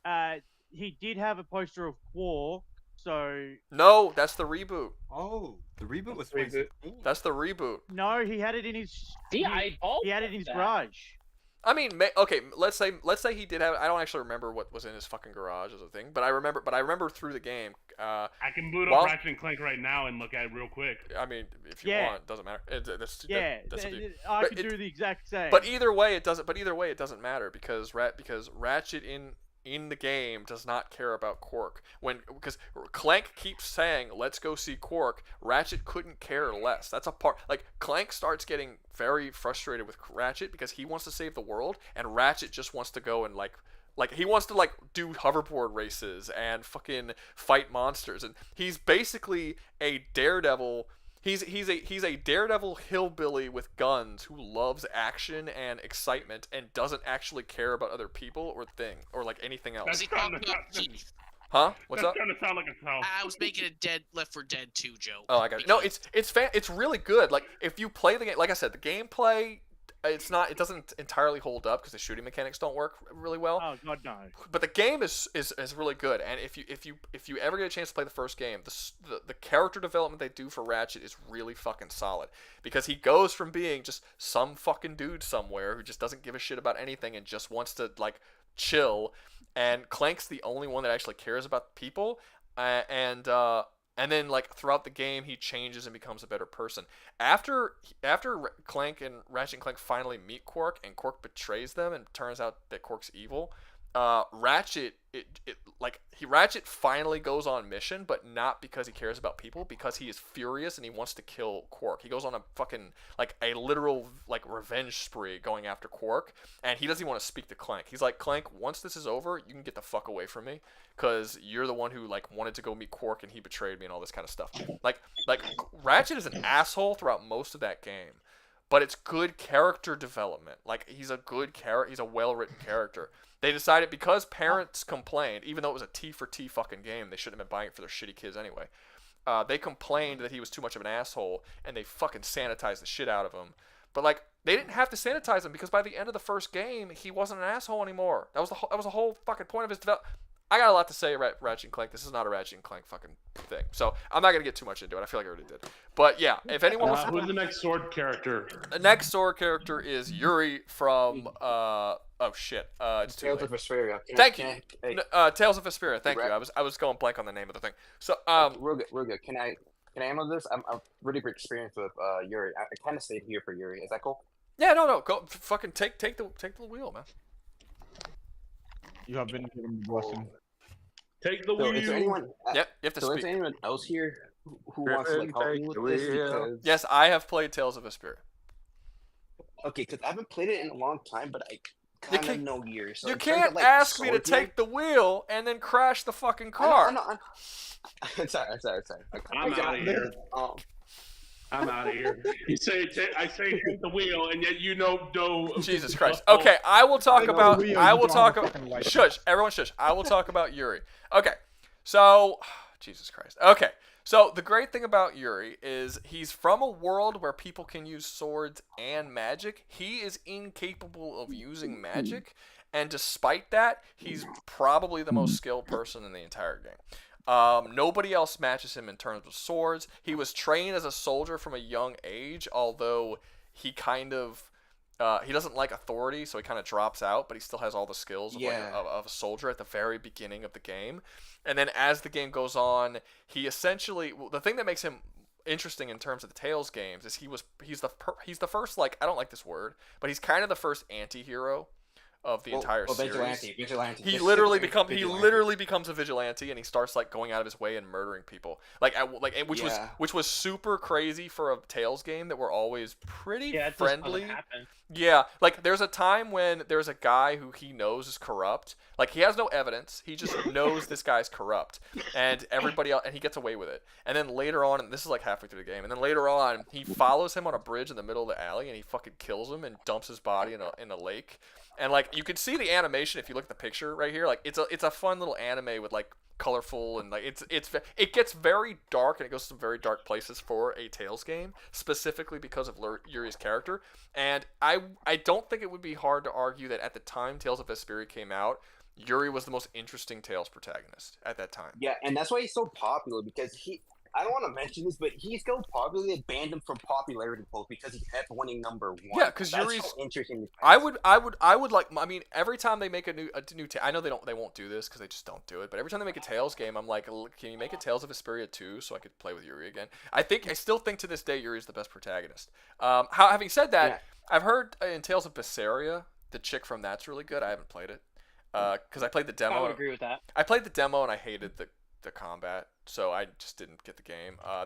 Speaker 8: bad.
Speaker 13: He did have a poster of Quark, so...
Speaker 1: No, that's the reboot.
Speaker 18: Oh, the reboot was
Speaker 1: 2016. That's the reboot.
Speaker 13: No, he had it in his...
Speaker 10: he
Speaker 13: had it in his garage.
Speaker 1: I mean, okay, let's say he did have. I don't actually remember what was in his fucking garage as a thing, but I remember through the game.
Speaker 17: I can boot up Ratchet and Clank right now and look at it real quick.
Speaker 1: I mean, if you want, doesn't matter.
Speaker 13: I could do the exact same.
Speaker 1: But either way, it doesn't matter because Ratchet in the game does not care about Quark. Because Clank keeps saying, let's go see Quark, Ratchet couldn't care less. That's a part. Like, Clank starts getting very frustrated with Ratchet because he wants to save the world, and Ratchet just wants to go and like he wants to like do hoverboard races and fucking fight monsters, and he's basically a daredevil. He's a daredevil hillbilly with guns who loves action and excitement and doesn't actually care about other people or like anything else.
Speaker 7: Was he talking about Keith?
Speaker 1: Huh? What's up?
Speaker 17: That's trying to sound like a sound.
Speaker 7: I was making a Left 4 Dead 2 joke.
Speaker 1: Oh, I got it. No, it's really good. Like, if you play the game, like I said, the gameplay it doesn't entirely hold up because the shooting mechanics don't work really well.
Speaker 13: Oh God, no.
Speaker 1: But the game is really good, and if you ever get a chance to play the first game, the character development they do for Ratchet is really fucking solid, because he goes from being just some fucking dude somewhere who just doesn't give a shit about anything and just wants to like chill, and Clank's the only one that actually cares about people, and then like throughout the game he changes and becomes a better person. After Clank and Ratchet and Clank finally meet Quark and Quark betrays them and turns out that Quark's evil, Ratchet Ratchet finally goes on mission, but not because he cares about people, because he is furious and he wants to kill Quark. He goes on a fucking like a literal like revenge spree going after Quark, and he doesn't even want to speak to Clank. He's like, Clank, once this is over, you can get the fuck away from me, because you're the one who like wanted to go meet Quark and he betrayed me and all this kind of stuff. Like Ratchet is an asshole throughout most of that game, but it's good character development. Like he's a well-written character. They decided, because parents complained, even though it was a T for T fucking game, they shouldn't have been buying it for their shitty kids anyway. They complained that he was too much of an asshole, and they fucking sanitized the shit out of him. But like, they didn't have to sanitize him, because by the end of the first game, he wasn't an asshole anymore. That was the whole fucking point of his development. I got a lot to say, Ratchet and Clank. This is not a Ratchet and Clank fucking thing, so I'm not gonna get too much into it. I feel like I already did. But yeah, if anyone wants to...
Speaker 17: Who's the next sword character?
Speaker 1: The next sword character is Yuri from oh shit, it's too
Speaker 19: Tales
Speaker 1: late.
Speaker 19: of Vesperia.
Speaker 1: Thank you. Tales of Vesperia. Thank you. I was going blank on the name of the thing. So
Speaker 19: Rouga, can I handle this? I'm really experienced with Yuri. I kind of stayed here for Yuri. Is that cool?
Speaker 1: Yeah, no, go fucking take the wheel, man.
Speaker 9: You have been given the blessing.
Speaker 17: Take the wheel.
Speaker 19: Is there anyone?
Speaker 1: Yep, you have to speak.
Speaker 19: Is there anyone else here who wants to like help me with this? Because...
Speaker 1: Yes, I have played Tales of Vesperia.
Speaker 19: Okay, because I haven't played it in a long time, but I kind of know Yuri. So
Speaker 1: you can't ask me to take the wheel and then crash the fucking car.
Speaker 19: I'm sorry.
Speaker 17: I'm out of here. I'm out of here. I say take the wheel, and yet you know.
Speaker 1: Jesus Christ. Okay, I will talk about. Shush, everyone, shush. I will talk about Yuri. Okay, so Jesus Christ. Okay, so the great thing about Yuri is he's from a world where people can use swords and magic. He is incapable of using magic, and despite that, he's probably the most skilled person in the entire game. Nobody else matches him in terms of swords. He was trained as a soldier from a young age, although he kind of he doesn't like authority, so he kind of drops out, but he still has all the skills of a soldier at the very beginning of the game. And then as the game goes on, he essentially, the thing that makes him interesting in terms of the Tales games is he's the first, like, I don't like this word, but he's kind of the first anti-hero of the entire series.
Speaker 19: Vigilante.
Speaker 1: He literally becomes a vigilante, and he starts like going out of his way and murdering people. Which was super crazy for a Tales game that were always pretty friendly. Yeah, like there's a time when there's a guy who he knows is corrupt. Like he has no evidence, he just knows this guy's corrupt, and everybody else, and he gets away with it. And then later on, and this is like halfway through the game, and then later on, he follows him on a bridge in the middle of the alley, and he fucking kills him and dumps his body in a lake. And like you can see the animation if you look at the picture right here. Like it's a fun little anime with like colorful and like it gets very dark, and it goes to some very dark places for a Tales game, specifically because of Yuri's character. And I don't think it would be hard to argue that at the time Tales of Vesperia came out, Yuri was the most interesting Tales protagonist at that time.
Speaker 19: Yeah, and that's why he's so popular, because I don't want to mention this, but he's so popular they banned him from popularity polls because he kept winning #1.
Speaker 1: Yeah, because Yuri's
Speaker 19: so interesting.
Speaker 1: I would like. I mean, every time they make a new I know they won't do this because they just don't do it. But every time they make a Tales game, I'm like, can you make a Tales of Vesperia 2 so I could play with Yuri again? I still think to this day Yuri's the best protagonist. Having said that, I've heard in Tales of Berseria, the chick from that's really good. I haven't played it because I played the demo.
Speaker 10: I would agree with that.
Speaker 1: I played the demo and I hated the combat, so I just didn't get the game. I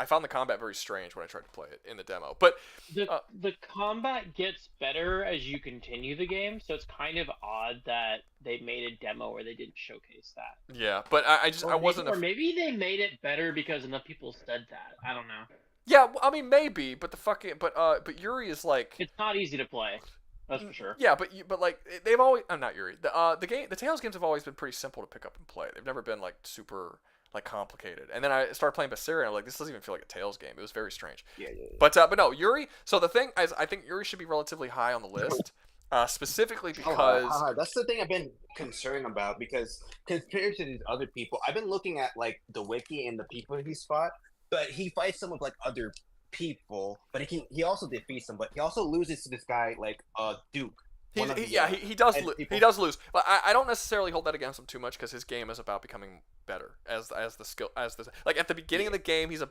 Speaker 1: found the combat very strange when I tried to play it in the demo. But
Speaker 10: the combat gets better as you continue the game, so it's kind of odd that they made a demo where they didn't showcase that.
Speaker 1: Yeah, but I wasn't.
Speaker 10: Or maybe they made it better because enough people said that. I don't know.
Speaker 1: Yeah, I mean maybe, but but Yuri is like,
Speaker 10: it's not easy to play. That's for sure.
Speaker 1: Yeah, but like they've always. I'm not Yuri. The Tales games have always been pretty simple to pick up and play. They've never been like super like complicated. And then I started playing Berseria, and I'm like, this doesn't even feel like a Tales game. It was very strange.
Speaker 19: Yeah.
Speaker 1: But no, Yuri. So the thing is, I think Yuri should be relatively high on the list, specifically because
Speaker 19: that's the thing I've been concerned about, because compared to these other people, I've been looking at like the wiki and the people he's fought, but he fights some of like other people, but he also defeats them, but he also loses to this guy like Duke.
Speaker 1: He does lose, but I don't necessarily hold that against him too much, because his game is about becoming better as the skill like at the beginning of the game he's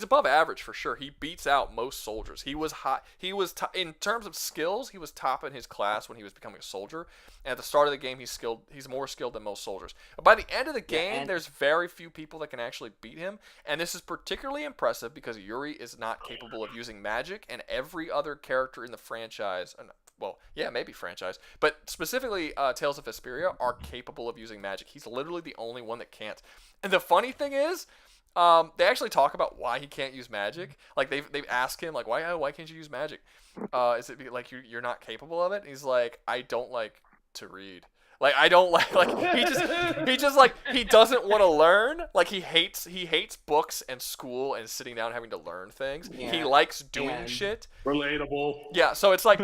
Speaker 1: above average for sure. He beats out most soldiers. He was hot. In terms of skills, he was top in his class when he was becoming a soldier. And at the start of the game, he's more skilled than most soldiers. But by the end of the game, there's very few people that can actually beat him. And this is particularly impressive because Yuri is not capable of using magic, and every other character in the franchise, maybe franchise, but specifically Tales of Vesperia, are capable of using magic. He's literally the only one that can't. And the funny thing is, they actually talk about why he can't use magic. Like they've asked him, like, why can't you use magic? Is it like you're not capable of it? And he's like, I don't like to read. Like I don't like he doesn't want to learn. Like he hates books and school and sitting down having to learn things. Yeah. He likes doing shit.
Speaker 20: Relatable.
Speaker 1: Yeah, so it's like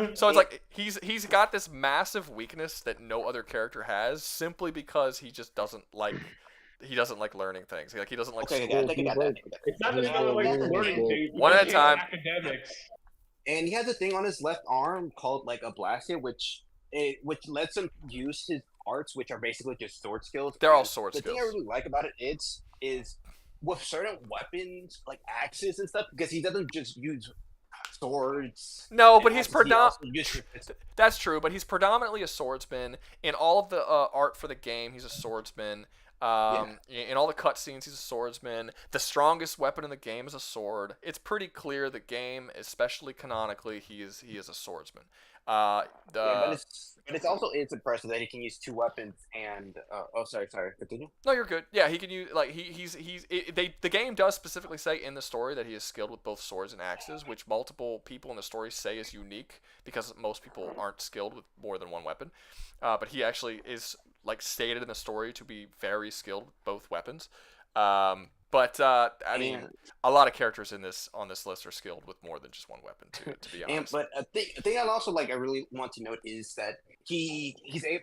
Speaker 1: he's got this massive weakness that no other character has, simply because he just doesn't like learning things. He doesn't like school.
Speaker 20: It's not that he doesn't like learning things.
Speaker 1: One at a time.
Speaker 20: Academics.
Speaker 19: And he has a thing on his left arm called like a blaster, which lets him use his arts, which are basically just sword skills.
Speaker 1: They're all sword skills.
Speaker 19: The thing I really like about it is with certain weapons, like axes and stuff, because he doesn't just use swords.
Speaker 1: No, but he's that's true, but he's predominantly a swordsman. In all of the art for the game, he's a swordsman. In all the cutscenes, he's a swordsman. The strongest weapon in the game is a sword. It's pretty clear the game, especially canonically, he is a swordsman.
Speaker 19: But it's impressive that he can use two weapons and sorry, continue.
Speaker 1: No, you're good. Yeah, he can use the game does specifically say in the story that he is skilled with both swords and axes, which multiple people in the story say is unique because most people aren't skilled with more than one weapon. But he actually is like stated in the story to be very skilled with both weapons. I mean, a lot of characters on this list are skilled with more than just one weapon, to be honest.
Speaker 19: But a thing I also I really want to note is that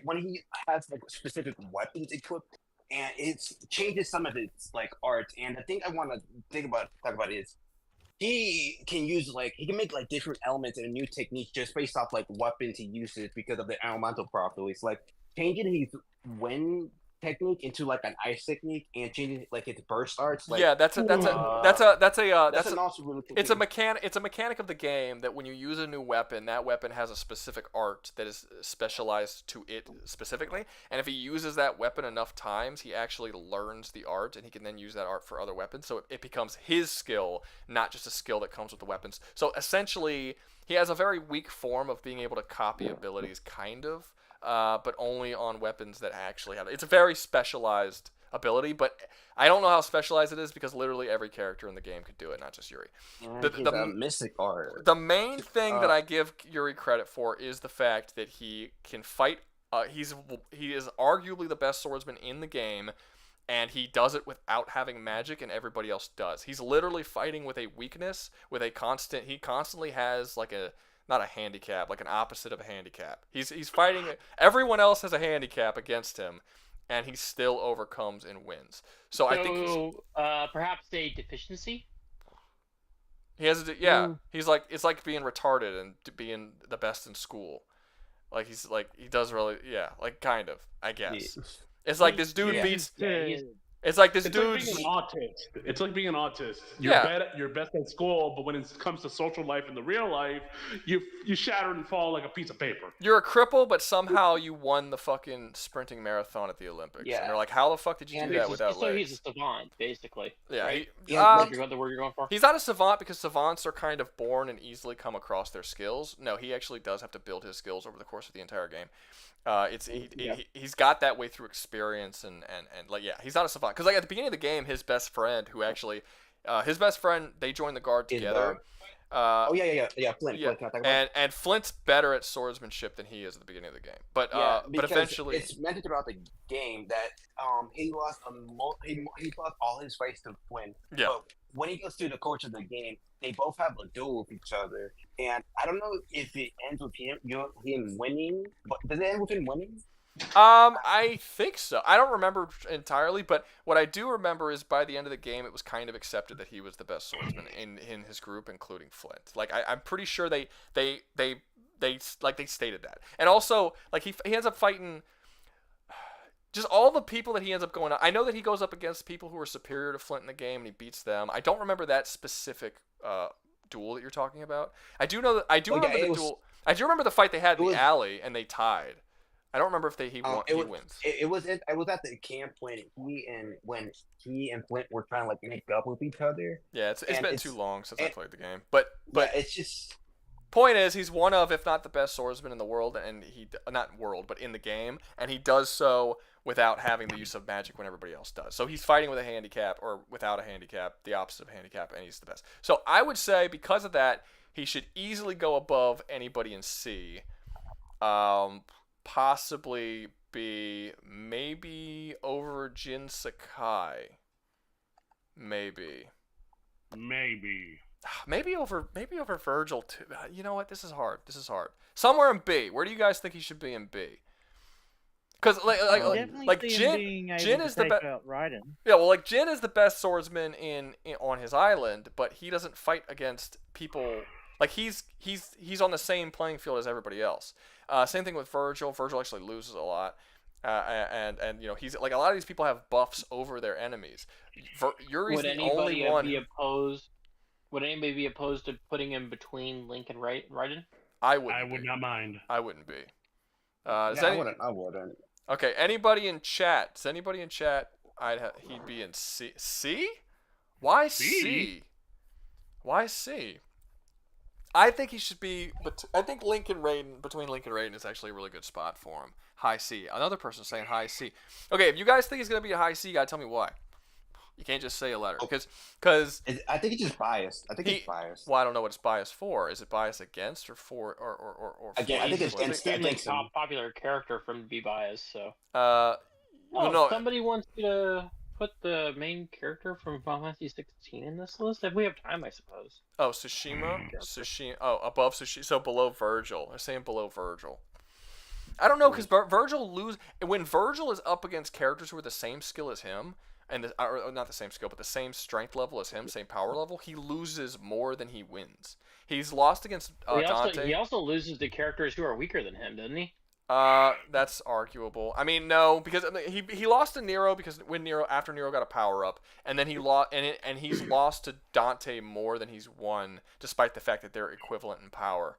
Speaker 19: when he has like specific weapons equipped, and it changes some of its like art. And the thing I want to talk about is he can make like different elements and a new technique just based off like weapons he uses because of the elemental properties. Like changing his wind technique into like an ice technique and changing like its burst arts. Like,
Speaker 1: that's a mechanic of the game that when you use a new weapon, that weapon has a specific art that is specialized to it specifically. And if he uses that weapon enough times, he actually learns the art, and he can then use that art for other weapons. So it becomes his skill, not just a skill that comes with the weapons. So essentially, he has a very weak form of being able to copy abilities, kind of. But only on weapons that actually have it. It's a very specialized ability, but I don't know how specialized it is because literally every character in the game could do it, not just Yuri.
Speaker 19: The mystic art.
Speaker 1: The main thing that I give Yuri credit for is the fact that he can fight. He is arguably the best swordsman in the game, and he does it without having magic, and everybody else does. He's literally fighting with a weakness, he constantly has like not a handicap, like an opposite of a handicap. He's fighting. Everyone else has a handicap against him, and he still overcomes and wins. So I think
Speaker 10: perhaps a deficiency.
Speaker 1: He has He's like, it's like being retarded and being the best in school. Like he does really kind of, I guess. It's like this dude beats. It's like this dude.
Speaker 20: It's like being an autist. It's like being an autist. You're best at school, but when it comes to social life and the real life, you shatter and fall like a piece of paper.
Speaker 1: You're a cripple, but somehow you won the fucking sprinting marathon at the Olympics.
Speaker 10: Yeah.
Speaker 1: And you're like, how the fuck did you do that without legs?
Speaker 10: So he's a savant, basically.
Speaker 1: Yeah.
Speaker 10: Right? The word you're going for?
Speaker 1: He's not a savant because savants are kind of born and easily come across their skills. No, he actually does have to build his skills over the course of the entire game. He's got that way through experience and he's not a savant because like at the beginning of the game, his best friend who actually His best friend, they joined the guard together.
Speaker 19: Oh yeah, Flint.
Speaker 1: Yeah,
Speaker 19: Flint, can I talk about
Speaker 1: and Flint's better at swordsmanship than he is at the beginning of the game. But but eventually,
Speaker 19: it's mentioned throughout the game that he lost he lost all his fights to Flint.
Speaker 1: Yeah.
Speaker 19: But when he goes through the course of the game, they both have a duel with each other, and I don't know if it ends with him winning. But does it end with him winning?
Speaker 1: I think so. I don't remember entirely, but what I do remember is by the end of the game, it was kind of accepted that he was the best swordsman in his group, including Flint. Like I'm pretty sure they stated that, and also like he ends up fighting just all the people that he ends up going on. I know that he goes up against people who are superior to Flint in the game, and he beats them. I don't remember that specific duel that you're talking about. I do know that remember the duel. I do remember the fight they had in the alley, and they tied. I don't remember if he wins.
Speaker 19: It was at the camp when he and Flint were trying to like make up with each other.
Speaker 1: Yeah, it's been too long since I played the game. But
Speaker 19: it's just
Speaker 1: point is he's one of, if not the best swordsman in the world, and he not world but in the game, and he does so without having the use of magic when everybody else does. So he's fighting with a handicap or without a handicap, the opposite of a handicap, and he's the best. So I would say because of that, he should easily go above anybody in C. Possibly be maybe over Jin Sakai. Maybe over Vergil too. You know what? This is hard. Somewhere in B. Where do you guys think he should be in B? Because like Jin is the best. Yeah, well, like Jin is the best swordsman in on his island, but he doesn't fight against people. Like he's on the same playing field as everybody else. Same thing with Vergil. Vergil actually loses a lot, and you know he's like a lot of these people have buffs over their enemies. Yuri's the only one.
Speaker 10: Would anybody be opposed to putting him between Link and Raiden?
Speaker 1: I
Speaker 17: would not mind.
Speaker 1: I wouldn't be.
Speaker 19: I wouldn't.
Speaker 1: Okay. Anybody in chat? Does anybody in chat? He'd be in C. C? Why C? Why C? I think he should be, but I think between Link and Raiden is actually a really good spot for him. High C. Another person saying high C. Okay, if you guys think he's gonna be a high C, you gotta tell me why. You can't just say a letter because
Speaker 19: I think he's just biased. He's biased.
Speaker 1: Well, I don't know what it's biased for. Is it biased against or for or
Speaker 19: again? I think it's
Speaker 10: extremely top popular character for him to be biased. So.
Speaker 1: No.
Speaker 10: Somebody wants you to put the main character from Final Fantasy 16 in this list? If we have time, I suppose.
Speaker 1: Oh, Tsushima? Oh, above Tsushima. So below Vergil. They're saying below Vergil. I don't know, because Vergil when Vergil is up against characters who are the same skill as him, or not the same skill, but the same strength level as him, same power level, he loses more than he wins. He's lost against Dante.
Speaker 10: He also loses to characters who are weaker than him, doesn't he?
Speaker 1: That's arguable. I mean, no, because he lost to Nero after Nero got a power up, and then he lost, and he's lost to Dante more than he's won, despite the fact that they're equivalent in power.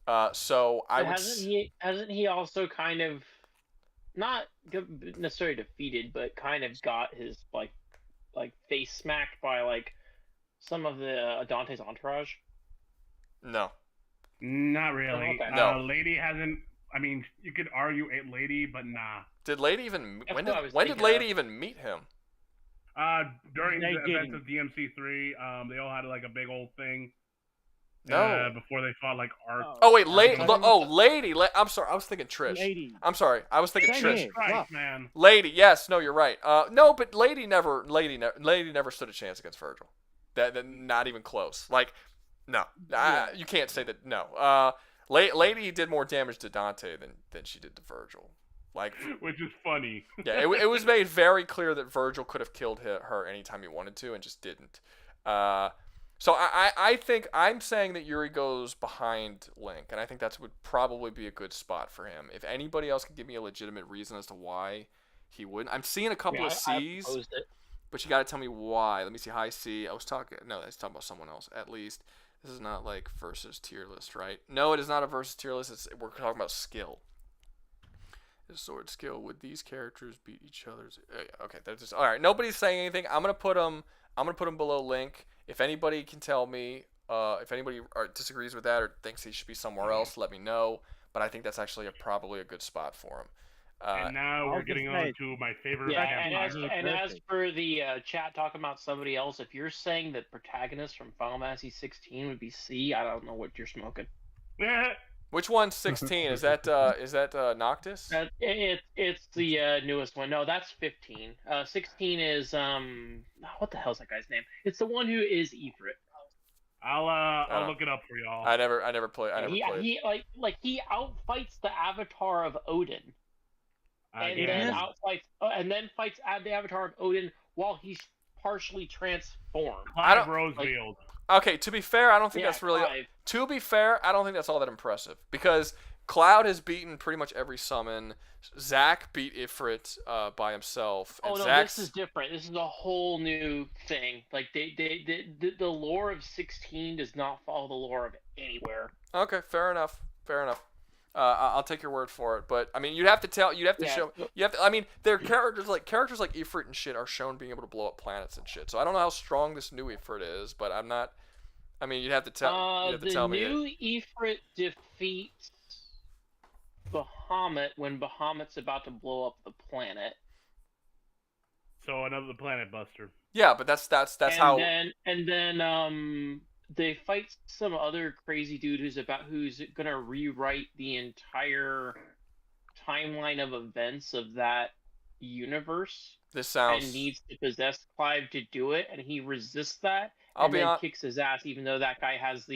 Speaker 10: Hasn't he also kind of not necessarily defeated, but kind of got his like face smacked by like some of the Dante's entourage?
Speaker 1: No,
Speaker 17: not really.
Speaker 1: Okay. No,
Speaker 17: Lady hasn't. I mean, you could argue a Lady, but nah.
Speaker 1: Did Lady even? When did Lady even meet him?
Speaker 17: During the events of DMC3, they all had like a big old thing.
Speaker 1: No.
Speaker 17: Before they fought like Arc.
Speaker 1: Oh wait, Lady. I'm sorry, I was thinking Trish.
Speaker 13: Lady.
Speaker 1: I'm sorry, I was thinking Trish.
Speaker 17: Christ, man.
Speaker 1: Lady, yes, no, you're right. No, but Lady never stood a chance against Vergil. That not even close. Like, no, you can't say that. No. Lady did more damage to Dante than she did to Vergil. Like,
Speaker 17: which is funny.
Speaker 1: Yeah, it was made very clear that Vergil could have killed her anytime he wanted to and just didn't. So I think I'm saying that Yuri goes behind Link, and I think that would probably be a good spot for him. If anybody else could give me a legitimate reason as to why he wouldn't. I'm seeing a couple of C's, but you got to tell me why. Let me see. High C. I was talking about someone else at least. This is not like versus tier list, right? No, it is not a versus tier list. We're talking about skill. His sword skill. Would these characters beat each other's? Okay, that's just all right. Nobody's saying anything. I'm gonna put him below Link. If anybody can tell me, if anybody disagrees with that or thinks he should be somewhere else, let me know. But I think that's actually probably a good spot for him.
Speaker 17: And now we're getting on to my favorite.
Speaker 4: Yeah, and as for the chat talking about somebody else, if you're saying that protagonist from Final Fantasy 16 would be C, I don't know what you're smoking.
Speaker 1: Which one's 16? Is that Noctis?
Speaker 4: It's the newest one. No, that's 15. 16 is what the hell's that guy's name? It's the one who is Ifrit.
Speaker 17: I'll look it up for y'all.
Speaker 1: I never played.
Speaker 4: He he outfights the avatar of Odin. And then fights the avatar of Odin while he's partially transformed.
Speaker 17: Rosefield.
Speaker 1: Okay, to be fair, I don't think that's really.
Speaker 4: Clive.
Speaker 1: To be fair, I don't think that's all that impressive because Cloud has beaten pretty much every summon. Zack beat Ifrit by himself. And
Speaker 4: This is different. This is a whole new thing. Like the lore of 16 does not follow the lore of anywhere.
Speaker 1: Okay, fair enough. I'll take your word for it, but I mean, show. I mean, there are characters like Ifrit and shit are shown being able to blow up planets and shit. So I don't know how strong this new Ifrit is, but I'm not. I mean, you'd have to tell.
Speaker 4: The new Ifrit defeats Bahamut when Bahamut's about to blow up the planet.
Speaker 17: So another Planet Buster.
Speaker 1: Yeah, but that's how.
Speaker 4: And then they fight some other crazy dude who's gonna rewrite the entire timeline of events of that universe.
Speaker 1: This sounds.
Speaker 4: And needs to possess Clive to do it, and he resists that, kicks his ass, even though that guy has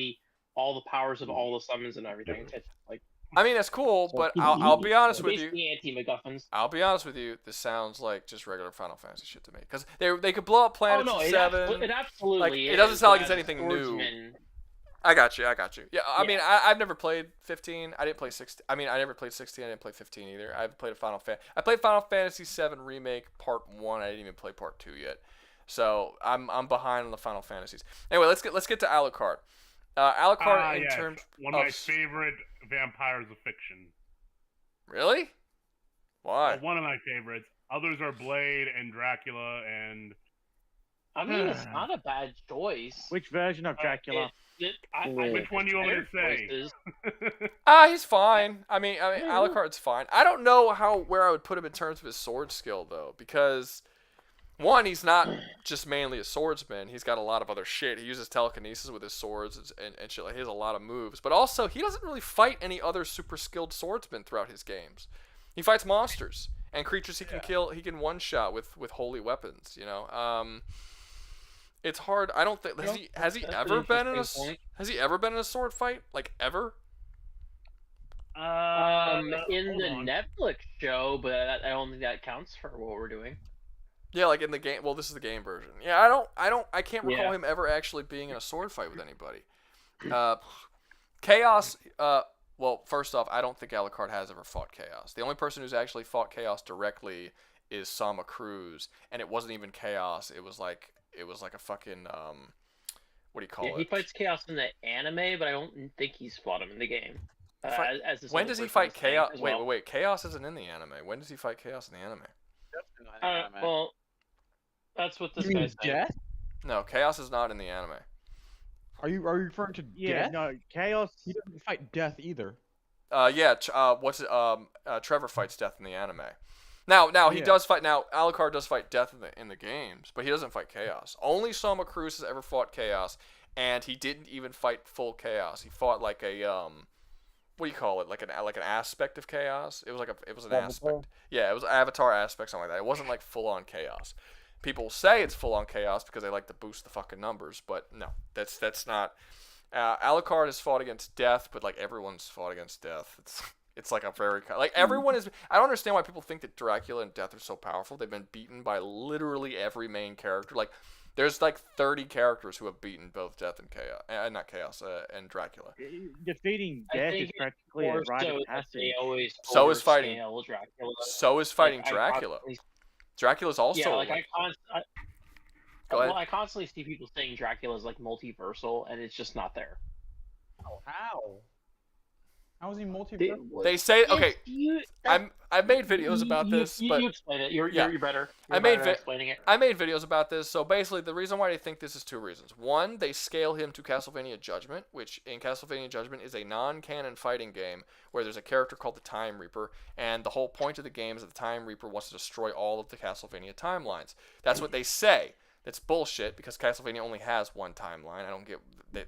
Speaker 4: all the powers of all the summons and everything. It's like.
Speaker 1: I mean, that's cool, but I'll be honest with you.
Speaker 4: Anti-MacGuffins.
Speaker 1: I'll be honest with you. This sounds like just regular Final Fantasy shit to me, because they could blow up planets in 7.
Speaker 4: It absolutely
Speaker 1: is. It doesn't sound like it's anything new. I got you. Yeah, I mean, I've never played 15. I didn't play 16. I mean, I never played 16. I didn't play 15 either. I played I played Final Fantasy 7 Remake Part 1. I didn't even play Part 2 yet. So I'm behind on the Final Fantasies. Anyway, let's get to Alucard. Alucard in terms
Speaker 17: one of my favorite vampires of fiction.
Speaker 1: Really? Why?
Speaker 17: One of my favorites. Others are Blade and Dracula and.
Speaker 4: I mean, it's not a bad choice.
Speaker 13: Which version of Dracula?
Speaker 17: Which one do you want me to say?
Speaker 1: He's fine. I mean, Alucard's fine. I don't know where I would put him in terms of his sword skill though, because. One, he's not just mainly a swordsman. He's got a lot of other shit. He uses telekinesis with his swords and shit. Like, he has a lot of moves. But also, he doesn't really fight any other super skilled swordsmen throughout his games. He fights monsters and creatures he can kill. He can one-shot with holy weapons, you know? It's hard. I don't think... Has he ever been in a sword fight? Like, ever?
Speaker 4: In the Netflix show, but I don't think that counts for what we're doing.
Speaker 1: Yeah, like in the game. Well, this is the game version. Yeah, I can't recall him ever actually being in a sword fight with anybody. Chaos. Well, first off, I don't think Alucard has ever fought Chaos. The only person who's actually fought Chaos directly is Sama Cruz, and it wasn't even Chaos. It was like a fucking what do you call it?
Speaker 4: He fights Chaos in the anime, but I don't think he's fought him in the game.
Speaker 1: When does he fight Chaos? Wait. Chaos isn't in the anime. When does he fight Chaos in the anime?
Speaker 4: Well, that's what this guy's saying.
Speaker 9: Death?
Speaker 1: No, Chaos is not in the anime.
Speaker 9: Are you referring to Death?
Speaker 13: No, Chaos.
Speaker 9: He doesn't fight Death either.
Speaker 1: Trevor fights Death in the anime. Now he does fight. Now Alucard does fight Death in the games, but he doesn't fight Chaos. Only Sama Cruz has ever fought Chaos, and he didn't even fight full Chaos. He fought like a what do you call it? Like an aspect of Chaos. It was an aspect. Yeah, it was Avatar aspect, something like that. It wasn't like full on Chaos. People say it's full on Chaos because they like to boost the fucking numbers, but no, that's not. Alucard has fought against Death, but like everyone's fought against Death. It's like a very like everyone is. I don't understand why people think that Dracula and Death are so powerful. They've been beaten by literally every main character. Like there's like 30 characters who have beaten both Death and Chaos, and Dracula.
Speaker 13: Defeating Death is practically a rite of passage.
Speaker 1: So is fighting Dracula. Dracula's also.
Speaker 4: Yeah, I constantly see people saying Dracula is like multiversal, and it's just not there.
Speaker 18: How?
Speaker 9: How is he multi?
Speaker 1: They say okay.
Speaker 10: You,
Speaker 1: I've made videos about this, but
Speaker 10: you explain it. You're better.
Speaker 1: I
Speaker 10: made explaining it.
Speaker 1: I made videos about this. So basically, the reason why I think this is two reasons. One, they scale him to Castlevania Judgment, which in Castlevania Judgment is a non-canon fighting game where there's a character called the Time Reaper, and the whole point of the game is that the Time Reaper wants to destroy all of the Castlevania timelines. That's what they say. That's bullshit because Castlevania only has one timeline. I don't get that.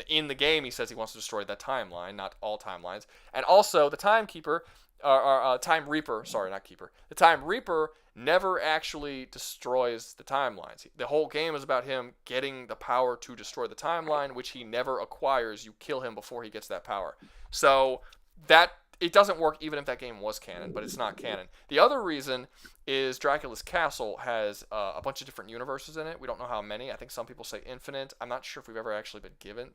Speaker 1: In the game, he says he wants to destroy that timeline, not all timelines. And also, the Timekeeper, Time Reaper, sorry, not Keeper. The Time Reaper never actually destroys the timelines. The whole game is about him getting the power to destroy the timeline, which he never acquires. You kill him before he gets that power. So that it doesn't work even if that game was canon, but it's not canon. The other reason is Dracula's Castle has a bunch of different universes in it. We don't know how many. I think some people say infinite. I'm not sure if we've ever actually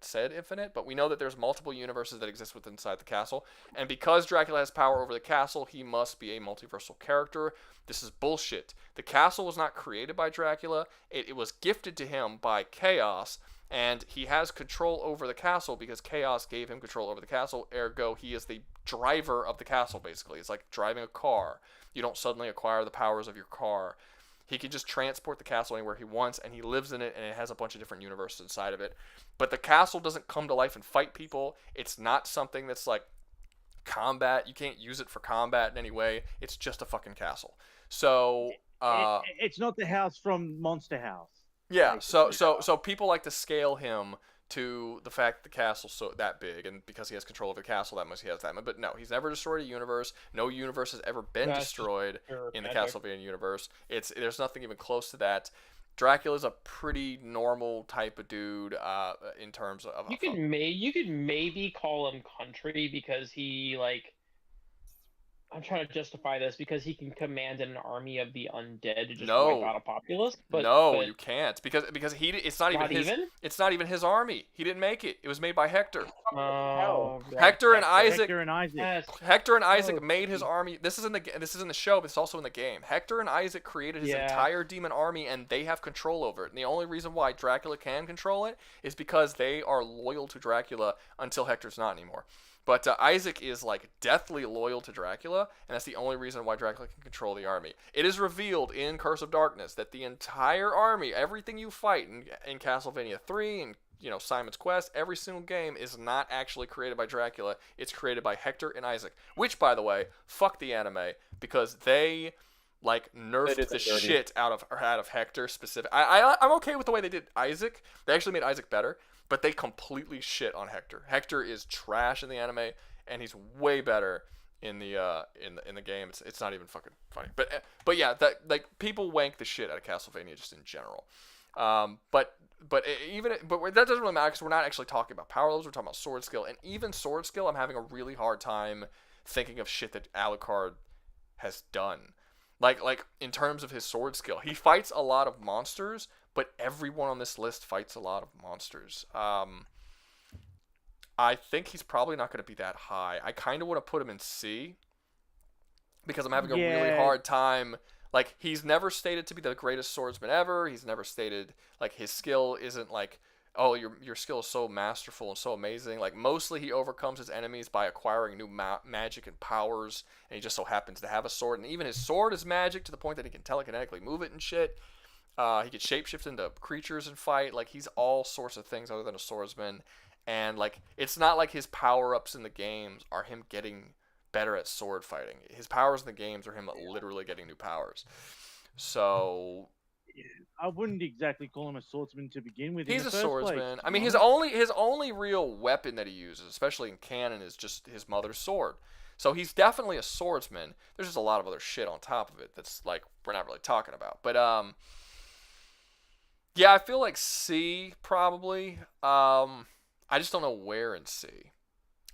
Speaker 1: said infinite, but we know that there's multiple universes that exist within inside the castle. And because Dracula has power over the castle, he must be a multiversal character. This is bullshit. The castle was not created by Dracula. It was gifted to him by Chaos, and he has control over the castle because Chaos gave him control over the castle. Ergo, he is the driver of the castle, basically. It's like driving a car. You don't suddenly acquire the powers of your car. He can just transport the castle anywhere he wants, and he lives in it, and it has a bunch of different universes inside of it. But the castle doesn't come to life and fight people. It's not something that's like combat. You can't use it for combat in any way. It's just a fucking castle. So
Speaker 13: it's not the house from Monster House.
Speaker 1: Yeah, so people like to scale him to the fact that the castle's so that big, and because he has control of the castle, that much he has that much. But no, he's never destroyed a universe. No universe has ever been destroyed in the Castlevania universe. There's nothing even close to that. Dracula's a pretty normal type of dude in terms of.
Speaker 10: You could maybe call him country because he like. I'm trying to justify this because he can command an army of the undead to just wipe out a populace. But
Speaker 1: you can't because it's not even his army. He didn't make it. It was made by Hector. Hector and Isaac. Hector and Isaac made his army. This is in the show, but it's also in the game. Hector and Isaac created his entire demon army, and they have control over it. And the only reason why Dracula can control it is because they are loyal to Dracula until Hector's not anymore. But Isaac is like deathly loyal to Dracula, and that's the only reason why Dracula can control the army. It is revealed in Curse of Darkness that the entire army, everything you fight in Castlevania 3 and Simon's Quest, every single game is not actually created by Dracula. It's created by Hector and Isaac, which, by the way, fuck the anime because they like nerfed the shit out of Hector specific. I'm okay with the way they did Isaac. They actually made Isaac better. But they completely shit on Hector. Hector is trash in the anime, and he's way better in the game. It's not even fucking funny. But yeah, that like people wank the shit out of Castlevania just in general. But that doesn't really matter because we're not actually talking about power levels. We're talking about sword skill, and even sword skill, I'm having a really hard time thinking of shit that Alucard has done. Like in terms of his sword skill, he fights a lot of monsters. But everyone on this list fights a lot of monsters. I think he's probably not going to be that high. I kind of want to put him in C because I'm having a really hard time. Like, he's never stated to be the greatest swordsman ever. He's never stated, like, his skill isn't like, oh, your skill is so masterful and so amazing. Like, mostly he overcomes his enemies by acquiring new magic and powers, and he just so happens to have a sword. And even his sword is magic to the point that he can telekinetically move it and shit. He could shapeshift into creatures and fight. Like, he's all sorts of things other than a swordsman. And, like, it's not like his power-ups in the games are him getting better at sword fighting. His powers in the games are him literally getting new powers. So
Speaker 13: I wouldn't exactly call him a swordsman to begin with.
Speaker 1: He's a swordsman. I mean, his only real weapon that he uses, especially in canon, is just his mother's sword. So he's definitely a swordsman. There's just a lot of other shit on top of it that's, like, we're not really talking about. But, yeah, I feel like C, probably. I just don't know where in C.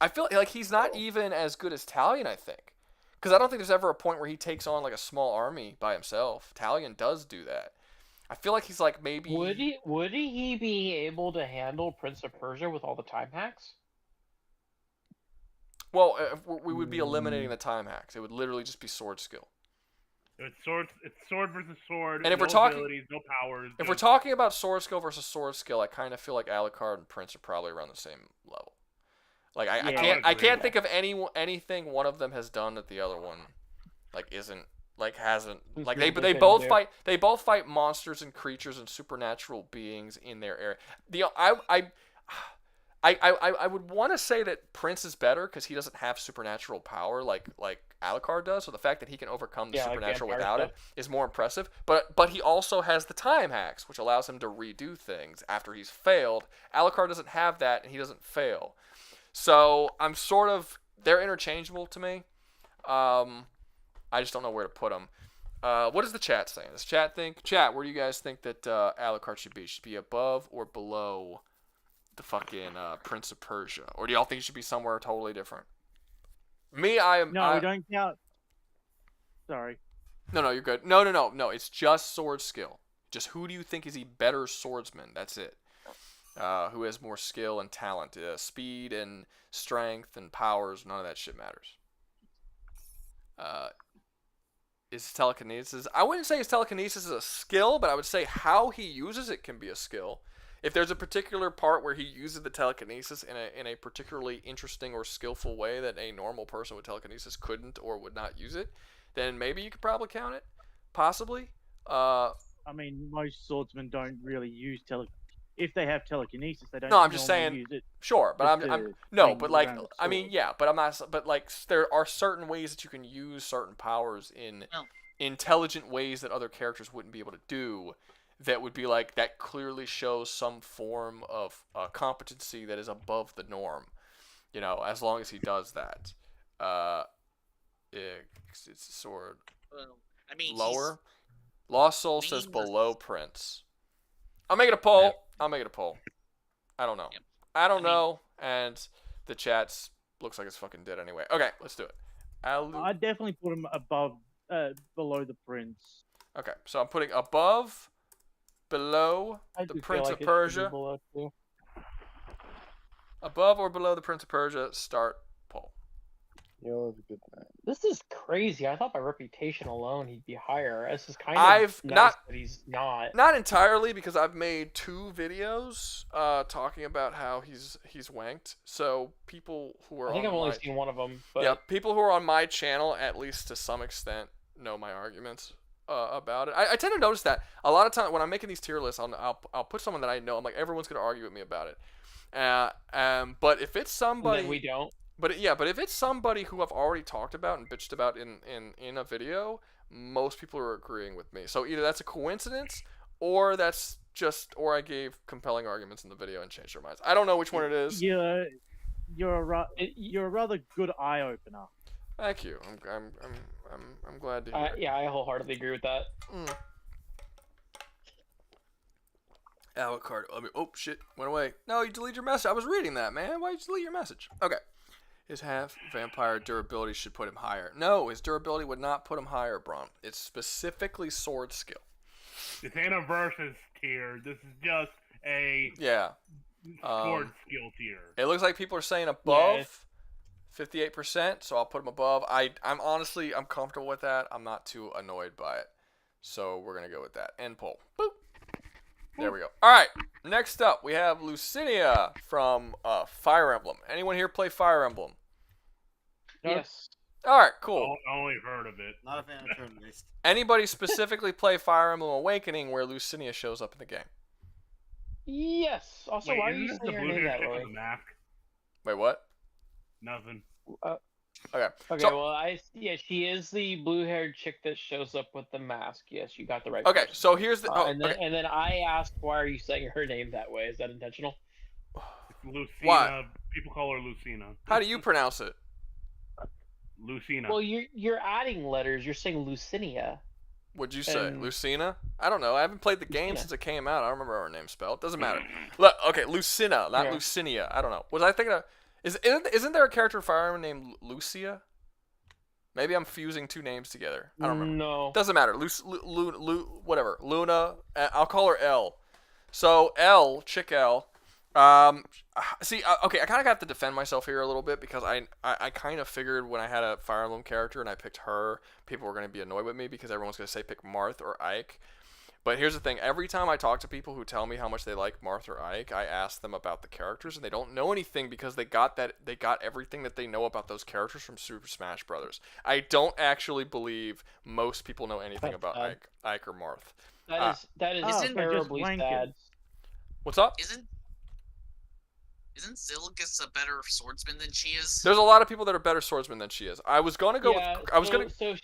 Speaker 1: I feel like he's not even as good as Talion, I think. Because I don't think there's ever a point where he takes on, like, a small army by himself. Talion does do that. I feel like he's, like, maybe...
Speaker 10: Would he be able to handle Prince of Persia with all the time hacks?
Speaker 1: Well, we would be eliminating the time hacks. It would literally just be sword skill.
Speaker 17: It's sword versus sword.
Speaker 1: And if
Speaker 17: no
Speaker 1: we're talking,
Speaker 17: abilities, no powers.
Speaker 1: If we're talking about sword skill versus sword skill, I kind of feel like Alucard and Prince are probably around the same level. Like I
Speaker 13: Yeah.
Speaker 1: I can't think of anything one of them has done that the other one like hasn't like they both fight monsters and creatures and supernatural beings in their area. I would want to say that Prince is better because he doesn't have supernatural power like Alucard does, so the fact that he can overcome the supernatural without it is more impressive. But he also has the time hacks, which allows him to redo things after he's failed. Alucard doesn't have that, and he doesn't fail. So I'm sort of they're interchangeable to me. I just don't know where to put them. What is the chat saying? Does chat where do you guys think that Alucard should be? Should be above or below the fucking Prince of Persia, or do y'all think he should be somewhere totally different? Me,
Speaker 13: No, we don't count. Sorry.
Speaker 1: No, you're good. No. It's just sword skill. Just who do you think is a better swordsman? That's it. Who has more skill and talent? Speed and strength and powers. None of that shit matters. Is telekinesis? I wouldn't say his telekinesis is a skill, but I would say how he uses it can be a skill. If there's a particular part where he uses the telekinesis in a particularly interesting or skillful way that a normal person with telekinesis couldn't or would not use it, then maybe you could probably count it. Possibly.
Speaker 13: I mean, most swordsmen don't really use if they have telekinesis, they don't.
Speaker 1: No, I'm just saying.
Speaker 13: Use it
Speaker 1: sure, but I'm no, but like
Speaker 13: I
Speaker 1: mean, yeah, but I'm not. But like, there are certain ways that you can use certain powers in intelligent ways that other characters wouldn't be able to do. That would be like that clearly shows some form of competency that is above the norm. You know, as long as he does that. It's a sword.
Speaker 7: Well, I mean,
Speaker 1: lower. Lost Soul says below Prince. I'll make it a poll.
Speaker 7: Yep.
Speaker 1: I'll make it a poll. I don't know.
Speaker 7: Yep.
Speaker 1: I don't know. And the chat's looks like it's fucking dead anyway. Okay, let's do it.
Speaker 13: I'd definitely put him below the Prince.
Speaker 1: Okay, so I'm putting above, below the Prince of Persia. Above or below the Prince of Persia, start poll.
Speaker 8: You'll have a good night.
Speaker 4: This is crazy. I thought by reputation alone he'd be higher. This is kind of nice that he's not.
Speaker 1: Not entirely, because I've made 2 videos talking about how he's wanked. So people who are
Speaker 4: I've only seen one of them. But...
Speaker 1: Yeah, people who are on my channel, at least to some extent, know my arguments about it. I tend to notice that a lot of times when I'm making these tier lists, I'll put someone that I know. I'm like, everyone's gonna argue with me about it. But if it's somebody,
Speaker 4: then we don't.
Speaker 1: But if it's somebody who I've already talked about and bitched about in a video, most people are agreeing with me. So either that's a coincidence, or I gave compelling arguments in the video and changed their minds. I don't know which one it is.
Speaker 13: Yeah, you're a rather good eye opener.
Speaker 1: Thank you. I'm glad to hear.
Speaker 4: Yeah, I wholeheartedly agree with that.
Speaker 1: Alucard. Oh shit, went away. No, you deleted your message. I was reading that, man. Why'd you delete your message? Okay. His half vampire durability should put him higher. No, his durability would not put him higher, Braun. It's specifically sword skill.
Speaker 17: This ain't a versus tier. This is just a sword skill tier.
Speaker 1: It looks like people are saying above 58%, so I'll put him above. I'm honestly comfortable with that. I'm not too annoyed by it. So we're gonna go with that. End poll. Boop. There we go. All right. Next up, we have Lucina from Fire Emblem. Anyone here play Fire Emblem?
Speaker 4: Yes.
Speaker 1: All right. Cool.
Speaker 17: I only heard of it.
Speaker 18: Not a fan of turn-based.
Speaker 1: Anybody specifically play Fire Emblem Awakening, where Lucina shows up in the game?
Speaker 4: Yes. Also, why are you saying her name that way?
Speaker 1: Wait, what?
Speaker 17: Nothing.
Speaker 1: Okay.
Speaker 4: Okay. She is the blue-haired chick that shows up with the mask. Yes, you got the right.
Speaker 1: Okay.
Speaker 4: person.
Speaker 1: So here's the.
Speaker 4: And then I asked, why are you saying her name that way? Is that intentional?
Speaker 17: Lucina.
Speaker 1: Why?
Speaker 17: People call her Lucina.
Speaker 1: How do you pronounce it?
Speaker 17: Lucina.
Speaker 4: Well, you're adding letters. You're saying Lucinia.
Speaker 1: What'd you say? Lucina? I don't know. I haven't played the game since it came out. I don't remember how her name's spelled. Doesn't matter. Look, okay, Lucina, not Lucinia. I don't know. Was I thinking of... Isn't there a character in Fire Emblem named Lucia? Maybe I'm fusing 2 names together. I don't remember.
Speaker 4: No.
Speaker 1: Doesn't matter. Whatever. Luna. I'll call her L. So, L, Chick L. Okay, I kind of have to defend myself here a little bit, because I kind of figured when I had a Fire Emblem character and I picked her, people were going to be annoyed with me because everyone's going to say pick Marth or Ike. But here's the thing: every time I talk to people who tell me how much they like Marth or Ike, I ask them about the characters, and they don't know anything because they got everything that they know about those characters from Super Smash Brothers. I don't actually believe most people know anything about Ike or Marth.
Speaker 4: That is terribly sad.
Speaker 1: What's up?
Speaker 7: Isn't Zilgus a better swordsman than she is?
Speaker 1: There's a lot of people that are better swordsmen than she is. I was gonna go with.
Speaker 4: So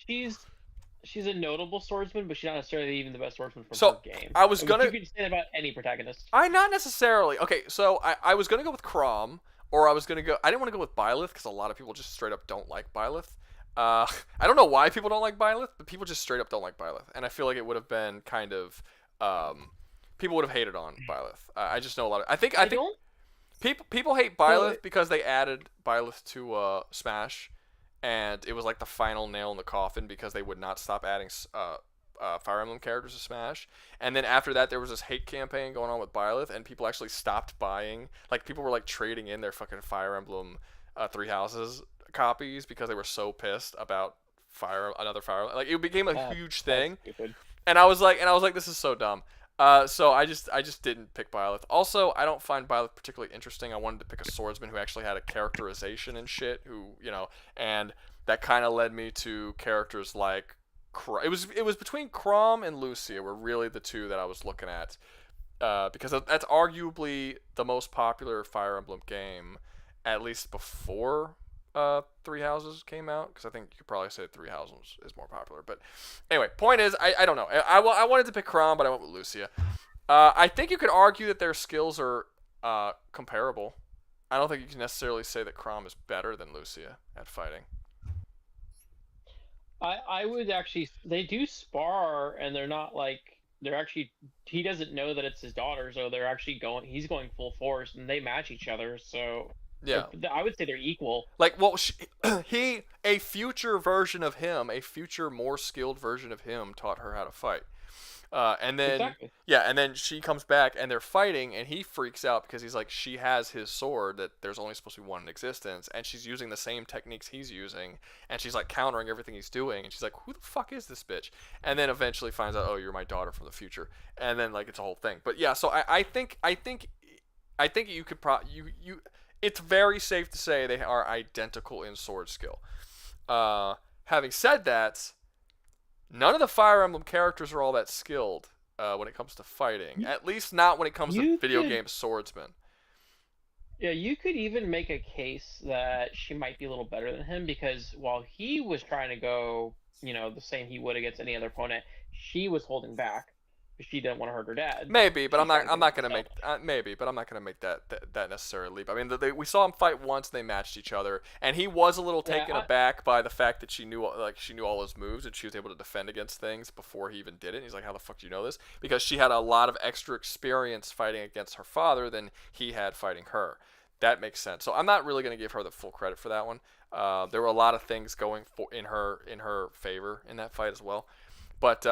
Speaker 4: she's a notable swordsman, but she's not necessarily even the best swordsman from her game.
Speaker 1: I was gonna.
Speaker 4: You could say that about any protagonist.
Speaker 1: Not necessarily. Okay, so I was gonna go with Chrom, or I was gonna go. I didn't want to go with Byleth because a lot of people just straight up don't like Byleth. I don't know why people don't like Byleth, but people just straight up don't like Byleth, and I feel like it would have been kind of people would have hated on Byleth. I just know a lot of. I think people hate Byleth because they added Byleth to Smash, and it was like the final nail in the coffin because they would not stop adding Fire Emblem characters to Smash. And then after that, there was this hate campaign going on with Byleth, and people actually stopped buying. Like people were like trading in their fucking Fire Emblem Three Houses copies because they were so pissed about another Fire. Like it became a huge thing, and I was like, this is so dumb. So I just didn't pick Byleth. Also, I don't find Byleth particularly interesting. I wanted to pick a swordsman who actually had a characterization and shit. And that kind of led me to characters like it was between Chrom and Lucia were really the two that I was looking at, because that's arguably the most popular Fire Emblem game, at least before Three Houses came out, because I think you could probably say Three Houses is more popular. But anyway, point is, I don't know. I wanted to pick Chrom, but I went with Lucia. I think you could argue that their skills are comparable. I don't think you can necessarily say that Chrom is better than Lucia at fighting.
Speaker 4: I would actually. They do spar, and they're not like they're actually. He doesn't know that it's his daughter, so they're actually going. He's going full force, and they match each other. So.
Speaker 1: Yeah,
Speaker 4: I would say they're equal.
Speaker 1: Like, well, a future version of him, a future more skilled version of him, taught her how to fight. And then, and then she comes back and they're fighting, and he freaks out because he's like, she has his sword that there's only supposed to be one in existence, and she's using the same techniques he's using, and she's like countering everything he's doing, and she's like, who the fuck is this bitch? And then eventually finds out, oh, you're my daughter from the future, and then like it's a whole thing. But yeah, so I think you could it's very safe to say they are identical in sword skill. Having said that, none of the Fire Emblem characters are all that skilled when it comes to fighting. At least not when it comes to video game swordsmen.
Speaker 4: Yeah, you could even make a case that she might be a little better than him, because while he was trying to go, the same he would against any other opponent, she was holding back. She didn't want to hurt her dad.
Speaker 1: Maybe, but I'm not gonna make that necessary leap. I mean, we saw them fight once, and they matched each other, and he was a little taken aback by the fact that she knew all his moves, and she was able to defend against things before he even did it. And he's like, how the fuck do you know this? Because she had a lot of extra experience fighting against her father than he had fighting her. That makes sense. So I'm not really gonna give her the full credit for that one. There were a lot of things going in her favor in that fight as well, but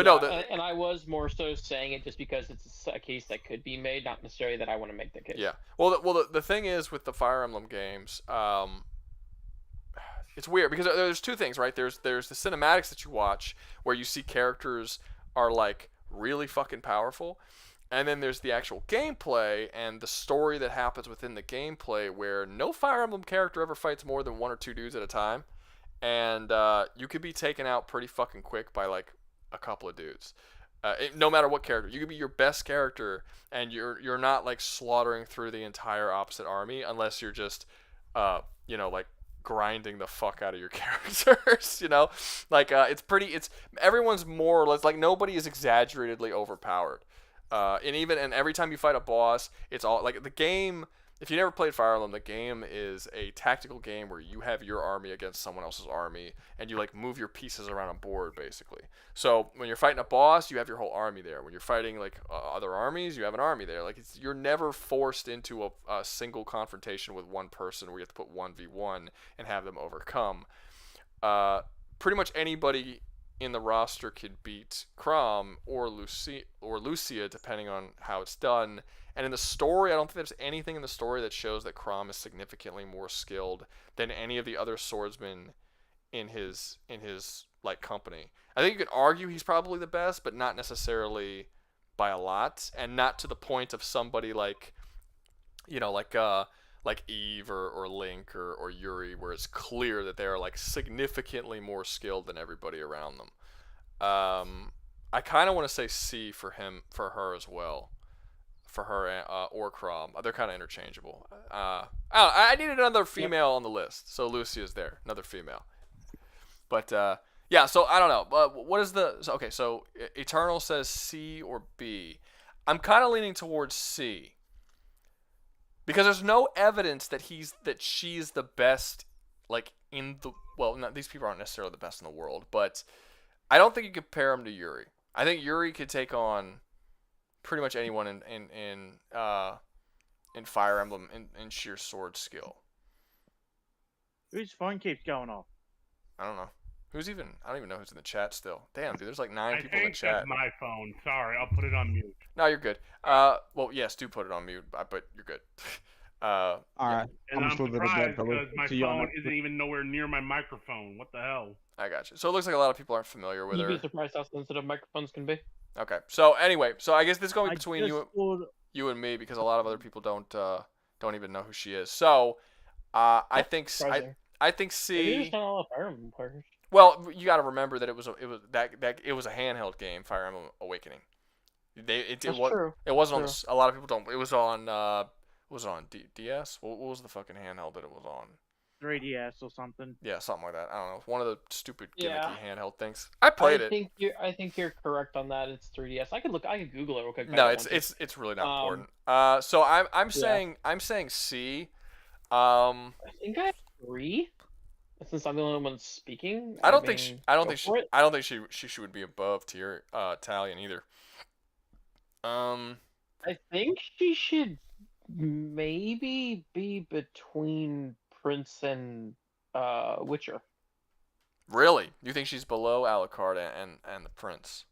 Speaker 1: no,
Speaker 4: and I was more so saying it just because it's a case that could be made, not necessarily that I want to make the case.
Speaker 1: Yeah. Well, the thing is with the Fire Emblem games, it's weird because there's two things, right? There's the cinematics that you watch where you see characters are like really fucking powerful, and then there's the actual gameplay and the story that happens within the gameplay where no Fire Emblem character ever fights more than one or two dudes at a time, and you could be taken out pretty fucking quick by like a couple of dudes. No matter what character, you could be your best character, and you're not like slaughtering through the entire opposite army unless you're just, like grinding the fuck out of your characters. Like it's everyone's more or less like nobody is exaggeratedly overpowered. And every time you fight a boss, it's all like the game. If you never played Fire Emblem, the game is a tactical game where you have your army against someone else's army, and you like move your pieces around a board basically. So when you're fighting a boss, you have your whole army there. When you're fighting like other armies, you have an army there. Like you're never forced into a single confrontation with one person where you have to put 1v1 and have them overcome. Pretty much anybody in the roster could beat Chrom or Lucia depending on how it's done. And in the story, I don't think there's anything in the story that shows that Chrom is significantly more skilled than any of the other swordsmen in his like company. I think you could argue he's probably the best, but not necessarily by a lot, and not to the point of somebody like, like Eve or Link or Yuri, where it's clear that they are like significantly more skilled than everybody around them. I kind of want to say C for her as well, for her or Crom. They're kind of interchangeable. I needed another female on the list, so Lucia's there, another female. But yeah, so I don't know. What is so Eternal says C or B. I'm kind of leaning towards C. Because there's no evidence that she's the best, like these people aren't necessarily the best in the world, but I don't think you compare him to Yuri. I think Yuri could take on pretty much anyone in Fire Emblem in sheer sword skill.
Speaker 13: Whose phone keeps going off?
Speaker 1: I don't know. I don't even know who's in the chat still. Damn, dude, there's like 9 people in the
Speaker 17: I
Speaker 1: chat.
Speaker 17: think that's my phone. Sorry, I'll put it on mute.
Speaker 1: No, you're good. Well, yes, do put it on mute, but you're good.
Speaker 9: All right.
Speaker 17: And I'm surprised because my phone isn't even nowhere near my microphone. What the hell?
Speaker 1: I got you. So it looks like a lot of people aren't familiar with her.
Speaker 4: You'd be surprised how sensitive microphones can be.
Speaker 1: Okay. So anyway, I guess this is going between you and me because a lot of other people don't even know who she is. So I think C.
Speaker 4: Maybe not all of Fire Emblem players.
Speaker 1: Well, you got to remember that it was a handheld game, Fire Emblem Awakening. It wasn't on a lot of people don't. It was on DS? What was the fucking handheld that it was on?
Speaker 13: 3DS or something.
Speaker 1: Yeah, something like that. I don't know. One of the stupid gimmicky handheld things. I played it.
Speaker 4: I think you're correct on that. It's 3DS. I could Google it real quick.
Speaker 1: No, it's really not important. So I'm saying C. I
Speaker 4: think I agree. Since I'm the only one speaking,
Speaker 1: I don't think she would be above tier Talion either.
Speaker 4: I think she should maybe be between Prince and Witcher.
Speaker 1: Really? You think she's below Alucard and the Prince?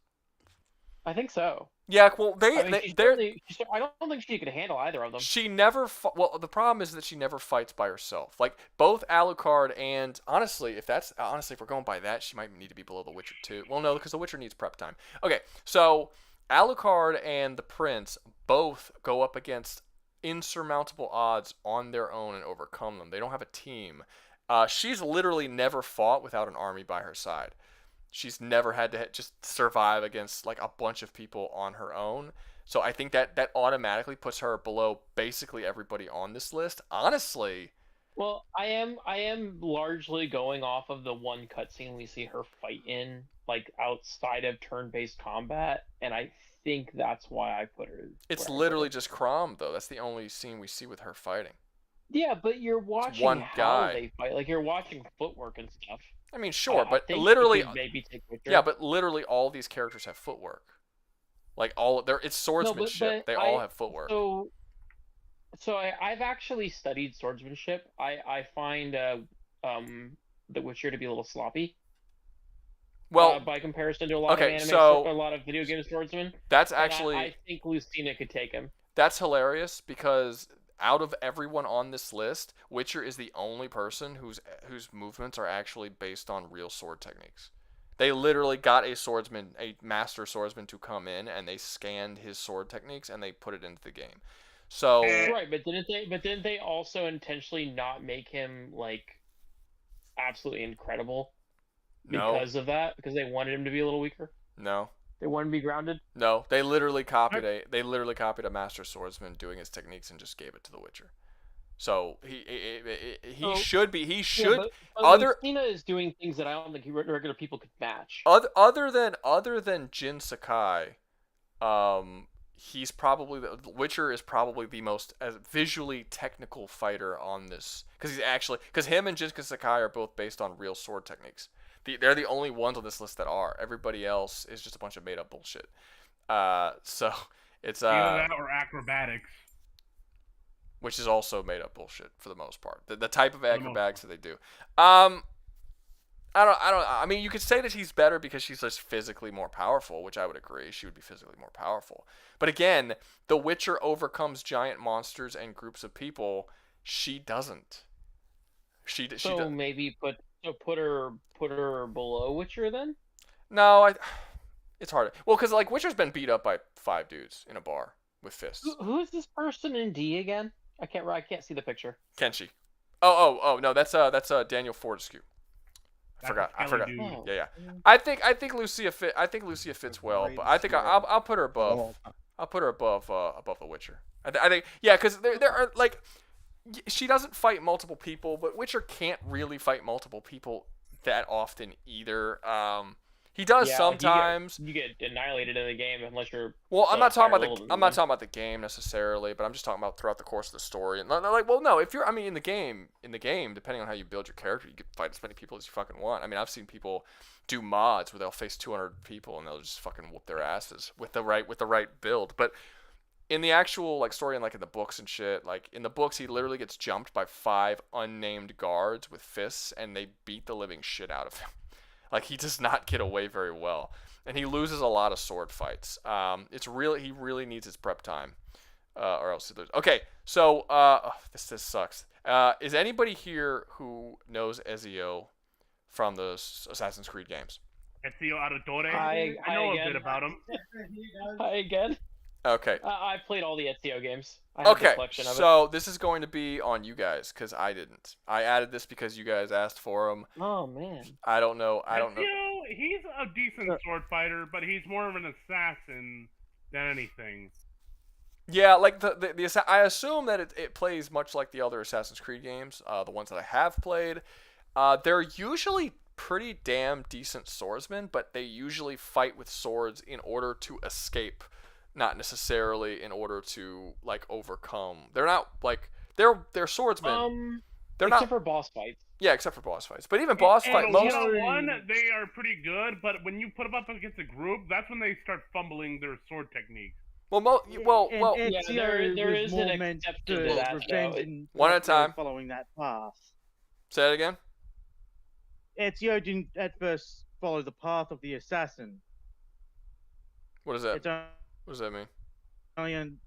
Speaker 4: I think so.
Speaker 1: Yeah, well, I
Speaker 4: don't think she could handle either of them.
Speaker 1: She never. Well, the problem is that she never fights by herself. Like both Alucard and honestly, if we're going by that, she might need to be below the Witcher too. Well, no, because the Witcher needs prep time. Okay, so Alucard and the Prince both go up against insurmountable odds on their own and overcome them. They don't have a team. She's literally never fought without an army by her side. She's never had to just survive against like a bunch of people on her own. So I think that automatically puts her below basically everybody on this list. Honestly.
Speaker 4: Well, I am largely going off of the one cutscene we see her fight in, like outside of turn-based combat, and I think that's why I put her.
Speaker 1: It's literally just Crom though. That's the only scene we see with her fighting.
Speaker 4: Yeah, but you're watching how they fight. Like you're watching footwork and stuff.
Speaker 1: I mean, sure, but literally, but literally all these characters have footwork. Like it's swordsmanship. They all have footwork.
Speaker 4: So I've actually studied swordsmanship. I find The Witcher to be a little sloppy.
Speaker 1: Well,
Speaker 4: by comparison to a lot of anime, a lot of video game swordsmen.
Speaker 1: That's actually.
Speaker 4: I think Lucina could take him.
Speaker 1: That's hilarious because out of everyone on this list, Witcher is the only person whose movements are actually based on real sword techniques. They literally got a master swordsman to come in and they scanned his sword techniques and they put it into the game. So
Speaker 4: right, but didn't they also intentionally not make him like absolutely incredible because of that? Because they wanted him to be a little weaker?
Speaker 1: No.
Speaker 4: They wanted to be grounded?
Speaker 1: No, they literally copied a master swordsman doing his techniques and just gave it to the Witcher. So he should be.
Speaker 4: But Lucina is doing things that I don't think regular people could match.
Speaker 1: Other than Jin Sakai, he's probably the Witcher is probably the most visually technical fighter on this because him and Jin Sakai are both based on real sword techniques. They're the only ones on this list that are. Everybody else is just a bunch of made up bullshit. So it's
Speaker 17: either that or acrobatics,
Speaker 1: which is also made up bullshit for the most part. The type of acrobatics that they do. I don't. I mean, you could say that she's better because she's just physically more powerful, which I would agree. She would be physically more powerful. But again, the Witcher overcomes giant monsters and groups of people. She doesn't.
Speaker 4: So put her below Witcher then?
Speaker 1: No, it's hard. Well, because like Witcher's been beat up by 5 dudes in a bar with fists.
Speaker 4: Who is this person in D again? I can't see the picture.
Speaker 1: Kenshi. Oh no, that's Daniel Fortescue. I forgot.
Speaker 4: Oh.
Speaker 1: Yeah. I think Lucia fits well, but I think I'll put her above. I'll put her above the Witcher. I think because there are like she doesn't fight multiple people, but Witcher can't really fight multiple people that often either. He does sometimes.
Speaker 4: You get annihilated in the game unless you're.
Speaker 1: Well, I'm not talking about the game necessarily, but I'm just talking about throughout the course of the story. And like, well, no, if you're, in the game, depending on how you build your character, you can fight as many people as you fucking want. I mean, I've seen people do mods where they'll face 200 people and they'll just fucking whoop their asses with the right build. But in the actual like story and like in the books and shit, like in the books, he literally gets jumped by 5 unnamed guards with fists, and they beat the living shit out of him. Like, he does not get away very well, and he loses a lot of sword fights. He really needs his prep time, or else he loses. Okay, so this sucks. Is anybody here who knows Ezio from the Assassin's Creed games?
Speaker 17: Ezio Auditore.
Speaker 4: I
Speaker 17: know
Speaker 4: again.
Speaker 17: a bit about him.
Speaker 4: Hi again.
Speaker 1: Okay.
Speaker 4: I played all the Ezio games. I have a collection of it.
Speaker 1: So this is going to be on you guys because I didn't. I added this because you guys asked for them.
Speaker 4: Oh man.
Speaker 1: I don't know.
Speaker 17: He's a decent sword fighter, but he's more of an assassin than anything.
Speaker 1: Yeah, like I assume that it plays much like the other Assassin's Creed games, the ones that I have played. They're usually pretty damn decent swordsmen, but they usually fight with swords in order to escape. Not necessarily in order to like overcome. They're not like they're swordsmen. They're
Speaker 4: except for boss fights.
Speaker 1: Yeah, except for boss fights. But even boss fight, most
Speaker 17: one they are pretty good. But when you put them up against a group, that's when they start fumbling their sword techniques.
Speaker 1: Well,
Speaker 4: yeah, there is an exception to that. Though.
Speaker 1: One at a time.
Speaker 13: Following that path.
Speaker 1: Say it again.
Speaker 13: Ezio didn't at first follow the path of the assassin.
Speaker 1: What is that? What does that mean?
Speaker 13: Only in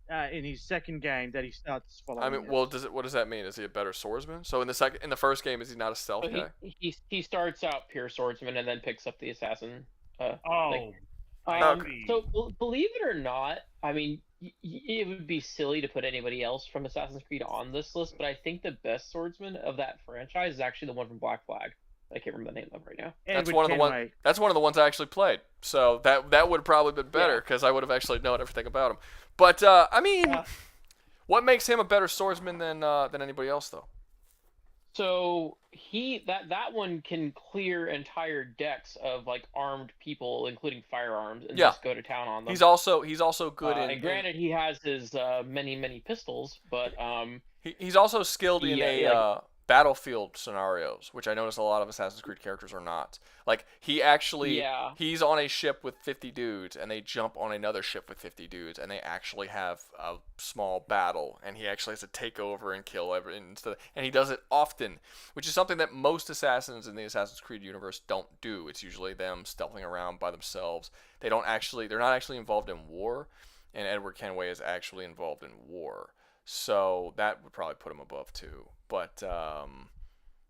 Speaker 13: his second game that he starts following.
Speaker 1: I mean, what does that mean? Is he a better swordsman? So in the first game, is he not a stealth guy?
Speaker 4: He starts out pure swordsman and then picks up the assassin.
Speaker 17: See.
Speaker 4: So believe it or not, I mean, it would be silly to put anybody else from Assassin's Creed on this list, but I think the best swordsman of that franchise is actually the one from Black Flag. I can't remember the name of right now.
Speaker 1: That's one of the ones I actually played. So that would have probably been better because I would have actually known everything about him. But I mean, what makes him a better swordsman than anybody else though?
Speaker 4: So that one can clear entire decks of like armed people, including firearms, and just go to town on them.
Speaker 1: He's also good in.
Speaker 4: And granted, he has his many pistols, but
Speaker 1: he's also skilled in battlefield scenarios, which I notice a lot of Assassin's Creed characters are not. Like he's on a ship with 50 dudes, and they jump on another ship with 50 dudes, and they actually have a small battle, and he actually has to take over and kill everyone. And he does it often, which is something that most assassins in the Assassin's Creed universe don't do. It's usually them stealthing around by themselves. They're not actually involved in war, and Edward Kenway is actually involved in war. So that would probably put him above too. But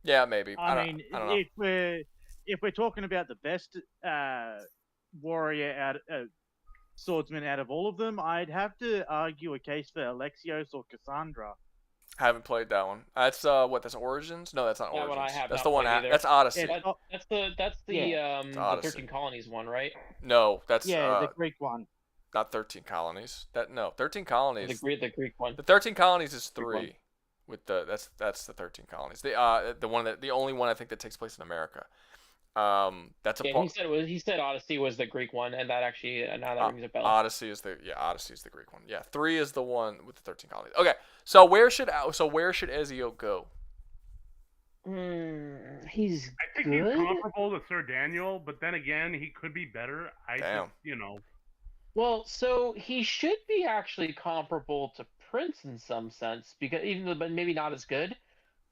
Speaker 1: yeah, maybe. I don't know.
Speaker 13: If we're talking about the best warrior swordsman out of all of them, I'd have to argue a case for Alexios or Cassandra.
Speaker 1: Haven't played that one. That's that's Origins. No, that's not Origins.
Speaker 4: One I have
Speaker 1: that's
Speaker 4: not
Speaker 1: the one.
Speaker 4: That's
Speaker 1: Odyssey.
Speaker 4: That's the 13 Colonies one, right?
Speaker 1: No, that's
Speaker 13: the Greek one.
Speaker 1: Not 13 Colonies. 13 Colonies.
Speaker 4: The Greek one.
Speaker 1: The 13 Colonies is 3. With that's the 13 Colonies. The only one I think that takes place in America. That's
Speaker 4: he said Odyssey was the Greek one, and that actually now that rings a bell.
Speaker 1: Odyssey is the Greek one. Yeah, 3 is the one with the 13 Colonies. Okay, so where should Ezio go?
Speaker 4: He's
Speaker 17: I think he's comparable to Sir Daniel, but then again, he could be better.
Speaker 4: Well, so he should be actually comparable to Prince in some sense, because even though maybe not as good,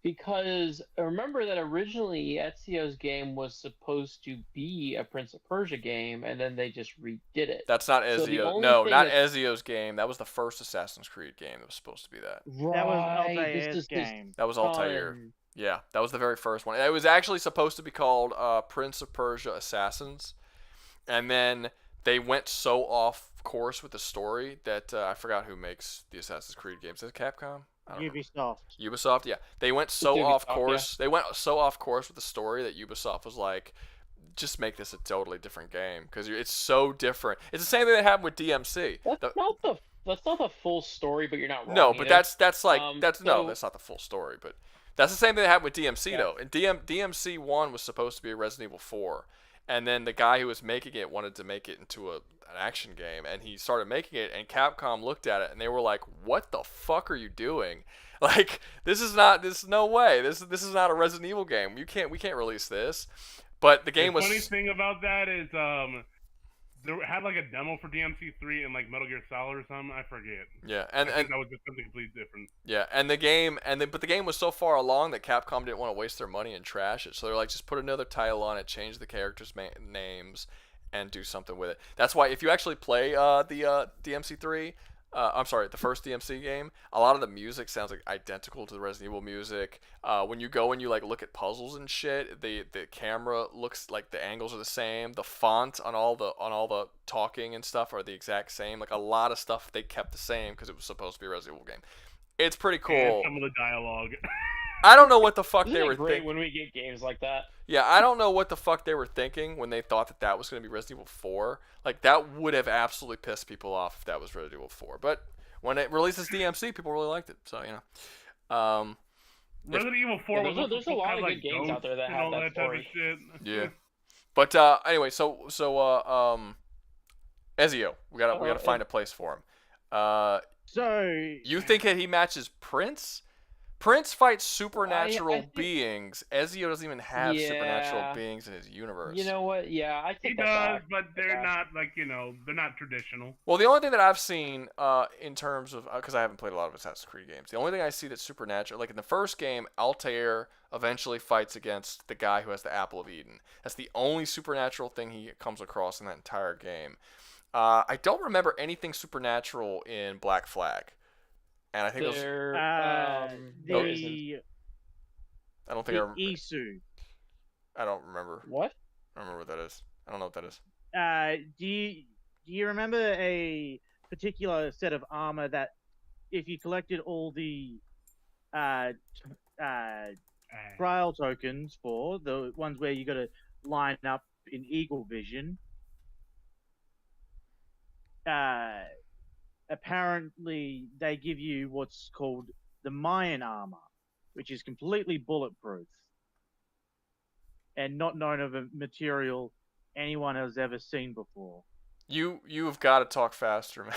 Speaker 4: Because remember that originally Ezio's game was supposed to be a Prince of Persia game, and then they just redid it.
Speaker 1: That's not
Speaker 4: So the
Speaker 1: Ezio.
Speaker 4: only
Speaker 1: No,
Speaker 4: thing
Speaker 1: not
Speaker 4: that's-
Speaker 1: Ezio's game. That was the first Assassin's Creed game that was supposed to be that.
Speaker 13: That was
Speaker 4: Right,
Speaker 13: Altair's game.
Speaker 1: That was Altair. Yeah, that was the very first one. It was actually supposed to be called Prince of Persia Assassins, and then they went so off course with the story that I forgot who makes the Assassin's Creed games. Is it Capcom? Ubisoft, yeah. They went so off course. Yeah. They went so off course with the story that Ubisoft was like, just make this a totally different game because it's so different. It's the same thing that happened with DMC.
Speaker 4: That's not the full story, but you're not wrong.
Speaker 1: No, but
Speaker 4: either.
Speaker 1: that's not the full story, but that's the same thing that happened with DMC though. And DMC 1 was supposed to be a Resident Evil 4. And then the guy who was making it wanted to make it into an action game, and he started making it, and Capcom looked at it, and they were like, "What the fuck are you doing? Like, this is no way. This is not a Resident Evil game. We can't release this." But the game was.
Speaker 17: The funny thing about that is, they had like a demo for DMC3 and like Metal Gear Solid or something. I forget.
Speaker 1: Yeah,
Speaker 17: I think that was just something completely different.
Speaker 1: Yeah, but the game was so far along that Capcom didn't want to waste their money and trash it. So they're like, just put another title on it, change the characters' names, and do something with it. That's why if you actually play the DMC3, the first DMC game, a lot of the music sounds like identical to the Resident Evil music. When you go and you like look at puzzles and shit, the camera looks like the angles are the same. The font on all the talking and stuff are the exact same. Like a lot of stuff they kept the same because it was supposed to be a Resident Evil game. It's pretty cool.
Speaker 17: And some of the dialogue.
Speaker 1: I don't know what the fuck
Speaker 4: Isn't
Speaker 1: they
Speaker 4: it
Speaker 1: were
Speaker 4: great
Speaker 1: thinking.
Speaker 4: when we get games like that?
Speaker 1: Yeah, I don't know what the fuck they were thinking when they thought that was going to be Resident Evil 4. Like, that would have absolutely pissed people off if that was Resident Evil 4. But when it releases DMC, people really liked it. So, you know.
Speaker 17: Resident Evil 4 was
Speaker 4: there's a lot of good games out there that have that story.
Speaker 17: Type of shit.
Speaker 1: Yeah. But, anyway, so Ezio, we gotta find a place for him. You think that he matches Prince? Prince fights supernatural beings. Ezio doesn't even have supernatural beings in his universe.
Speaker 4: You know what? Yeah, I think
Speaker 17: he does, but they're not they're not traditional.
Speaker 1: Well, the only thing that I've seen in terms of because I haven't played a lot of Assassin's Creed games, the only thing I see that's supernatural, like in the first game, Altair eventually fights against the guy who has the Apple of Eden. That's the only supernatural thing he comes across in that entire game. I don't remember anything supernatural in Black Flag. And I think I don't think
Speaker 13: Isu.
Speaker 1: I don't remember.
Speaker 4: What?
Speaker 1: I don't remember what that is. I don't know what that is.
Speaker 13: Do you remember a particular set of armor that if you collected all the trial tokens for the ones where you got to line up in eagle vision, apparently they give you what's called the Mayan armor, which is completely bulletproof and not known of a material anyone has ever seen before.
Speaker 1: You've got to talk faster, man.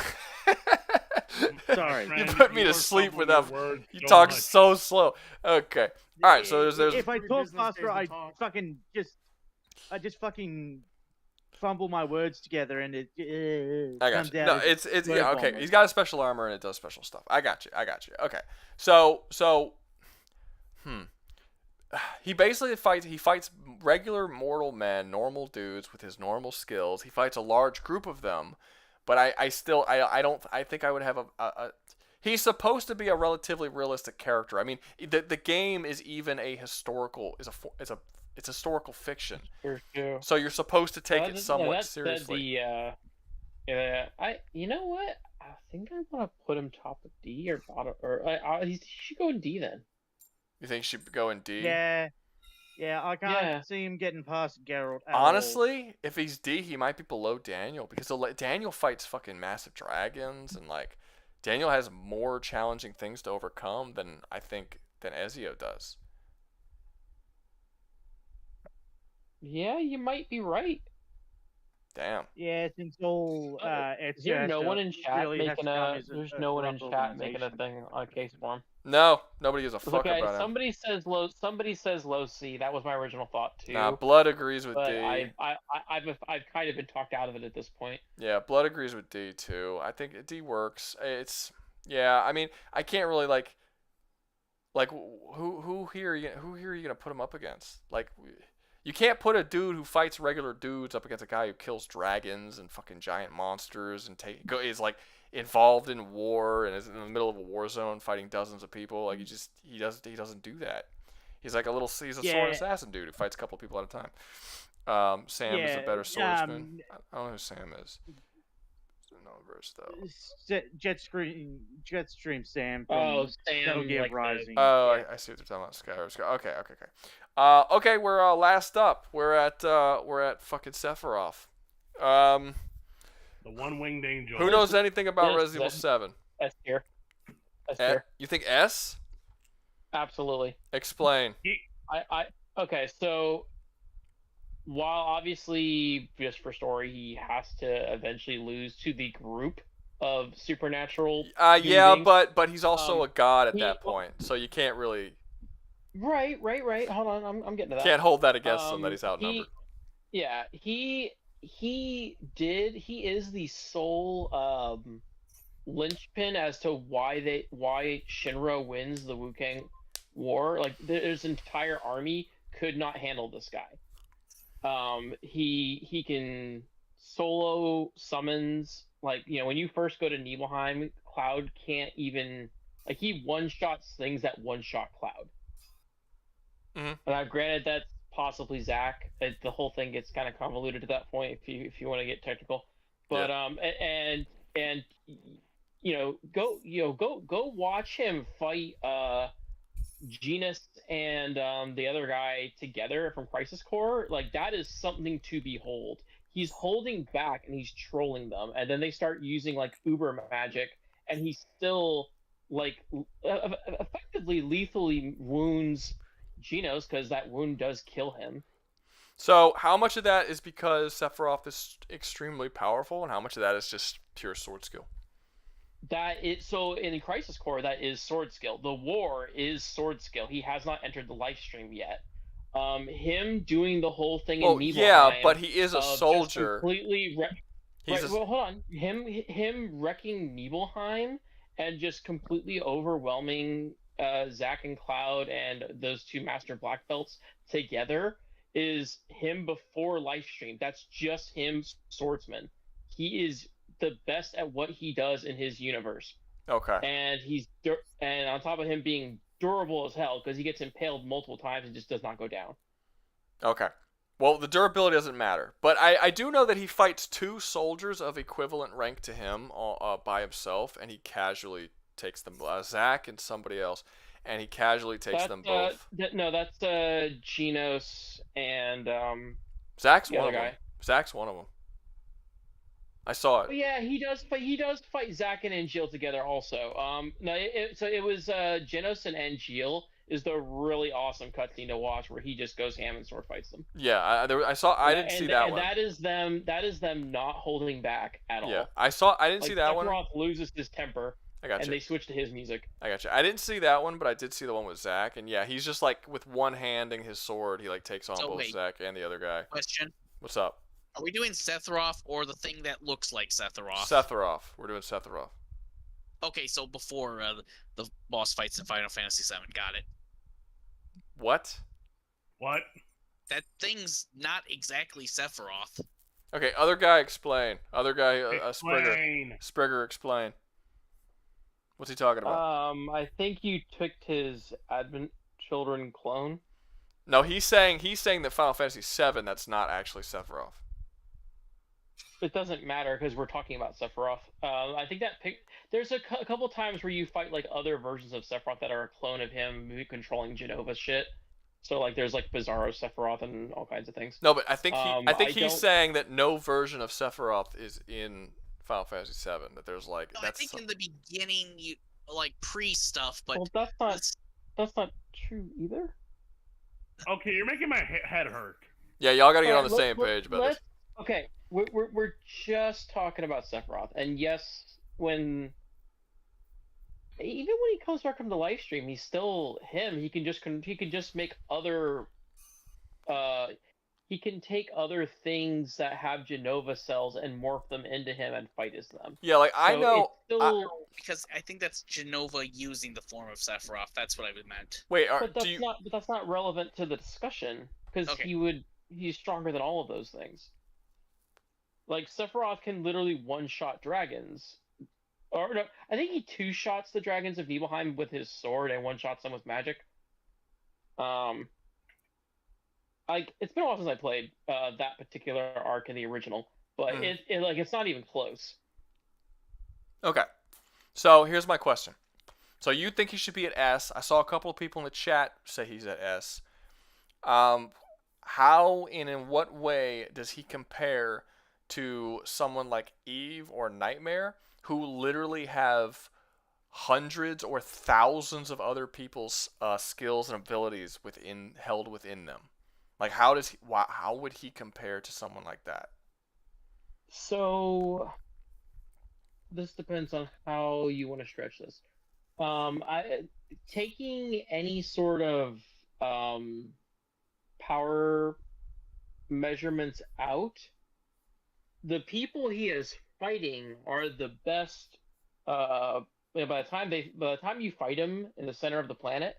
Speaker 13: Sorry.
Speaker 1: You put me to sleep with that. You talk so slow. Okay. All right. So there's.
Speaker 13: If I talk faster, I just fucking fumble my words together and it
Speaker 1: I got you. No, it's yeah, okay. He's got a special armor and it does special stuff. I got you. Okay. So he basically fights regular mortal men, normal dudes with his normal skills. He fights a large group of them, but I think I would have a he's supposed to be a relatively realistic character. I mean, the game is even a historical it's historical fiction. So you're supposed to take it somewhat seriously.
Speaker 4: You know what? I think I want to put him top of D or bottom, or he should go in D then.
Speaker 1: You think he should go in D?
Speaker 13: Yeah, I can't see him getting past Geralt.
Speaker 1: Honestly, if he's D, he might be below Daniel because Daniel fights fucking massive dragons and like Daniel has more challenging things to overcome than Ezio does.
Speaker 4: Yeah, you might be right.
Speaker 1: Damn.
Speaker 13: Yeah, since all
Speaker 4: there's no one in chat making a thing on a case for him.
Speaker 1: No, nobody gives a fuck about him.
Speaker 4: Somebody says low C. That was my original thought too.
Speaker 1: Nah, Blood agrees with D.
Speaker 4: I've kind of been talked out of it at this point.
Speaker 1: Yeah, Blood agrees with D too. I think D works. I mean, I can't really like. Like, who here are you gonna put him up against? Like, you can't put a dude who fights regular dudes up against a guy who kills dragons and fucking giant monsters and is like involved in war and is in the middle of a war zone fighting dozens of people. Like, he doesn't do that. He's like he's a sword assassin dude who fights a couple of people at a time. Sam is a better swordsman. I don't know who Sam is. No verse though.
Speaker 13: Jetstream Sam.
Speaker 4: Sam.
Speaker 13: Metal Gear
Speaker 4: like
Speaker 13: Rising.
Speaker 1: I see what they're talking about. Skyrim. Okay. Okay, we're last up. We're at fucking Sephiroth.
Speaker 17: The one-winged angel.
Speaker 1: Who knows anything about Resident Evil 7?
Speaker 4: S tier. S tier.
Speaker 1: You think S?
Speaker 4: Absolutely.
Speaker 1: Explain.
Speaker 4: Okay, so while obviously, just for story, he has to eventually lose to the group of supernatural.
Speaker 1: Yeah, but he's also a god at that point, so you can't really.
Speaker 4: Right. Hold on, I'm getting to that.
Speaker 1: Can't hold that against him that he's outnumbered.
Speaker 4: He is the sole linchpin as to why Shinra wins the Wukong War. Like, there's an entire army could not handle this guy. He can solo summons, like, when you first go to Nibelheim, Cloud can't even, like, he one-shots things that one-shot Cloud.
Speaker 1: Mm-hmm.
Speaker 4: And I've granted that's possibly Zack. The whole thing gets kind of convoluted to that point if you want to get technical. But go watch him fight Genus and the other guy together from Crisis Core. Like, that is something to behold. He's holding back and he's trolling them, and then they start using like uber magic, and he still like effectively lethally wounds Genos, because that wound does kill him.
Speaker 1: So how much of that is because Sephiroth is extremely powerful, and how much of that is just pure sword skill?
Speaker 4: So in Crisis Core, that is sword skill. The war is sword skill. He has not entered the live stream yet. Him doing the whole thing in Nibelheim.
Speaker 1: Yeah, but he is a soldier.
Speaker 4: Completely. Well, hold on. Him wrecking Nibelheim and just completely overwhelming Zack and Cloud and those two Master Black Belts together is him before live stream. That's just him, swordsman. He is the best at what he does in his universe.
Speaker 1: Okay.
Speaker 4: And and on top of him being durable as hell, because he gets impaled multiple times and just does not go down.
Speaker 1: Okay. Well, the durability doesn't matter, but I do know that he fights two soldiers of equivalent rank to him by himself, and he casually takes them. Zack and somebody else, and he casually takes them both.
Speaker 4: That's Genos and
Speaker 1: Zack's one of them. Zack's one of them. I saw it.
Speaker 4: Oh, yeah, he does fight Zack and Angeal together also. It was Genos and Angeal is the really awesome cutscene to watch where he just goes ham and sword fights them.
Speaker 1: Yeah, I didn't see that one.
Speaker 4: That is them not holding back at all.
Speaker 1: Yeah, I didn't see that one.
Speaker 4: Sephiroth loses his temper.
Speaker 1: I got you.
Speaker 4: And they switch to his music.
Speaker 1: I got you. I didn't see that one, but I did see the one with Zack, and yeah, he's just like with one handing his sword, he like takes on both Zack and the other guy.
Speaker 7: Question.
Speaker 1: What's up?
Speaker 7: Are we doing Sephiroth or the thing that looks like Sephiroth?
Speaker 1: Sephiroth. We're doing Sephiroth.
Speaker 7: Okay, so before the boss fights in Final Fantasy VII. Got it.
Speaker 1: What?
Speaker 17: What?
Speaker 7: That thing's not exactly Sephiroth.
Speaker 1: Okay, other guy explain. Other guy,
Speaker 17: Explain.
Speaker 1: Sprigger, explain. What's he talking about?
Speaker 4: I think you took his Advent Children clone.
Speaker 1: No, he's saying that Final Fantasy VII, that's not actually Sephiroth.
Speaker 4: It doesn't matter because we're talking about Sephiroth. I think that there's a couple times where you fight like other versions of Sephiroth that are a clone of him controlling Genova shit. So like there's like Bizarro Sephiroth and all kinds of things.
Speaker 1: No, but I think he's saying that no version of Sephiroth is in Final Fantasy VII. That there's like
Speaker 7: no, I think in the beginning you like pre stuff, but
Speaker 4: well, that's not true either.
Speaker 17: Okay, you're making my head hurt.
Speaker 1: Yeah, y'all gotta get on the same page about this.
Speaker 4: Okay, we're just talking about Sephiroth, and yes, even when he comes back from the live stream, he's still him. He can just make other he can take other things that have Genova cells and morph them into him and fight as them.
Speaker 1: Yeah, like I know.
Speaker 7: Because I think that's Genova using the form of Sephiroth. That's what I meant.
Speaker 1: Wait,
Speaker 4: but that's not relevant to the discussion because he's stronger than all of those things. Like Sephiroth can literally one-shot dragons, or no, I think he two-shots the dragons of Nibelheim with his sword and one-shots them with magic. Like it's been a while since I played that particular arc in the original, but it's not even close.
Speaker 1: Okay, so here's my question. So you think he should be at S? I saw a couple of people in the chat say he's at S. How and in what way does he compare to someone like Eve or Nightmare, who literally have hundreds or thousands of other people's skills and abilities held within them? Like, how would he compare to someone like that?
Speaker 4: So, this depends on how you want to stretch this. Taking any sort of power measurements out, the people he is fighting are the best. By the time you fight him in the center of the planet,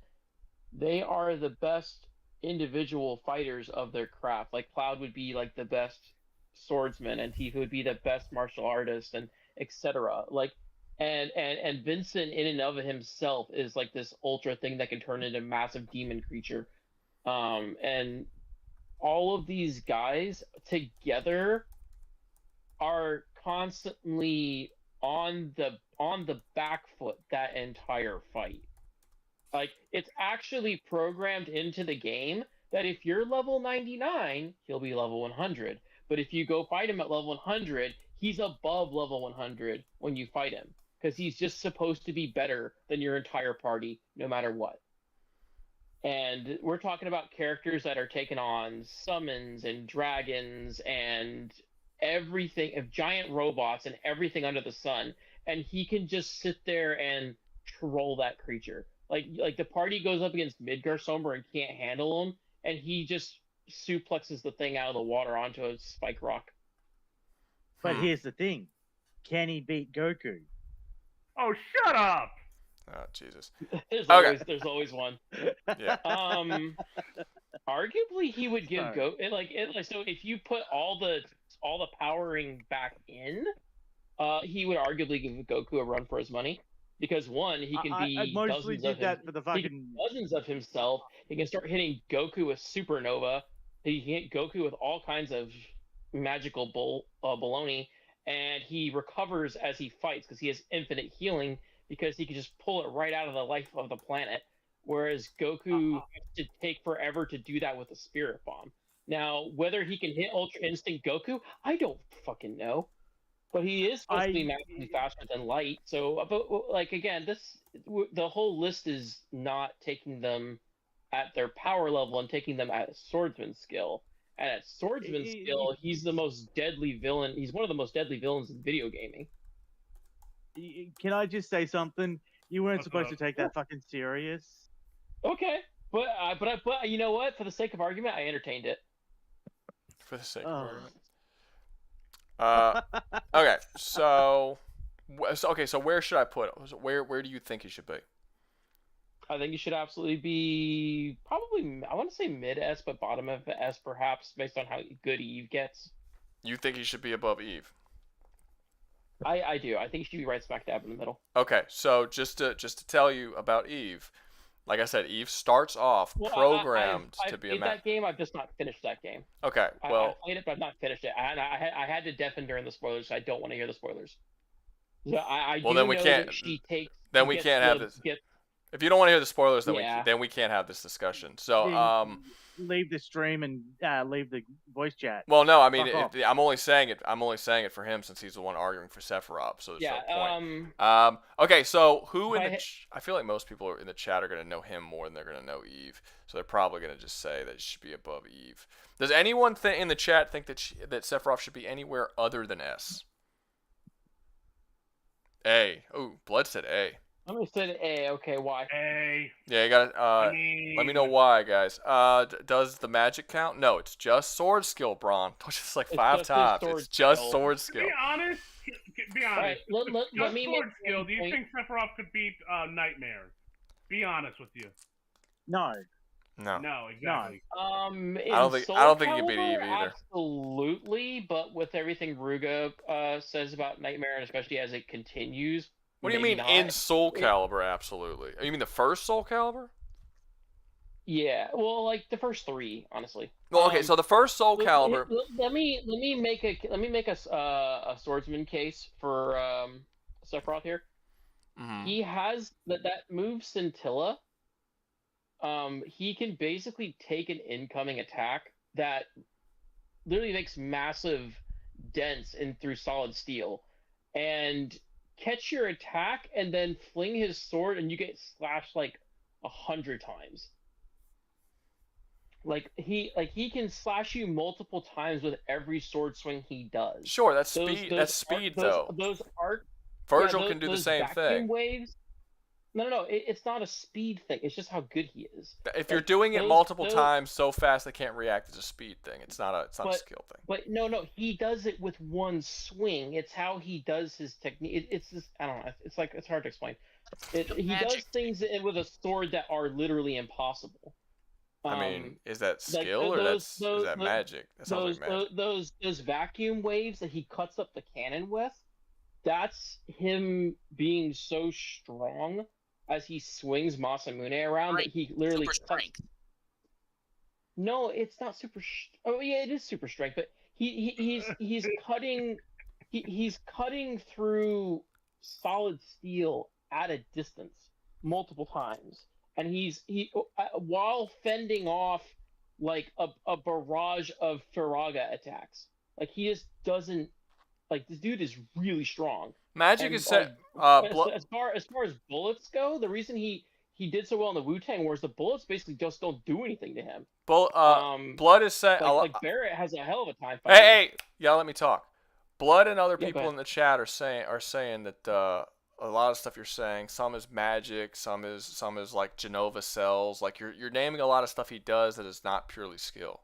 Speaker 4: they are the best individual fighters of their craft. Like Cloud would be like the best swordsman, and Tifa would be the best martial artist, and etc. Like, and Vincent in and of himself is like this ultra thing that can turn into a massive demon creature. And all of these guys together are constantly on the back foot that entire fight. Like, it's actually programmed into the game that if you're level 99, he'll be level 100. But if you go fight him at level 100, he's above level 100 when you fight him, because he's just supposed to be better than your entire party, no matter what. And we're talking about characters that are taking on summons and dragons and everything, of giant robots and everything under the sun, and he can just sit there and troll that creature. Like the party goes up against Midgar Somber and can't handle him, and he just suplexes the thing out of the water onto a spike rock.
Speaker 13: But here's the thing: can he beat Goku?
Speaker 17: Oh, shut up!
Speaker 1: Oh, Jesus.
Speaker 4: There's always one.
Speaker 1: Yeah.
Speaker 4: Arguably, he would give so if you put all the powering back in, he would arguably give Goku a run for his money. Because one, he can be dozens of himself. He can start hitting Goku with Supernova. He can hit Goku with all kinds of magical baloney, and he recovers as he fights because he has infinite healing, because he can just pull it right out of the life of the planet. Whereas Goku has to take forever to do that with a Spirit Bomb. Now, whether he can hit Ultra Instinct Goku, I don't fucking know. But he is supposed to be massively faster than Light. So, but like again, the whole list is not taking them at their power level and taking them at swordsman skill. And at swordsman skill, he's the most deadly villain. He's one of the most deadly villains in video gaming.
Speaker 13: Can I just say something? You weren't supposed to take that fucking serious.
Speaker 4: Okay, but you know what? For the sake of argument, I entertained it.
Speaker 1: For the sake of argument. Okay, so where should I put it? Where do you think he should be?
Speaker 4: I think he should absolutely be probably, I want to say mid S, but bottom of S perhaps, based on how good Eve gets.
Speaker 1: You think he should be above Eve?
Speaker 4: I do. I think he should be right smack dab in the middle.
Speaker 1: Okay, so just to tell you about Eve, like I said, Eve starts off programmed to be a
Speaker 4: match. That game, I've just not finished that game.
Speaker 1: Okay, well,
Speaker 4: I played it, but I've not finished it. I had to deafen during the spoilers, so I don't want to hear the spoilers. So
Speaker 1: then we can't. Then we can't have this. If you don't want to hear the spoilers, then we can't have this discussion. So
Speaker 13: leave the stream and leave the voice chat.
Speaker 1: Well, no, I mean, I'm only saying it for him since he's the one arguing for Sephiroth. So there's no point. Okay, so who in I feel like most people in the chat are gonna know him more than they're gonna know Eve. So they're probably gonna just say that it should be above Eve. Does anyone in the chat think that Sephiroth should be anywhere other than S? A. Oh, Blood said A.
Speaker 4: Let me say A. Okay, why?
Speaker 17: A.
Speaker 1: Yeah, you got to let me know why, guys. Does the magic count? No, it's just sword skill, Braun. Just like 5 times. It's just sword skill.
Speaker 17: Be honest. Be honest.
Speaker 4: Right, let
Speaker 17: just
Speaker 4: me
Speaker 17: sword
Speaker 4: make
Speaker 17: skill. Do you
Speaker 4: point.
Speaker 17: think Sephiroth could beat Nightmare? Be honest with you.
Speaker 13: No.
Speaker 1: No.
Speaker 17: No, exactly.
Speaker 4: In
Speaker 1: I don't think you beat
Speaker 4: Soul
Speaker 1: Eve either.
Speaker 4: Absolutely, but with everything Rouga says about Nightmare, and especially as it continues.
Speaker 1: What do you mean in Soul Calibur? Absolutely. You mean the first Soul Calibur?
Speaker 4: Yeah, well, like the first 3, honestly.
Speaker 1: Well, okay, so the first Soul Calibur.
Speaker 4: Let me make a swordsman case for Sephiroth here.
Speaker 1: Mm-hmm.
Speaker 4: He has that move Scintilla. He can basically take an incoming attack that literally makes massive dents in through solid steel, and catch your attack, and then fling his sword, and you get slashed like 100 times. Like he can slash you multiple times with every sword swing he does.
Speaker 1: Sure, that's speed. That's speed, though.
Speaker 4: Those art.
Speaker 1: Vergil can do the same thing.
Speaker 4: Waves. No. It's not a speed thing. It's just how good he is.
Speaker 1: If you're doing it multiple times so fast they can't react, it's a speed thing. It's not a skill thing.
Speaker 4: But no, he does it with one swing. It's how he does his technique. It's just, I don't know. It's hard to explain. He does things with a sword that are literally impossible.
Speaker 1: I mean, is that skill or is that magic? That sounds like magic.
Speaker 4: Those vacuum waves that he cuts up the cannon with, that's him being so strong as he swings Masamune around that he literally cuts. No, it's not super. Oh yeah, it is super strength, but he's cutting through solid steel at a distance multiple times. And he while fending off like a barrage of Firaga attacks. Like he just doesn't, like, this dude is really strong.
Speaker 1: Magic is set.
Speaker 4: As far as bullets go, the reason he did so well in the Wu-Tang Wars, the bullets basically just don't do anything to him.
Speaker 1: Blood is set.
Speaker 4: Like Barrett has a hell of a time fighting.
Speaker 1: Hey, y'all let me talk. Blood and other people in the chat are saying that a lot of stuff you're saying, some is magic, some is like Genova cells. Like you're naming a lot of stuff he does that is not purely skill.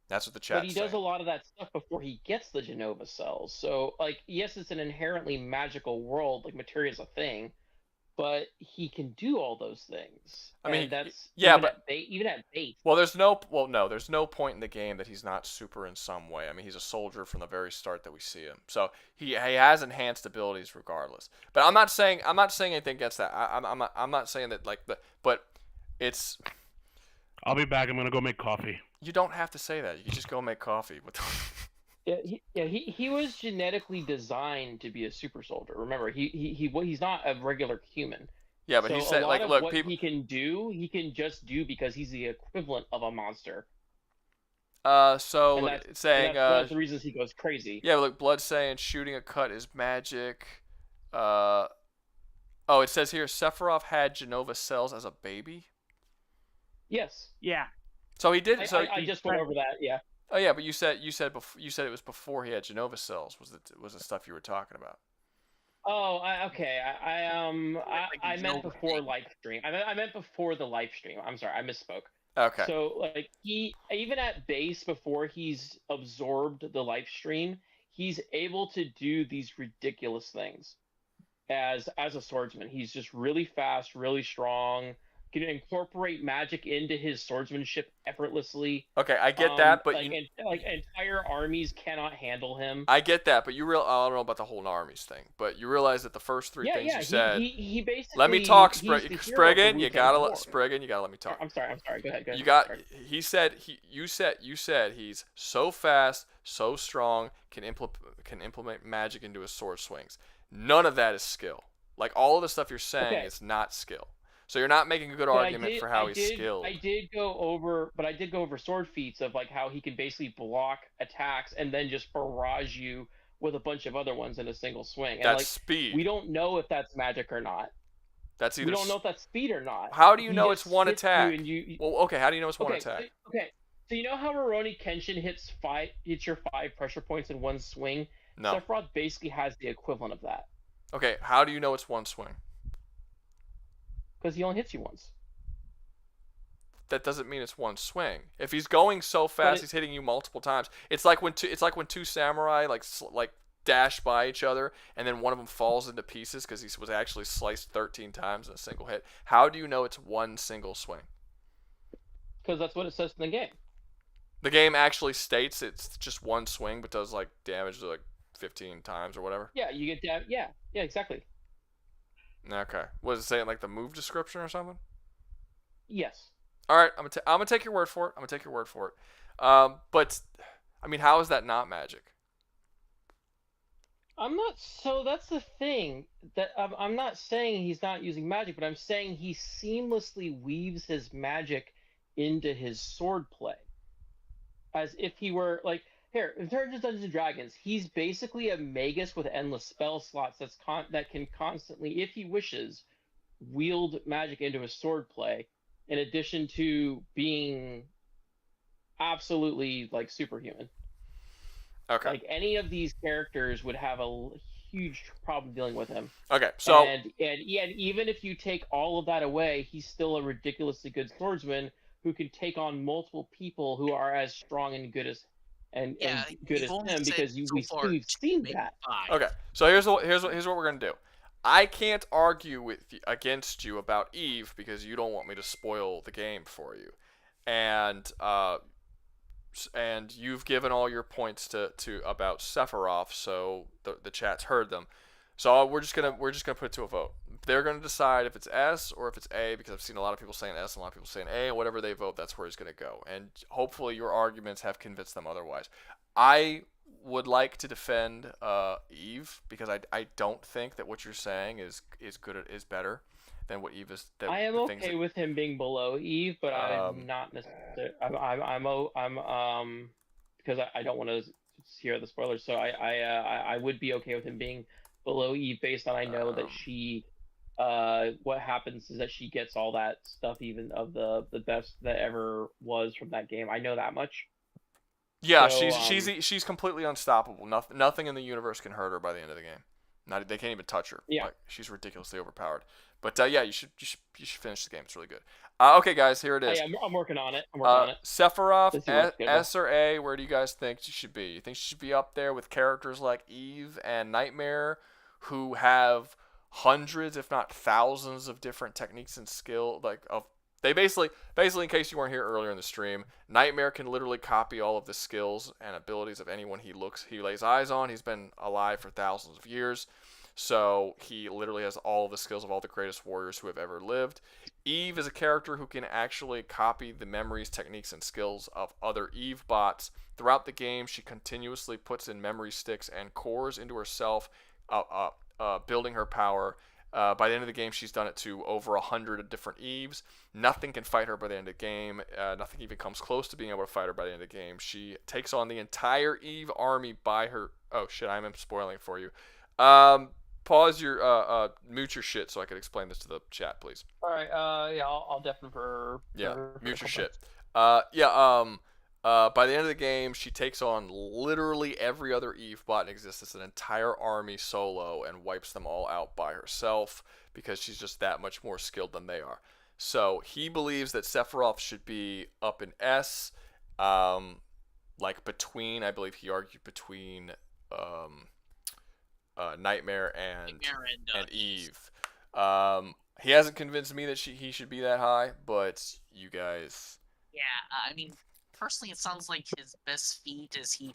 Speaker 1: That's what the chat's saying.
Speaker 4: But he does a lot of that stuff before he gets the Genova cells. So, like, yes, it's an inherently magical world. Like, materia is a thing, but he can do all those things.
Speaker 1: I mean,
Speaker 4: that's even at base.
Speaker 1: Well, there's no point in the game that he's not super in some way. I mean, he's a soldier from the very start that we see him. So he has enhanced abilities regardless. But I'm not saying anything against that. I'm not saying that but it's.
Speaker 17: I'll be back. I'm gonna go make coffee.
Speaker 1: You don't have to say that. You can just go make coffee.
Speaker 4: He was genetically designed to be a super soldier. Remember, he's not a regular human.
Speaker 1: Yeah, but
Speaker 4: so
Speaker 1: he said,
Speaker 4: what he can do, he can just do because he's the equivalent of a monster.
Speaker 1: That's
Speaker 4: the reasons he goes crazy.
Speaker 1: Yeah, look, Blood saying shooting a cut is magic. It says here Sephiroth had Genova cells as a baby.
Speaker 4: Yes.
Speaker 13: Yeah.
Speaker 1: So he did.
Speaker 4: I just went over that. Yeah.
Speaker 1: Oh yeah, but you said it was before he had Genova cells. Was the stuff you were talking about?
Speaker 4: Oh, okay. I meant before live stream. I meant before the live stream. I'm sorry, I misspoke.
Speaker 1: Okay. So
Speaker 4: like he even at base before he's absorbed the live stream, he's able to do these ridiculous things. As a swordsman, he's just really fast, really strong. Can incorporate magic into his swordsmanship effortlessly.
Speaker 1: Okay, I get that, but
Speaker 4: entire armies cannot handle him.
Speaker 1: I get that, but I don't know about the whole armies thing, but you realize that the first three things you said.
Speaker 4: He basically.
Speaker 1: Let me talk, Spriggan. You gotta let me talk.
Speaker 4: I'm sorry. Go ahead.
Speaker 1: You said he's so fast, so strong, can implement magic into his sword swings. None of that is skill. Like all of the stuff you're saying is not skill. So you're not making a good argument for how he's skilled.
Speaker 4: I did go over sword feats of like how he can basically block attacks and then just barrage you with a bunch of other ones in a single swing. And
Speaker 1: that's speed.
Speaker 4: We don't know if that's magic or not.
Speaker 1: We
Speaker 4: don't know if that's speed or not.
Speaker 1: How do you know it's one attack? Well, okay, how do you know it's one attack?
Speaker 4: Okay, so you know how Rurouni Kenshin hits your 5 pressure points in one swing?
Speaker 1: No.
Speaker 4: Sephiroth basically has the equivalent of that.
Speaker 1: Okay, how do you know it's one swing?
Speaker 4: Because he only hits you once.
Speaker 1: That doesn't mean it's one swing. If he's going so fast, he's hitting you multiple times. It's like when two samurai like dash by each other, and then one of them falls into pieces because he was actually sliced 13 times in a single hit. How do you know it's one single swing?
Speaker 4: Because that's what it says in the game.
Speaker 1: The game actually states it's just one swing, but does like damage to like 15 times or whatever.
Speaker 4: Yeah, you get damage. Yeah, exactly.
Speaker 1: Okay. Was it saying like the move description or something?
Speaker 4: Yes.
Speaker 1: All right, I'm gonna take your word for it. But I mean, how is that not magic?
Speaker 4: I'm not. So that's the thing. That I'm not saying he's not using magic, but I'm saying he seamlessly weaves his magic into his sword play, as if he were like here in terms of Dungeons and Dragons. He's basically a magus with endless spell slots that can constantly, if he wishes, wield magic into his sword play. In addition to being absolutely like superhuman.
Speaker 1: Okay.
Speaker 4: Like any of these characters would have a huge problem dealing with him.
Speaker 1: Okay, so
Speaker 4: and even if you take all of that away, he's still a ridiculously good swordsman who can take on multiple people who are as strong and good as and good as him because we've seen that.
Speaker 1: Okay, so here's what we're gonna do. I can't argue against you about Eve because you don't want me to spoil the game for you, and you've given all your points to about Sephiroth, so the chat's heard them. So we're just gonna put it to a vote. They're gonna decide if it's S or if it's A because I've seen a lot of people saying S and a lot of people saying A. Whatever they vote, that's where he's gonna go. And hopefully your arguments have convinced them otherwise. I would like to defend Eve because I don't think that what you're saying is better than what Eve is.
Speaker 4: I am okay with him being below Eve, but I'm not necessarily. I'm because I don't want to hear the spoilers. So I would be okay with him being below Eve based on I know that she. What happens is that she gets all that stuff, even of the best that ever was from that game. I know that much.
Speaker 1: Yeah, so, she's completely unstoppable. Nothing in the universe can hurt her by the end of the game. They can't even touch her.
Speaker 4: Yeah,
Speaker 1: like, she's ridiculously overpowered. But yeah, you should finish the game. It's really good. Okay, guys, here it is.
Speaker 4: Hey, I'm working on it.
Speaker 1: Sephiroth, S or A? Where do you guys think she should be? You think she should be up there with characters like Eve and Nightmare, who have hundreds, if not thousands, of different techniques and skill They basically, in case you weren't here earlier in the stream, Nightmare can literally copy all of the skills and abilities of anyone he lays eyes on. He's been alive for thousands of years, so he literally has all of the skills of all the greatest warriors who have ever lived. Eve is a character who can actually copy the memories, techniques, and skills of other Eve bots. Throughout the game, she continuously puts in memory sticks and cores into herself, building her power. By the end of the game, she's done it to over 100 different Eves. Nothing can fight her by the end of the game. Nothing even comes close to being able to fight her by the end of the game. She takes on the entire Eve army by her... Oh, shit, I'm spoiling for you. Pause your... mute your shit so I can explain this to the chat, please.
Speaker 4: All right, yeah, I'll definitely
Speaker 1: mute your shit. By the end of the game, she takes on literally every other Eve bot in existence, an entire army solo, and wipes them all out by herself because she's just that much more skilled than they are. So he believes that Sephiroth should be up in S, between, I believe he argued between Nightmare and Eve. He hasn't convinced me that he should be that high, but you guys...
Speaker 7: Yeah, I mean... Personally, it sounds like his best feat is he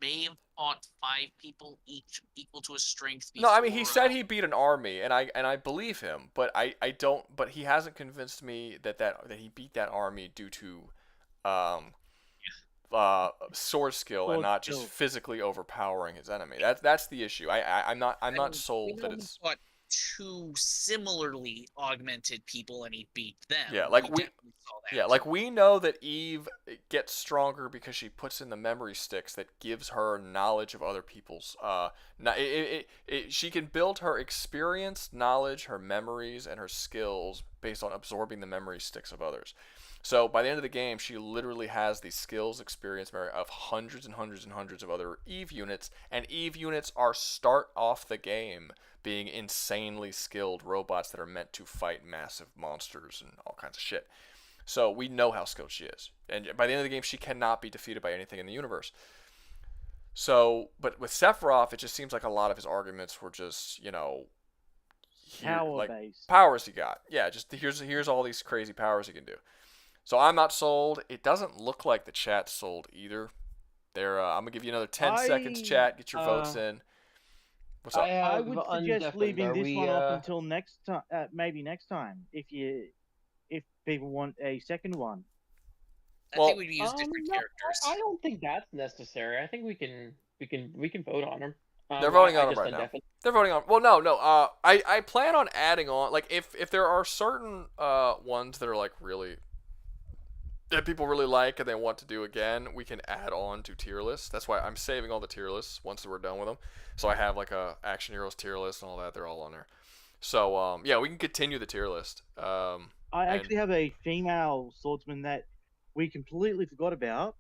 Speaker 7: may have fought 5 people each equal to his strength.
Speaker 1: No, I mean he said he beat an army, and I believe him, but I don't. But he hasn't convinced me that he beat that army due to sword skill and not just physically overpowering his enemy. That's the issue. I'm not sold that it's.
Speaker 7: Fought 2 similarly augmented people, and he beat them.
Speaker 1: Yeah,
Speaker 7: all that.
Speaker 1: Yeah, like we know that Eve gets stronger because she puts in the memory sticks that gives her knowledge of other people's. She can build her experience, knowledge, her memories, and her skills based on absorbing the memory sticks of others. So by the end of the game, she literally has the skills, experience, memory of hundreds and hundreds and hundreds of other Eve units, and Eve units are start off the game being insanely skilled robots that are meant to fight massive monsters and all kinds of shit. So we know how skilled she is. And by the end of the game, she cannot be defeated by anything in the universe. So, but with Sephiroth, it just seems like a lot of his arguments were just,
Speaker 13: power-based.
Speaker 1: Powers he got. Yeah, just here's all these crazy powers he can do. So I'm not sold. It doesn't look like the chat's sold either. I'm going to give you another 10 seconds, chat. Get your votes in. What's up?
Speaker 13: I would suggest leaving this one off until next time, maybe next time, if people want a second one.
Speaker 7: I think we use different characters.
Speaker 4: I don't think that's necessary. I think we can vote on them.
Speaker 1: They're voting on them right now. They're voting on. Well, no. I plan on adding on, like, if there are certain ones that are like really that people really like and they want to do again, we can add on to tier lists. That's why I'm saving all the tier lists once we're done with them. So I have like a Action Heroes tier list and all that. They're all on there. So yeah, we can continue the tier list.
Speaker 13: I actually have a female swordsman that we completely forgot about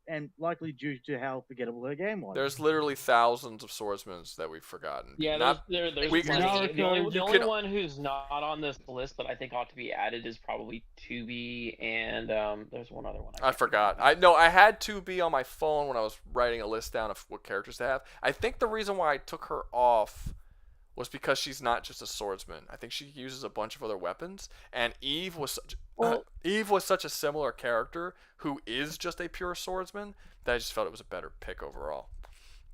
Speaker 13: and likely due to how forgettable her game was.
Speaker 1: There's literally thousands of swordsmen that we've forgotten.
Speaker 4: Yeah, there's plenty. The only one who's not on this list that I think ought to be added is probably 2B, and there's one other one.
Speaker 1: I forgot. I had 2B on my phone when I was writing a list down of what characters to have. I think the reason why I took her off was because she's not just a swordsman. I think she uses a bunch of other weapons, and Eve was such a similar character who is just a pure swordsman that I just felt it was a better pick overall.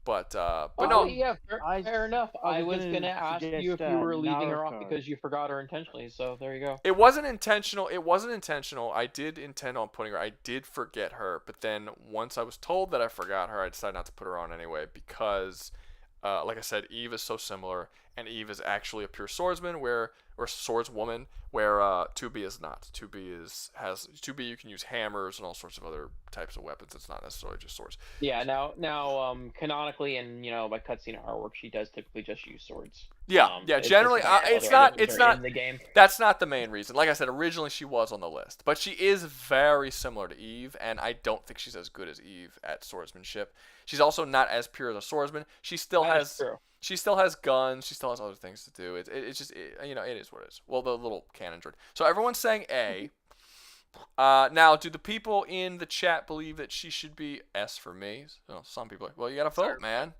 Speaker 1: But no.
Speaker 4: Yeah, fair enough. I was gonna ask you if you were leaving her off because you forgot her intentionally. So there you go.
Speaker 1: It wasn't intentional. I did intend on putting her. I did forget her, but then once I was told that I forgot her, I decided not to put her on anyway because. Like I said, Eve is so similar, and Eve is actually a pure swordsman, or swordswoman, where 2B is not. 2B you can use hammers and all sorts of other types of weapons. It's not necessarily just swords.
Speaker 4: Yeah. Now, canonically and by cutscene artwork, she does typically just use swords.
Speaker 1: Yeah. Generally, it's not.
Speaker 4: In the game.
Speaker 1: That's not the main reason. Like I said, originally she was on the list, but she is very similar to Eve, and I don't think she's as good as Eve at swordsmanship. She's also not as pure as a swordsman. She still has guns. She still has other things to do. It's just it is what it is. Well, the little cannon droid. So everyone's saying A. Now, do the people in the chat believe that she should be S for me? So some people. Well, you gotta vote, man.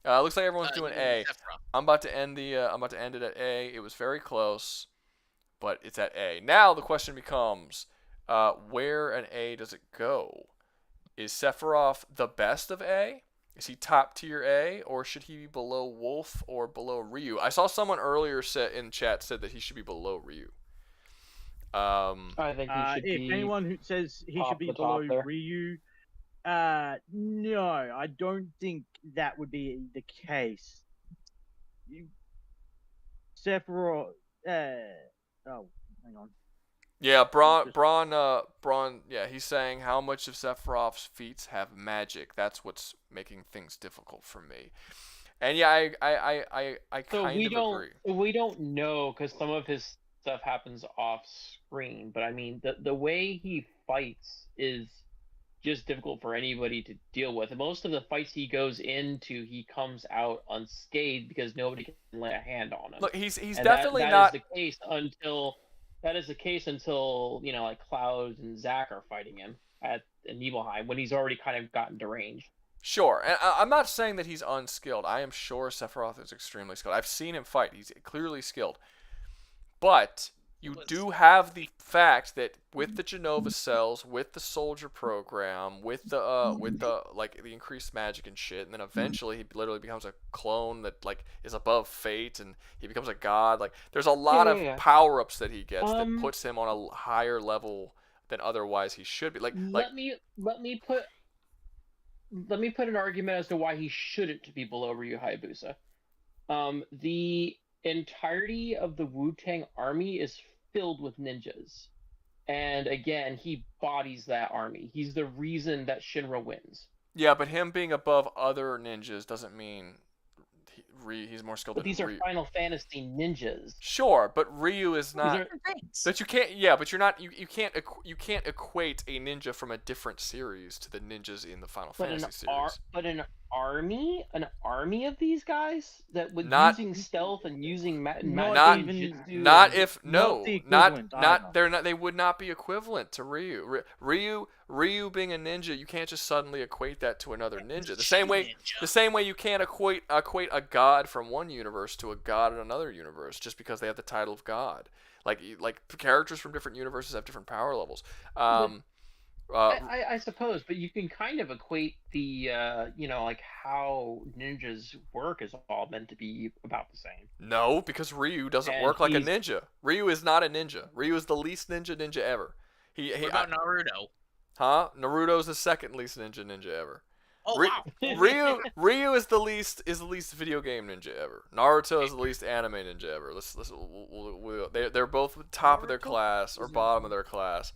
Speaker 1: Looks like everyone's doing A. I'm about to end it at A. It was very close, but it's at A. Now the question becomes, where an A does it go? Is Sephiroth the best of A? Is he top tier A, or should he be below Wolf or below Ryu? I saw someone earlier in chat said that he should be below Ryu.
Speaker 4: I think he should be.
Speaker 13: If anyone who says he should be below Ryu, no, I don't think that would be the case. Sephiroth. Oh, hang on.
Speaker 1: Yeah, Braun, yeah, he's saying how much of Sephiroth's feats have magic. That's what's making things difficult for me. And yeah, I kind of agree.
Speaker 4: We don't know because some of his stuff happens off screen, but I mean the way he fights is just difficult for anybody to deal with. And most of the fights he goes into, he comes out unscathed because nobody can lay a hand on him.
Speaker 1: Look, he's definitely not.
Speaker 4: That is the case until like Cloud and Zack are fighting him in Nibelheim when he's already kind of gotten deranged.
Speaker 1: Sure, and I'm not saying that he's unskilled. I am sure Sephiroth is extremely skilled. I've seen him fight. He's clearly skilled. But you do have the fact that with the Genova cells, with the soldier program, with the increased magic and shit, and then eventually he literally becomes a clone that is above fate, and he becomes a god. Like there's a lot of power-ups that he gets that puts him on a higher level than otherwise he should be.
Speaker 4: Let me put an argument as to why he shouldn't be below Ryu Hayabusa. The entirety of the Wu-Tang army is filled with ninjas, And again, he bodies that army. He's the reason that Shinra wins.
Speaker 1: Yeah, but him being above other ninjas doesn't mean he's more skilled
Speaker 4: But
Speaker 1: than
Speaker 4: these are
Speaker 1: Ryu.
Speaker 4: Final Fantasy ninjas.
Speaker 1: Sure, but Ryu is not.
Speaker 7: Thanks.
Speaker 1: But you can't. Yeah, but you're not. You can't equate a ninja from a different series to the ninjas in the Final Fantasy series.
Speaker 4: But an army of these guys that with
Speaker 1: Not-
Speaker 4: using stealth and using
Speaker 1: Not they would not be equivalent to Ryu. Ryu being a ninja, you can't just suddenly equate that to another ninja. The same way you can't equate a god from one universe to a god in another universe just because they have the title of god. Like characters from different universes have different power levels.
Speaker 4: I suppose, but you can kind of equate the like how ninjas work is all meant to be about the same.
Speaker 1: No, because Ryu doesn't work like a ninja. Ryu is not a ninja. Ryu is the least ninja ever.
Speaker 7: What about Naruto?
Speaker 1: Huh? Naruto's the second least ninja ever.
Speaker 7: Oh wow.
Speaker 1: Ryu is the least video game ninja ever. Naruto is the least anime ninja ever. They're both top of their class or bottom of their class.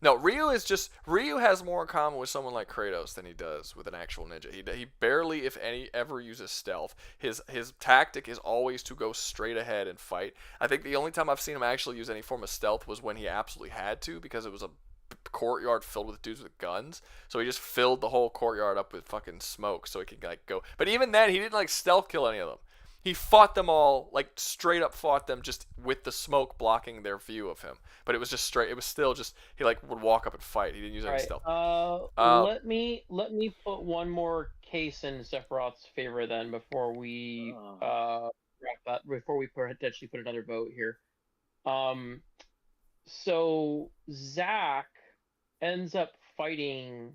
Speaker 1: No, Ryu has more in common with someone like Kratos than he does with an actual ninja. He barely, if any, ever uses stealth. His tactic is always to go straight ahead and fight. I think the only time I've seen him actually use any form of stealth was when he absolutely had to, because it was a courtyard filled with dudes with guns. So he just filled the whole courtyard up with fucking smoke so he could go. But even then, he didn't stealth kill any of them. He fought them all, straight up fought them just with the smoke blocking their view of him. But it was just straight. It was still just, he would walk up and fight. He didn't use any stealth.
Speaker 4: Let me put one more case in Sephiroth's favor then before we wrap up, before we potentially put another vote here. So Zack ends up fighting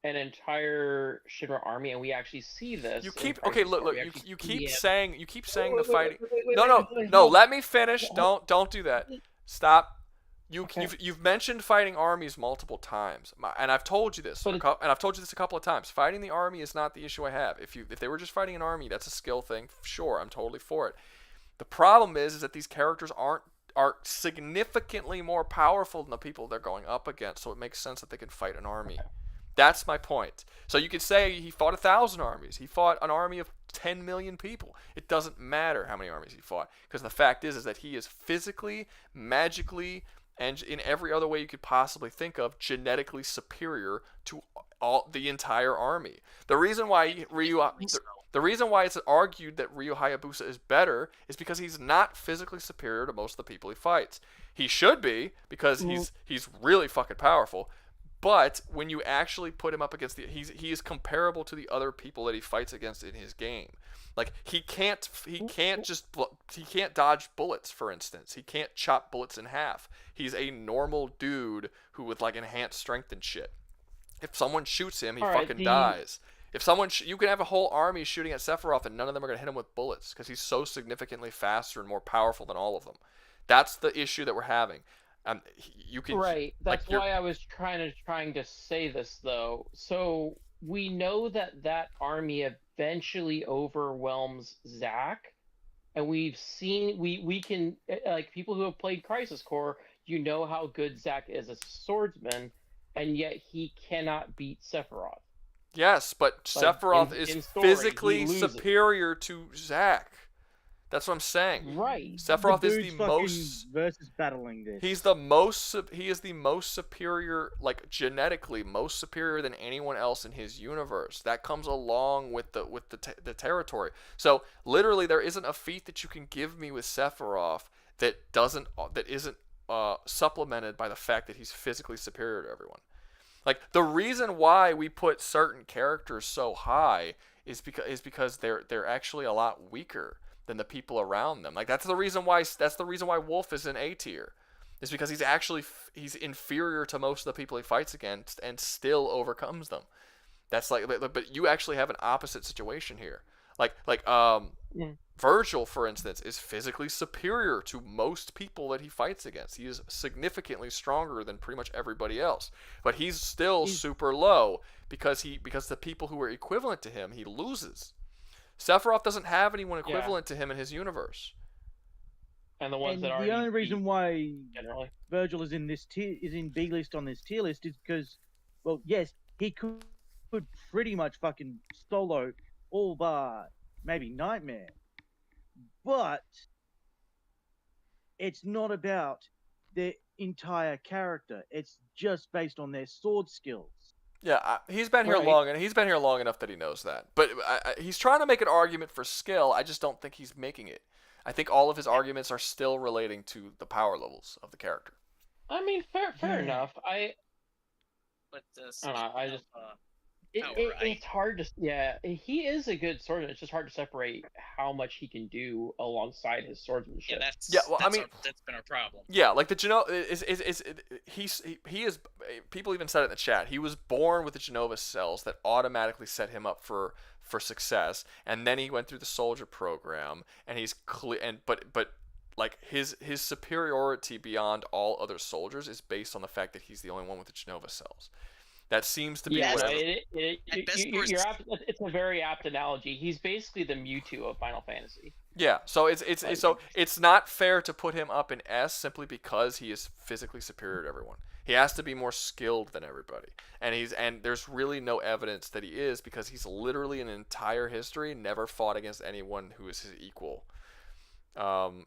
Speaker 4: an entire Shinra army, and we actually see this.
Speaker 1: You keep You keep saying the fighting. No. Let me finish. Don't do that. Stop. You've mentioned fighting armies multiple times, and I've told you this. And I've told you this a couple of times. Fighting the army is not the issue I have. If they were just fighting an army, that's a skill thing. Sure, I'm totally for it. The problem is that these characters are significantly more powerful than the people they're going up against. So it makes sense that they can fight an army. That's my point. So you could say he fought 1,000 armies. He fought an army of 10 million people. It doesn't matter how many armies he fought, because the fact is that he is physically, magically, and in every other way you could possibly think of, genetically superior to the entire army. The reason why the reason why it's argued that Ryu Hayabusa is better is because he's not physically superior to most of the people he fights. He should be, because he's really fucking powerful. But when you actually put him up against he is comparable to the other people that he fights against in his game. He can't dodge bullets, for instance. He can't chop bullets in half. He's a normal dude who with enhanced strength and shit. If someone shoots him, he fucking dies. If you can have a whole army shooting at Sephiroth and none of them are going to hit him with bullets because he's so significantly faster and more powerful than all of them. That's the issue that we're having. You can
Speaker 4: That's why I was trying to say this though. So we know that army eventually overwhelms Zack, and we've seen we can people who have played Crisis Core, how good Zack is as a swordsman, and yet he cannot beat Sephiroth.
Speaker 1: Yes, but Sephiroth is physically superior to Zack. That's what I'm saying.
Speaker 13: Right.
Speaker 1: Sephiroth is the most
Speaker 13: versus battling this.
Speaker 1: He is the most superior, genetically most superior than anyone else in his universe. That comes along with the territory. So literally, there isn't a feat that you can give me with Sephiroth that isn't supplemented by the fact that he's physically superior to everyone. The reason why we put certain characters so high is because they're actually a lot weaker than the people around them. That's the reason why Wolf is in A tier. Is because he's inferior to most of the people he fights against and still overcomes them. That's but you actually have an opposite situation here. Vergil, for instance, is physically superior to most people that he fights against. He is significantly stronger than pretty much everybody else, but he's still super low because the people who are equivalent to him, he loses. Sephiroth doesn't have anyone equivalent to him in his universe.
Speaker 4: and the ones
Speaker 13: And
Speaker 4: that are
Speaker 13: the only reason why
Speaker 4: generally
Speaker 13: Vergil is in this tier is in B list on this tier list is because, well, yes, he could pretty much fucking solo all bar maybe Nightmare, but it's not about their entire character. It's just based on their sword skills.
Speaker 1: Yeah, he's been here long, and he's been here long enough that he knows that. But he's trying to make an argument for skill. I just don't think he's making it. I think all of his arguments are still relating to the power levels of the character.
Speaker 4: I mean, fair enough.
Speaker 7: But
Speaker 4: I don't know. I just it's hard to. Yeah, he is a good swordsman. It's just hard to separate how much he can do alongside his swordsmanship.
Speaker 7: Yeah,
Speaker 4: that's
Speaker 7: been our problem.
Speaker 1: Yeah, like he is. People even said it in the chat. He was born with the Genova cells that automatically set him up for success, and then he went through the soldier program, and he's clear. But like his superiority beyond all other soldiers is based on the fact that he's the only one with the Genova cells. That seems to be
Speaker 4: it's a very apt analogy. He's basically the Mewtwo of Final Fantasy.
Speaker 1: Yeah, so it's not fair to put him up in S simply because he is physically superior to everyone. He has to be more skilled than everybody, and there's really no evidence that he is, because he's literally in entire history never fought against anyone who is his equal,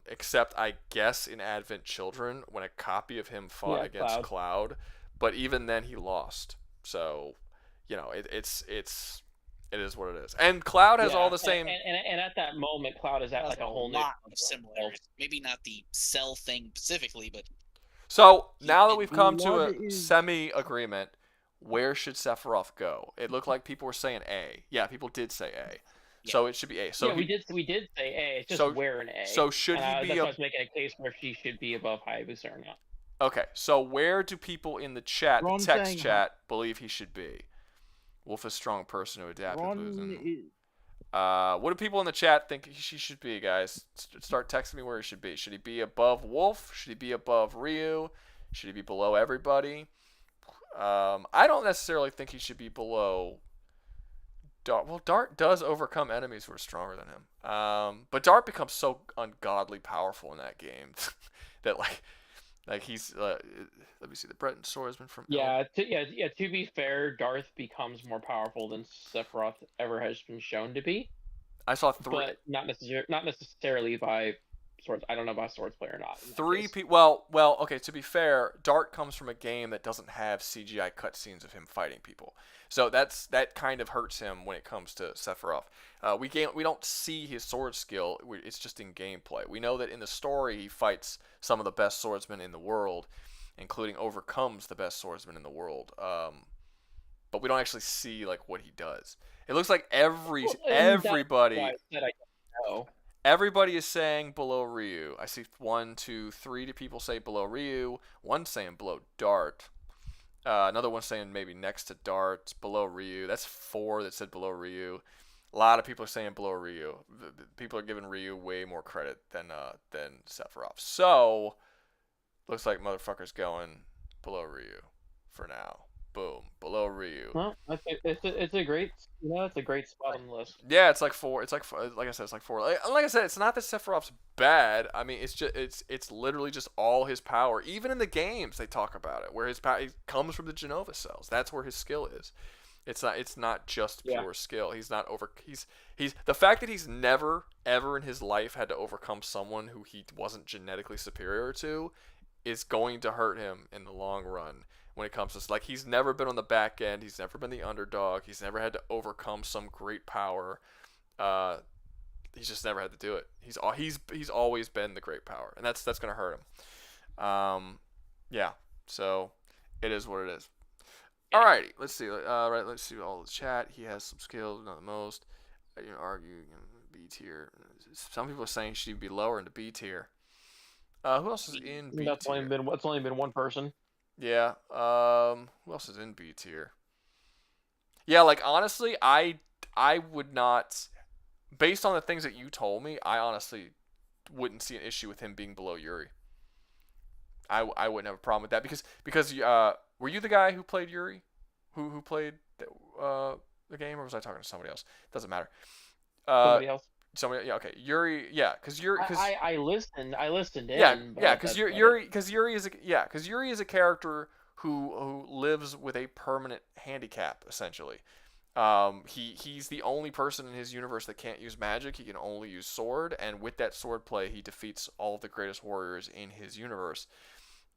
Speaker 1: except I guess in Advent Children when a copy of him fought against Cloud, but even then he lost. So, it is what it is. And Cloud has all the same.
Speaker 4: And at that moment, Cloud is at like a whole
Speaker 7: lot of similarities. Maybe not the cell thing specifically, but.
Speaker 1: So now that we've come to a semi-agreement, where should Sephiroth go? It looked like people were saying A. Yeah, people did say A. Yeah. So it should be A. So
Speaker 4: we did say A. It's just where in A.
Speaker 1: So should he be?
Speaker 4: That's why I was making a case where she should be above Hayabusa or not.
Speaker 1: Okay, so where do people in the chat, the text chat, believe he should be? Wolf is a strong person who adapted. What do people in the chat think he should be, guys? Start texting me where he should be. Should he be above Wolf? Should he be above Ryu? Should he be below everybody? I don't necessarily think he should be below Dart. Well, Dart does overcome enemies who are stronger than him. But Dart becomes so ungodly powerful in that game that like he's let me see, the Breton swordsman from
Speaker 4: to be fair, Darth becomes more powerful than Sephiroth ever has been shown to be.
Speaker 1: I saw 3,
Speaker 4: but not necessarily by swords. I don't know about Swordsplay or not.
Speaker 1: 3 people. Well, okay. To be fair, Dart comes from a game that doesn't have CGI cutscenes of him fighting people, so that kind of hurts him when it comes to Sephiroth. We don't see his sword skill. It's just in gameplay. We know that in the story he fights some of the best swordsmen in the world, including overcomes the best swordsman in the world. But we don't actually see like what he does. It looks like everybody is saying below Ryu. I see 1, 2, 3 people say below Ryu. One saying below Dart. Another one saying maybe next to Dart, below Ryu. That's 4 that said below Ryu. A lot of people are saying below Ryu. People are giving Ryu way more credit than Sephiroth. So, looks like motherfucker's going below Ryu for now. Boom, below Ryu.
Speaker 4: Well, it's a great spot on the list.
Speaker 1: Yeah, it's like 4. It's like I said, it's like 4. Like I said, it's not that Sephiroth's bad. I mean, it's literally just all his power. Even in the games, they talk about it, where his power comes from the Genova cells. That's where his skill is. It's not just pure skill. He's not he's the fact that he's never ever in his life had to overcome someone who he wasn't genetically superior to is going to hurt him in the long run. When it comes to, like, he's never been on the back end, he's never been the underdog, he's never had to overcome some great power. He's just never had to do it. He's always been the great power, and that's gonna hurt him. Yeah. So it is what it is. Alrighty, let's see. Let's see all the chat. He has some skills, not the most. Argue B tier. Some people are saying she'd be lower into B tier. Who else is in B tier?
Speaker 4: It's only been one person.
Speaker 1: Yeah. Who else is in B tier? Yeah, like honestly, I would not, based on the things that you told me, I honestly wouldn't see an issue with him being below Yuri. I wouldn't have a problem with that because were you the guy who played Yuri, who played the game, or was I talking to somebody else? Doesn't matter.
Speaker 4: Somebody else.
Speaker 1: Somebody, yeah, okay, Yuri, yeah, because Yuri, because
Speaker 4: I listened
Speaker 1: yeah,
Speaker 4: in.
Speaker 1: yeah,
Speaker 4: But
Speaker 1: because Yuri is a character who lives with a permanent handicap essentially. He's the only person in his universe that can't use magic. He can only use sword, and with that sword play, he defeats all of the greatest warriors in his universe,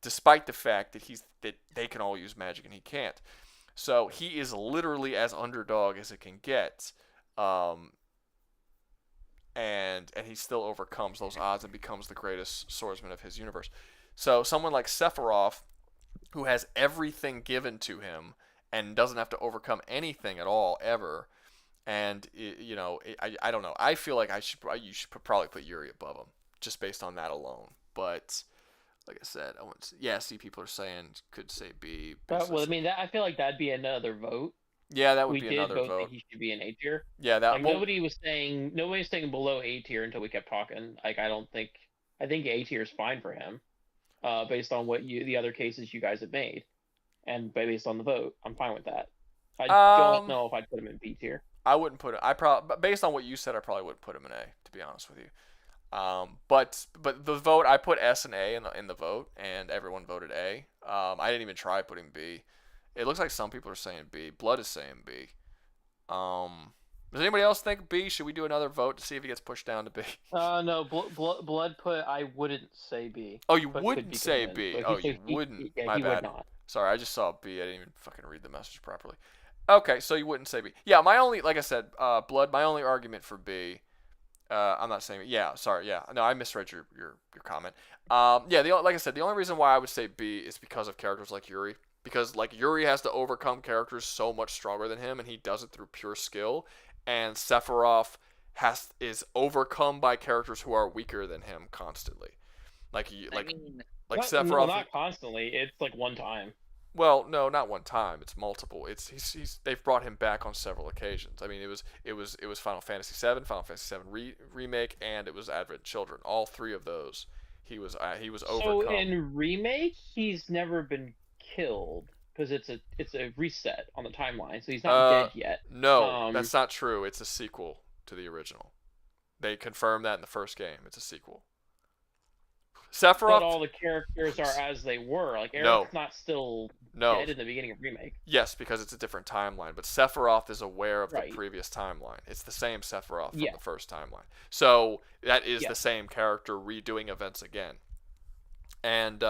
Speaker 1: despite the fact that they can all use magic and he can't. So he is literally as underdog as it can get. And he still overcomes those odds and becomes the greatest swordsman of his universe. So someone like Sephiroth, who has everything given to him and doesn't have to overcome anything at all ever, and I don't know. I feel like you should probably put Yuri above him just based on that alone. But like I said, see, people are saying could say B.
Speaker 4: Well, I mean, I feel like that'd be another vote.
Speaker 1: Yeah, that would be
Speaker 4: we
Speaker 1: another
Speaker 4: did
Speaker 1: vote.
Speaker 4: Think he should be an A tier.
Speaker 1: Yeah, that
Speaker 4: nobody was saying below A tier until we kept talking. Like I think A tier is fine for him, based on what the other cases you guys have made, and based on the vote, I'm fine with that. I don't know if I'd put him in B tier.
Speaker 1: I wouldn't put it. Based on what you said, I probably would put him in A. To be honest with you, but the vote, I put S and A in the vote, and everyone voted A. I didn't even try putting B. It looks like some people are saying B. Blood is saying B. Does anybody else think B? Should we do another vote to see if he gets pushed down to B?
Speaker 4: No. Blood put. I wouldn't say B.
Speaker 1: Oh, you wouldn't say B. Oh, you wouldn't. My bad.
Speaker 4: Would not.
Speaker 1: Sorry, I just saw B. I didn't even fucking read the message properly. Okay, so you wouldn't say B. Yeah, like I said, Blood. My only argument for B. I'm not saying. Yeah, sorry. Yeah, no, I misread your comment. Yeah, like I said, the only reason why I would say B is because of characters like Yuri. Because like Yuri has to overcome characters so much stronger than him, and he does it through pure skill. And Sephiroth is overcome by characters who are weaker than him constantly. Sephiroth.
Speaker 4: Well, not constantly. It's like one time.
Speaker 1: Well, no, not one time. It's multiple. They've brought him back on several occasions. I mean, it was Final Fantasy VII, Final Fantasy VII remake, and it was Advent Children. All three of those, he was overcome.
Speaker 4: So in remake, he's never been killed because it's a reset on the timeline, so he's not dead yet.
Speaker 1: No, that's not true. It's a sequel to the original. They confirmed that in the first game. It's a sequel. Sephiroth.
Speaker 4: But all the characters are as they were. Like Eric's not still dead in the beginning of remake.
Speaker 1: Yes, because it's a different timeline. But Sephiroth is aware of the previous timeline. It's the same Sephiroth from the first timeline. So that is the same character redoing events again. And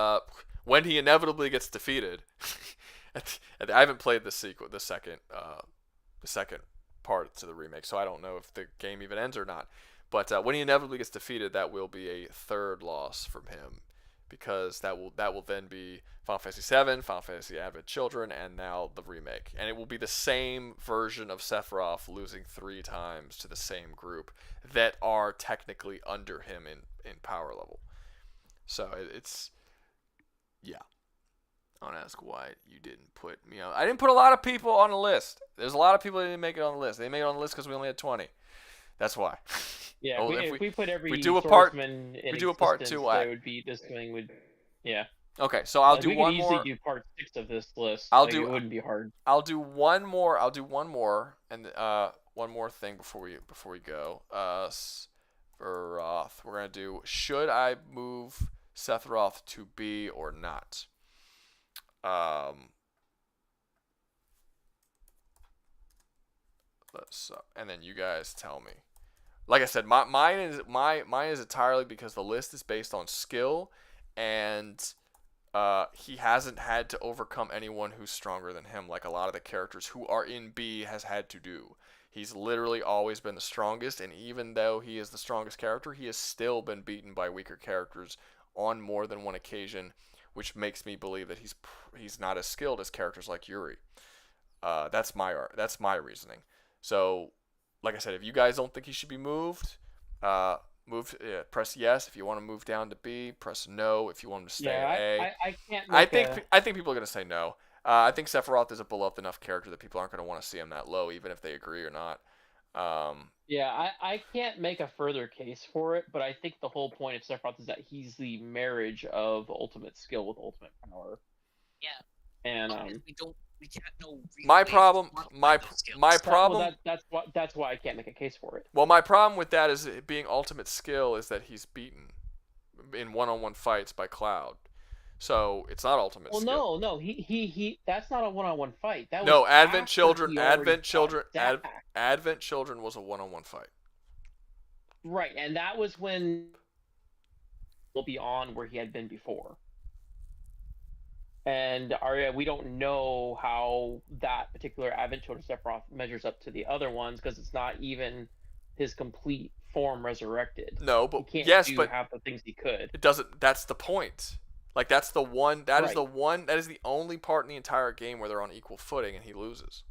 Speaker 1: when he inevitably gets defeated, I haven't played the second part to the remake, so I don't know if the game even ends or not. But when he inevitably gets defeated, that will be a third loss from him, because that will then be Final Fantasy VII, Final Fantasy Advent Children, and now the remake. And it will be the same version of Sephiroth losing 3 times to the same group that are technically under him in power level. So it's yeah. I want to ask why you didn't put me on. I didn't put a lot of people on the list. There's a lot of people that didn't make it on the list. They made it on the list because we only had 20. That's why.
Speaker 4: Yeah, if we put every
Speaker 1: swordsman
Speaker 4: in
Speaker 1: we do a part 2.
Speaker 4: There would be this thing would, yeah.
Speaker 1: Okay, so I'll do one more.
Speaker 4: We could easily do part 6 of this list.
Speaker 1: It
Speaker 4: wouldn't be hard.
Speaker 1: I'll do one more, and one more thing before we go. Sephiroth. We're gonna do. Should I move Sephiroth to B or not? And then you guys tell me. Like I said, mine is entirely because the list is based on skill, and he hasn't had to overcome anyone who's stronger than him, like a lot of the characters who are in B has had to do. He's literally always been the strongest, and even though he is the strongest character, he has still been beaten by weaker characters on more than one occasion, which makes me believe that he's not as skilled as characters like Yuri. That's my reasoning. So, like I said, if you guys don't think he should be moved, press yes. If you want to move down to B, press no. If you want him to stay at A,
Speaker 4: I can't.
Speaker 1: I think people are gonna say no. I think Sephiroth is a beloved enough character that people aren't gonna want to see him that low, even if they agree or not.
Speaker 4: Yeah, I can't make a further case for it, but I think the whole point of Sephiroth is that he's the marriage of ultimate skill with ultimate power.
Speaker 7: Yeah.
Speaker 4: And
Speaker 7: we can't know.
Speaker 1: My problem, my problem.
Speaker 4: Well, that's why I can't make a case for it.
Speaker 1: Well, my problem with that is it being ultimate skill is that he's beaten in one-on-one fights by Cloud, so it's not ultimate skill.
Speaker 4: Well, no, he. That's not a one-on-one fight. That
Speaker 1: no,
Speaker 4: was
Speaker 1: Advent
Speaker 4: after
Speaker 1: Children,
Speaker 4: he already
Speaker 1: Advent Children,
Speaker 4: fought Zack.
Speaker 1: Advent Children was a one-on-one fight.
Speaker 4: Right, and that was when will be on where he had been before. And we don't know how that particular Advent Children Sephiroth measures up to the other ones because it's not even his complete form resurrected.
Speaker 1: No, but
Speaker 4: he can't
Speaker 1: yes,
Speaker 4: do
Speaker 1: but
Speaker 4: half the things he could.
Speaker 1: It doesn't. That's the point. Like that's the one. That is
Speaker 4: Right.
Speaker 1: the one. That is the only part in the entire game where they're on equal footing and he loses.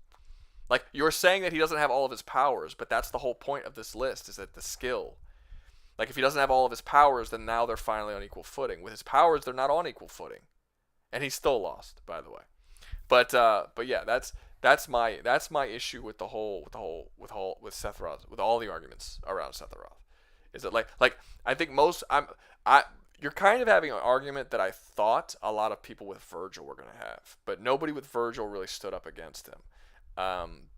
Speaker 1: Like you're saying that he doesn't have all of his powers, but that's the whole point of this list is that the skill. Like if he doesn't have all of his powers, then now they're finally on equal footing. With his powers, they're not on equal footing, and he's still lost, by the way. But yeah, that's my issue with with Sephiroth, with all the arguments around Sephiroth, is that like I think you're kind of having an argument that I thought a lot of people with Vergil were gonna have, but nobody with Vergil really stood up against him.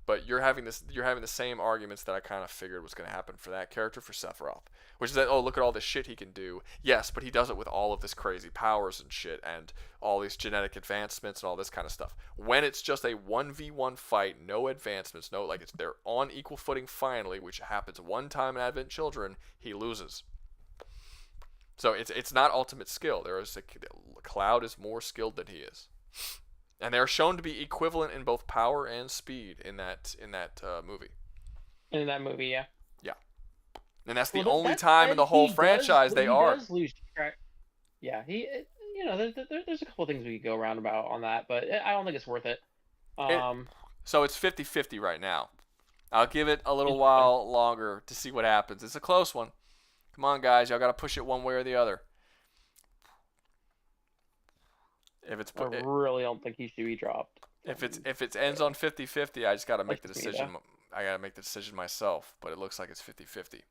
Speaker 1: But you're having the same arguments that I kind of figured was going to happen for that character for Sephiroth, which is that, oh, look at all this shit he can do. Yes, but he does it with all of this crazy powers and shit and all these genetic advancements and all this kind of stuff. When it's just a 1v1 fight, no advancements, they're on equal footing finally, which happens one time in Advent Children, he loses. So it's not ultimate skill. Cloud is more skilled than he is. And they're shown to be equivalent in both power and speed in that movie.
Speaker 4: In that movie, yeah.
Speaker 1: Yeah, and that's the only time in the whole franchise they are.
Speaker 4: Does lose track. Yeah, there's a couple things we could go around about on that, but I don't think it's worth it.
Speaker 1: So it's 50-50 right now. I'll give it a little while longer to see what happens. It's a close one. Come on, guys, y'all got to push it one way or the other. I
Speaker 4: really don't think he should be dropped.
Speaker 1: If it ends on 50-50, I just got to make the decision. I got to make the decision myself, but it looks like it's 50-50. It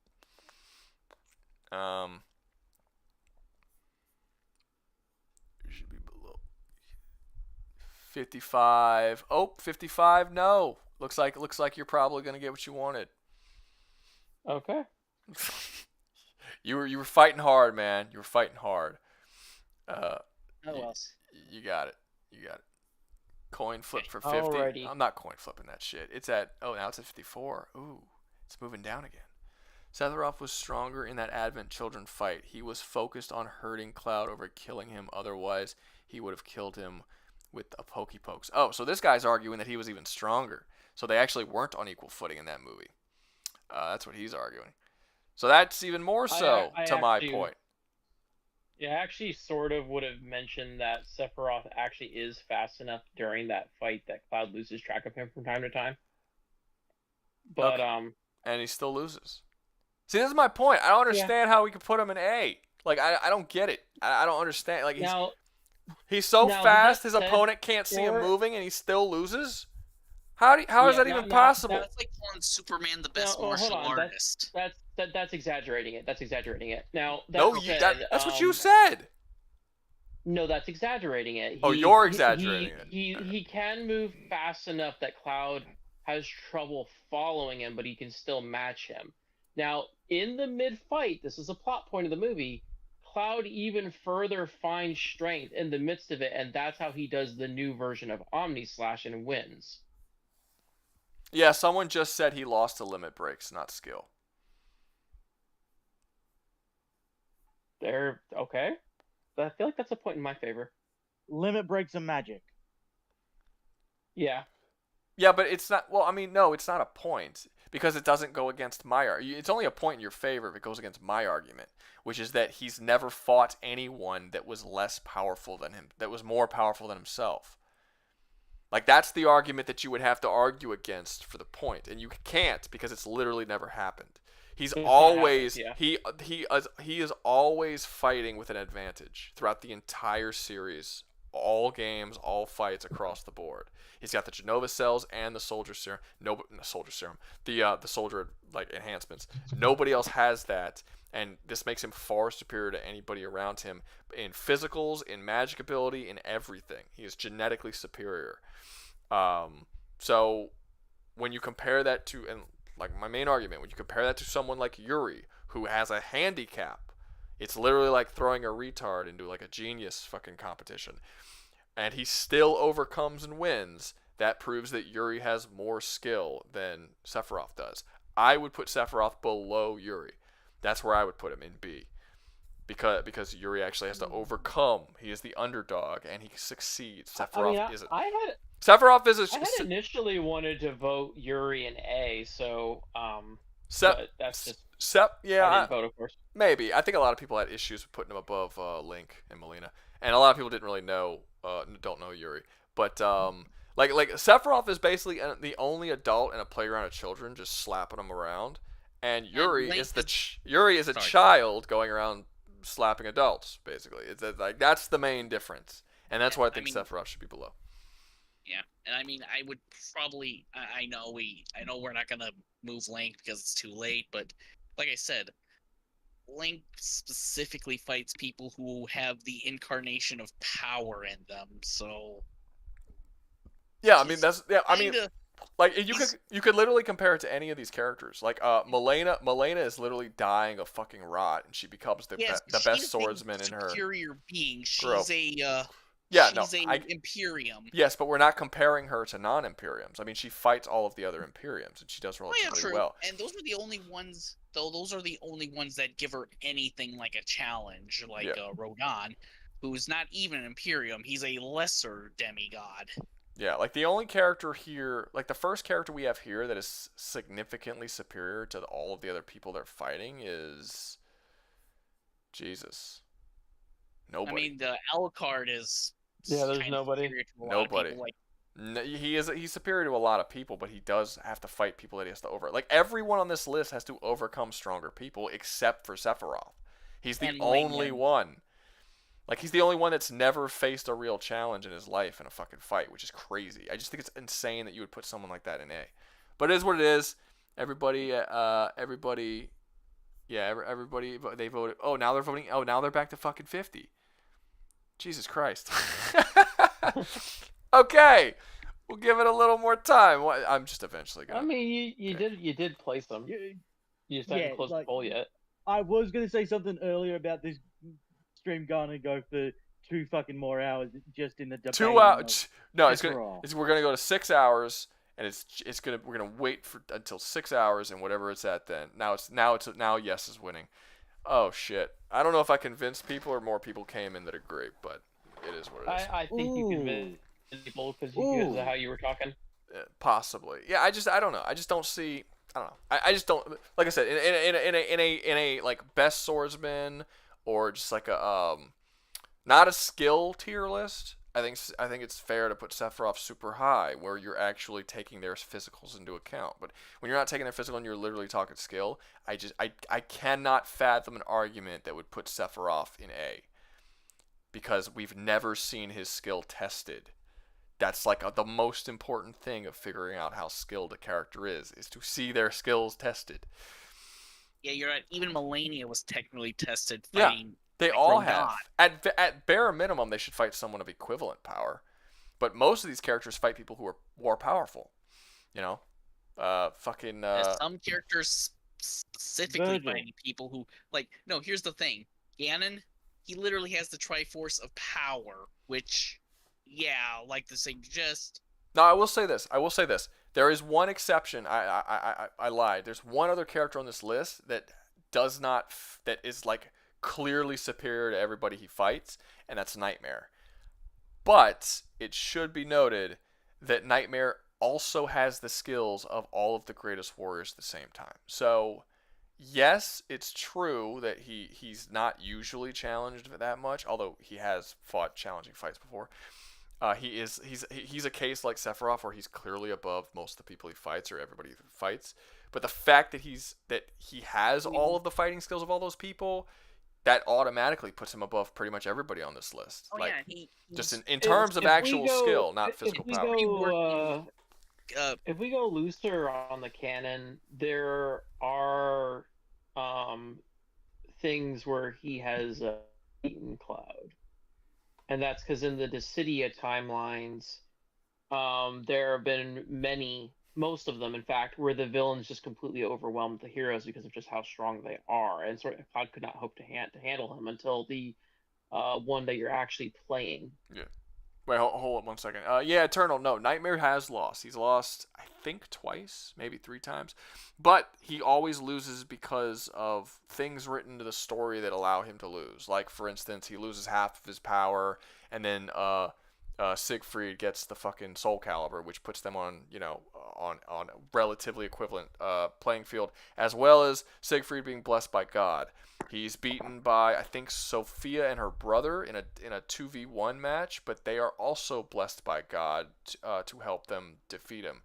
Speaker 1: should be below 55. Oh, 55. No. Looks like you're probably going to get what you wanted.
Speaker 4: Okay.
Speaker 1: You were fighting hard, man. You were fighting hard.
Speaker 4: well.
Speaker 1: You got it. Coin flip for 50.
Speaker 4: Alrighty.
Speaker 1: I'm not coin flipping that shit. Now it's at 54. Ooh, it's moving down again. Sephiroth was stronger in that Advent Children fight. He was focused on hurting Cloud over killing him. Otherwise, he would have killed him with a pokey pokes. Oh, so this guy's arguing that he was even stronger. So they actually weren't on equal footing in that movie. That's what he's arguing. So that's even more so to my point.
Speaker 4: Yeah, I actually sort of would have mentioned that Sephiroth actually is fast enough during that fight that Cloud loses track of him from time to time. But
Speaker 1: and he still loses. See, this is my point. I don't understand how we could put him in A. Like I don't get it. I don't understand. Like he's so fast, his opponent can't see him moving, and he still loses. How is that even possible?
Speaker 7: That's like calling Superman the best martial artist.
Speaker 4: That's exaggerating it. That's exaggerating it. Now,
Speaker 1: that's what you said.
Speaker 4: No, that's exaggerating it.
Speaker 1: You're exaggerating it.
Speaker 4: He can move fast enough that Cloud has trouble following him, but he can still match him. Now, in the mid-fight, this is a plot point of the movie, Cloud even further finds strength in the midst of it, and that's how he does the new version of Omni Slash and wins.
Speaker 1: Yeah, someone just said he lost to limit breaks, not skill.
Speaker 4: Okay. I feel like that's a point in my favor.
Speaker 13: Limit breaks are magic.
Speaker 4: Yeah.
Speaker 1: Yeah, but it's not. Well, I mean, no, it's not a point because it doesn't go against my argument. It's only a point in your favor if it goes against my argument, which is that he's never fought anyone that was less powerful than him, that was more powerful than himself. Like, that's the argument that you would have to argue against for the point, and you can't because it's literally never happened. He's always he is always fighting with an advantage throughout the entire series, all games, all fights across the board. He's got the Genova cells and the soldier serum. The soldier enhancements. Nobody else has that, and this makes him far superior to anybody around him in physicals, in magic ability, in everything. He is genetically superior. So when you compare that to, and like my main argument, when you compare that to someone like Yuri, who has a handicap, it's literally like throwing a retard into like a genius fucking competition, and he still overcomes and wins. That proves that Yuri has more skill than Sephiroth does. I would put Sephiroth below Yuri. That's where I would put him in B. Because Yuri actually has to overcome. He is the underdog, and he succeeds. Sephiroth isn't. Sephiroth is
Speaker 4: I had initially wanted to vote Yuri in A, so
Speaker 1: but
Speaker 4: that's just
Speaker 1: yeah.
Speaker 4: I didn't vote, of course.
Speaker 1: Maybe. I think a lot of people had issues with putting him above Link and Melina, and a lot of people didn't really don't know Yuri. But like Sephiroth is basically the only adult in a playground of children, just slapping them around, and Yuri is a child going around slapping adults. Basically, it's like that's the main difference, and that's why I think Sephiroth should be below.
Speaker 7: Yeah, and I mean, I would probably. I know we're not gonna move Link because it's too late, but like I said, Link specifically fights people who have the incarnation of power in them. So
Speaker 1: yeah, I mean like you could literally compare it to any of these characters. Like Melina is literally dying of fucking rot, and she becomes the best swordsman in her.
Speaker 7: Superior being. She's Imperium.
Speaker 1: Yes, but we're not comparing her to non-Imperiums. I mean, she fights all of the other Imperiums, and she does relatively well.
Speaker 7: And those are the only ones, those are the only ones that give her anything like a challenge, like Raiden, who's not even an Imperium. He's a lesser demigod.
Speaker 1: Yeah, like the only character here, like the first character we have here that is significantly superior to all of the other people they're fighting is Jesus. Nobody.
Speaker 7: I mean, the Alucard is.
Speaker 4: Yeah, there's nobody.
Speaker 1: Nobody. He's superior to a lot of people, but he does have to fight people that he has to over. Like everyone on this list has to overcome stronger people, except for Sephiroth. He's the only one. Like he's the only one that's never faced a real challenge in his life in a fucking fight, which is crazy. I just think it's insane that you would put someone like that in A. But it is what it is. Everybody, they voted. Oh, now they're voting. Oh, now they're back to fucking 50. Jesus Christ. Okay, we'll give it a little more time. I'm just eventually gonna.
Speaker 4: I mean, you did place them. You just haven't closed the poll yet.
Speaker 13: I was gonna say something earlier about this stream gonna go for 2 fucking more hours just in the debate.
Speaker 1: 2 hours? No, we're gonna go to 6 hours, and we're gonna wait until 6 hours, and whatever it's at then. Now yes is winning. Oh shit! I don't know if I convinced people or more people came in that agree, but it is what it is.
Speaker 4: I think you convinced people because of how you were talking.
Speaker 1: Possibly, yeah. I don't know. I just don't see. I don't know. I just don't. Like I said, in a like best swordsman or just like a not a skill tier list. I think it's fair to put Sephiroth super high, where you're actually taking their physicals into account. But when you're not taking their physical and you're literally talking skill, I cannot fathom an argument that would put Sephiroth in A, because we've never seen his skill tested. That's like the most important thing of figuring out how skilled a character is to see their skills tested.
Speaker 7: Yeah, you're right. Even Melania was technically tested
Speaker 1: Yeah.
Speaker 7: fighting.
Speaker 1: They all have. At bare minimum, they should fight someone of equivalent power. But most of these characters fight people who are more powerful. You know?
Speaker 7: Some characters specifically fighting people who... No, here's the thing. Ganon, he literally has the Triforce of Power, which... Yeah, like to suggest...
Speaker 1: No, I will say this. There is one exception. I lied. There's one other character on this list that does not... that is, like... clearly superior to everybody he fights, and that's Nightmare. But it should be noted that Nightmare also has the skills of all of the greatest warriors at the same time. So, yes, it's true that he's not usually challenged that much, although he has fought challenging fights before. He's a case like Sephiroth, where he's clearly above most of the people he fights or everybody he fights. But the fact that he has all of the fighting skills of all those people, that automatically puts him above pretty much everybody on this list. Just in terms of actual skill, not physical power.
Speaker 4: If we go looser on the canon, there are things where he has a Eaton Cloud. And that's because in the Dissidia timelines, there have been most of them, in fact, where the villains just completely overwhelmed the heroes because of just how strong they are, and sort of Cloud could not hope to handle him until the one that you're actually playing.
Speaker 1: Yeah. Wait, hold up 1 second. Yeah, Eternal. No, Nightmare has lost. He's lost, I think, twice, maybe 3 times, but he always loses because of things written into the story that allow him to lose. Like, for instance, he loses half of his power, and then Siegfried gets the fucking Soul Calibur, which puts them on, on relatively equivalent playing field, as well as Siegfried being blessed by God. He's beaten by, I think, Sophia and her brother in a 2v1 match, but they are also blessed by God to help them defeat him.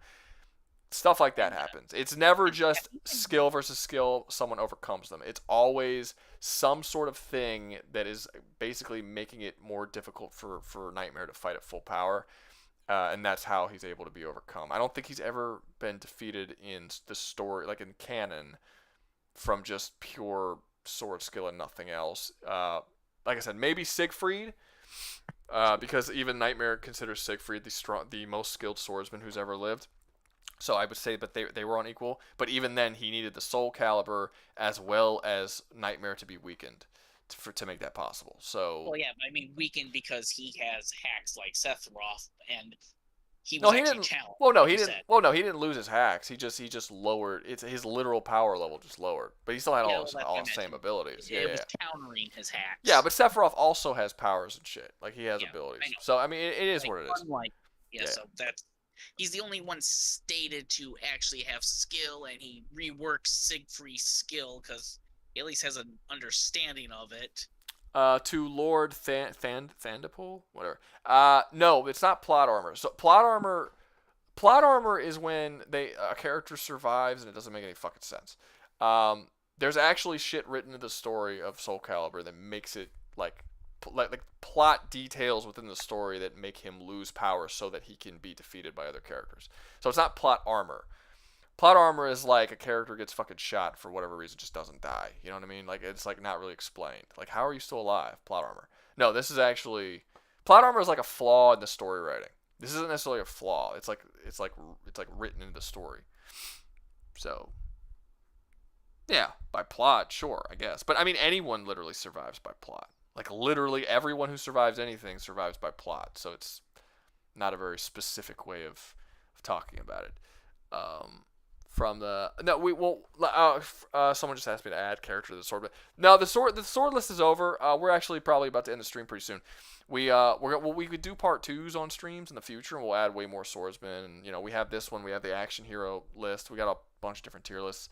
Speaker 1: Stuff like that happens. It's never just skill versus skill, someone overcomes them. It's always some sort of thing that is basically making it more difficult for Nightmare to fight at full power, and that's how he's able to be overcome. I don't think he's ever been defeated in the story, like in canon, from just pure sword skill and nothing else. Like I said, maybe Siegfried, because even Nightmare considers Siegfried the most skilled swordsman who's ever lived. So I would say that they were unequal, but even then he needed the Soul Calibur as well as Nightmare to be weakened to make that possible. So
Speaker 7: well, yeah, I mean weakened because he has hacks like Sephiroth, and he was actually challenged.
Speaker 1: Well, no, he didn't. Well, no, he didn't lose his hacks. He just lowered. It's his literal power level just lowered, but he still had all the same abilities.
Speaker 7: It was countering his hacks.
Speaker 1: Yeah, but Sephiroth also has powers and shit. Like he has abilities. So I mean, it is what it is.
Speaker 7: So that's. He's the only one stated to actually have skill, and he reworks Siegfried's skill because he at least has an understanding of it.
Speaker 1: To Lord Thandapol, whatever. No, it's not plot armor. So plot armor is when a character survives and it doesn't make any fucking sense. There's actually shit written in the story of Soul Calibur that makes it like plot details within the story that make him lose power so that he can be defeated by other characters. So it's not plot armor. Plot armor is like a character gets fucking shot for whatever reason, just doesn't die. You know what I mean? Like it's like not really explained. Like how are you still alive? Plot armor. No, this is actually plot armor is like a flaw in the story writing. This isn't necessarily a flaw. It's like written into the story. So yeah, by plot, sure, I guess. But I mean anyone literally survives by plot. Like, literally everyone who survives anything survives by plot. So it's not a very specific way of talking about it. Someone just asked me to add character to the sword. But no, the sword list is over. We're actually probably about to end the stream pretty soon. We could do part 2s on streams in the future, and we'll add way more swordsmen. And, we have this one. We have the action hero list. We got a bunch of different tier lists.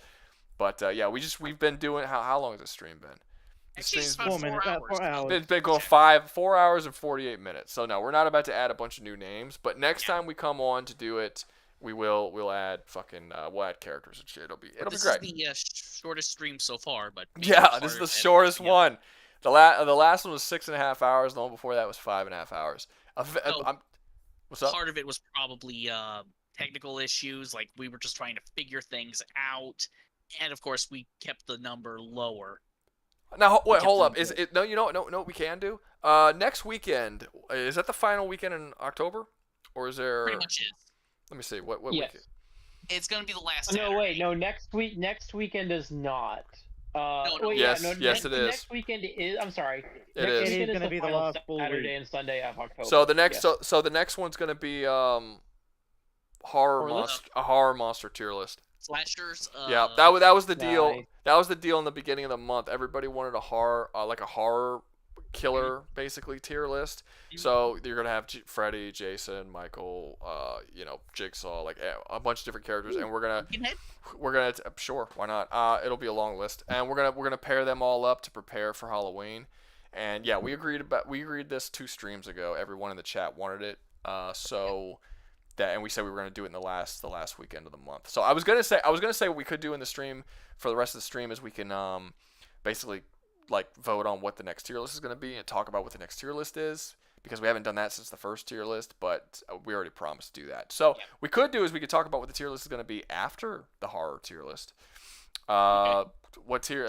Speaker 1: But, yeah, we've been doing... How long has this stream been?
Speaker 7: It's about 4 hours.
Speaker 1: It's been going 4 hours and 48 minutes. So no, we're not about to add a bunch of new names. But next time we come on to do it, we'll add we'll add characters and shit. It'll be great.
Speaker 7: This is the shortest stream so far, but
Speaker 1: yeah, this is the shortest one. The last one was 6.5 hours. The one before that was 5.5 hours. What's up?
Speaker 7: Part of it was probably technical issues, like we were just trying to figure things out, and of course we kept the number lower.
Speaker 1: Now, wait, hold up. Is it no? You know what we can do? Next weekend, is that the final weekend in October, or is there?
Speaker 7: Pretty much is.
Speaker 1: Let me see. What
Speaker 4: yes.
Speaker 1: weekend?
Speaker 7: It's gonna be the last.
Speaker 4: No,
Speaker 7: Saturday.
Speaker 4: wait, no. Next weekend is not.
Speaker 1: Yes, it is.
Speaker 4: Next weekend is. I'm sorry.
Speaker 1: It
Speaker 4: is.
Speaker 13: It is going to be the last full
Speaker 4: Saturday
Speaker 13: week.
Speaker 4: and Sunday of October.
Speaker 1: So the next,
Speaker 4: yes.
Speaker 1: so the next one's gonna be a horror monster tier list.
Speaker 7: Slashers.
Speaker 1: Yeah, that was the deal. Nice. That was the deal in the beginning of the month. Everybody wanted a horror, like a horror killer, basically tier list. So you're gonna have Freddy, Jason, Michael, Jigsaw, like a bunch of different characters, and we're gonna sure, why not? It'll be a long list, and we're gonna pair them all up to prepare for Halloween. And yeah, we agreed this 2 streams ago. Everyone in the chat wanted it, and we said we were going to do it in the last weekend of the month. So I was gonna say what we could do in the stream for the rest of the stream is we can basically like vote on what the next tier list is going to be and talk about what the next tier list is, because we haven't done that since the first tier list, but we already promised to do that. So we could talk about what the tier list is going to be after the horror tier list. What tier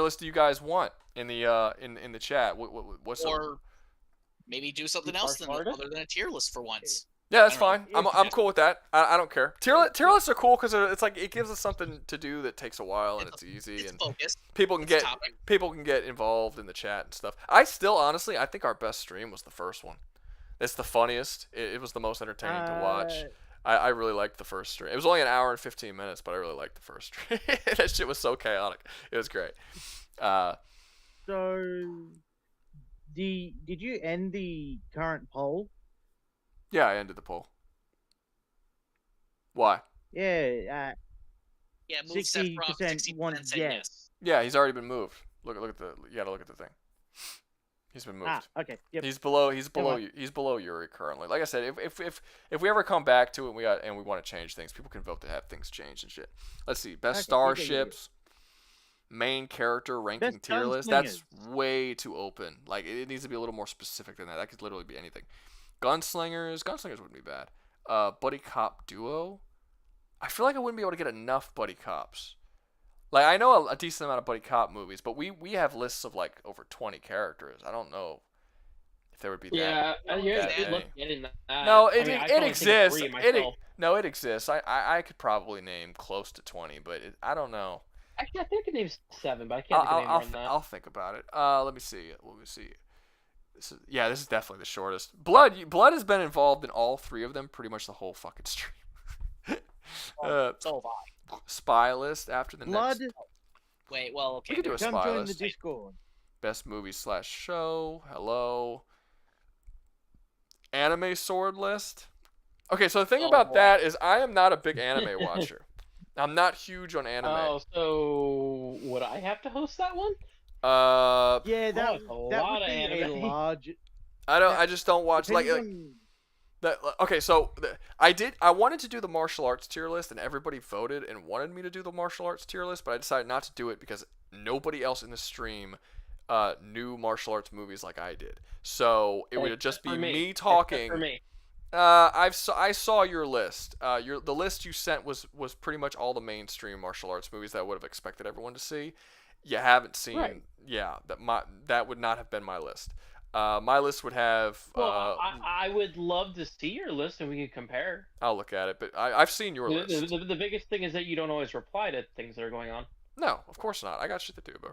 Speaker 1: list do you guys want in the in the chat? What's
Speaker 7: or maybe do something else other than a tier list for once.
Speaker 1: Yeah, that's fine. I'm cool with that. I don't care. Tier lists are cool because it's like it gives us something to do that takes a while and it's easy and
Speaker 7: focused.
Speaker 1: people can get involved in the chat and stuff. I still honestly I think our best stream was the first one. It's the funniest. It was the most entertaining to watch. I really liked the first stream. It was only an hour and 15 minutes, but I really liked the first stream. That shit was so chaotic. It was great.
Speaker 13: So, did you end the current poll?
Speaker 1: Yeah, I ended the poll. Why?
Speaker 13: Yeah.
Speaker 7: Yeah, move Sephiroth. 60% said yes.
Speaker 1: Yeah, he's already been moved. Look at the. You gotta look at the thing. He's been moved.
Speaker 13: Okay. Yep.
Speaker 1: He's below Yuri currently. Like I said, if we ever come back to it and we want to change things, people can vote to have things changed and shit. Let's see. Best starships. Main character ranking tier list. That's way too open. Like it needs to be a little more specific than that. That could literally be anything. Gunslingers wouldn't be bad. Buddy cop duo. I feel like I wouldn't be able to get enough buddy cops. Like I know a decent amount of buddy cop movies, but we have lists of like over 20 characters. I don't know if there would be that. No, it exists. It exists. I could probably name close to 20, but I don't know.
Speaker 4: Actually, I think I could name 7, but I can't think of any more than that.
Speaker 1: I'll think about it. Let me see. This is definitely the shortest. Blood has been involved in all 3 of them pretty much the whole fucking stream.
Speaker 7: So have I.
Speaker 1: Spy list after the
Speaker 13: Blood.
Speaker 1: next.
Speaker 7: Wait, well, okay.
Speaker 1: We can do a
Speaker 13: Come
Speaker 1: spy
Speaker 13: join
Speaker 1: list.
Speaker 13: the Discord.
Speaker 1: Best movie / show. Hello. Anime sword list. Okay, so the thing about that is I am not a big anime watcher. I'm not huge on anime.
Speaker 4: Oh, so would I have to host that one?
Speaker 13: Yeah, that
Speaker 4: lot
Speaker 13: would
Speaker 4: of
Speaker 13: be
Speaker 4: anime.
Speaker 13: a large.
Speaker 1: I just don't watch like that. Okay, so I wanted to do the martial arts tier list, and everybody voted and wanted me to do the martial arts tier list, but I decided not to do it because nobody else in the stream knew martial arts movies like I did. So it would just be me talking.
Speaker 4: For me.
Speaker 1: I saw your list. The list you sent was pretty much all the mainstream martial arts movies that I would have expected everyone to see. You haven't seen.
Speaker 4: Right.
Speaker 1: Yeah, that would not have been my list. My list would have.
Speaker 4: Well, I would love to see your list and we could compare.
Speaker 1: I'll look at it, but I've seen your list.
Speaker 4: The biggest thing is that you don't always reply to things that are going on.
Speaker 1: No, of course not. I got shit to do, bro.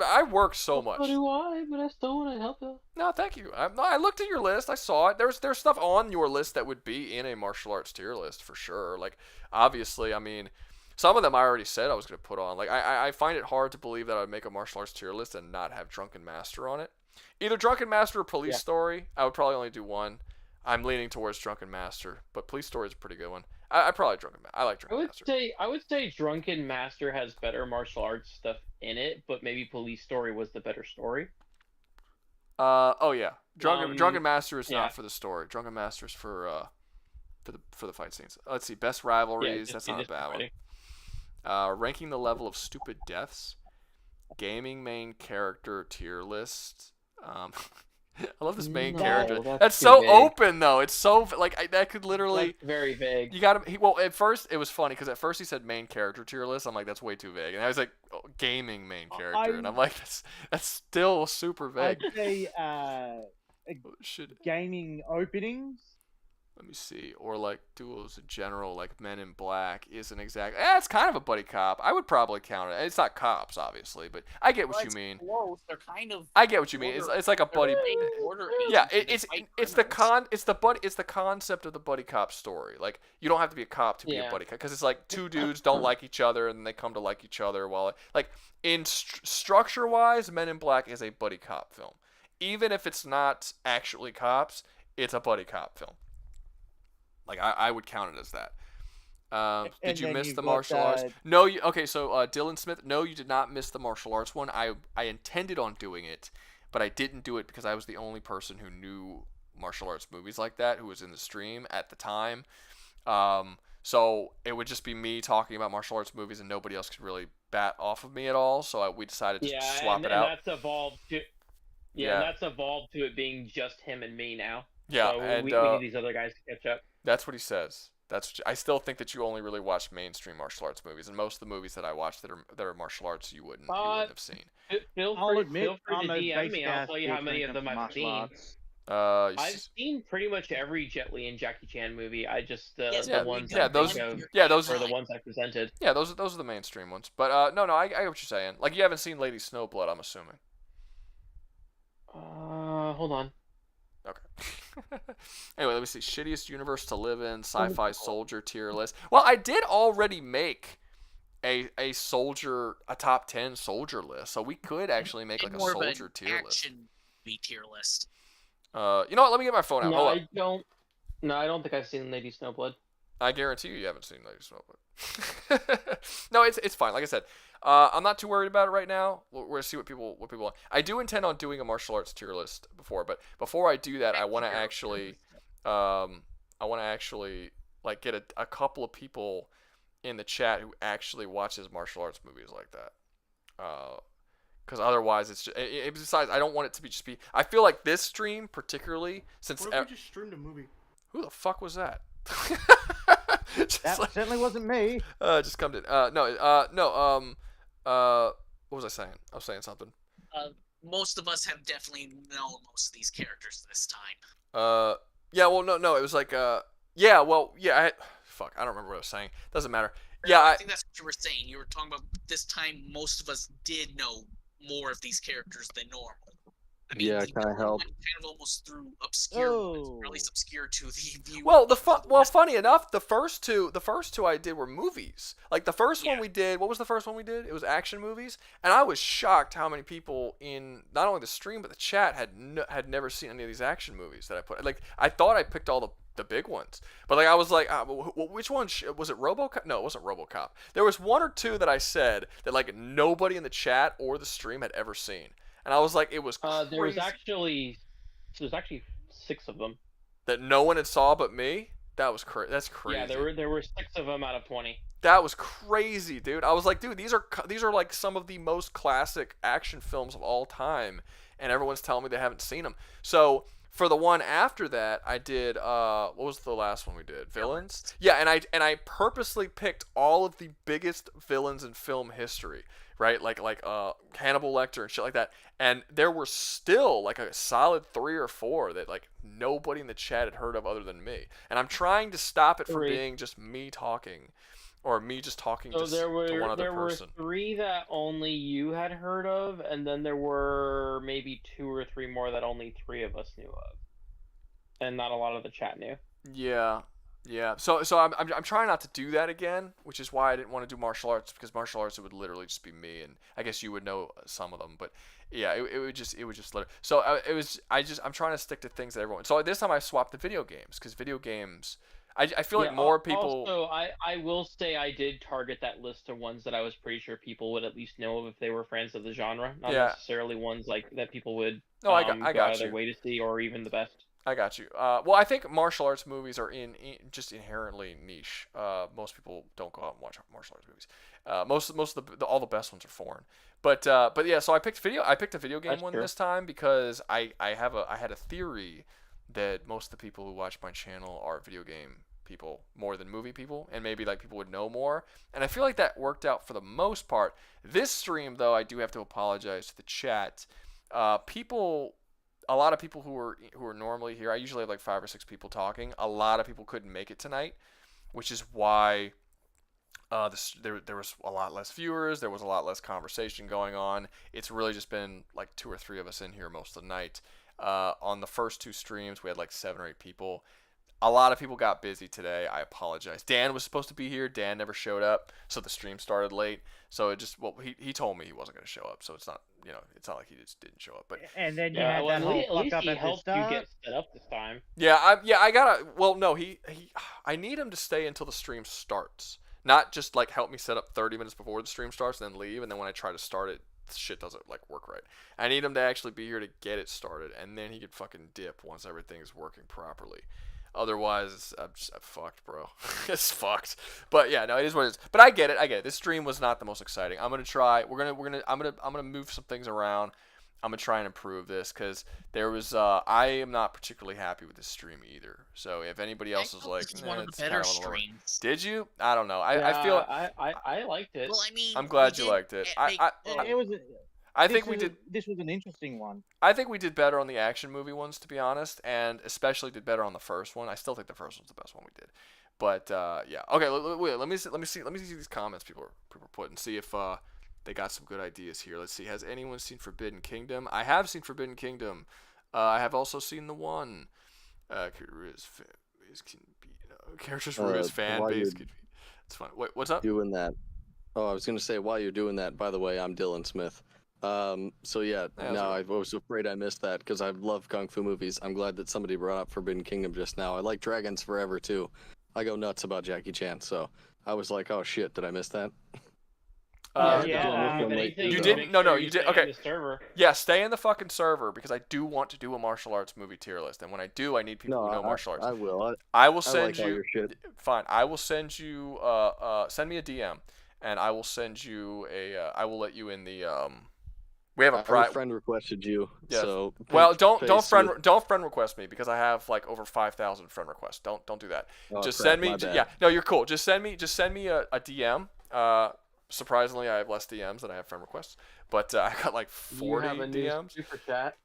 Speaker 1: I work so much.
Speaker 4: So do I, but I still want to help you.
Speaker 1: No, thank you. I looked at your list. I saw it. There's stuff on your list that would be in a martial arts tier list for sure. Like, obviously, I mean, some of them I already said I was going to put on. Like, I find it hard to believe that I would make a martial arts tier list and not have Drunken Master on it. Either Drunken Master or Police Story. I would probably only do one. I'm leaning towards Drunken Master, but Police Story is a pretty good one. I probably I like Drunken Master.
Speaker 4: I would say Drunken Master has better martial arts stuff in it, but maybe Police Story was the better story.
Speaker 1: Oh yeah, Drunken Master is not for the story. Drunken Master is for the fight scenes. Let's see, best rivalries. That's not a bad one. Ranking the level of stupid deaths. Gaming main character tier list. I love this main character. That's so
Speaker 4: big.
Speaker 1: open though. It's so like that could literally.
Speaker 4: That's very vague.
Speaker 1: You got to. Well, at first it was funny because at first he said main character tier list. I'm like, that's way too vague. And I was like, gaming main character, and I'm like, that's still super vague.
Speaker 13: I'd say gaming openings.
Speaker 1: Let me see. Or like duos in general, like Men in Black isn't exact. It's kind of a buddy cop. I would probably count it. It's not cops, obviously, but I get what you mean.
Speaker 7: Close. They're kind of.
Speaker 1: I get what you mean. It's like a buddy. Yeah, it's the concept of the buddy cop story. Like you don't have to be a cop to be a buddy cop because it's like two dudes don't like each other and they come to like each other. While like in structure wise, Men in Black is a buddy cop film. Even if it's not actually cops, it's a buddy cop film. Like I would count it as that. Did you miss the martial arts? No. Okay. So Dylan Smith. No, you did not miss the martial arts one. I intended on doing it, but I didn't do it because I was the only person who knew martial arts movies like that who was in the stream at the time. So it would just be me talking about martial arts movies, and nobody else could really bat off of me at all. So we decided to swap it out.
Speaker 4: And that's evolved to. Yeah, and that's evolved to it being just him and me now.
Speaker 1: Yeah,
Speaker 4: so
Speaker 1: and
Speaker 4: we need these other guys to catch up.
Speaker 1: That's what he says. I still think that you only really watch mainstream martial arts movies, and most of the movies that I watch that are martial arts you wouldn't have seen.
Speaker 4: Feel free to DM me. I'll tell you how many of them I've seen.
Speaker 10: I've seen pretty much every Jet Li and Jackie Chan movie. I just the ones I
Speaker 1: those
Speaker 10: think of
Speaker 1: those
Speaker 10: are the ones I presented.
Speaker 1: Yeah, those are the mainstream ones. But no, I get what you're saying. Like, you haven't seen Lady Snowblood, I'm assuming.
Speaker 10: Hold on.
Speaker 1: Okay. Anyway, let me see. Shittiest universe to live in, sci-fi soldier tier list. Well, I did already make a top 10 soldier list, so we could actually make like a soldier tier list.
Speaker 7: Tier list.
Speaker 1: You know what? Let me get my phone out.
Speaker 10: No,
Speaker 1: Hold up.
Speaker 10: I don't think I've seen Lady Snowblood.
Speaker 1: I guarantee you haven't seen Lady Snowblood. No, it's fine. Like I said, I'm not too worried about it right now. We're gonna see what people want. I do intend on doing a martial arts tier list but before I do that, I want to actually like get a couple of people in the chat who actually watches martial arts movies like that. Because otherwise, it's just, besides, I don't want it to be I feel like this stream particularly, since
Speaker 18: What if we just streamed a movie?
Speaker 1: Who the fuck was that?
Speaker 13: That certainly wasn't me.
Speaker 1: Just come in. No. What was I saying? I was saying something.
Speaker 7: Most of us have definitely known most of these characters this time.
Speaker 1: Yeah. Well, no. It was like, yeah. Well, yeah. Fuck. I don't remember what I was saying. Doesn't matter. Yeah.
Speaker 7: I think that's what you were saying. You were talking about this time. Most of us did know more of these characters than normal. I mean,
Speaker 8: yeah, kind of help.
Speaker 7: Kind of almost through obscure, or at least obscure to the viewer.
Speaker 1: Well, funny enough, the first two I did were movies. Like the first one we did, what was the first one we did? It was action movies, and I was shocked how many people in not only the stream but the chat had never seen any of these action movies that I put. Like, I thought I picked all the big ones, but like I was like, which one was it? RoboCop? No, it wasn't RoboCop. There was one or two that I said that like nobody in the chat or the stream had ever seen. And I was like, it was crazy.
Speaker 10: There's actually 6 of them
Speaker 1: that no one had saw but me. That's crazy.
Speaker 10: Yeah, there were 6 of them out of 20.
Speaker 1: That was crazy, dude. I was like, dude, these are like some of the most classic action films of all time, and everyone's telling me they haven't seen them. So for the one after that, I did what was the last one we did? Villains. Yeah, and I purposely picked all of the biggest villains in film history. Right, like Hannibal Lecter and shit like that, and there were still like a solid 3 or 4 that like nobody in the chat had heard of other than me, and I'm trying to stop it from being just me talking, or me just talking to one other person.
Speaker 10: There were 3 that only you had heard of, and then there were maybe 2 or 3 more that only 3 of us knew of, and not a lot of the chat knew.
Speaker 1: Yeah. So I'm trying not to do that again, which is why I didn't want to do martial arts, because martial arts, it would literally just be me, and I guess you would know some of them, but yeah, it would just literally. So I'm trying to stick to things that everyone. So this time I swapped the video games, because video games, I feel like more people.
Speaker 10: Also, I will say I did target that list of ones that I was pretty sure people would at least know of if they were fans of the genre, not necessarily ones like that people would
Speaker 1: go out
Speaker 10: of their way to see, or even the best.
Speaker 1: I got you. Well, I think martial arts movies are just inherently niche. Most people don't go out and watch martial arts movies. Most of all the best ones are foreign. But yeah, so I picked a video game one this time because I had a theory that most of the people who watch my channel are video game people more than movie people, and maybe like people would know more. And I feel like that worked out for the most part. This stream, though, I do have to apologize to the chat. A lot of people who are normally here, I usually have like 5 or 6 people talking. A lot of people couldn't make it tonight, which is why there was a lot less viewers. There was a lot less conversation going on. It's really just been like 2 or 3 of us in here most of the night. On the first 2 streams, we had like 7 or 8 people. A lot of people got busy today. I apologize. Dan was supposed to be here. Dan never showed up, so the stream started late. So he told me he wasn't going to show up. So it's not like he just didn't show up. But
Speaker 13: and then you had that whole fuck up at the start.
Speaker 10: You get set up this time.
Speaker 1: Yeah, I gotta. Well, no, I need him to stay until the stream starts, not just like help me set up 30 minutes before the stream starts, and then leave, and then when I try to start it, shit doesn't like work right. I need him to actually be here to get it started, and then he could fucking dip once everything is working properly. Otherwise, I'm fucked, bro. It's fucked. But yeah, no, it is what it is. But I get it. This stream was not the most exciting. I'm gonna try. I'm gonna move some things around. I'm gonna try and improve this, because there was. I am not particularly happy with this stream either. So if anybody else is like,
Speaker 7: one of the better streams.
Speaker 1: Did you? I don't know. I feel.
Speaker 10: I liked it.
Speaker 7: Well, I mean,
Speaker 1: I'm glad you liked it. I think we did.
Speaker 13: This was an interesting one.
Speaker 1: I think we did better on the action movie ones, to be honest, and especially did better on the first one. I still think the first one's the best one we did. But yeah, okay. Wait, let me see these comments people are putting. See if they got some good ideas here. Let's see. Has anyone seen Forbidden Kingdom? I have seen Forbidden Kingdom. I have also seen the one. Characters Ruga's fan base. It's fun. Wait, what's up?
Speaker 21: Doing that. Oh, I was gonna say while you're doing that. By the way, I'm Dylan Smith. So yeah, no, I was afraid I missed that because I love kung fu movies. I'm glad that somebody brought up Forbidden Kingdom just now. I like Dragons Forever too. I go nuts about Jackie Chan, so I was like, oh shit, did I miss that?
Speaker 1: You didn't? No, you did. Okay. Yeah, stay in the fucking server because I do want to do a martial arts movie tier list, and when I do, I need people who know martial arts.
Speaker 21: I will.
Speaker 1: I will send
Speaker 21: like all
Speaker 1: you.
Speaker 21: your shit.
Speaker 1: Fine. I will send you. Send me a DM, and I will send you a. I will let you in the. We have a private
Speaker 21: friend requested you.
Speaker 1: Yes.
Speaker 21: So
Speaker 1: well, don't friend request me because I have like over 5,000 friend requests. Don't do that. Just
Speaker 21: crap,
Speaker 1: send me. Yeah. No, you're cool. Just send me a DM. Surprisingly, I have less DMs than I have friend requests, but I got like 40
Speaker 4: you have a
Speaker 1: DMs.
Speaker 4: New super chat.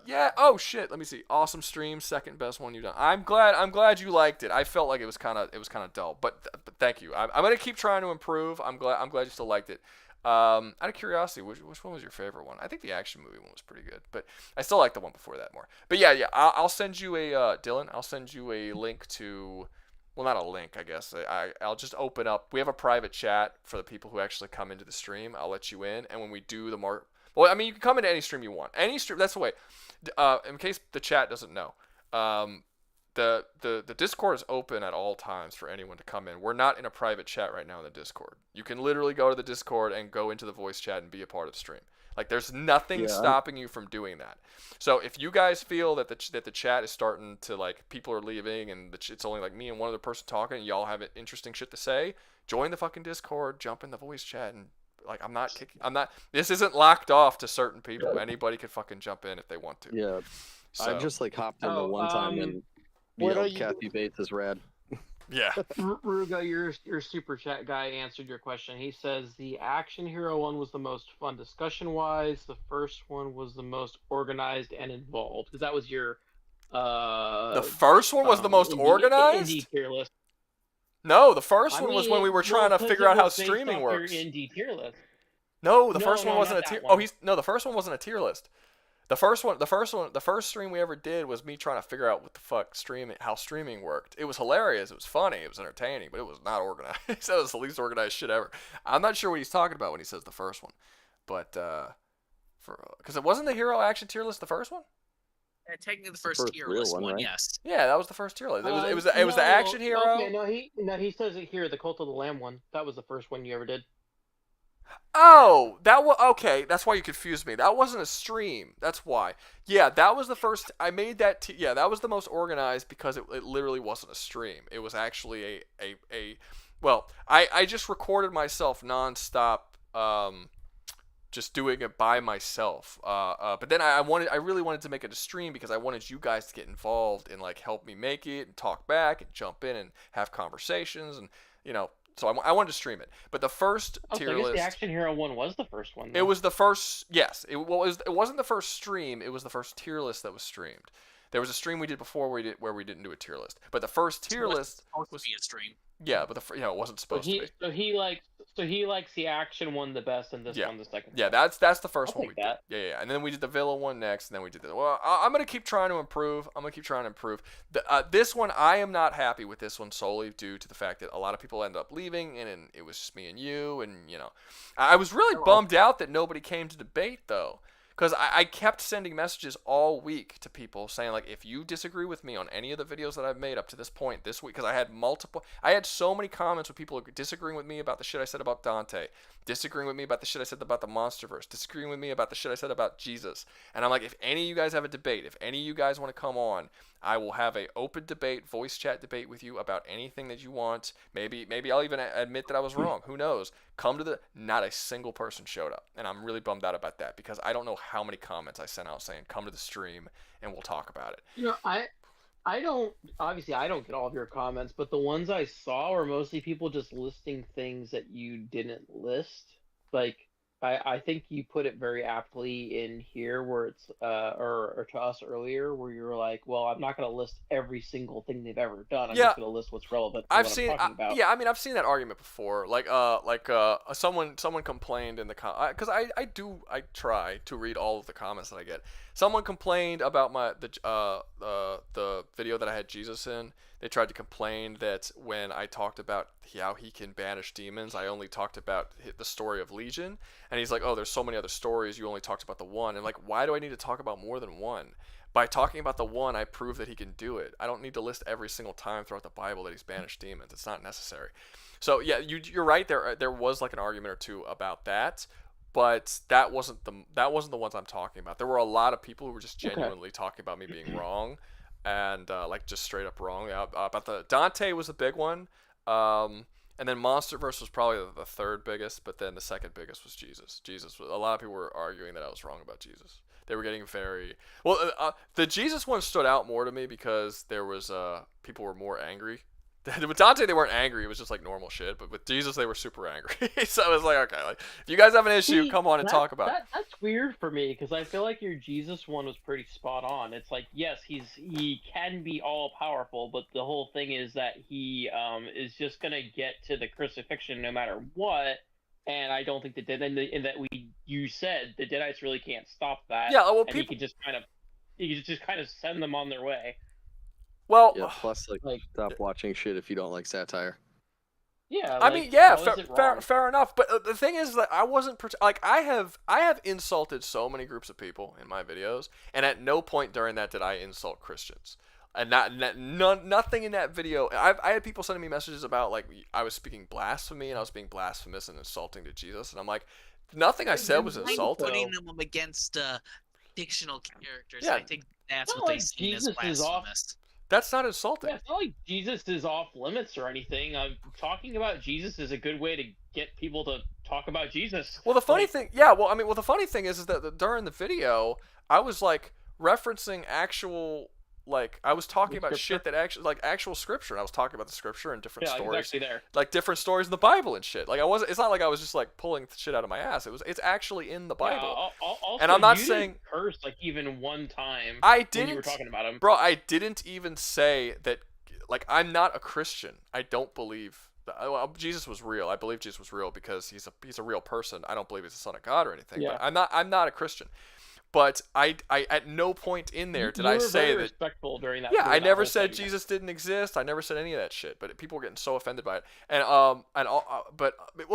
Speaker 1: Yeah. Oh shit. Let me see. Awesome stream. Second best one you've done. I'm glad you liked it. I felt like it was kind of dull, but thank you. I'm gonna keep trying to improve. I'm glad you still liked it. Out of curiosity, which one was your favorite one? I think the action movie one was pretty good, but I still like the one before that more. But yeah. I'll send you a Dylan. I'll send you a link to. Well, not a link, I guess. I'll just open up. We have a private chat for the people who actually come into the stream. I'll let you in, and when we do the well, I mean, you can come into any stream you want. Any stream. That's the way. In case the chat doesn't know, the Discord is open at all times for anyone to come in. We're not in a private chat right now in the Discord. You can literally go to the Discord and go into the voice chat and be a part of the stream. Like, there's nothing stopping you from doing that. So if you guys feel that the chat is starting to, like, people are leaving and it's only like me and one other person talking and y'all have interesting shit to say, join the fucking Discord, jump in the voice chat, and like this isn't locked off to certain people. Anybody could fucking jump in if they want to.
Speaker 21: Yeah.
Speaker 1: So,
Speaker 21: I just like hopped in the one time and yelled Kathy Bates is rad.
Speaker 1: Yeah.
Speaker 4: Rouga, your super chat guy answered your question. He says the action hero one was the most fun discussion wise. The first one was the most organized and involved. Because that was your
Speaker 1: the first one was the most organized?
Speaker 4: Indie tier list.
Speaker 1: No, the first one was when we were trying to figure out how streaming works.
Speaker 4: Indie tier list.
Speaker 1: No, the first one wasn't a tier. Oh, the first one wasn't a tier list. The first stream we ever did was me trying to figure out what the fuck how streaming worked. It was hilarious. It was funny. It was entertaining, but it was not organized. It was the least organized shit ever. I'm not sure what he's talking about when he says the first one, but because it wasn't the hero action tier list the first one.
Speaker 7: Technically, the first tier list one, right? Yes.
Speaker 1: Yeah, that was the first tier list. It was the action hero.
Speaker 4: Okay, he says it here. The Cult of the Lamb one. That was the first one you ever did.
Speaker 1: Oh, that was okay. That's why you confused me. That wasn't a stream. That's why. Yeah, that was the first. I made that. Yeah, that was the most organized because it literally wasn't a stream. It was actually a. Well, I just recorded myself nonstop, just doing it by myself. But then I really wanted to make it a stream because I wanted you guys to get involved and like help me make it and talk back and jump in and have conversations and So I wanted to stream it, but the first tier list.
Speaker 4: The action hero one was the first one.
Speaker 1: Though. It was the first. Yes, it wasn't the first stream. It was the first tier list that was streamed. There was a stream we did before where we didn't do a tier list, but the first tier list
Speaker 7: was to be a stream.
Speaker 1: Yeah, but it wasn't supposed to be.
Speaker 4: So he likes the action one the best, and this one the second.
Speaker 1: Yeah, that's the first one we did. Yeah, and then we did the villain one next, and then we did the. Well, I'm gonna keep trying to improve. This one, I am not happy with this one solely due to the fact that a lot of people ended up leaving, and it was just me and you, and I was really bummed out that nobody came to debate though. Because I kept sending messages all week to people saying, like, if you disagree with me on any of the videos that I've made up to this point this week, because I had so many comments with people disagreeing with me about the shit I said about Dante, disagreeing with me about the shit I said about the Monsterverse, disagreeing with me about the shit I said about Jesus. And I'm like, if any of you guys have a debate, if any of you guys want to come on, I will have a open debate, voice chat debate with you about anything that you want. Maybe I'll even admit that I was wrong. Who knows? Not a single person showed up. And I'm really bummed out about that because I don't know how many comments I sent out saying, come to the stream and we'll talk about it.
Speaker 4: I don't get all of your comments, but the ones I saw were mostly people just listing things that you didn't list. Like, I think you put it very aptly in here where it's or to us earlier where you were like, well, I'm not going to list every single thing they've ever done. I'm
Speaker 1: Yeah.
Speaker 4: just going to list what's relevant to what I'm talking about.
Speaker 1: Yeah, I mean, I've seen that argument before. Someone complained in the because I try to read all of the comments that I get. Someone complained about the video that I had Jesus in. They tried to complain that when I talked about how he can banish demons, I only talked about the story of Legion. And he's like, oh, there's so many other stories. You only talked about the one. And like, why do I need to talk about more than one? By talking about the one, I prove that he can do it. I don't need to list every single time throughout the Bible that he's banished demons. It's not necessary. So yeah, you're right. There was like an argument or two about that, but that wasn't the ones I'm talking about. There were a lot of people who were just genuinely talking about me being wrong, and like just straight up wrong. About the Dante was a big one, and then Monsterverse was probably the third biggest, but then the second biggest was Jesus. A lot of people were arguing that I was wrong about Jesus. They were getting very well. The Jesus one stood out more to me because there was people were more angry. With Dante, they weren't angry. It was just like normal shit. But with Jesus, they were super angry. So I was like, okay, like if you guys have an issue, come on and talk about it.
Speaker 4: That's weird for me because I feel like your Jesus one was pretty spot on. It's like, yes, he can be all powerful, but the whole thing is that he is just gonna get to the crucifixion no matter what. And I don't think you said the Deadites really can't stop that.
Speaker 1: Yeah, well,
Speaker 4: and he can just kind of send them on their way.
Speaker 1: Well,
Speaker 21: yeah. Plus, like stop watching shit if you don't like satire.
Speaker 4: Yeah,
Speaker 1: I mean, yeah, fair enough. But the thing is that I wasn't like I have insulted so many groups of people in my videos, and at no point during that did I insult Christians. And nothing in that video. I had people sending me messages about like I was speaking blasphemy and I was being blasphemous and insulting to Jesus, and I'm like, nothing I said was insulting.
Speaker 7: Putting them against fictional characters.
Speaker 1: Yeah.
Speaker 7: I think that's what they see as blasphemous.
Speaker 1: That's not insulting.
Speaker 4: Yeah, it's not like Jesus is off limits or anything. Talking about Jesus is a good way to get people to talk about Jesus.
Speaker 1: Well, the funny thing, yeah. Well, I mean, the funny thing is that during the video, I was like referencing actual. Like I was talking about shit that actual scripture. I was talking about the scripture and different stories,
Speaker 4: actually there.
Speaker 1: like different stories in the Bible and shit. Like I wasn't. It's not like I was just like pulling shit out of my ass. It's actually in the Bible.
Speaker 4: Also,
Speaker 1: and I'm not
Speaker 4: you
Speaker 1: saying
Speaker 4: didn't curse like even one time.
Speaker 1: I didn't.
Speaker 4: When you were talking about him,
Speaker 1: bro. I didn't even say that. Like I'm not a Christian. I don't believe that Jesus was real. I believe Jesus was real because he's a real person. I don't believe he's the Son of God or anything.
Speaker 4: Yeah.
Speaker 1: But I'm not a Christian. But I at no point in there did I say that.
Speaker 4: Respectful during that.
Speaker 1: Yeah, I never said Jesus didn't exist. I never said any of that shit. But people were getting so offended by it,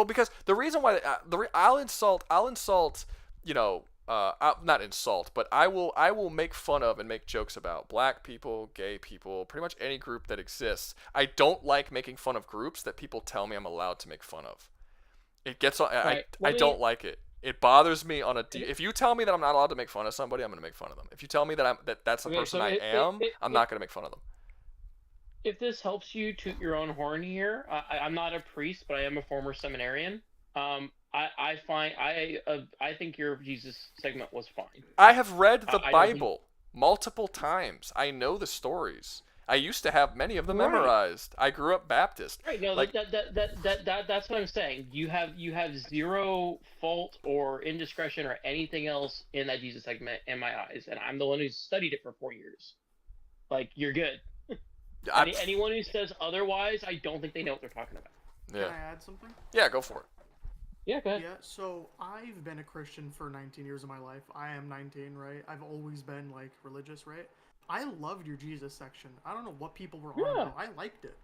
Speaker 1: because the reason why I'll insult, you know, not insult, but I will make fun of and make jokes about black people, gay people, pretty much any group that exists. I don't like making fun of groups that people tell me I'm allowed to make fun of. It gets on. I don't like it. It bothers me on a if you tell me that I'm not allowed to make fun of somebody, I'm going to make fun of them. If you tell me that that's the person I am, I'm not going to make fun of them.
Speaker 4: If this helps you toot your own horn here, I'm not a priest, but I am a former seminarian. I think your Jesus segment was fine.
Speaker 1: I have read the Bible multiple times. I know the stories. I used to have many of them memorized. I grew up Baptist.
Speaker 4: Right. No, like, that's what I'm saying. You have zero fault or indiscretion or anything else in that Jesus segment in my eyes, and I'm the one who's studied it for 4 years. Like, you're good. Anyone who says otherwise, I don't think they know what they're talking about.
Speaker 1: Yeah.
Speaker 3: Can I add something?
Speaker 1: Yeah, go for it.
Speaker 4: Yeah, go ahead.
Speaker 3: Yeah, so I've been a Christian for 19 years of my life. I am 19, right? I've always been, like, religious, right? I loved your Jesus section. I don't know what people were on about. I liked it.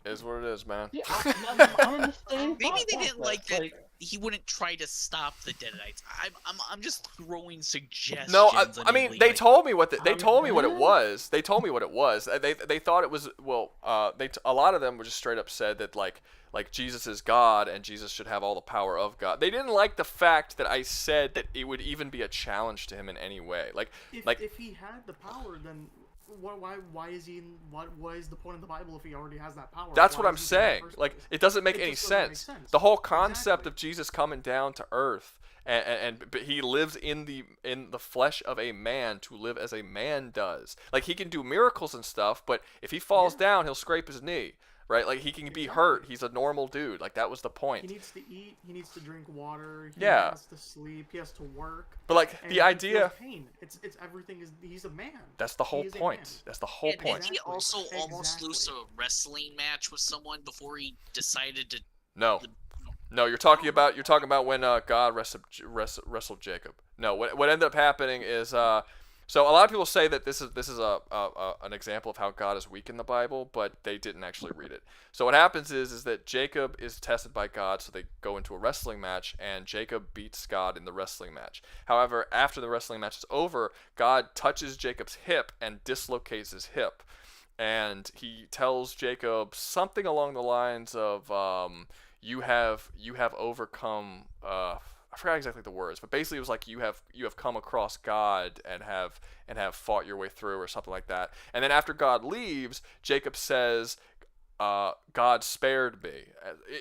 Speaker 1: Is what it is, man.
Speaker 4: Yeah, I'm the same.
Speaker 7: Maybe they didn't like that he wouldn't try to stop the Deadites. I'm just throwing suggestions.
Speaker 1: No, I mean they told me what they told me what it was. They told me what it was. They thought it was a lot of them were just straight up said that like Jesus is God and Jesus should have all the power of God. They didn't like the fact that I said that it would even be a challenge to him in any way. If
Speaker 3: he had the power, then why is the point of the Bible if he already has that power?
Speaker 1: That's what I'm saying. Like it doesn't make any sense. The whole concept of Jesus coming down to earth but he lives in the flesh of a man to live as a man does. Like he can do miracles and stuff, but if he falls down, he'll scrape his knee. right? Like, he can be hurt. He's a normal dude. Like, that was the point.
Speaker 3: He needs to eat. He needs to drink water. He
Speaker 1: Yeah.
Speaker 3: has to sleep. He has to work.
Speaker 1: But, like,
Speaker 3: and
Speaker 1: the
Speaker 3: he
Speaker 1: idea...
Speaker 3: feels pain. It's everything is... He's a man.
Speaker 1: That's the whole
Speaker 3: He is a
Speaker 1: point.
Speaker 3: man.
Speaker 1: That's the whole
Speaker 7: And
Speaker 1: point.
Speaker 7: did he also almost lose a wrestling match with someone before he decided to?
Speaker 1: No. No, you're talking about when God wrestled Jacob. No, what ended up happening is so a lot of people say that this is an example of how God is weak in the Bible, but they didn't actually read it. So what happens is that Jacob is tested by God, so they go into a wrestling match, and Jacob beats God in the wrestling match. However, after the wrestling match is over, God touches Jacob's hip and dislocates his hip, and he tells Jacob something along the lines of you have overcome I forgot exactly the words, but basically it was like you have come across God and have fought your way through, or something like that. And then after God leaves, Jacob says, God spared me.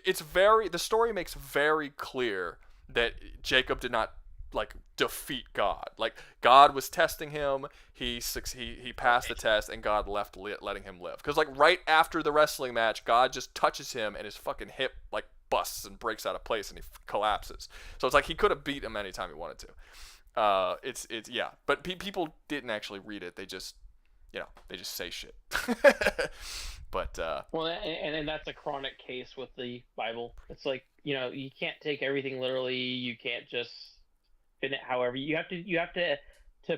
Speaker 1: The story makes very clear that Jacob did not like defeat God. Like, God was testing him, he passed the test, and God letting him live. Because, like, right after the wrestling match, God just touches him and his fucking hip like busts and breaks out of place and he collapses. So it's like he could have beat him anytime he wanted to. It's yeah, but people didn't actually read it. They just they just say shit. But
Speaker 4: well, and that's a chronic case with the Bible. It's like, you can't take everything literally. You can't just spin it however. You have to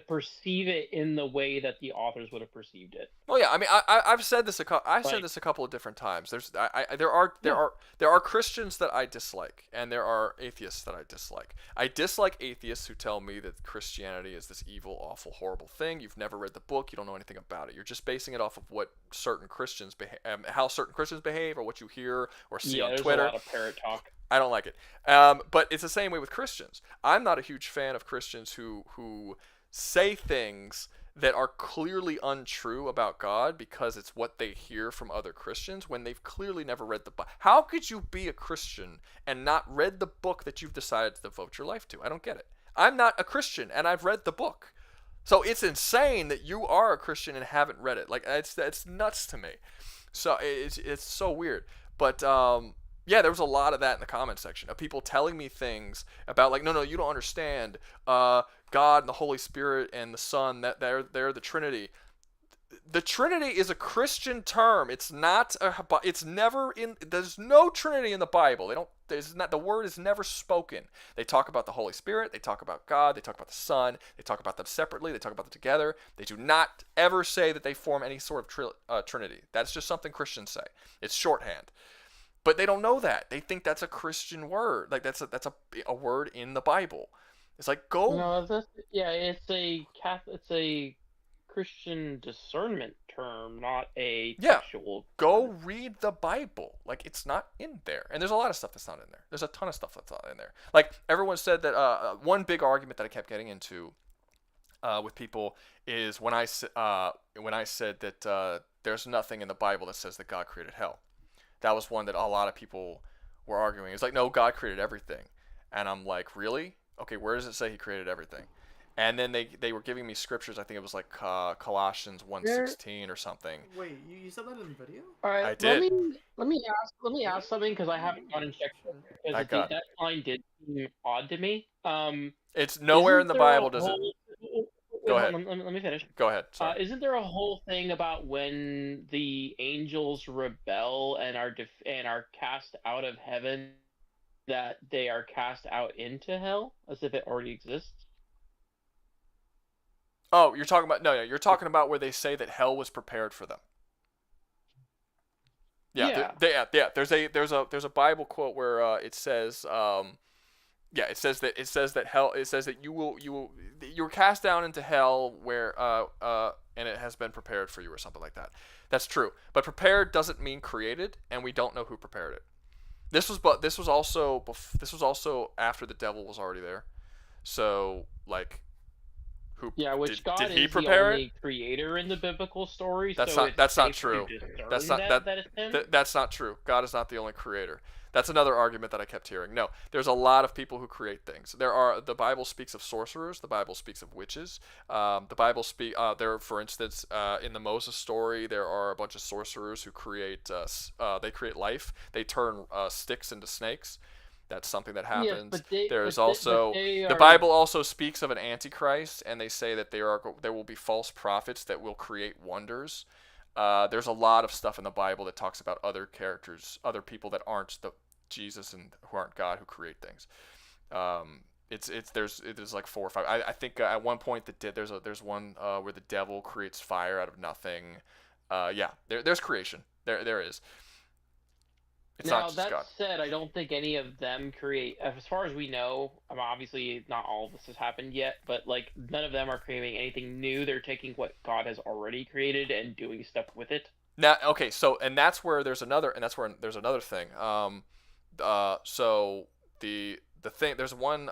Speaker 4: perceive it in the way that the authors would have perceived it.
Speaker 1: Well, yeah, I mean, I've said this said this a couple of different times. There are Christians that I dislike, and there are atheists that I dislike. I dislike atheists who tell me that Christianity is this evil, awful, horrible thing. You've never read the book. You don't know anything about it. You're just basing it off of what certain Christians how certain Christians behave, or what you hear or see on Twitter.
Speaker 4: A lot of parrot talk.
Speaker 1: I don't like it. But it's the same way with Christians. I'm not a huge fan of Christians who say things that are clearly untrue about God because it's what they hear from other Christians when they've clearly never read the Bible. How could you be a Christian and not read the book that you've decided to devote your life to? I don't get it. I'm not a Christian and I've read the book. So it's insane that you are a Christian and haven't read it. Like, it's nuts to me. So it's so weird. But yeah, there was a lot of that in the comment section of people telling me things about, like, no, you don't understand. God and the Holy Spirit and the Son, that they're the Trinity. The Trinity is a Christian term. It's not it's never in. There's no Trinity in the Bible. The word is never spoken. They talk about the Holy Spirit. They talk about God. They talk about the Son. They talk about them separately. They talk about them together. They do not ever say that they form any sort of Trinity. That's just something Christians say. It's shorthand. But they don't know that. They think that's a Christian word. Like, that's a word in the Bible. It's like, go.
Speaker 4: No, it's a Christian discernment term, not a textual.
Speaker 1: Go read the Bible. Like, it's not in there. And there's a lot of stuff that's not in there. There's a ton of stuff that's not in there. Like, everyone said that one big argument that I kept getting into with people is when I said that there's nothing in the Bible that says that God created hell. That was one that a lot of people were arguing. It's like, no, God created everything. And I'm like, really? Okay, where does it say he created everything? And then they were giving me scriptures. I think it was like Colossians 1:16 or something.
Speaker 3: Wait, you said that in the video?
Speaker 4: All right,
Speaker 1: I did.
Speaker 4: Let me ask something, because I haven't gone and checked it, because that line did seem odd to me.
Speaker 1: It's nowhere in the Bible does it. Go ahead.
Speaker 4: Let me finish.
Speaker 1: Go ahead. Sorry.
Speaker 4: Isn't there a whole thing about when the angels rebel and are cast out of heaven, that they are cast out into hell, as if it already exists?
Speaker 1: Oh, you're talking about you're talking about where they say that hell was prepared for them. Yeah. There's a Bible quote where it says it says that hell. It says that you're cast down into hell where and it has been prepared for you, or something like that. That's true, but prepared doesn't mean created, and we don't know who prepared it. This was also after the devil was already there. So, like, who?
Speaker 4: Yeah, which God
Speaker 1: did he
Speaker 4: is
Speaker 1: prepare
Speaker 4: the only creator in the biblical story.
Speaker 1: That's
Speaker 4: so
Speaker 1: not true.
Speaker 4: That's
Speaker 1: That's not true. God is not the only creator. That's another argument that I kept hearing. No, there's a lot of people who create things. The Bible speaks of sorcerers. The Bible speaks of witches. The Bible for instance, in the Moses story, there are a bunch of sorcerers who create they create life. They turn sticks into snakes. That's something that happens. The Bible also speaks of an antichrist, and they say that there will be false prophets that will create wonders. There's a lot of stuff in the Bible that talks about other characters, other people that aren't Jesus and who aren't God, who create things. There's like 4 or 5. I think at one point there's one where the devil creates fire out of nothing. There's creation. There is. It's
Speaker 4: now,
Speaker 1: not just
Speaker 4: that
Speaker 1: God.
Speaker 4: said, I don't think any of them create, as far as we know, obviously not all of this has happened yet, but like none of them are creating anything new. They're taking what God has already created and doing stuff with it.
Speaker 1: Now, okay, so that's where there's another thing. So the thing, there's one,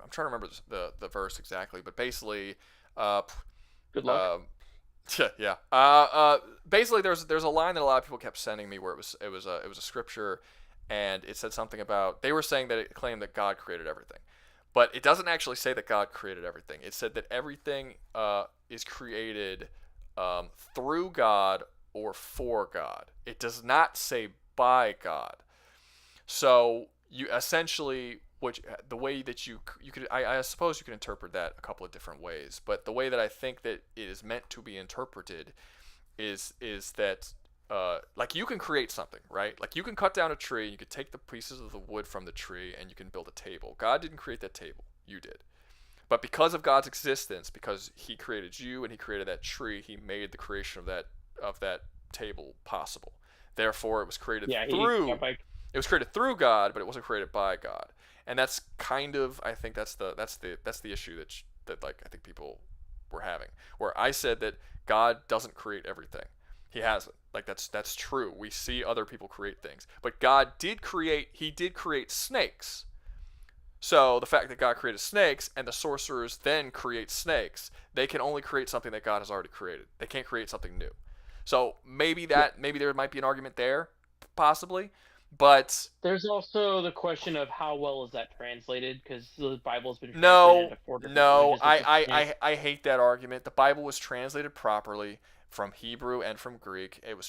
Speaker 1: I'm trying to remember the verse exactly, but basically,
Speaker 4: good luck.
Speaker 1: Basically, there's a line that a lot of people kept sending me where it was a scripture, and it said something about, they were saying that it claimed that God created everything, but it doesn't actually say that God created everything. It said that everything is created through God or for God. It does not say by God. So you essentially, the way that you could, I suppose you could interpret that a couple of different ways, but the way that I think that it is meant to be interpreted is that like you can create something, right? Like you can cut down a tree, you could take the pieces of the wood from the tree, and you can build a table. God didn't create that table, you did. But because of God's existence, because He created you and He created that tree, He made the creation of that table possible. Therefore, it was created it was created through God, but it wasn't created by God. And that's kind of, I think that's the issue that like I think people were having, where I said that God doesn't create everything. He hasn't. Like that's true. We see other people create things, but God did create. He did create snakes. So the fact that God created snakes and the sorcerers then create snakes, they can only create something that God has already created. They can't create something new. So maybe there might be an argument there, possibly. But
Speaker 4: there's also the question of how well is that translated, because the Bible's been translated into 4 different languages.
Speaker 1: I hate that argument. The Bible was translated properly from Hebrew and from Greek. It was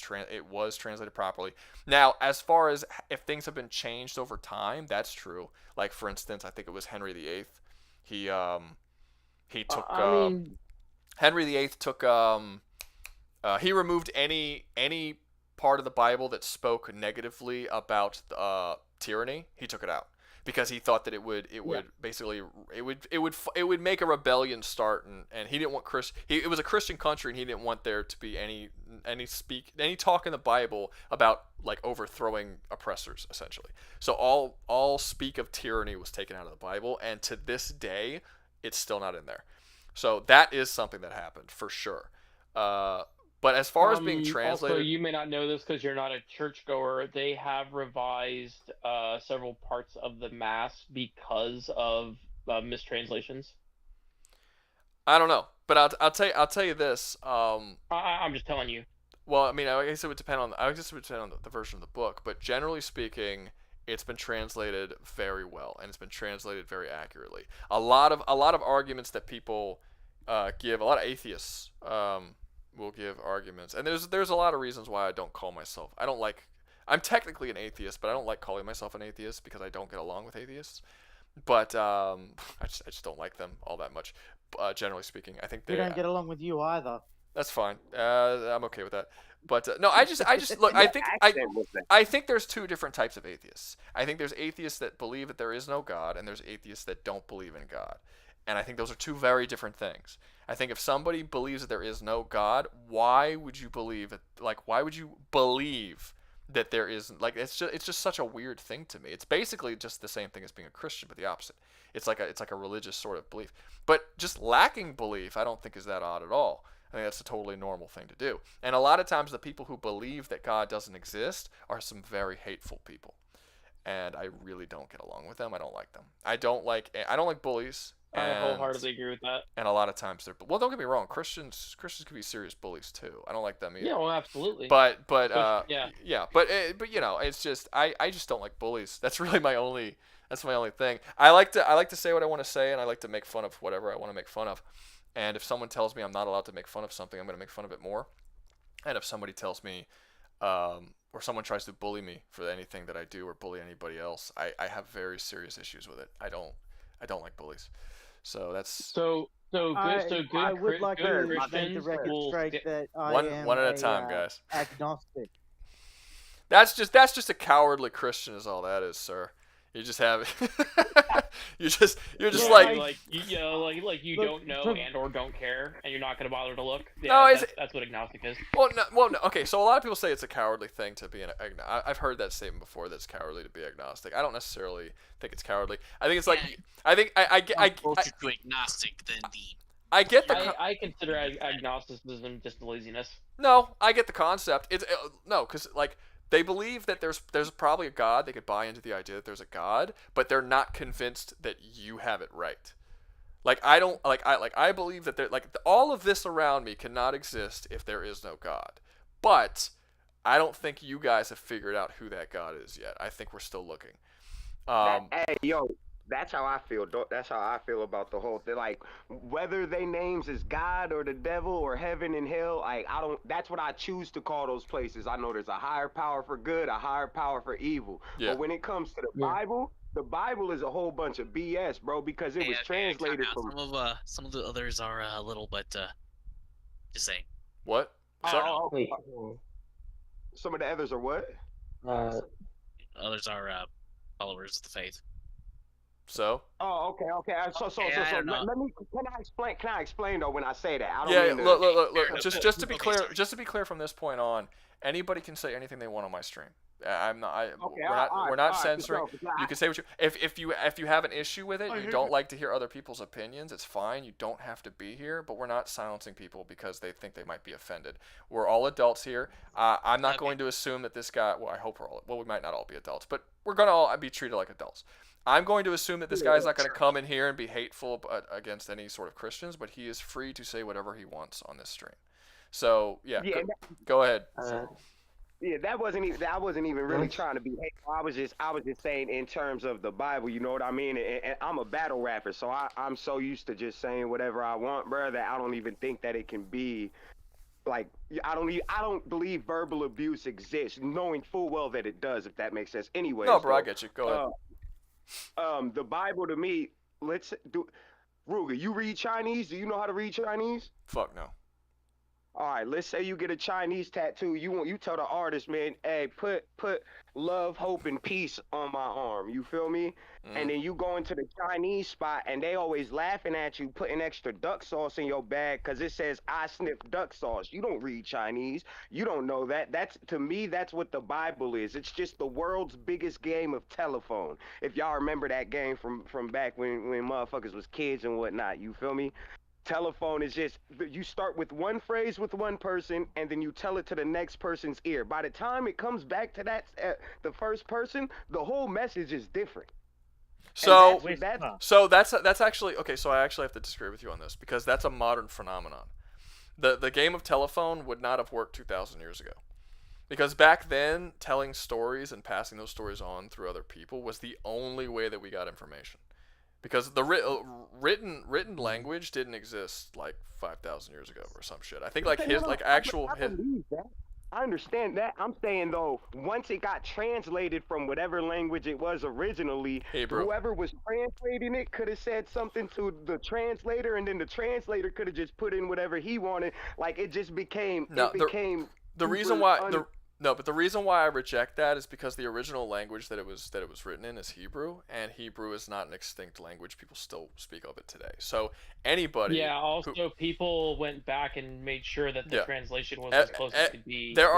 Speaker 1: translated properly. Now, as far as if things have been changed over time, that's true. Like for instance, I think it was Henry VIII. He took Henry VIII took he removed any part of the Bible that spoke negatively about tyranny. He took it out because he thought that it would basically it would make a rebellion start, and he didn't want it was a Christian country, and he didn't want there to be any talk in the Bible about like overthrowing oppressors, essentially. So all speak of tyranny was taken out of the Bible, and to this day it's still not in there. So that is something that happened for sure. But as far as being translated...
Speaker 4: Also, you may not know this because you're not a churchgoer. They have revised several parts of the Mass because of mistranslations.
Speaker 1: I don't know, but I'll tell you this.
Speaker 4: I'm just telling you.
Speaker 1: Well, I mean, I guess it would depend on the version of the book, but generally speaking, it's been translated very well, and it's been translated very accurately. A lot of arguments that people give, a lot of atheists will give arguments, and there's a lot of reasons why I don't call myself. I'm technically an atheist, but I don't like calling myself an atheist because I don't get along with atheists. But I just don't like them all that much. Generally speaking, I think
Speaker 13: we don't get along with you either.
Speaker 1: That's fine. I'm okay with that. But no, I just look. I think there's 2 different types of atheists. I think there's atheists that believe that there is no God, and there's atheists that don't believe in God. And I think those are 2 very different things. I think if somebody believes that there is no God, why would you believe it? Like, why would you believe that there isn't? Like, it's just such a weird thing to me. It's basically just the same thing as being a Christian, but the opposite. It's like a religious sort of belief. But just lacking belief, I don't think is that odd at all. I think that's a totally normal thing to do. And a lot of times the people who believe that God doesn't exist are some very hateful people. And I really don't get along with them. I don't like them. I don't like bullies.
Speaker 4: I wholeheartedly agree with that.
Speaker 1: And a lot of times they're well. Don't get me wrong. Christians can be serious bullies too. I don't like them either.
Speaker 4: Yeah, well, absolutely.
Speaker 1: But
Speaker 4: yeah.
Speaker 1: But you know, it's just I just don't like bullies. That's really my only thing. I like to say what I want to say, and I like to make fun of whatever I want to make fun of. And if someone tells me I'm not allowed to make fun of something, I'm going to make fun of it more. And if somebody tells me, or someone tries to bully me for anything that I do or bully anybody else, I have very serious issues with it. I don't like bullies. So that's
Speaker 13: I would like to make the record straight that I am
Speaker 1: one at a time, guys.
Speaker 13: Agnostic.
Speaker 1: That's just a cowardly Christian, is all that is, sir. You just have you're just
Speaker 4: you don't know and or don't care, and you're not gonna bother to look. Yeah,
Speaker 1: no,
Speaker 4: that's what agnostic is.
Speaker 1: Well, no. Okay, so a lot of people say it's a cowardly thing to be I've heard that statement before. That it's cowardly to be agnostic. I don't necessarily think it's cowardly. I think it's like I
Speaker 7: closer to agnostic than the.
Speaker 4: I consider agnosticism just laziness.
Speaker 1: No, I get the concept. It's because like. They believe that there's probably a God. They could buy into the idea that there's a God, but they're not convinced that you have it right. Like I believe that all of this around me cannot exist if there is no God. But I don't think you guys have figured out who that God is yet. I think we're still looking.
Speaker 12: Hey, yo, that's how I feel. That's how I feel about the whole thing. Like, whether they names is God or the devil or heaven and hell, that's what I choose to call those places. I know there's a higher power for good, a higher power for evil. Yeah. But when it comes to the Bible is a whole bunch of BS, bro, because it was translated from.
Speaker 7: Some of the others are a little bit. Just saying.
Speaker 1: What?
Speaker 12: Some of the others are what?
Speaker 7: Others are followers of the faith.
Speaker 1: So.
Speaker 12: Oh, okay. So let me. Can I explain though when I say that? I don't
Speaker 1: look. Just to be clear from this point on, anybody can say anything they want on my stream. I'm not. We're not censoring. You can say what you. If you have an issue with it, you don't like to hear other people's opinions. It's fine. You don't have to be here. But we're not silencing people because they think they might be offended. We're all adults here. I'm not going to assume that this guy. Well, I hope we're all. Well, we might not all be adults, but we're gonna all be treated like adults. I'm going to assume that this guy's not going to come in here and be hateful against any sort of Christians, but he is free to say whatever he wants on this stream. So go ahead.
Speaker 12: That wasn't even. I wasn't even really trying to be hateful. I was just saying in terms of the Bible. You know what I mean? And I'm a battle rapper, so I'm so used to just saying whatever I want, bro, that I don't even think that it can be. Like I don't believe verbal abuse exists, knowing full well that it does. If that makes sense. Anyway.
Speaker 1: No, bro, I get you. Go ahead.
Speaker 12: The Bible to me, let's do. Rouga, you read Chinese? Do you know how to read Chinese?
Speaker 1: Fuck no.
Speaker 12: All right, let's say you get a Chinese tattoo. You tell the artist, man, hey, put love, hope, and peace on my arm. You feel me? And then you go into the Chinese spot, and they always laughing at you, putting extra duck sauce in your bag because it says I sniff duck sauce. You don't read Chinese. You don't know that. To me, that's what the Bible is. It's just the world's biggest game of telephone. If y'all remember that game from back when motherfuckers was kids and whatnot. You feel me? Telephone is just, you start with one phrase with one person and then you tell it to the next person's ear. By the time it comes back to that the first person, the whole message is different.
Speaker 1: So that's actually okay. So I actually have to disagree with you on this because that's a modern phenomenon. The game of telephone would not have worked 2,000 years ago, because back then telling stories and passing those stories on through other people was the only way that we got information. Because the written language didn't exist like 5,000 years ago or some shit. I think like
Speaker 12: I understand that. I'm saying though, once it got translated from whatever language it was originally, whoever was translating it could have said something to the translator, and then the translator could have just put in whatever he wanted. Like it just became.
Speaker 1: The reason why but the reason why I reject that is because the original language that it was written in is Hebrew, and Hebrew is not an extinct language. People still speak of it today. So anybody.
Speaker 4: Yeah. Also, people went back and made sure that the translation was as close as it could be.
Speaker 1: There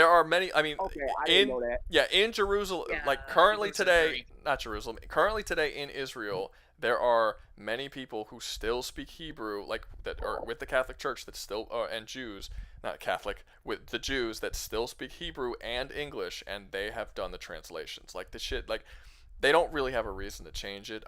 Speaker 1: are many. I mean,
Speaker 12: I didn't know that.
Speaker 1: In Jerusalem, like currently today, not Jerusalem. Currently today in Israel, there are many people who still speak Hebrew, like that are with the Catholic Church that still and Jews. Not Catholic, with the Jews that still speak Hebrew and English, and they have done the translations. Like the shit, like they don't really have a reason to change it.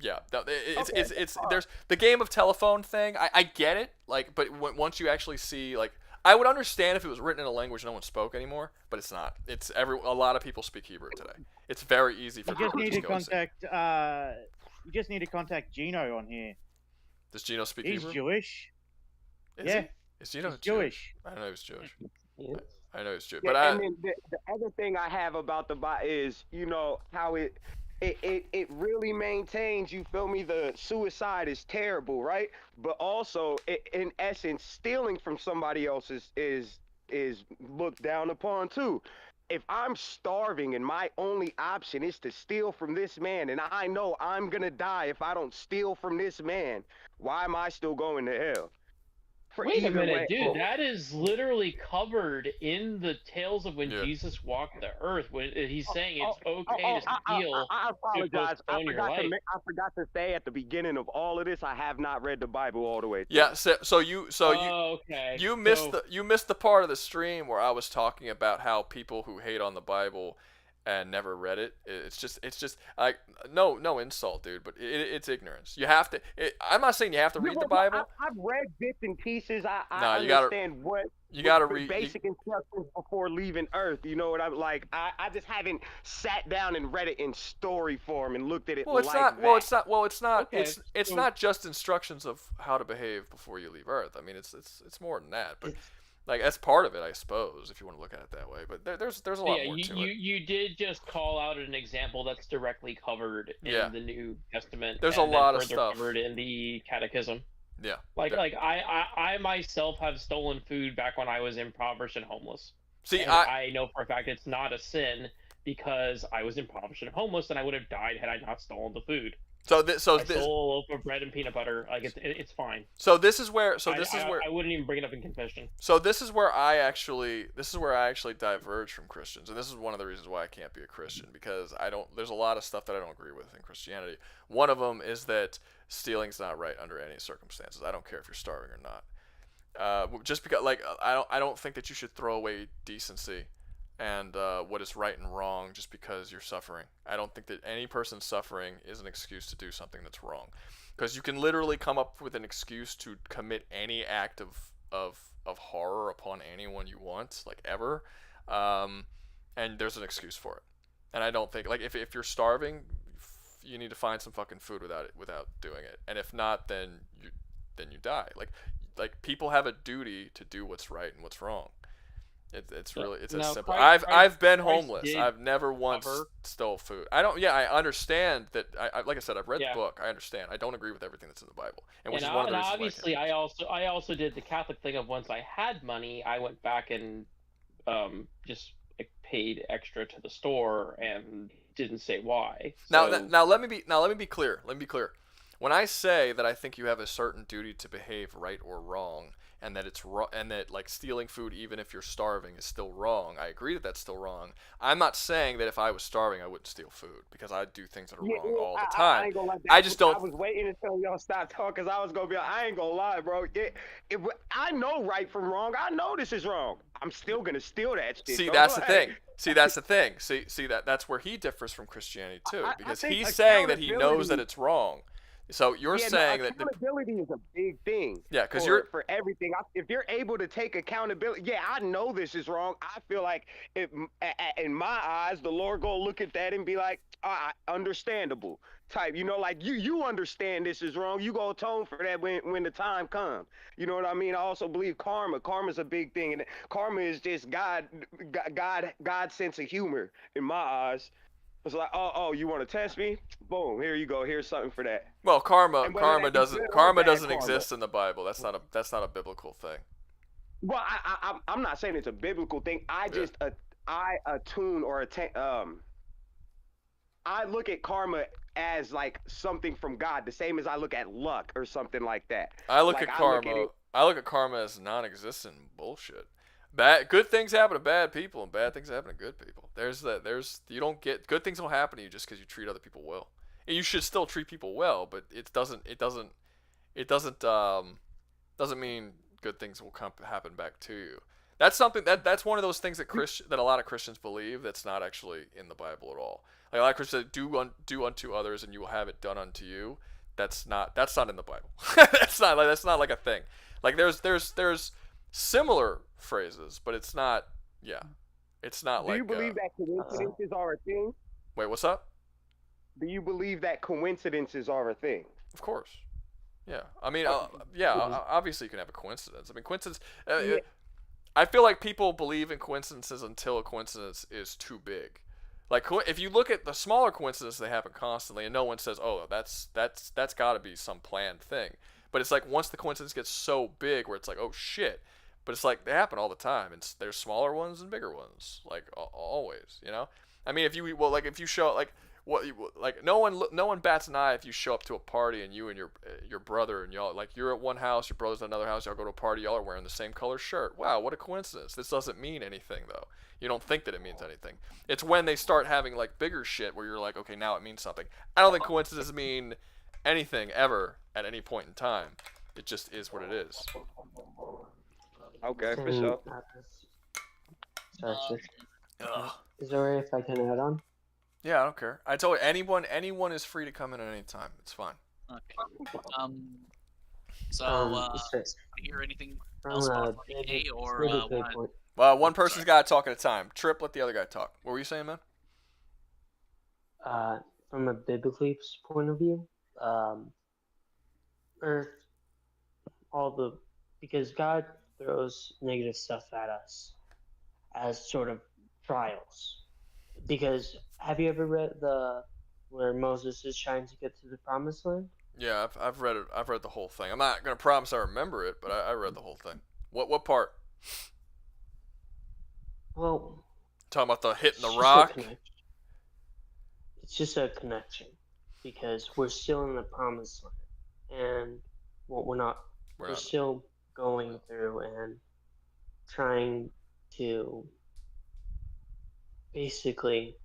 Speaker 1: Yeah, it's there's the game of telephone thing. I get it, like, but once you actually see, like, I would understand if it was written in a language no one spoke anymore, but it's not. It's a lot of people speak Hebrew today. It's very easy for people to just go and see.
Speaker 13: You just need to contact Gino on here.
Speaker 1: Does Gino speak
Speaker 13: He's
Speaker 1: Hebrew?
Speaker 13: Jewish.
Speaker 1: Is he? Is Gino
Speaker 13: Jewish?
Speaker 1: I know he's Jewish. I know he's Jewish,
Speaker 12: Yeah,
Speaker 1: but
Speaker 12: and then the other thing I have about the Bible is, you know, how it really maintains, you feel me, the suicide is terrible, right? But also, in essence, stealing from somebody else is looked down upon too. If I'm starving and my only option is to steal from this man, and I know I'm gonna die if I don't steal from this man, why am I still going to hell?
Speaker 4: Wait a minute, dude. That is literally covered in the tales of when
Speaker 1: Yeah.
Speaker 4: Jesus walked the earth. When he's saying it's okay to steal.
Speaker 12: I apologize.
Speaker 4: To postpone your life.
Speaker 12: I forgot to say at the beginning of all of this, I have not read the Bible all the way through.
Speaker 1: Yeah, so you
Speaker 4: okay.
Speaker 1: you missed the part of the stream where I was talking about how people who hate on the Bible and never read it, it's just like no insult, dude, but it's ignorance. You have to. I'm not saying you have to read the Bible.
Speaker 12: I've read bits and pieces. I
Speaker 1: you
Speaker 12: understand
Speaker 1: you gotta
Speaker 12: the
Speaker 1: read
Speaker 12: basic instructions before leaving Earth. You know what I'm like? I just haven't sat down and read it in story form and looked at it.
Speaker 1: Well, it's
Speaker 12: like
Speaker 1: not.
Speaker 12: that.
Speaker 1: Well, it's not. Well, it's not.
Speaker 4: Okay,
Speaker 1: It's
Speaker 4: so-
Speaker 1: not just instructions of how to behave before you leave Earth. I mean, it's more than that. But like that's part of it, I suppose, if you want to look at it that way. But there's a lot more to it.
Speaker 4: You did just call out an example that's directly covered in the New Testament.
Speaker 1: There's a
Speaker 4: and
Speaker 1: lot
Speaker 4: then
Speaker 1: of
Speaker 4: further
Speaker 1: stuff
Speaker 4: covered in the Catechism.
Speaker 1: Yeah.
Speaker 4: Like I myself have stolen food back when I was impoverished and homeless.
Speaker 1: See,
Speaker 4: and I know for a fact it's not a sin because I was impoverished and homeless, and I would have died had I not stolen the food.
Speaker 1: So
Speaker 4: I stole a loaf of bread and peanut butter. Like it's fine.
Speaker 1: So this is where.
Speaker 4: I wouldn't even bring it up in confession.
Speaker 1: So this is where I actually diverge from Christians, and this is one of the reasons why I can't be a Christian, because I don't. There's a lot of stuff that I don't agree with in Christianity. One of them is that stealing's not right under any circumstances. I don't care if you're starving or not. Just because, like, I don't think that you should throw away decency and what is right and wrong just because you're suffering. I don't think that any person suffering is an excuse to do something that's wrong, because you can literally come up with an excuse to commit any act of horror upon anyone you want, like ever, and there's an excuse for it. And I don't think, like, if you're starving, you need to find some fucking food without doing it, and if not, then you die. Like people have a duty to do what's right and what's wrong. It's really as simple. I've been homeless. I've never once stole food. I understand that. Like I said, I've read the book. I understand. I don't agree with everything that's in the Bible, and which is one of the reasons.
Speaker 4: Obviously, I also did the Catholic thing of once I had money, I went back and just paid extra to the store and didn't say why. So...
Speaker 1: Now let me be clear. When I say that I think you have a certain duty to behave right or wrong, and that it's wrong, and that, like, stealing food even if you're starving is still wrong, I agree that that's still wrong. I'm not saying that if I was starving I wouldn't steal food, because I do things that are wrong all the time.
Speaker 12: I ain't gonna lie,
Speaker 1: I just don't.
Speaker 12: I was waiting until y'all stopped talking, because I was gonna be like, I ain't gonna lie, bro. I know right from wrong. I know this is wrong. I'm still gonna steal that shit.
Speaker 1: See, that's the thing. See, that's the thing. See that's where he differs from Christianity too, because he's saying that he knows that it's wrong. So you're saying that
Speaker 12: accountability is a big thing.
Speaker 1: Yeah, because
Speaker 12: for everything. If you're able to take accountability, yeah, I know this is wrong. I feel like in my eyes, the Lord gonna look at that and be like, understandable type. You know, like you understand this is wrong. You gonna atone for that when the time comes. You know what I mean? I also believe karma. Karma's a big thing, and karma is just God's sense of humor in my eyes. It's like, oh, you want to test me? Boom, here you go. Here's something for that.
Speaker 1: Well, karma doesn't exist in the Bible. That's not a biblical thing.
Speaker 12: Well, I'm not saying it's a biblical thing. I just I look at karma as like something from God, the same as I look at luck or something like that.
Speaker 1: I look at karma as non-existent bullshit. Good things happen to bad people, and bad things happen to good people. You don't get good things don't happen to you just because you treat other people well. And you should still treat people well, but it doesn't mean good things will happen back to you. That's something that's one of those things that a lot of Christians believe that's not actually in the Bible at all. Like a lot of Christians say, do unto others and you will have it done unto you. That's not in the Bible. that's not like a thing. Like there's similar phrases, but it's not. Yeah, it's not
Speaker 12: Do
Speaker 1: like.
Speaker 12: you believe that coincidences are a thing?
Speaker 1: Wait, what's up?
Speaker 12: Do you believe that coincidences are a thing?
Speaker 1: Of course. Yeah, I mean, obviously you can have a coincidence. I mean, coincidence. I feel like people believe in coincidences until a coincidence is too big. Like if you look at the smaller coincidences they happen constantly, and no one says, "Oh, that's got to be some planned thing." But it's like once the coincidence gets so big, where it's like, "Oh shit!" But it's like they happen all the time. And there's smaller ones and bigger ones, like always. You know. I mean, if you show no one bats an eye if you show up to a party and you and your brother and y'all you're at one house, your brother's at another house, y'all go to a party, y'all are wearing the same color shirt. Wow, what a coincidence. This doesn't mean anything though. You don't think that it means anything. It's when they start having like bigger shit where you're like, okay, now it means something. I don't think coincidences mean anything ever at any point in time. It just is what it is.
Speaker 12: Okay, for sure.
Speaker 2: Sorry, is it alright if I can add on?
Speaker 1: Yeah, I don't care. I told you, anyone is free to come in at any time. It's fine.
Speaker 7: Okay. Hear anything else about A or
Speaker 1: Well, one person's got to talk at a time. Trip, let the other guy talk. What were you saying, man?
Speaker 2: From a biblically point of view, Earth, because God throws negative stuff at us as sort of trials. Because have you ever read where Moses is trying to get to the promised land?
Speaker 1: Yeah, I've read it. I've read the whole thing. I'm not gonna promise I remember it, but I read the whole thing. What part?
Speaker 2: Well,
Speaker 1: talking about the hitting the rock.
Speaker 2: It's just a connection because we're still in the promised land, and we're not. We're still going through and trying to basically.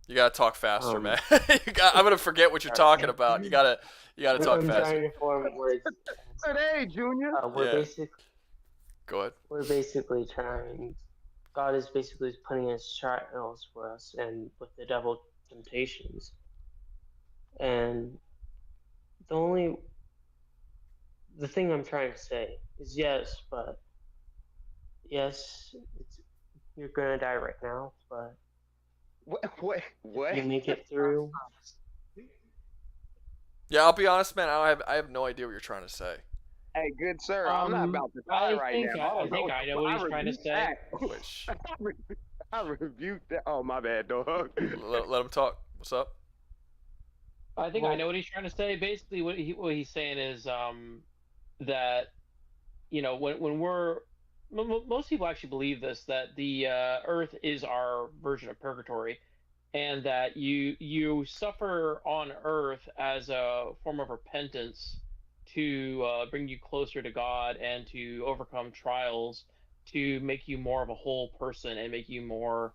Speaker 1: You gotta talk faster, man. I'm gonna forget what you're talking about. You gotta talk faster.
Speaker 2: I'm trying to form words.
Speaker 12: Hey, Junior.
Speaker 1: Go ahead.
Speaker 2: We're basically trying. God is basically putting his trials for us, and with the devil temptations. And the thing I'm trying to say is yes, you're gonna die right now, but.
Speaker 12: What?
Speaker 2: You make it through.
Speaker 1: Yeah, I'll be honest, man. I have no idea what you're trying to say.
Speaker 12: Hey, good sir, I'm not about to die right now.
Speaker 4: I think I know what he's trying to say.
Speaker 12: I rebuked that. Oh, my bad, dog.
Speaker 1: Let him talk. What's up?
Speaker 4: I think I know what he's trying to say. Basically, what he's saying is that when most people actually believe this, that the Earth is our version of purgatory, and that you suffer on Earth as a form of repentance to bring you closer to God and to overcome trials, to make you more of a whole person and make you more,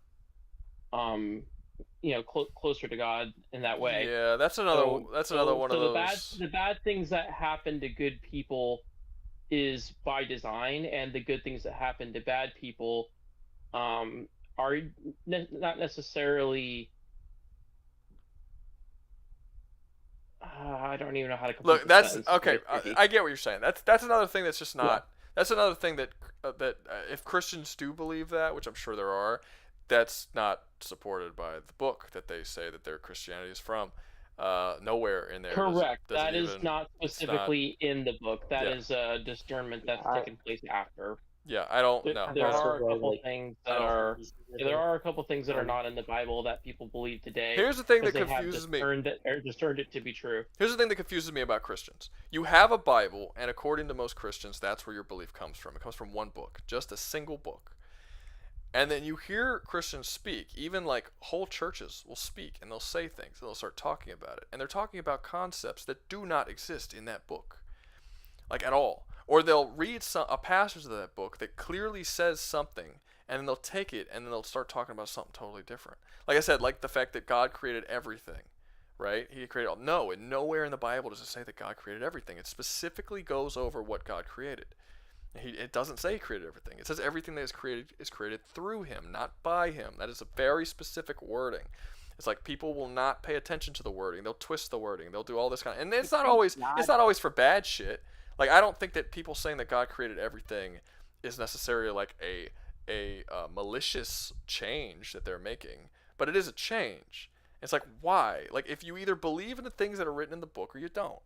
Speaker 4: closer to God in that way.
Speaker 1: Yeah, that's another one of those.
Speaker 4: The bad things that happen to good people is by design, and the good things that happen to bad people are not necessarily. I don't even know how to complete.
Speaker 1: Look, that's okay. I get what you're saying. That's another thing that's just not. Yeah. That's another thing that if Christians do believe that, which I'm sure there are, that's not supported by the book that they say that their Christianity is from. Nowhere in there.
Speaker 4: Correct. That is not specifically in the book. That is a discernment that's taken place after.
Speaker 1: Yeah, I don't know.
Speaker 4: There are a couple things that are. There are a couple things that are not in the Bible that people believe today.
Speaker 1: Here's the thing that confuses me.
Speaker 4: Discerned it to be true.
Speaker 1: Here's the thing that confuses me about Christians. You have a Bible, and according to most Christians, that's where your belief comes from. It comes from one book, just a single book. And then you hear Christians speak, even like whole churches will speak, and they'll say things, and they'll start talking about it. And they're talking about concepts that do not exist in that book, like at all. Or they'll read a passage of that book that clearly says something, and then they'll take it, and then they'll start talking about something totally different. Like I said, like the fact that God created everything, right? He created all. No, and nowhere in the Bible does it say that God created everything. It specifically goes over what God created. It doesn't say he created everything. It says everything that is created through him, not by him. That is a very specific wording. It's like people will not pay attention to the wording. They'll twist the wording. They'll do all this and it's not always for bad shit. Like, I don't think that people saying that God created everything is necessarily like a malicious change that they're making, but it is a change. It's like, why? Like, if you either believe in the things that are written in the book or you don't.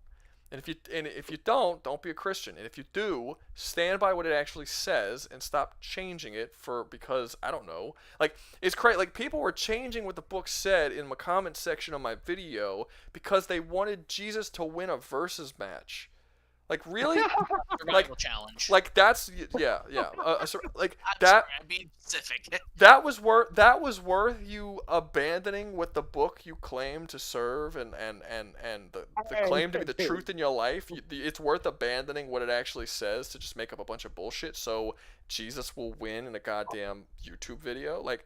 Speaker 1: And if you don't be a Christian. And if you do, stand by what it actually says and stop changing it because I don't know. Like, it's crazy. Like, people were changing what the book said in the comment section of my video because they wanted Jesus to win a versus match. Like, really?
Speaker 7: Survival challenge.
Speaker 1: Like, that's yeah. Like
Speaker 7: I'm
Speaker 1: that.
Speaker 7: Sorry, I'm being specific.
Speaker 1: That was worth you abandoning what the book you claim to serve and the claim to be the truth in your life. It's worth abandoning what it actually says to just make up a bunch of bullshit so Jesus will win in a goddamn YouTube video. Like,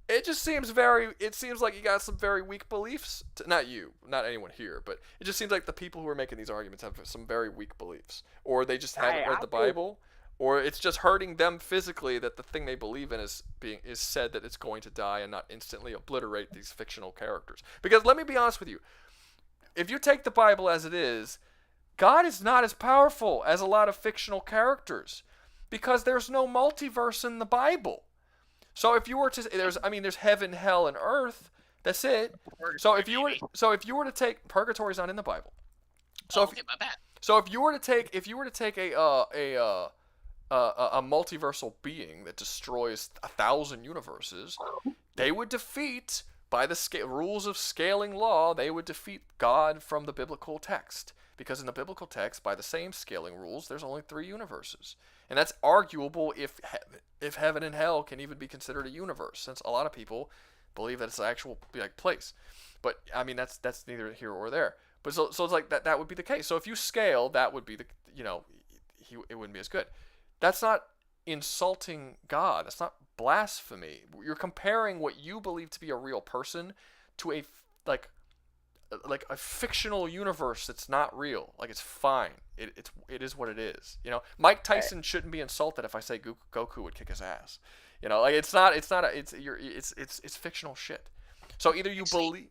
Speaker 1: it seems like you got some very weak beliefs. Not not anyone here, but it just seems like the people who are making these arguments have some very weak beliefs, or they just haven't read the Bible, or it's just hurting them physically that the thing they believe in is said that it's going to die and not instantly obliterate these fictional characters. Because let me be honest with you, if you take the Bible as it is, God is not as powerful as a lot of fictional characters, because there's no multiverse in the Bible. So if you were to, there's heaven, hell, and earth. That's it. So if you were to take, purgatory's not in the Bible. So
Speaker 7: my bad.
Speaker 1: So if you were to take a multiversal being that destroys 1,000 universes, they would defeat, by the rules of scaling law, they would defeat God from the biblical text. Because in the biblical text, by the same scaling rules, there's only 3 universes. And that's arguable if heaven and hell can even be considered a universe, since a lot of people believe that it's an actual place. But I mean, that's neither here or there. But so it's like that would be the case. So if you scale, that would be it wouldn't be as good. That's not insulting God. That's not blasphemy. You're comparing what you believe to be a real person to a fictional universe that's not real. Like, it's fine. It is what it is. Mike Tyson shouldn't be insulted if I say Goku would kick his ass. It's fictional shit. So either you believe.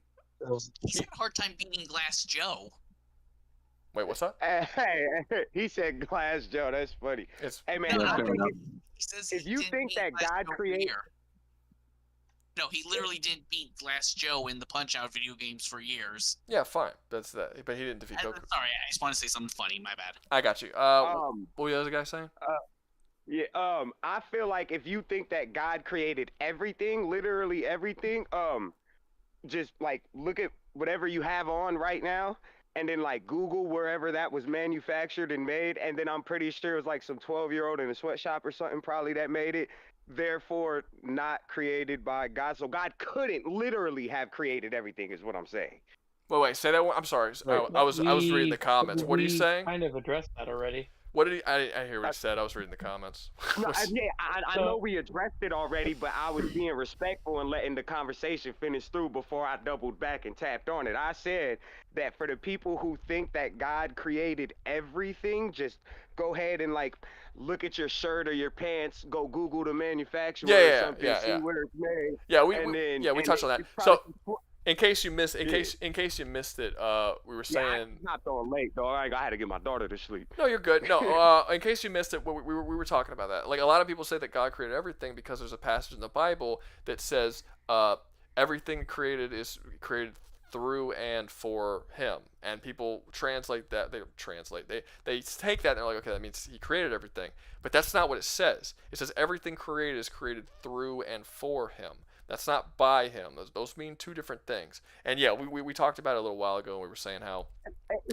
Speaker 7: He's had a hard time beating Glass Joe.
Speaker 1: Wait, what's that?
Speaker 12: Hey, he said Glass Joe. That's funny. Hey man, if you think that God created.
Speaker 7: No, he literally didn't beat Glass Joe in the Punch-Out video games for years.
Speaker 1: Yeah, fine. That's that. But he didn't defeat Goku.
Speaker 7: Sorry, I just want to say something funny. My bad.
Speaker 1: I got you. What were the other guy saying?
Speaker 12: I feel like if you think that God created everything, literally everything, just like look at whatever you have on right now, and then like Google wherever that was manufactured and made, and then I'm pretty sure it was like some 12-year-old in a sweatshop or something probably that made it. Therefore, not created by God. So God couldn't literally have created everything, is what I'm saying.
Speaker 1: Wait, say that one. I'm sorry. I was reading the comments. What are you saying?
Speaker 4: Kind of addressed that already.
Speaker 1: What did he? I didn't hear what he said. I was reading the comments.
Speaker 12: I know we addressed it already, but I was being respectful and letting the conversation finish through before I doubled back and tapped on it. I said that for the people who think that God created everything, just go ahead and like look at your shirt or your pants, go Google the manufacturer or something, see where it's made.
Speaker 1: Yeah, we touched on that. So. In case you missed it, we were saying.
Speaker 12: I'm not throwing late, though. I had to get my daughter to sleep.
Speaker 1: No, you're good. No, in case you missed it, we were talking about that. Like, a lot of people say that God created everything because there's a passage in the Bible that says everything created is created through and for Him, and people translate that. They take that and they're like, okay, that means He created everything, but that's not what it says. It says everything created is created through and for Him. That's not by Him. Those mean 2 different things. And yeah, we talked about it a little while ago. And we were saying how.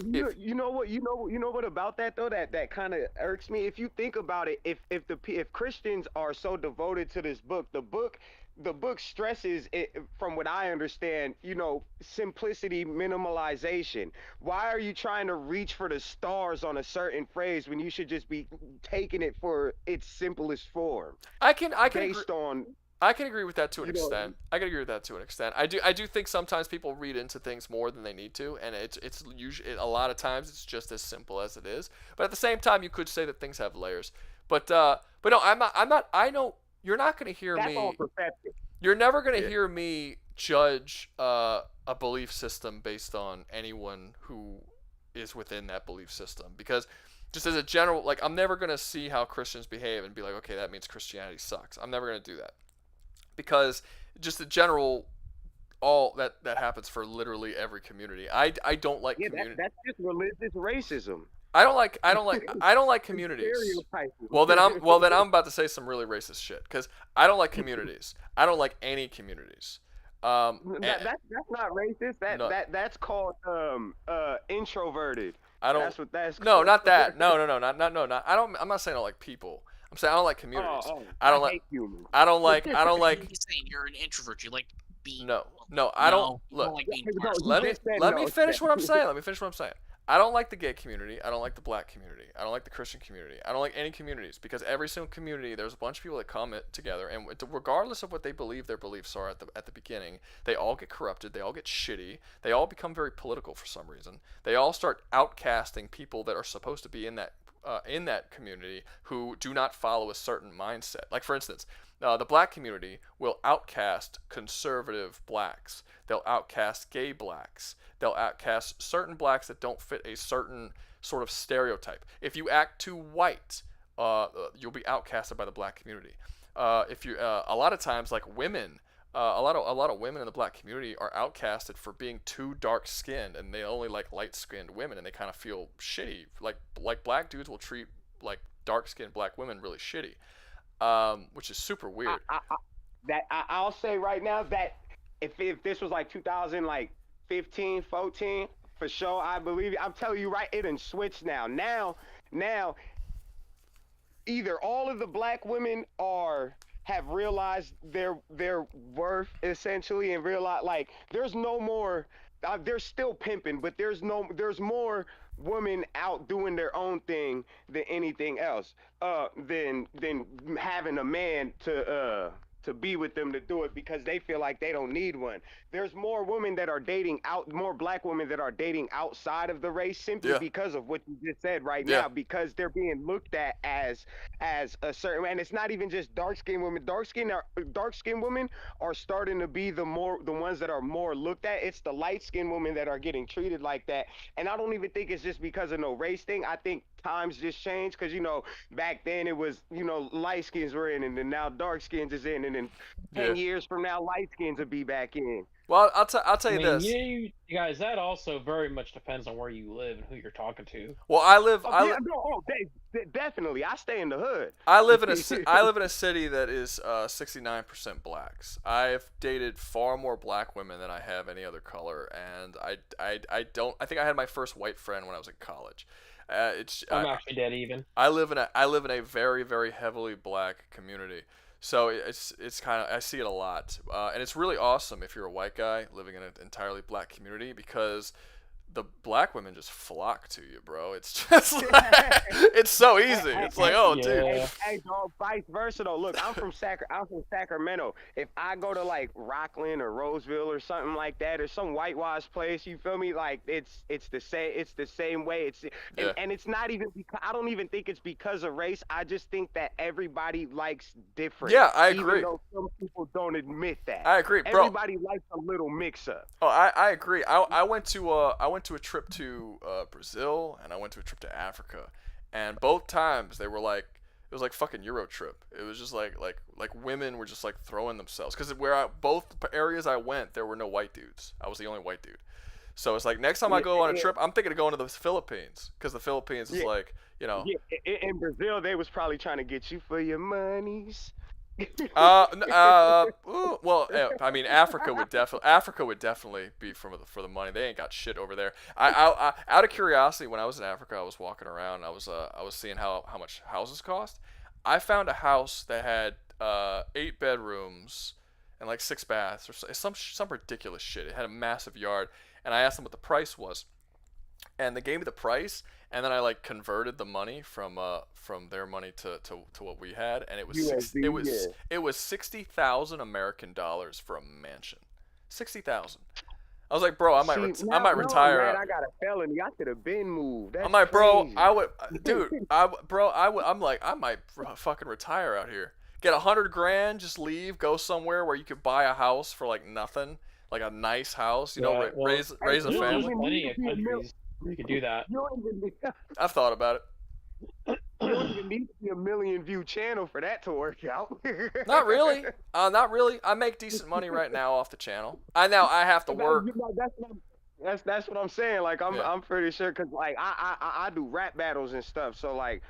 Speaker 12: You know what about that though? That kind of irks me. If you think about it, if Christians are so devoted to this book, the book stresses it, from what I understand, simplicity, minimalization. Why are you trying to reach for the stars on a certain phrase when you should just be taking it for its simplest form?
Speaker 1: I can agree with that to an extent. I can agree with that to an extent. I do think sometimes people read into things more than they need to, and it's usually a lot of times it's just as simple as it is. But at the same time, you could say that things have layers. But no, I'm not. I know you're not gonna hear
Speaker 12: That's
Speaker 1: me.
Speaker 12: all perception.
Speaker 1: You're never gonna hear me judge a belief system based on anyone who is within that belief system, because just as a general, like, I'm never gonna see how Christians behave and be like, okay, that means Christianity sucks. I'm never gonna do that, because just a general, all that happens for literally every community. I don't like community.
Speaker 12: That's just religious racism.
Speaker 1: I don't like communities. Well then I'm about to say some really racist shit, because I don't like communities. I don't like any communities.
Speaker 12: That's not racist. That's called introverted.
Speaker 1: I don't.
Speaker 12: That's what that's
Speaker 1: no,
Speaker 12: called.
Speaker 1: not that. No. Not. I'm not saying I don't like people. I'm saying I don't like communities. I don't like.
Speaker 12: humans.
Speaker 1: I don't like.
Speaker 7: He's saying you're an introvert. You like being.
Speaker 1: No. I don't.
Speaker 7: You
Speaker 1: Look.
Speaker 7: don't like being
Speaker 1: Let me finish what I'm saying. I don't like the gay community. I don't like the black community. I don't like the Christian community. I don't like any communities, because every single community, there's a bunch of people that come together, and regardless of what they believe their beliefs are at the beginning, they all get corrupted. They all get shitty. They all become very political for some reason. They all start outcasting people that are supposed to be in that community who do not follow a certain mindset. Like, for instance, the black community will outcast conservative blacks. They'll outcast gay blacks. They'll outcast certain blacks that don't fit a certain sort of stereotype. If you act too white, you'll be outcasted by the black community. If you, a lot of times, like women, a lot of women in the black community are outcasted for being too dark skinned, and they only like light skinned women, and they kind of feel shitty. Like black dudes will treat like dark skinned black women really shitty, which is super weird.
Speaker 12: I'll say right now that if this was like 2015, 14, for sure, I believe it. I'm telling you right, it done switched now. Now, either all of the black women have realized their worth, essentially, and realize, like, there's no more. They're still pimping, but there's more women out doing their own thing than anything else. Than having a man to be with them to do it, because they feel like they don't need one. There's more women that are dating more black women that are dating outside of the race, simply because of what you just said right now, because they're being looked at as a certain, and it's not even just dark-skinned women. Dark-skinned women are starting to be the ones that are more looked at. It's the light-skinned women that are getting treated like that. And I don't even think it's just because of no race thing. I think times just changed, because back then it was light skins were in, and then now dark skins is in, and then 10 years from now light skins will be back in.
Speaker 1: Well, I'll tell you this.
Speaker 10: You guys, that also very much depends on where you live and who you're talking to.
Speaker 1: Well,
Speaker 12: definitely. I stay in the hood.
Speaker 1: I live in a city that is 69% blacks. I've dated far more black women than I have any other color, and I think I had my first white friend when I was in college.
Speaker 10: I'm actually dead even.
Speaker 1: I live in a very, very heavily black community, so it's kind of, I see it a lot, and it's really awesome if you're a white guy living in an entirely black community, because the black women just flock to you, bro. It's just like, it's so easy. It's like, oh, dude.
Speaker 12: Hey, dog, vice versa though. Look, I'm from Sacramento. If I go to like Rockland or Roseville or something like that, or some whitewashed place, you feel me? Like it's the same way. And it's not even because, I don't even think it's because of race. I just think that everybody likes different.
Speaker 1: Yeah, I agree.
Speaker 12: Even though some people don't admit that.
Speaker 1: I agree, bro.
Speaker 12: Everybody likes a little mix up.
Speaker 1: Oh, I agree. I went to a trip to Brazil, and I went to a trip to Africa, and both times they were like, it was like fucking Euro trip. It was just like women were just like throwing themselves, because both areas I went, there were no white dudes. I was the only white dude. So it's like, next time I go on a trip, I'm thinking of going to the Philippines, because the Philippines is like,
Speaker 12: in Brazil they was probably trying to get you for your monies.
Speaker 1: Well, I mean, Africa would definitely be for the money. They ain't got shit over there. I out of curiosity, when I was in Africa, I was walking around, and I was seeing how much houses cost. I found a house that had 8 bedrooms and like 6 baths, or some ridiculous shit. It had a massive yard, and I asked them what the price was, and they gave me the price, and then I like converted the money from their money to what we had, and it was $60,000 American dollars for a mansion. $60,000. I was like, bro, I might retire.
Speaker 12: Man, I got a felony. I should have been moved. That's
Speaker 1: I'm like, bro,
Speaker 12: crazy.
Speaker 1: I would, dude, I'm like, I might fucking retire out here. Get $100,000, just leave, go somewhere where you could buy a house for like nothing, like a nice house, you know, raise a family.
Speaker 4: Plenty of countries you could do that.
Speaker 1: I've thought about it.
Speaker 12: You don't even need to be a million view channel for that to work out.
Speaker 1: Not really. Not really. I make decent money right now off the channel. I have to work.
Speaker 12: That's what I'm saying. Like I'm pretty sure because like I do rap battles and stuff. So like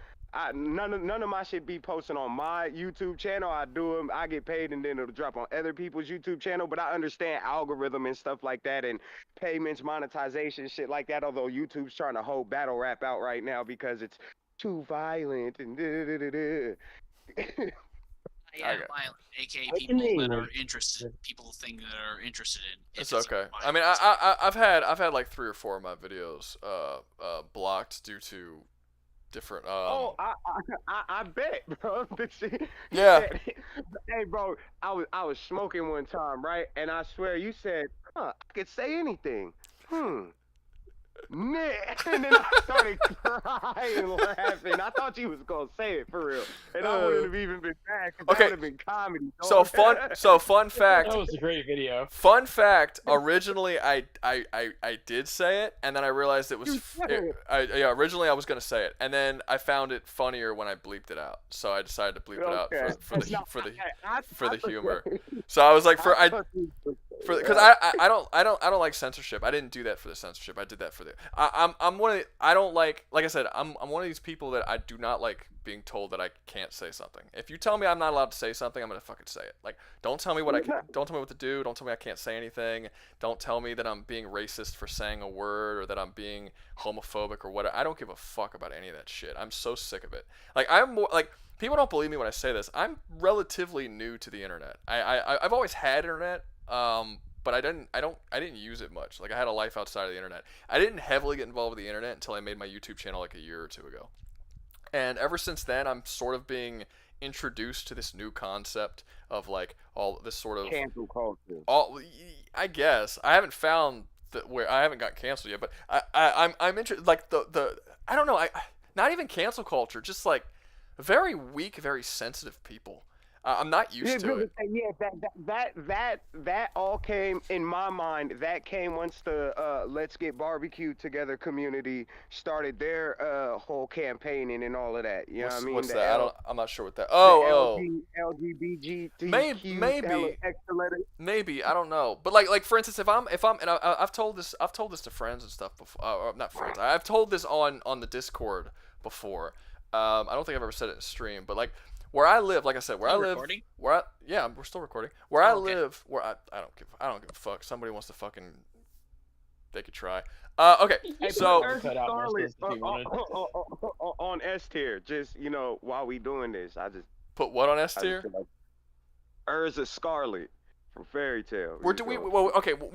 Speaker 12: none of my shit be posting on my YouTube channel. I do them. I get paid and then it'll drop on other people's YouTube channel. But I understand algorithm and stuff like that and payments, monetization, shit like that. Although YouTube's trying to hold battle rap out right now because it's too violent and
Speaker 14: violent, aka people that are interested. People think that are interested in.
Speaker 1: It's okay. I mean, I've had like 3 or 4 of my videos blocked due to different.
Speaker 12: I bet, bro.
Speaker 1: Yeah.
Speaker 12: Hey, bro, I was smoking one time, right? And I swear you said, I could say anything. Nah. And then I started crying, laughing. I thought you was gonna say it for real, and I wouldn't have even been mad because that would have been comedy.
Speaker 1: So fun fact.
Speaker 4: That was a great video.
Speaker 1: Fun fact. Originally, I did say it, and then I realized it was. Originally I was gonna say it, and then I found it funnier when I bleeped it out. So I decided to bleep it out for the humor. So I was like, because I don't like censorship. I didn't do that for the censorship. I did that for the. I'm one of the, I don't like I said, I'm one of these people that I do not like being told that I can't say something. If you tell me I'm not allowed to say something, I'm gonna fucking say it. Like, don't tell me what don't tell me what to do. Don't tell me I can't say anything. Don't tell me that I'm being racist for saying a word or that I'm being homophobic or whatever. I don't give a fuck about any of that shit. I'm so sick of it. Like, I'm more like, people don't believe me when I say this. I'm relatively new to the internet. I've always had internet. But I didn't use it much. Like, I had a life outside of the internet. I didn't heavily get involved with the internet until I made my YouTube channel like a year or 2 ago. And ever since then, I'm sort of being introduced to this new concept of like all this sort of
Speaker 12: cancel culture.
Speaker 1: I guess I haven't found where I haven't got canceled yet, but I'm interested. Like the I don't know. Not even cancel culture. Just like very weak, very sensitive people. I'm not used to it.
Speaker 12: Yeah, that all came in my mind. That came once the Let's Get Barbecue Together community started their whole campaigning and all of that. You know what I mean?
Speaker 1: What's
Speaker 12: the
Speaker 1: that? I'm not sure what that.
Speaker 12: LGBT.
Speaker 1: Maybe I don't know. But like for instance, if I'm and I've told this to friends and stuff before. Not friends. I've told this on the Discord before. I don't think I've ever said it in stream, but like. Where I live, like I said,
Speaker 14: recording?
Speaker 1: We're still recording. Where I live, I don't give a fuck. Somebody wants to fucking, they could try. Okay, so
Speaker 12: on S tier, just while we doing this, I just
Speaker 1: put what on S tier?
Speaker 12: Urza Scarlet from Fairy Tail.
Speaker 1: We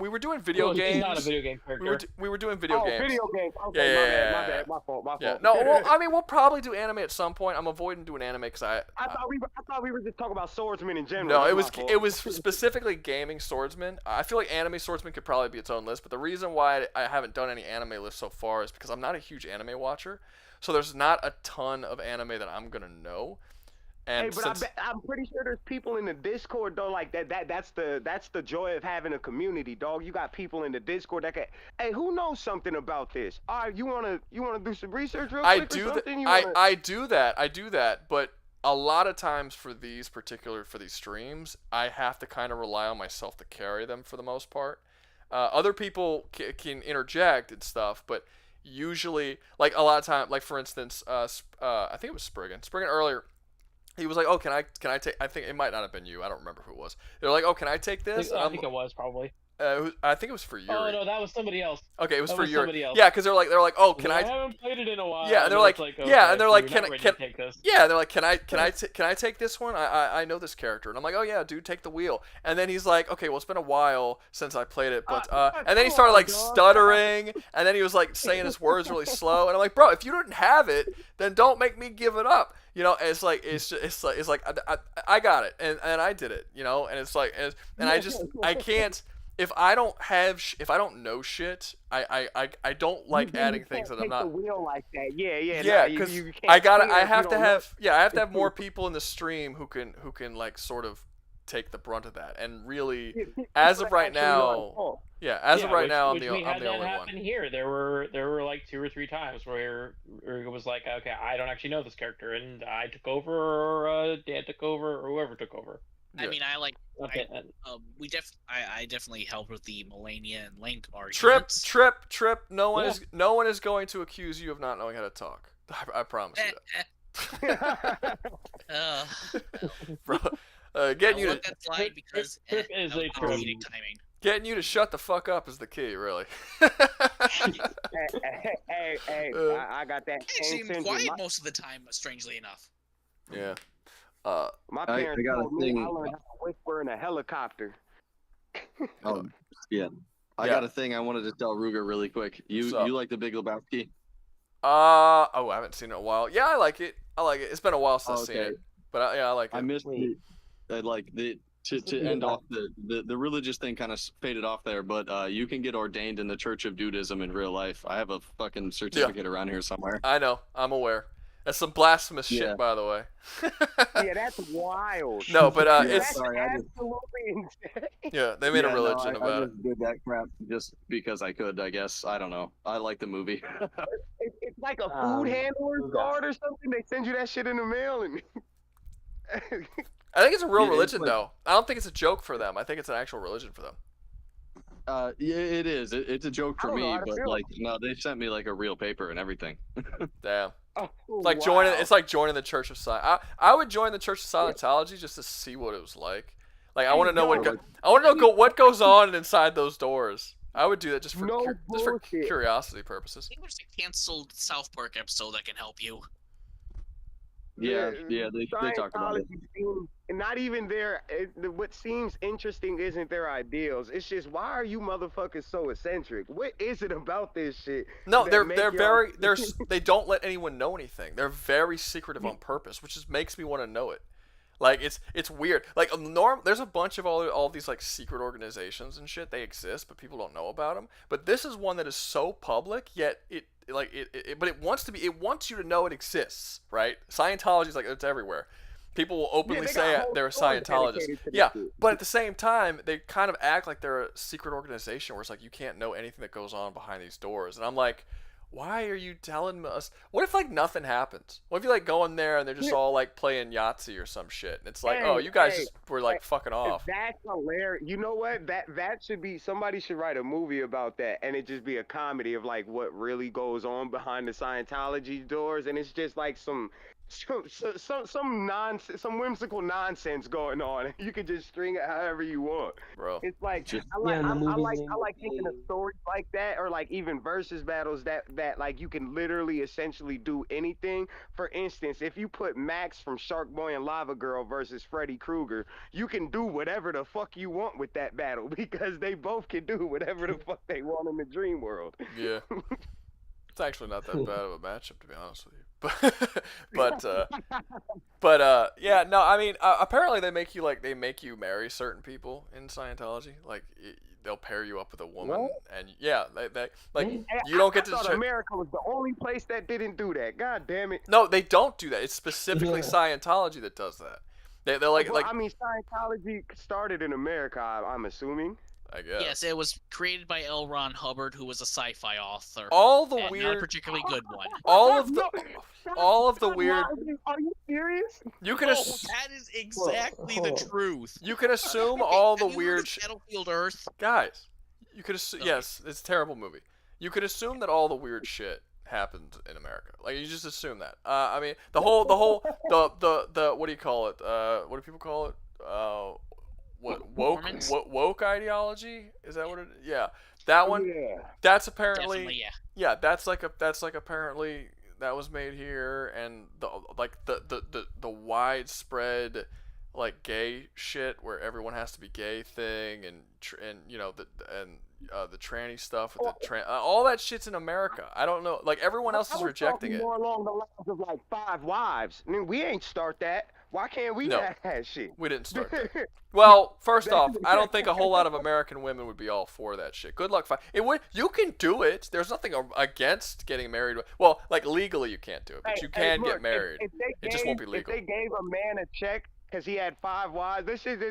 Speaker 1: were doing video games.
Speaker 4: He's not a video game character.
Speaker 1: We were doing video games.
Speaker 12: Video games. Okay, my bad. My fault.
Speaker 1: Yeah. No, well, I mean, we'll probably do anime at some point. I'm avoiding doing anime because I
Speaker 12: thought we were just talking about swordsmen in general.
Speaker 1: No, it was specifically gaming swordsmen. I feel like anime swordsmen could probably be its own list, but the reason why I haven't done any anime lists so far is because I'm not a huge anime watcher. So there's not a ton of anime that I'm gonna know. And
Speaker 12: I'm pretty sure there's people in the Discord though, like that's the joy of having a community, dog. You got people in the Discord that can, hey, who knows something about this? All right, you wanna do some research real quick or something?
Speaker 1: I do that, but a lot of times for these streams, I have to kind of rely on myself to carry them for the most part. Other people can interject and stuff, but usually, like a lot of time, like for instance, I think it was Spriggan earlier. He was like, "Oh, can I take?" I think it might not have been you. I don't remember who it was. They're like, "Oh, can I take this?"
Speaker 4: I think it was probably.
Speaker 1: I think it was for Yuri.
Speaker 4: Oh no, that was somebody else.
Speaker 1: Okay, it was for Yuri. Yeah, because they're like, "Oh, can I?"
Speaker 4: I haven't played it in a while.
Speaker 1: Yeah, and they're like,
Speaker 4: okay,
Speaker 1: yeah, and they're like,
Speaker 4: "Can take this?"
Speaker 1: Yeah, they're like, "Can I take this one? I know this character." And I'm like, "Oh yeah, dude, take the wheel." And then he's like, "Okay, well, it's been a while since I played it, but and then he started like stuttering, and then he was like saying his words really slow, and I'm like, "Bro, if you didn't have it, then don't make me give it up." You know, it's like I got it, and I did it, you know, and it's like, and I can't. if I don't have if I don't know shit, I don't like adding things that I'm not.
Speaker 12: The wheel like that. Yeah.
Speaker 1: Yeah, because I have to have more people in the stream who can like sort of take the brunt of that. And really, as of right now, as of right now, I'm the only one.
Speaker 4: Here, there were like 2 or 3 times where it was like, okay, I don't actually know this character, and I took over, or Dad took over, or whoever took over.
Speaker 14: I mean, I definitely helped with the Melania and Link arguments.
Speaker 1: Trip. No one is going to accuse you of not knowing how to talk. I promise you that. Bro, getting you to
Speaker 14: slide because
Speaker 4: Trip is a
Speaker 14: comedic timing.
Speaker 1: Getting you to shut the fuck up is the key, really.
Speaker 12: hey, I got that.
Speaker 14: I seem quiet most of the time, strangely enough.
Speaker 1: Yeah.
Speaker 12: My parents told me I learned how to whisper in a helicopter.
Speaker 21: Yeah. I got a thing I wanted to tell Rouga really quick. You like The Big Lebowski?
Speaker 1: I haven't seen it in a while. Yeah, I like it. It's been a while since I've seen it, but I like it.
Speaker 21: I missed it. To end off the religious thing kind of faded off there, but you can get ordained in the Church of Dudism in real life. I have a fucking certificate around here somewhere.
Speaker 1: I know. I'm aware. That's some blasphemous shit, by the way.
Speaker 12: Yeah, that's wild.
Speaker 1: No, but
Speaker 12: it's absolutely insane.
Speaker 1: Yeah, they made a religion about
Speaker 21: it. I just did that crap just because I could, I guess. I don't know. I like the movie.
Speaker 12: It's like a food handler's card or something. They send you that shit in the mail, and
Speaker 1: I think it's a real religion, though. I don't think it's a joke for them. I think it's an actual religion for them.
Speaker 21: Yeah, it is. It's a joke for me, but no, they sent me like a real paper and everything.
Speaker 1: Damn. It's like joining. It's like joining the Church of Science. I would join the Church of Scientology just to see what it was like. Like I want to know what goes on inside those doors. I would do that just for curiosity purposes.
Speaker 14: I think there's a canceled South Park episode that can help you.
Speaker 21: Yeah, they talk about it.
Speaker 12: Not even what seems interesting isn't their ideals. It's just, why are you motherfuckers so eccentric? What is it about this shit?
Speaker 1: No, they don't let anyone know anything. They're very secretive on purpose, which just makes me want to know it. Like it's weird. Like there's a bunch of all these like secret organizations and shit. They exist, but people don't know about them. But this is one that is so public, yet but it wants you to know it exists, right? Scientology is like, it's everywhere. People will openly say they're a Scientologist. Yeah, but at the same time, they kind of act like they're a secret organization where it's like you can't know anything that goes on behind these doors. And I'm like, why are you telling us? What if like nothing happens? What if you like go in there and they're just all like playing Yahtzee or some shit? And it's like, oh, you guys just were like fucking off.
Speaker 12: That's hilarious. You know what? That should be, somebody should write a movie about that, and it just be a comedy of like what really goes on behind the Scientology doors, and it's just like some nonsense, some whimsical nonsense going on. You can just string it however you want,
Speaker 1: bro.
Speaker 12: It's like I like thinking of stories like that, or like even versus battles that like you can literally essentially do anything. For instance, if you put Max from Shark Boy and Lava Girl versus Freddy Krueger, you can do whatever the fuck you want with that battle because they both can do whatever the fuck they want in the dream world.
Speaker 1: Yeah. It's actually not that bad of a matchup, to be honest with you. But yeah, no, I mean, apparently they make you marry certain people in Scientology. Like they'll pair you up with a woman, and yeah, they you don't get to.
Speaker 12: America was the only place that didn't do that. God damn it.
Speaker 1: No, they don't do that. It's specifically Scientology that does that. They're like.
Speaker 12: I mean, Scientology started in America, I'm assuming.
Speaker 1: I guess.
Speaker 14: Yes, it was created by L. Ron Hubbard, who was a sci-fi author.
Speaker 1: All the
Speaker 14: not
Speaker 1: weird,
Speaker 14: a particularly good one.
Speaker 1: All of the weird.
Speaker 12: Are you serious?
Speaker 1: You can.
Speaker 14: That is exactly the truth.
Speaker 1: You can assume all the weird.
Speaker 14: Battlefield Earth.
Speaker 1: Guys, you could assume. Yes, it's a terrible movie. You could assume that all the weird shit happened in America. Like you just assume that. I mean, the whole what do you call it? What do people call it? Woke ideology? Is that what it is? Yeah. That one.
Speaker 12: Yeah.
Speaker 1: That's apparently.
Speaker 14: Definitely, yeah.
Speaker 1: Yeah, that's like apparently that was made here, and the widespread like gay shit where everyone has to be gay thing, and you know the tranny stuff with the all that shit's in America. I don't know, like everyone else is rejecting it.
Speaker 12: More along the lines of like 5 wives. I mean, we ain't start that. Why can't we
Speaker 1: No.
Speaker 12: have that shit?
Speaker 1: We didn't start that. Well, first off, I don't think a whole lot of American women would be all for that shit. Good luck. You can do it. There's nothing against getting married. Well, like legally you can't do it, but you can get married. It just won't be legal.
Speaker 12: If they gave a man a check because he had 5 wives, this is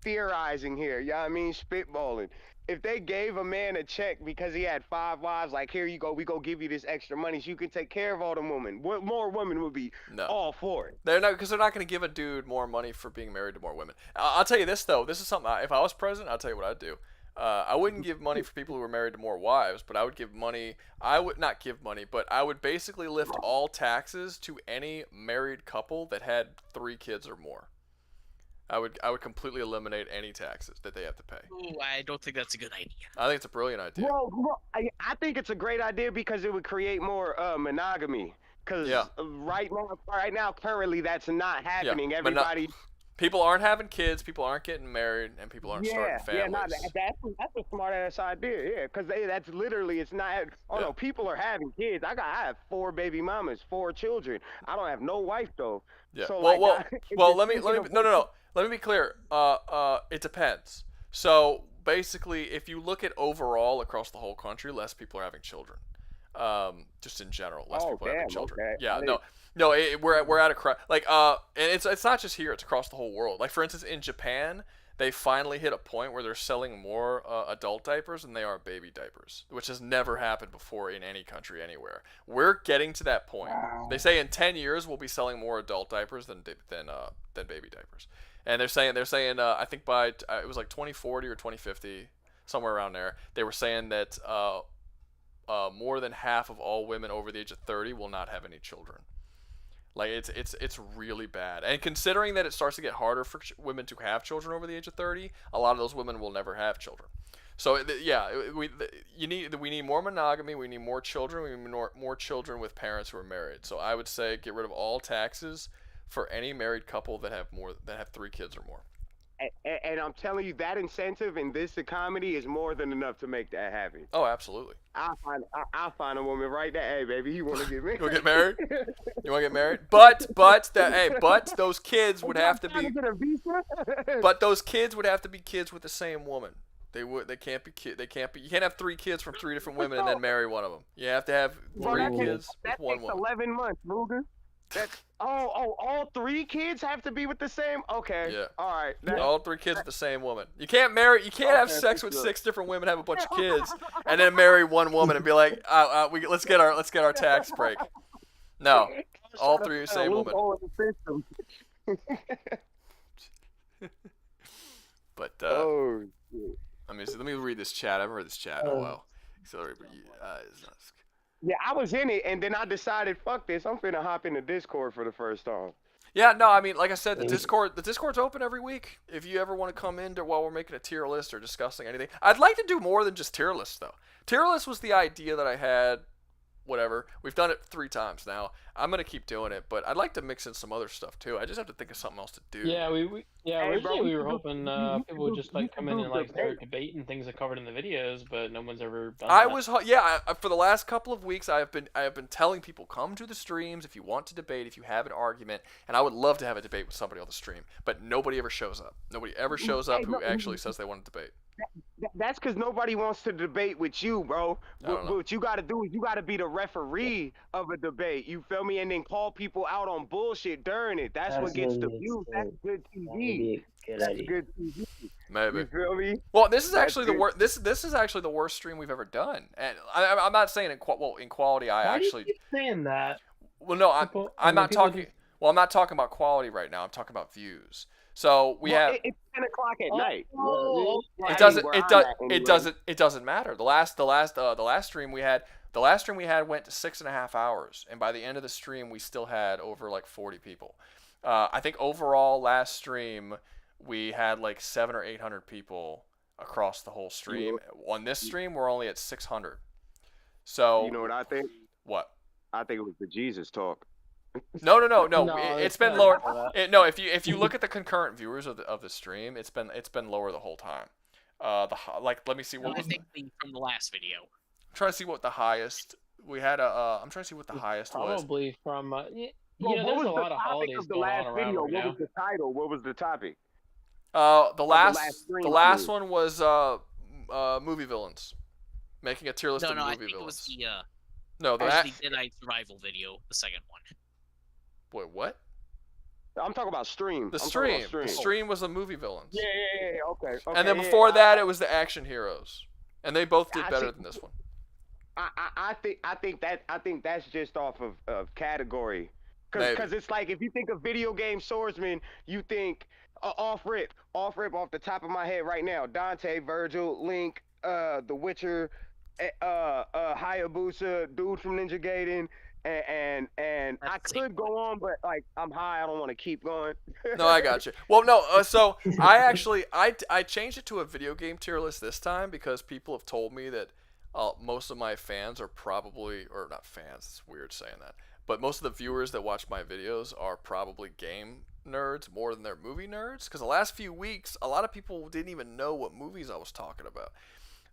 Speaker 12: theorizing here. You know what I mean? Spitballing. If they gave a man a check because he had 5 wives, like, here you go, we go give you this extra money so you can take care of all the women. What more women would be all for it?
Speaker 1: They're not, because they're not going to give a dude more money for being married to more women. I'll tell you this though. This is something. If I was president, I'll tell you what I'd do. I wouldn't give money for people who were married to more wives, but I would give money. I would not give money, but I would basically lift all taxes to any married couple that had 3 kids or more. I would completely eliminate any taxes that they have to pay.
Speaker 7: Ooh, I don't think that's a good idea.
Speaker 1: I think it's a brilliant idea.
Speaker 12: Well, I think it's a great idea because it would create more monogamy. Because right now, currently, that's not happening. Everybody.
Speaker 1: People aren't having kids. People aren't getting married, and people aren't starting families.
Speaker 12: That's a smart ass idea. Yeah, because that's literally it's not. Oh no, people are having kids. I have 4 baby mamas, 4 children. I don't have no wife though.
Speaker 1: Yeah.
Speaker 12: So,
Speaker 1: well, let me no. Let me be clear. It depends. So basically, if you look at overall across the whole country, less people are having children. Just in general, less people are having children. Okay. Yeah, no. We're at a and it's not just here. It's across the whole world. Like for instance, in Japan, they finally hit a point where they're selling more adult diapers than they are baby diapers, which has never happened before in any country anywhere. We're getting to that point. Wow. They say in 10 years we'll be selling more adult diapers than baby diapers. And they're saying I think by it was like 2040 or 2050, somewhere around there, they were saying that more than half of all women over the age of 30 will not have any children. Like it's really bad. And considering that it starts to get harder for women to have children over the age of 30, a lot of those women will never have children. So we need more monogamy. We need more children. We need more children with parents who are married. So I would say get rid of all taxes for any married couple that have 3 kids or more.
Speaker 12: And I'm telling you, that incentive in this economy is more than enough to make that happen.
Speaker 1: Oh, absolutely.
Speaker 12: I'll find a woman right there. Hey, baby, you want to get married?
Speaker 1: You want to get married? You want to get married? But those kids would have to be. But those kids would have to be kids with the same woman. They can't be. You can't have 3 kids from 3 different women and then marry one of them. You have to have 3 kids with one woman.
Speaker 12: That takes 11 months, Rouga. All 3 kids have to be with the same. Okay.
Speaker 1: Yeah.
Speaker 12: All right.
Speaker 1: All 3 kids with the same woman. You can't have sex with 6 different women, have a bunch of kids, and then marry one woman and be like, let's get our tax break. No, all 3 same woman. But let me read this chat. I haven't read this chat in a while.
Speaker 12: Yeah, I was in it, and then I decided, fuck this. I'm finna hop into Discord for the first time.
Speaker 1: Yeah, no, I mean, like I said, the Discord's open every week. If you ever want to come in while we're making a tier list or discussing anything, I'd like to do more than just tier lists, though. Tier list was the idea that I had. Whatever. We've done it 3 times now. I'm gonna keep doing it, but I'd like to mix in some other stuff too. I just have to think of something else to do.
Speaker 4: Yeah, originally we were hoping people would just like come in and like start debating things that covered in the videos, but no one's ever done that.
Speaker 1: For the last couple of weeks, I have been telling people, come to the streams if you want to debate, if you have an argument, and I would love to have a debate with somebody on the stream, but nobody ever shows up. Nobody ever shows up who actually says they want to debate.
Speaker 12: That's because nobody wants to debate with you, bro. What you got to do is you got to be the referee of a debate. You feel me? And then call people out on bullshit during it. That's what gets the views. That's good TV. That's good TV.
Speaker 1: Maybe.
Speaker 12: You feel me?
Speaker 1: Well, this is actually the worst. This is actually the worst stream we've ever done. And I'm not saying in quality.
Speaker 4: Why do you keep saying that?
Speaker 1: Well, no, I'm not talking. Well, I'm not talking about quality right now. I'm talking about views. So
Speaker 12: it's 10 o'clock at night.
Speaker 1: It doesn't matter. The last stream we had went to 6.5 hours, and by the end of the stream we still had over like 40 people. I think overall last stream we had like 700 or 800 people across the whole stream. On this stream we're only at 600. So
Speaker 12: you know what I think?
Speaker 1: What?
Speaker 12: I think it was the Jesus talk.
Speaker 1: No. It's been lower. If you look at the concurrent viewers of the stream, it's been lower the whole time. Let me see what was
Speaker 7: from the last video.
Speaker 1: I'm trying to see what the highest we had. I'm trying to see what the highest was.
Speaker 4: Probably from
Speaker 12: Bro,
Speaker 4: Yeah,
Speaker 12: what
Speaker 4: there's
Speaker 12: was
Speaker 4: a
Speaker 12: the
Speaker 4: lot of
Speaker 12: topic
Speaker 4: holidays
Speaker 12: of the
Speaker 4: going
Speaker 12: last
Speaker 4: on around
Speaker 12: video?
Speaker 4: right
Speaker 12: What
Speaker 4: now.
Speaker 12: was the title? What was the topic?
Speaker 1: The
Speaker 12: the
Speaker 1: last
Speaker 12: last
Speaker 1: the
Speaker 12: stream,
Speaker 1: last
Speaker 12: I
Speaker 1: one was movie villains, making a tier list
Speaker 14: No,
Speaker 1: of
Speaker 14: no, I
Speaker 1: movie
Speaker 14: think it was
Speaker 1: villains.
Speaker 14: the
Speaker 1: No,
Speaker 14: it
Speaker 1: the
Speaker 14: was
Speaker 1: that.
Speaker 14: the Deadite Survival video, the second one.
Speaker 1: Wait, what?
Speaker 12: I'm talking about stream.
Speaker 1: The
Speaker 12: I'm talking about
Speaker 1: stream. The stream was the movie villains.
Speaker 12: Yeah. Okay.
Speaker 1: And then
Speaker 12: yeah,
Speaker 1: before that, it was the action heroes, and they both did
Speaker 12: I
Speaker 1: better
Speaker 12: see-
Speaker 1: than this one.
Speaker 12: I think that's just off of category,
Speaker 1: Maybe.
Speaker 12: because it's like if you think of video game swordsman, you think off rip off the top of my head right now, Dante, Vergil, Link, The Witcher, Hayabusa, dude from Ninja Gaiden, and I could go on, but like I'm high, I don't want to keep going.
Speaker 1: No, I got you. Well, no, so I actually I changed it to a video game tier list this time because people have told me that most of my fans are probably, or not fans, it's weird saying that, but most of the viewers that watch my videos are probably game nerds more than they're movie nerds, because the last few weeks a lot of people didn't even know what movies I was talking about.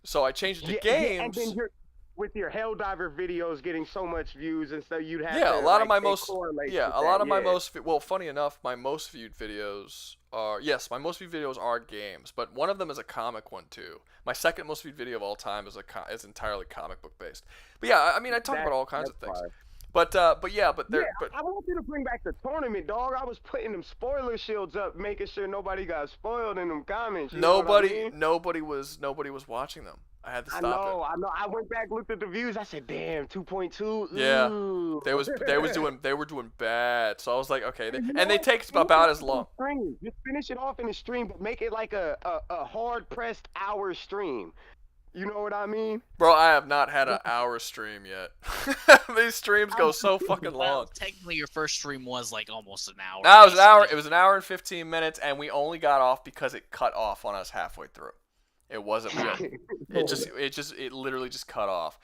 Speaker 1: So I changed it to games.
Speaker 12: and then with your Helldiver videos getting so much views and stuff, you'd have
Speaker 1: Yeah,
Speaker 12: to,
Speaker 1: a lot of
Speaker 12: like,
Speaker 1: my
Speaker 12: it
Speaker 1: most
Speaker 12: correlates
Speaker 1: yeah,
Speaker 12: with
Speaker 1: a
Speaker 12: that,
Speaker 1: lot of my
Speaker 12: yeah.
Speaker 1: most well, funny enough, my most viewed videos are my most viewed videos are games, but one of them is a comic one too. My second most viewed video of all time is entirely comic book based. But yeah, I mean, I talk about all kinds of things.
Speaker 12: fire.
Speaker 1: But
Speaker 12: I want you to bring back the tournament, dog. I was putting them spoiler shields up, making sure nobody got spoiled in them comments. You know what I mean?
Speaker 1: nobody was watching them. I had to
Speaker 12: I
Speaker 1: stop
Speaker 12: know. I went back, looked at the views. I said, "Damn, 2.2."
Speaker 1: it. Yeah,
Speaker 12: Ooh.
Speaker 1: they were doing bad. So I was like, okay,
Speaker 12: You
Speaker 1: and
Speaker 12: know
Speaker 1: they
Speaker 12: what?
Speaker 1: take
Speaker 12: Finish
Speaker 1: about
Speaker 12: it
Speaker 1: as
Speaker 12: off in
Speaker 1: long.
Speaker 12: the stream. Just finish it off in the stream, but make it like a hard pressed hour stream. You know what I mean?
Speaker 1: Bro, I have not had an hour stream yet. These streams go so fucking long.
Speaker 14: Well, technically, your first stream was like almost an hour.
Speaker 1: No, it was an hour. It was an hour and 15 minutes, and we only got off because it cut off on us halfway through. It wasn't. It literally just cut off.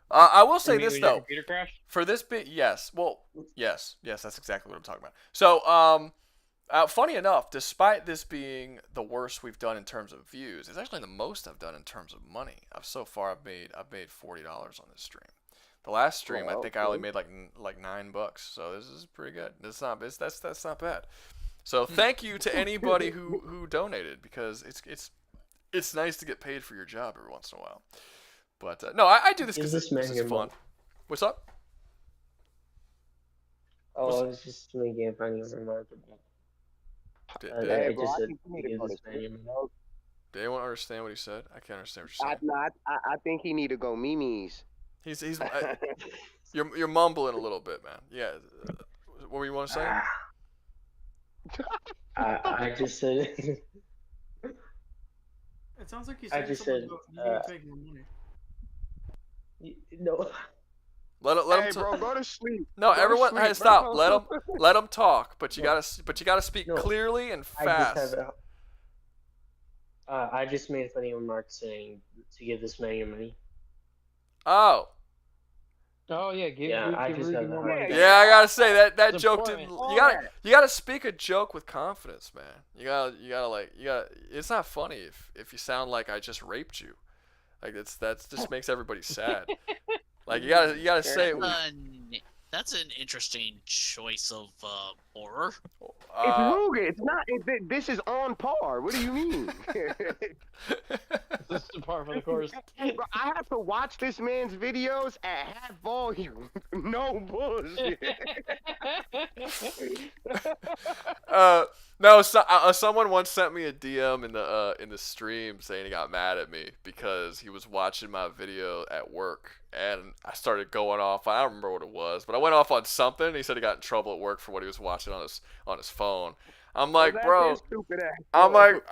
Speaker 1: I will say this though.
Speaker 4: Computer crashed?
Speaker 1: For this bit, yes. Well, yes, that's exactly what I'm talking about. So, funny enough, despite this being the worst we've done in terms of views, it's actually the most I've done in terms of money. I've made $40 on this stream. The last stream, I think I only made like $9. So this is pretty good. That's not bad. So thank you to anybody who donated, because it's nice to get paid for your job every once in a while. But no, I do this because this is fun. What's up?
Speaker 2: Oh, I was just making a funny remark about. I just said give this man your money.
Speaker 1: Did anyone understand what he said? I can't understand what you're saying.
Speaker 12: I think he need to go Mimi's.
Speaker 1: He's you're mumbling a little bit, man. Yeah. What were you want to say?
Speaker 2: I just said.
Speaker 3: It sounds like he's
Speaker 2: I
Speaker 3: saying
Speaker 2: just
Speaker 3: something
Speaker 2: said,
Speaker 3: about you taking the money.
Speaker 2: No.
Speaker 1: Let
Speaker 12: Hey,
Speaker 1: him
Speaker 12: bro, go to sleep.
Speaker 1: No,
Speaker 12: Go to
Speaker 1: everyone,
Speaker 12: sleep,
Speaker 1: hey,
Speaker 12: bro.
Speaker 1: stop. Let him talk. But you gotta speak
Speaker 2: No,
Speaker 1: clearly and
Speaker 2: I
Speaker 1: fast.
Speaker 2: just have I just made a funny remark saying to give this man your money.
Speaker 1: Oh.
Speaker 4: Oh yeah,
Speaker 2: I just have
Speaker 4: more money.
Speaker 1: Yeah, I gotta say that
Speaker 4: It's
Speaker 1: joke
Speaker 4: important.
Speaker 1: didn't. You gotta speak a joke with confidence, man. You gotta. It's not funny if you sound like I just raped you. Like that's just makes everybody sad. Like you gotta say it.
Speaker 14: That's an interesting choice of horror.
Speaker 12: It's Rouga. It's not. This is on par. What do you mean?
Speaker 4: This is par for the course.
Speaker 12: Bro, I have to watch this man's videos at half volume. No bullshit.
Speaker 1: No. Someone once sent me a DM in the stream saying he got mad at me because he was watching my video at work, and I started going off. I don't remember what it was, but I went off on something. And he said he got in trouble at work for what he was watching on his phone. I'm like, bro. I'm like,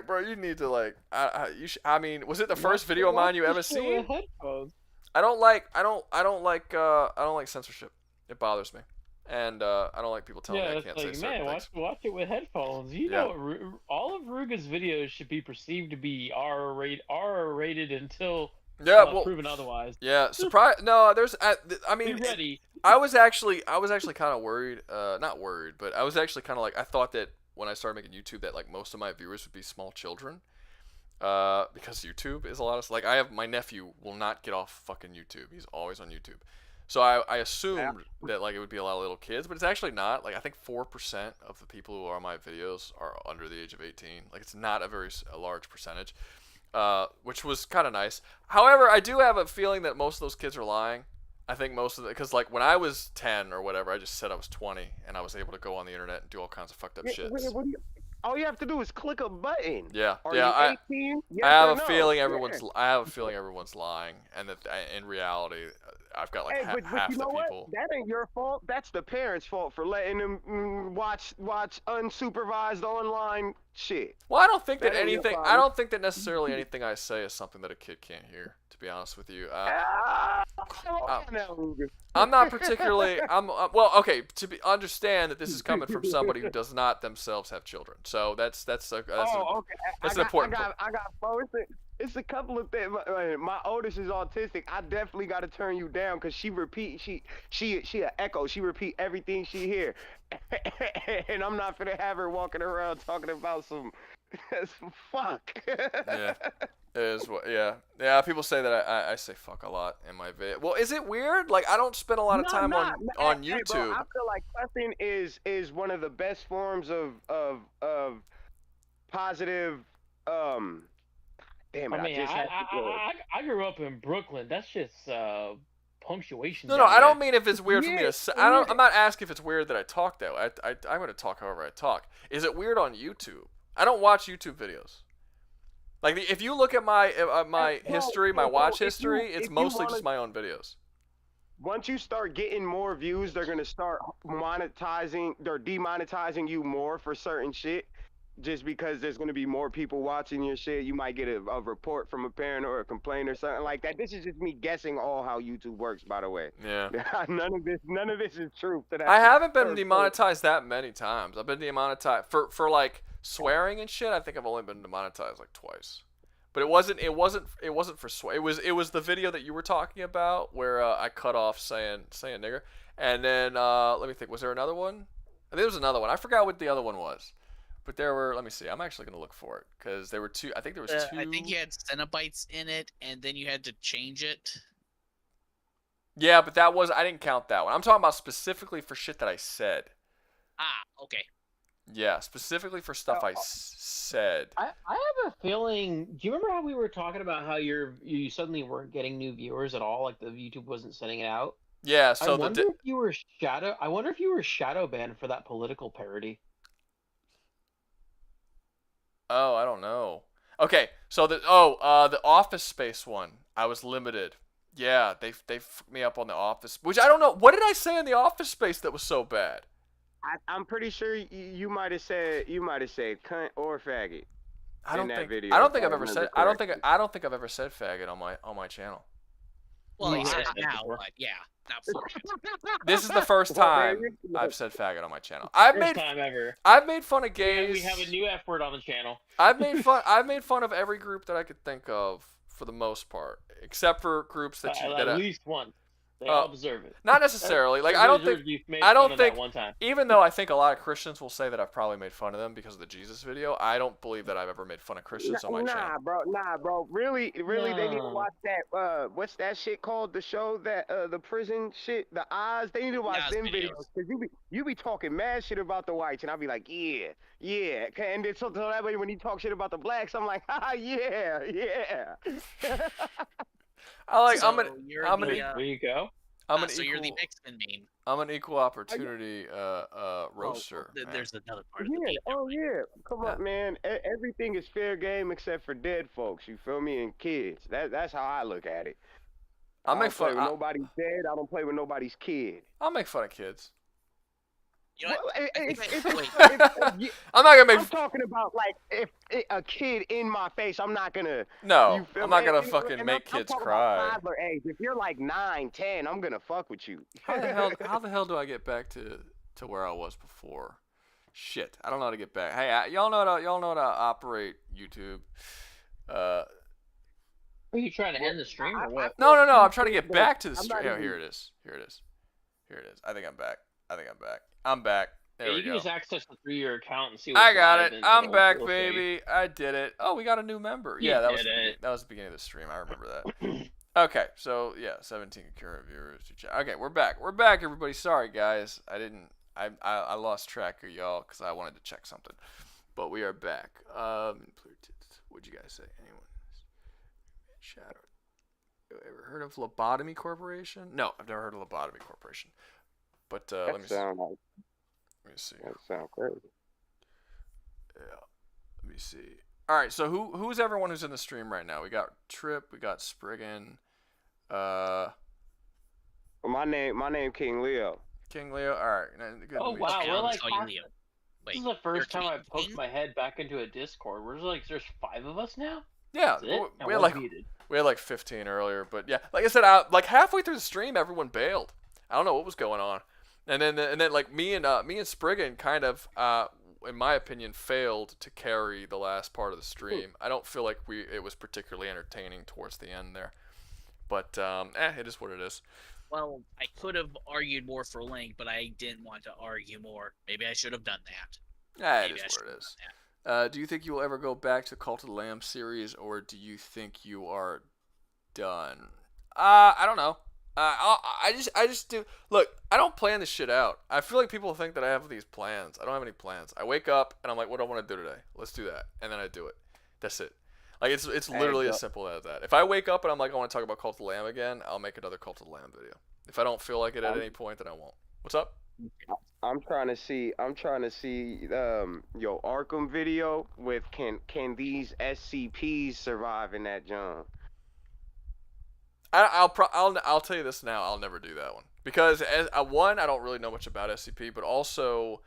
Speaker 1: bro. You need to like. I mean, was it the first video of mine you ever seen? I don't like censorship. It bothers me, and I don't like people telling me I can't say certain things.
Speaker 4: Watch it with headphones. You know, all of Rouga's videos should be perceived to be R rated until proven otherwise.
Speaker 1: Yeah, surprise. No, there's. I mean,
Speaker 4: Be ready.
Speaker 1: I was actually kind of worried. Not worried, but I was actually kind of like, I thought that when I started making YouTube that like most of my viewers would be small children. Because YouTube is a lot of like, my nephew will not get off fucking YouTube. He's always on YouTube. So I assumed that like it would be a lot of little kids, but it's actually not. Like I think 4% of the people who are on my videos are under the age of 18. Like it's not a large percentage, which was kind of nice. However, I do have a feeling that most of those kids are lying. I think most of it, because like when I was 10 or whatever, I just said I was 20 and I was able to go on the internet and do all kinds of fucked up shit.
Speaker 12: All you have to do is click a button.
Speaker 1: Yeah,
Speaker 12: Are
Speaker 1: yeah.
Speaker 12: you 18? Yes
Speaker 1: I have
Speaker 12: or
Speaker 1: a
Speaker 12: no?
Speaker 1: feeling
Speaker 12: Yeah.
Speaker 1: I have a feeling everyone's lying, and that in reality, I've got like
Speaker 12: But
Speaker 1: half
Speaker 12: you
Speaker 1: the
Speaker 12: know what?
Speaker 1: people.
Speaker 12: That ain't your fault. That's the parents' fault for letting them watch unsupervised online shit.
Speaker 1: Well, I don't think that
Speaker 12: That ain't your
Speaker 1: anything. I
Speaker 12: problem.
Speaker 1: don't think that necessarily anything I say is something that a kid can't hear. To be honest with you, I'm not particularly. Well, okay. Understand that this is coming from somebody who does not themselves have children. So that's an important point.
Speaker 12: I got four. It's a couple of things. My oldest is autistic. I definitely got to turn you down because she an echo. She repeat everything she hear, and I'm not gonna have her walking around talking about some fuck.
Speaker 1: Yeah. It is what, yeah. People say that I say fuck a lot in my vid. Well, is it weird? Like I don't spend a lot of time on YouTube.
Speaker 12: Bro, I feel like cussing is one of the best forms of positive. Damn it!
Speaker 10: I mean,
Speaker 12: I
Speaker 10: I grew up in Brooklyn. That's just punctuation.
Speaker 1: No, I don't mean if it's weird for me to say. I'm not asking if it's weird that I talk that way. I'm going to talk however I talk. Is it weird on YouTube? I don't watch YouTube videos. Like if you look at my history, my watch history, it's mostly just my own videos.
Speaker 12: Once you start getting more views, they're gonna start monetizing. They're demonetizing you more for certain shit, just because there's gonna be more people watching your shit. You might get a report from a parent or a complaint or something like that. This is just me guessing all how YouTube works, by the way.
Speaker 1: Yeah.
Speaker 12: None of this is truth.
Speaker 1: I haven't been demonetized that many times. I've been demonetized for like swearing and shit. I think I've only been demonetized like twice. But it wasn't for swear. It was the video that you were talking about where I cut off saying nigger. And then let me think, was there another one? I think there was another one. I forgot what the other one was. But there were, let me see. I'm actually going to look for it because there were two. I think there was two.
Speaker 7: I think you had Cenobites in it and then you had to change it.
Speaker 1: Yeah, but I didn't count that one. I'm talking about specifically for shit that I said.
Speaker 7: Ah, okay.
Speaker 1: Yeah, specifically for stuff I said.
Speaker 10: I have a feeling. Do you remember how we were talking about how you suddenly weren't getting new viewers at all? Like the YouTube wasn't sending it out.
Speaker 1: Yeah. So
Speaker 10: I wonder if you were shadow banned for that political parody.
Speaker 1: Oh, I don't know. Okay, so the Office Space one, I was limited. Yeah, they fucked me up on the Office, which I don't know. What did I say in the Office Space that was so bad?
Speaker 12: I'm pretty sure you might have said cunt or faggot.
Speaker 1: I don't think I've ever said faggot on my channel.
Speaker 7: Well, he says now, but yeah, not before.
Speaker 1: This is the first time I've said faggot on my channel. First
Speaker 10: time ever.
Speaker 1: I've made fun of gays.
Speaker 10: We have a new F word on the channel.
Speaker 1: I've made fun of every group that I could think of for the most part, except for groups that
Speaker 10: at least one. They all observe it.
Speaker 1: Not necessarily. Like I don't think. Even though I think a lot of Christians will say that I've probably made fun of them because of the Jesus video, I don't believe that I've ever made fun of Christians on my channel.
Speaker 12: Nah, bro. Really, they need to watch that. What's that shit called? The show that the prison shit, the Oz. They need to watch them videos because you be talking mad shit about the whites, and I'll be like, yeah. And then so that way when you talk shit about the blacks, I'm like, yeah.
Speaker 10: There you go.
Speaker 7: So you're the X-Men meme.
Speaker 1: I'm an equal opportunity roaster.
Speaker 7: There's another part.
Speaker 12: Yeah. Come on, man. Everything is fair game except for dead folks. You feel me? And kids. That's how I look at it.
Speaker 1: I make fun.
Speaker 12: Play with nobody's dead. I don't play with nobody's kid.
Speaker 1: I'll make fun of kids.
Speaker 7: You know
Speaker 1: I'm not gonna make.
Speaker 12: I'm talking about like if a kid in my face. I'm not gonna.
Speaker 1: No, I'm not gonna fucking make kids cry.
Speaker 12: Toddler age. If you're like 9, 10, I'm gonna fuck with you.
Speaker 1: How the hell do I get back to where I was before? Shit, I don't know how to get back. Hey, y'all know how to operate YouTube.
Speaker 10: Are you trying to end the stream or what?
Speaker 1: No. I'm trying to get back to the stream. Oh, here it is. I think I'm back. I'm back. There we
Speaker 10: go. You can just access the 3-year account and see what's
Speaker 1: I got it.
Speaker 10: live
Speaker 1: I'm back, baby. I did it. Oh, we got a new member. Yeah, that was the beginning of the stream. I remember that. Okay, so yeah, 17 concurrent viewers. Okay, we're back. We're back, everybody. Sorry, guys. I lost track of y'all because I wanted to check something. But we are back. What'd you guys say? Anyone? Shadow. Ever heard of Lobotomy Corporation? No, I've never heard of Lobotomy Corporation. But let me see.
Speaker 12: Let me
Speaker 1: see.
Speaker 12: That sounds crazy.
Speaker 1: Yeah. Let me see. All right. So who's everyone who's in the stream right now? We got Trip. We got Spriggan.
Speaker 12: Well, my name King Leo.
Speaker 1: King Leo. All right. Good
Speaker 10: Oh wow,
Speaker 7: Okay,
Speaker 10: we're
Speaker 7: I'll
Speaker 10: like
Speaker 7: call you
Speaker 10: half-
Speaker 7: Leo.
Speaker 10: This is
Speaker 7: Wait,
Speaker 10: the first
Speaker 7: you're
Speaker 10: time I
Speaker 7: King?
Speaker 10: poked my head back into a Discord. There's 5 of us now.
Speaker 1: Yeah,
Speaker 10: That's it? And
Speaker 1: we had
Speaker 10: one's
Speaker 1: like
Speaker 10: muted.
Speaker 1: we had like 15 earlier, but yeah, like I said, like halfway through the stream, everyone bailed. I don't know what was going on, and then like me and Spriggan kind of, in my opinion, failed to carry the last part of the stream. I don't feel like it was particularly entertaining towards the end there, but it is what it is.
Speaker 7: Well, I could have argued more for Link, but I didn't want to argue more. Maybe I should have done that.
Speaker 1: It is what it is. Do you think you will ever go back to Cult of the Lamb series, or do you think you are done? I don't know. I just do. Look, I don't plan this shit out. I feel like people think that I have these plans. I don't have any plans. I wake up and I'm like, what do I want to do today? Let's do that, and then I do it. That's it. Like it's literally as simple as that. If I wake up and I'm like, I want to talk about Cult of the Lamb again, I'll make another Cult of the Lamb video. If I don't feel like it at any point, then I won't. What's up?
Speaker 12: I'm trying to see your Arkham video with can these SCPs survive in that jump?
Speaker 1: I'll tell you this now. I'll never do that one because one, I don't really know much about SCP, but also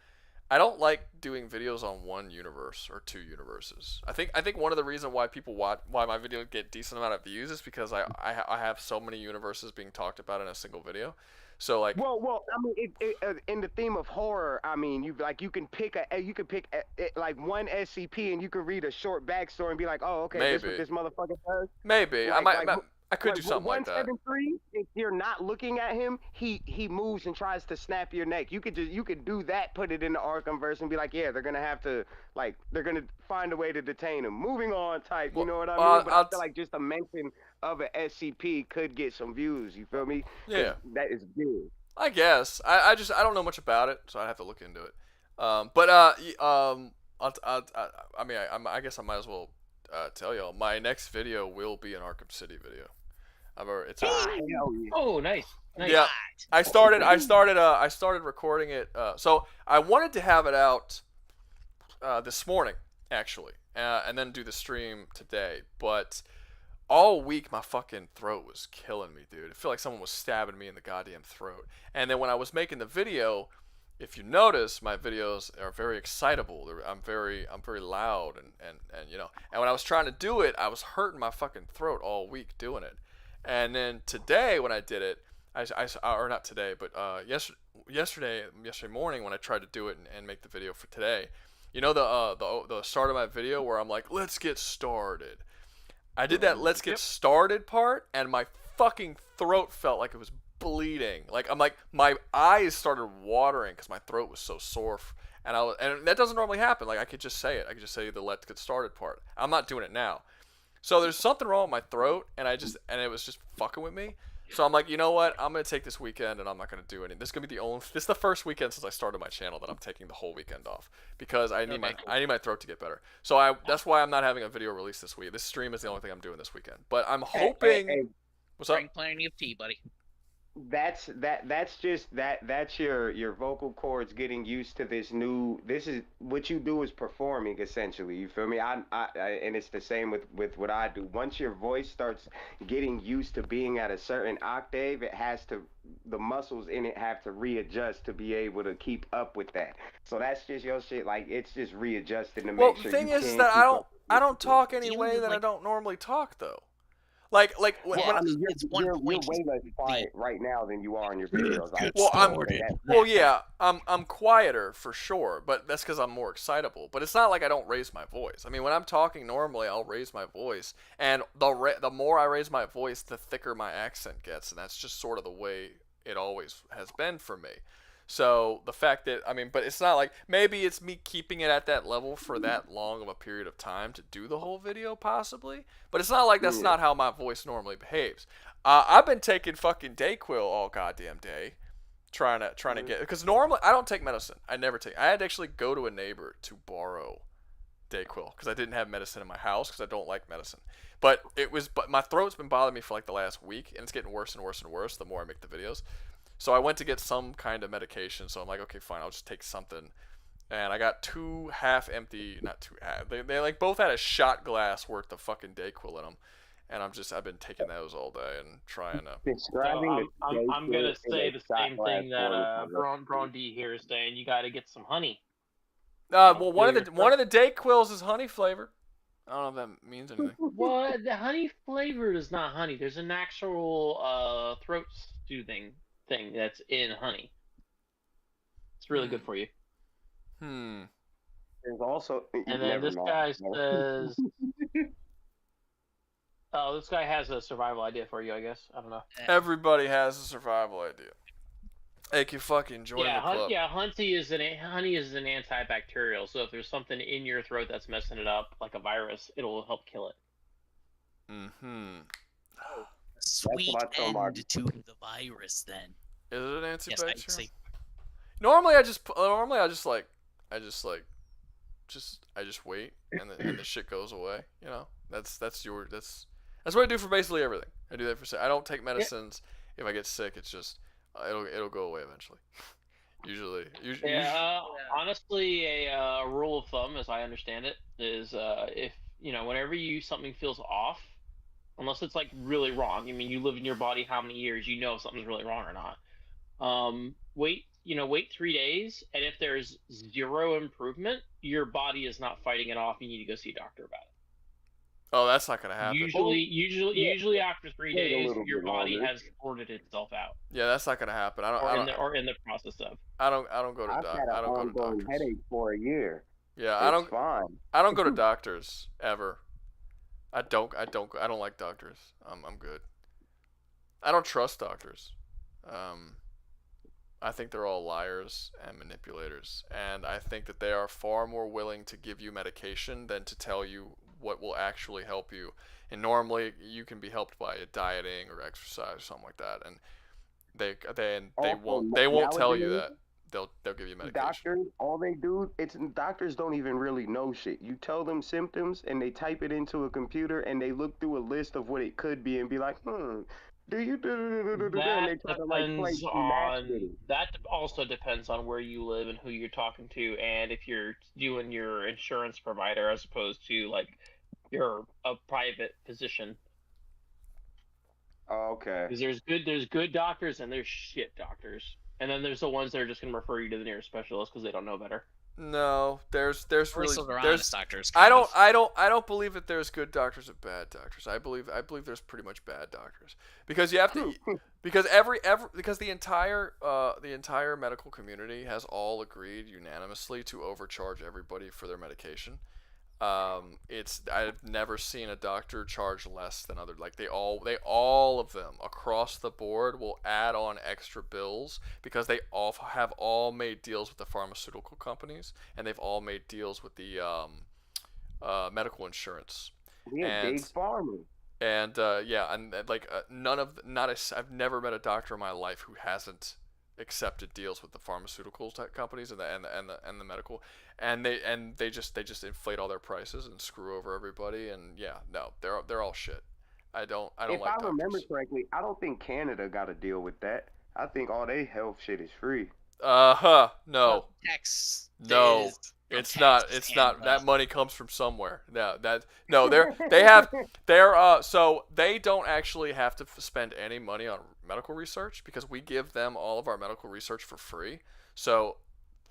Speaker 1: I don't like doing videos on one universe or two universes. I think one of the reasons why people why my videos get decent amount of views is because I have so many universes being talked about in a single video. So like,
Speaker 12: well, I mean, in the theme of horror, I mean, you can pick like one SCP and you can read a short backstory and be like, oh, okay, this is what this motherfucker does.
Speaker 1: Maybe I could do something like that.
Speaker 12: 173, if you're not looking at him, he moves and tries to snap your neck. You could do that, put it in the Arkhamverse and be like, yeah, they're gonna find a way to detain him. Moving on, type. You know what I mean? But I feel like just a mention of an SCP could get some views. You feel me?
Speaker 1: Yeah.
Speaker 12: That is big.
Speaker 1: I guess I don't know much about it, so I have to look into it. I guess I might as well tell y'all my next video will be an Arkham City video.
Speaker 10: Oh, nice.
Speaker 1: Yeah, I started recording it. So I wanted to have it out this morning actually, and then do the stream today. But all week my fucking throat was killing me, dude. I feel like someone was stabbing me in the goddamn throat. And then when I was making the video, if you notice, my videos are very excitable. I'm very loud and you know. And when I was trying to do it, I was hurting my fucking throat all week doing it. And then today when I did it, or not today, but yesterday morning when I tried to do it and make the video for today, you know the start of my video where I'm like, let's get started. I did that let's get started part, and my fucking throat felt like it was bleeding. Like my eyes started watering because my throat was so sore. And that doesn't normally happen. Like I could just say it. I could just say the let's get started part. I'm not doing it now. So there's something wrong with my throat, and it was just fucking with me. So I'm like, you know what? I'm gonna take this weekend, and I'm not gonna do anything. This is the first weekend since I started my channel that I'm taking the whole weekend off because I need my throat to get better. So that's why I'm not having a video release this week. This stream is the only thing I'm doing this weekend. But I'm hoping. What's up?
Speaker 7: Bring plenty of tea, buddy.
Speaker 12: That's your vocal cords getting used to this is what you do is performing essentially. You feel me? I and it's the same with what I do. Once your voice starts getting used to being at a certain octave, the muscles in it have to readjust to be able to keep up with that. So that's just your shit. Like it's just readjusting to make sure.
Speaker 1: Well, the thing is that I don't talk any way that I don't normally talk though. Like when
Speaker 12: you're way less quiet right now than you are in your videos.
Speaker 1: I'm quieter for sure, but that's because I'm more excitable. But it's not like I don't raise my voice. I mean, when I'm talking normally, I'll raise my voice, and the more I raise my voice, the thicker my accent gets, and that's just sort of the way it always has been for me. So the fact that, I mean, but it's not like, maybe it's me keeping it at that level for that long of a period of time to do the whole video, possibly. But it's not like that's not how my voice normally behaves. I've been taking fucking Dayquil all goddamn day, trying to get, because normally I don't take medicine. I never take. I had to actually go to a neighbor to borrow Dayquil because I didn't have medicine in my house because I don't like medicine. But my throat's been bothering me for like the last week, and it's getting worse and worse and worse the more I make the videos. So I went to get some kind of medication. So I'm like, okay, fine, I'll just take something. And I got 2 half-empty, not 2 half. They like both had a shot glass worth of fucking Dayquil in them. And I've been taking those all day and trying to.
Speaker 10: So I'm gonna say the same thing that Braun D here is saying. You got to get some honey.
Speaker 1: Well, one of the Dayquils is honey flavor. I don't know if that means anything.
Speaker 10: Well, the honey flavored is not honey. There's an actual throat soothing thing that's in honey. It's really good for you.
Speaker 12: There's also.
Speaker 10: And then this guy says. Oh, this guy has a survival idea for you, I guess. I don't know.
Speaker 1: Everybody has a survival idea. Hey, can you fucking join the club?
Speaker 10: Honey is an antibacterial. So if there's something in your throat that's messing it up, like a virus, it'll help kill it.
Speaker 14: Sweet end to the virus, then.
Speaker 1: Is it an antibacterial?
Speaker 14: Yes,
Speaker 1: Normally, I just wait, and the shit goes away. You know, that's what I do for basically everything. I do that for. I don't take medicines. If I get sick, it's just it'll go away eventually. Usually.
Speaker 10: Honestly, a rule of thumb, as I understand it, is if whenever something feels off, unless it's like really wrong. I mean, you live in your body how many years? You know if something's really wrong or not. Wait 3 days, and if there's 0 improvement, your body is not fighting it off. You need to go see a doctor about it.
Speaker 1: Oh, that's not gonna happen.
Speaker 10: Usually after 3 days, your body has sorted itself out.
Speaker 1: Yeah, that's not gonna happen.
Speaker 10: Or in the process of.
Speaker 1: I don't go to doctors. I don't go to doctors.
Speaker 12: Headache for a year.
Speaker 1: Yeah,
Speaker 12: fine.
Speaker 1: I don't go to doctors ever. I don't like doctors. I'm good. I don't trust doctors. I think they're all liars and manipulators, and I think that they are far more willing to give you medication than to tell you what will actually help you. And normally you can be helped by dieting or exercise or something like that, and they won't tell you that. They'll give you medication.
Speaker 12: Doctors, all they do, doctors don't even really know shit. You tell them symptoms and they type it into a computer and they look through a list of what it could be and be like, do you
Speaker 10: That also depends on where you live and who you're talking to, and if you're doing your insurance provider as opposed to like you're a private physician.
Speaker 12: Okay.
Speaker 10: Because there's good doctors and there's shit doctors, and then there's the ones that are just gonna refer you to the nearest specialist because they don't know better.
Speaker 1: No, there's really
Speaker 14: honest doctors.
Speaker 1: I don't believe that there's good doctors and bad doctors. I believe there's pretty much bad doctors because you have to because the entire medical community has all agreed unanimously to overcharge everybody for their medication. I've never seen a doctor charge less than other. Like they all of them across the board will add on extra bills because they have all made deals with the pharmaceutical companies, and they've all made deals with the medical insurance.
Speaker 12: Yeah, big pharma.
Speaker 1: And I've never met a doctor in my life who hasn't accepted deals with the pharmaceutical companies and the medical, and they just inflate all their prices and screw over everybody, and they're all shit. I don't like
Speaker 12: If I remember correctly, I don't think Canada got to deal with that. I think all their health shit is free.
Speaker 1: No. No.
Speaker 14: Tax
Speaker 1: It's not. That money comes from somewhere. So they don't actually have to spend any money on medical research because we give them all of our medical research for free. So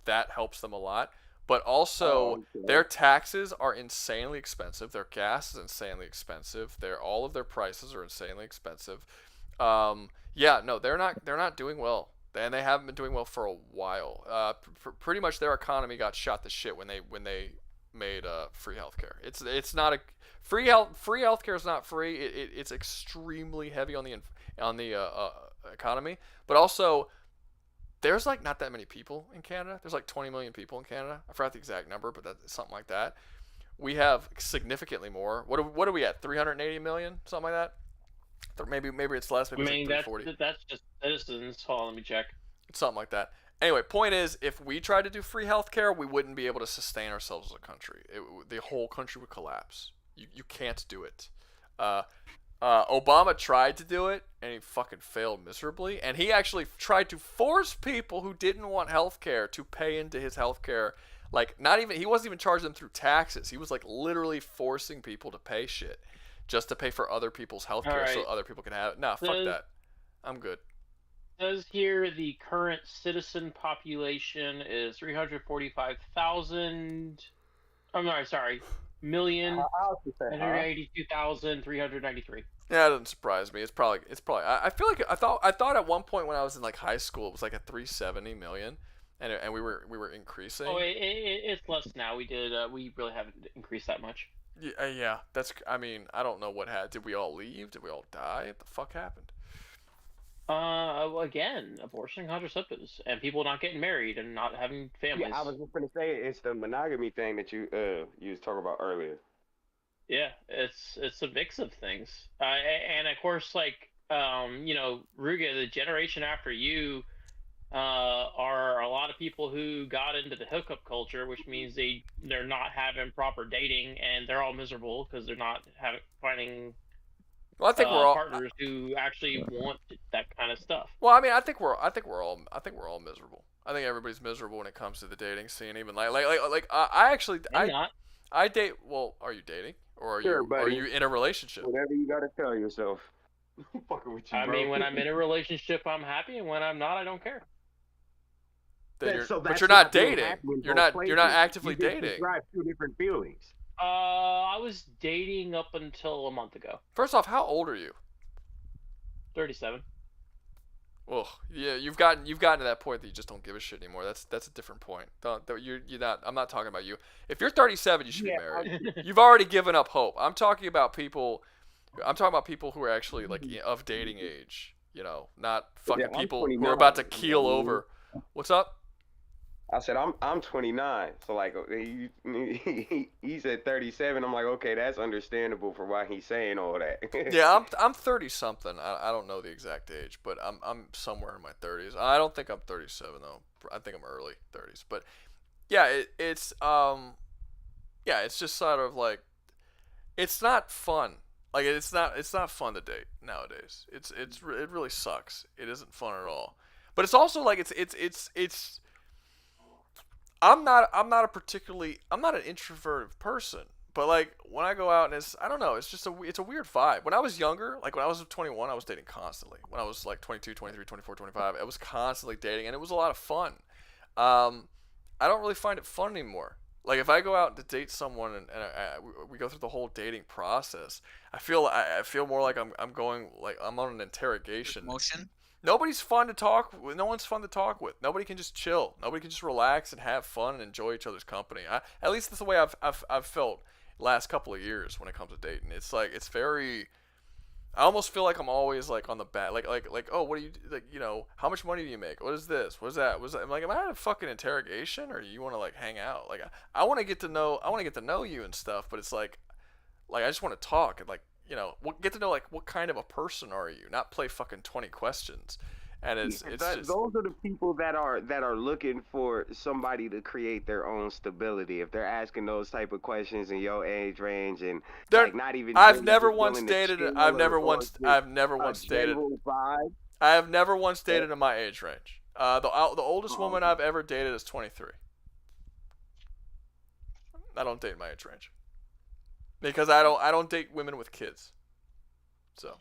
Speaker 1: that helps them a lot. But also, their taxes are insanely expensive. Their gas is insanely expensive. All of their prices are insanely expensive. They're not doing well. And they haven't been doing well for a while. Pretty much their economy got shot to shit when they made free healthcare. It's not a free healthcare is not free. It's extremely heavy on the economy. But also, there's like not that many people in Canada. There's like 20 million people in Canada. I forgot the exact number, but that's something like that. We have significantly more. What are we at? 380 million, something like that. Maybe it's less. Maybe
Speaker 4: I mean,
Speaker 1: it's like 340.
Speaker 4: that's just citizens. Hold on, let me check.
Speaker 1: Something like that. Anyway, point is, if we tried to do free healthcare, we wouldn't be able to sustain ourselves as a country. The whole country would collapse. You can't do it. Obama tried to do it, and he fucking failed miserably. And he actually tried to force people who didn't want healthcare to pay into his healthcare. Like, he wasn't even charging them through taxes. He was like literally forcing people to pay shit just to pay for other people's healthcare so other people can have it. Nah, fuck that. I'm good.
Speaker 4: Says here the current citizen population is 345,000. I'm sorry, 1,182,393.
Speaker 1: Yeah, it doesn't surprise me. It's probably. I feel like I thought at one point when I was in like high school it was like a 370 million, and we were increasing.
Speaker 4: Oh, it's less now. We really haven't increased that much.
Speaker 1: Yeah. That's. I mean, I don't know what happened. Did we all leave? Did we all die? What the fuck happened?
Speaker 4: Again, abortion and contraceptives, and people not getting married and not having families.
Speaker 12: Yeah, I was just gonna say it's the monogamy thing that you was talking about earlier.
Speaker 4: Yeah, it's a mix of things, and of course, like Rouga, the generation after you, are a lot of people who got into the hookup culture, which means they're not having proper dating, and they're all miserable because they're not finding.
Speaker 1: Well, I think we're all
Speaker 4: partners who actually want that kind of stuff.
Speaker 1: Well, I mean, I think we're all miserable. I think everybody's miserable when it comes to the dating scene. Even I date. Well, are you dating or are you in a relationship?
Speaker 12: Whatever you gotta tell yourself. Fucking with you,
Speaker 4: I
Speaker 12: bro.
Speaker 4: mean, when I'm in a relationship, I'm happy, and when I'm not, I don't care.
Speaker 1: But you're not dating. You're not actively dating.
Speaker 12: Describe two different feelings.
Speaker 4: I was dating up until a month ago.
Speaker 1: First off, how old are you?
Speaker 4: 37.
Speaker 1: Well, yeah, you've gotten to that point that you just don't give a shit anymore. That's a different point. You're not. I'm not talking about you. If you're 37, you should be married. You've already given up hope. I'm talking about people who are actually like of dating age. You know, not fucking people who are about to keel over. What's up?
Speaker 12: I said I'm 29, so like he said 37. I'm like, okay, that's understandable for why he's saying all that.
Speaker 1: Yeah, I'm 30 something. I don't know the exact age, but I'm somewhere in my 30s. I don't think I'm 37 though. I think I'm early 30s. But yeah, it's just sort of like it's not fun. Like it's not fun to date nowadays. It really sucks. It isn't fun at all. But it's also like it's. I'm not an introverted person, but like when I go out and I don't know, it's a weird vibe. When I was younger, like when I was 21, I was dating constantly. When I was like 22, 23, 24, 25, I was constantly dating, and it was a lot of fun. I don't really find it fun anymore. Like if I go out to date someone and we go through the whole dating process, I feel more like I'm going like I'm on an interrogation.
Speaker 14: Motion.
Speaker 1: Nobody's fun to talk with. No one's fun to talk with. Nobody can just chill. Nobody can just relax and have fun and enjoy each other's company. At least that's the way I've felt last couple of years when it comes to dating. It's like it's very. I almost feel like I'm always like on the back, like oh, what do you like? You know, how much money do you make? What is this? What is that? I'm like, am I at a fucking interrogation or you want to like hang out? Like I want to get to know you and stuff, but it's like I just want to talk and like. You know, get to know like what kind of a person are you? Not play fucking 20 questions, and it's just
Speaker 12: those are the people that are looking for somebody to create their own stability. If they're asking those type of questions in your age range and like not even.
Speaker 1: I've never once dated. I've never once dated. I have never once dated in my age range. The oldest woman I've ever dated is 23. I don't date my age range. Because I don't date women with kids, so.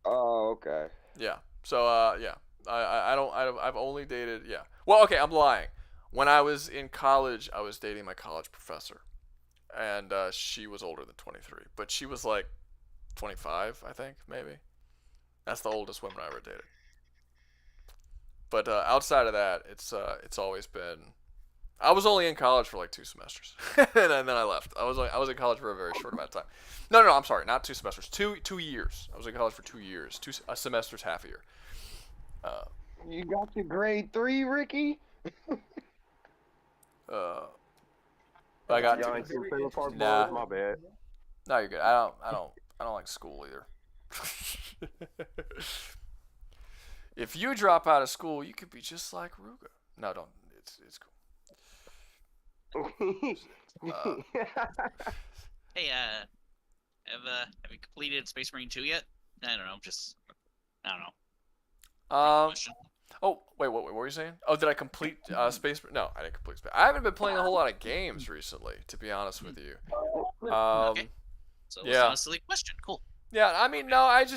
Speaker 12: Oh, okay.
Speaker 1: Yeah. So yeah, I've only dated Well, okay, I'm lying. When I was in college, I was dating my college professor, and she was older than 23, but she was like 25, I think maybe. That's the oldest woman I ever dated. But outside of that, it's always been. I was only in college for like 2 semesters, and then I left. I was in college for a very short amount of time. No, I'm sorry, not 2 semesters. 2 years. I was in college for 2 years. 2 semesters, half a year.
Speaker 12: You got your grade 3, Ricky?
Speaker 1: I got
Speaker 12: Y'all
Speaker 1: to.
Speaker 12: ain't seen Trailer Park
Speaker 1: Nah.
Speaker 12: Boys? My bad.
Speaker 1: No, you're good. I don't like school either. If you drop out of school, you could be just like Rouga. No, don't. It's cool.
Speaker 14: Hey, have you completed Space Marine 2 yet? I don't know. I don't know.
Speaker 1: Oh, wait, what were you saying? Oh, did I complete Space? No, I didn't complete Space. I haven't been playing a whole lot of games recently, to be honest with you.
Speaker 14: Okay. So it's not a silly question. Cool.
Speaker 1: Yeah, I mean, no, I've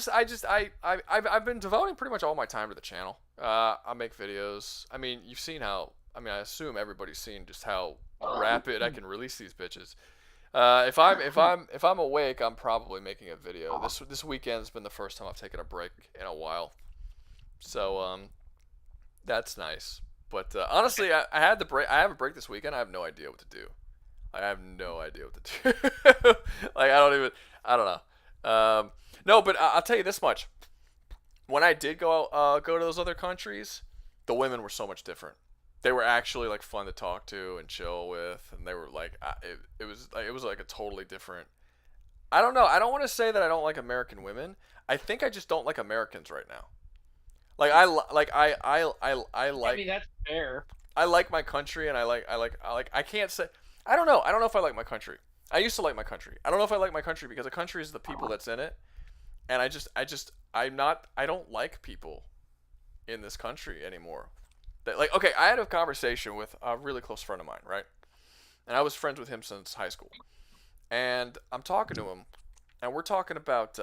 Speaker 1: been devoting pretty much all my time to the channel. I make videos. I mean, you've seen how. I mean, I assume everybody's seen just how rapid I can release these bitches. If I'm awake, I'm probably making a video. This weekend's been the first time I've taken a break in a while, so that's nice. But honestly, I had the break. I have a break this weekend. I have no idea what to do. I have no idea what to do. Like I don't know. No, but I'll tell you this much. When I did go to those other countries, the women were so much different. They were actually like fun to talk to and chill with, and they were like it was like a totally different. I don't know. I don't want to say that I don't like American women. I think I just don't like Americans right now. Like I like.
Speaker 4: I mean, that's fair.
Speaker 1: I like my country, and I like. I can't say. I don't know. I don't know if I like my country. I used to like my country. I don't know if I like my country because the country is the people that's in it, and I don't like people in this country anymore. Like, okay, I had a conversation with a really close friend of mine, right? And I was friends with him since high school. And I'm talking to him, and we're talking about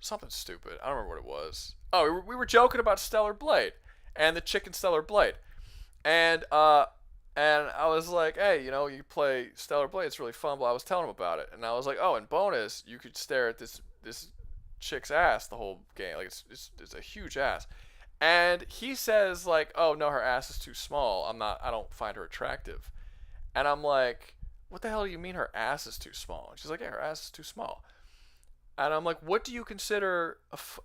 Speaker 1: something stupid. I don't remember what it was. Oh, we were joking about Stellar Blade and the chicken Stellar Blade. And I was like, hey, you play Stellar Blade, it's really fun. But I was telling him about it, and I was like, oh, and bonus, you could stare at this chick's ass the whole game. Like it's a huge ass. And he says like, oh no, her ass is too small. I don't find her attractive. And I'm like, what the hell do you mean her ass is too small? And she's like, yeah, her ass is too small. And I'm like, what do you consider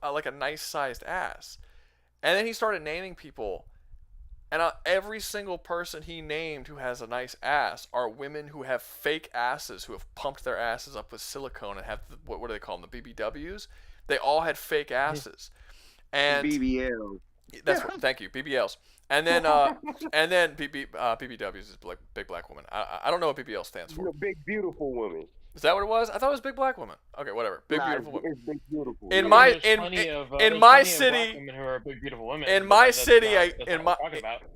Speaker 1: like a nice sized ass? And then he started naming people. And every single person he named who has a nice ass are women who have fake asses, who have pumped their asses up with silicone and have what do they call them, the BBWs? They all had fake asses. And
Speaker 12: BBL.
Speaker 1: That's what. Thank you, BBLs. And then BBWs is big black woman. I don't know what BBL stands for.
Speaker 12: Big beautiful woman.
Speaker 1: Is that what it was? I thought it was big black woman. Okay, whatever. Big beautiful woman.
Speaker 12: It's big beautiful.
Speaker 1: In my city,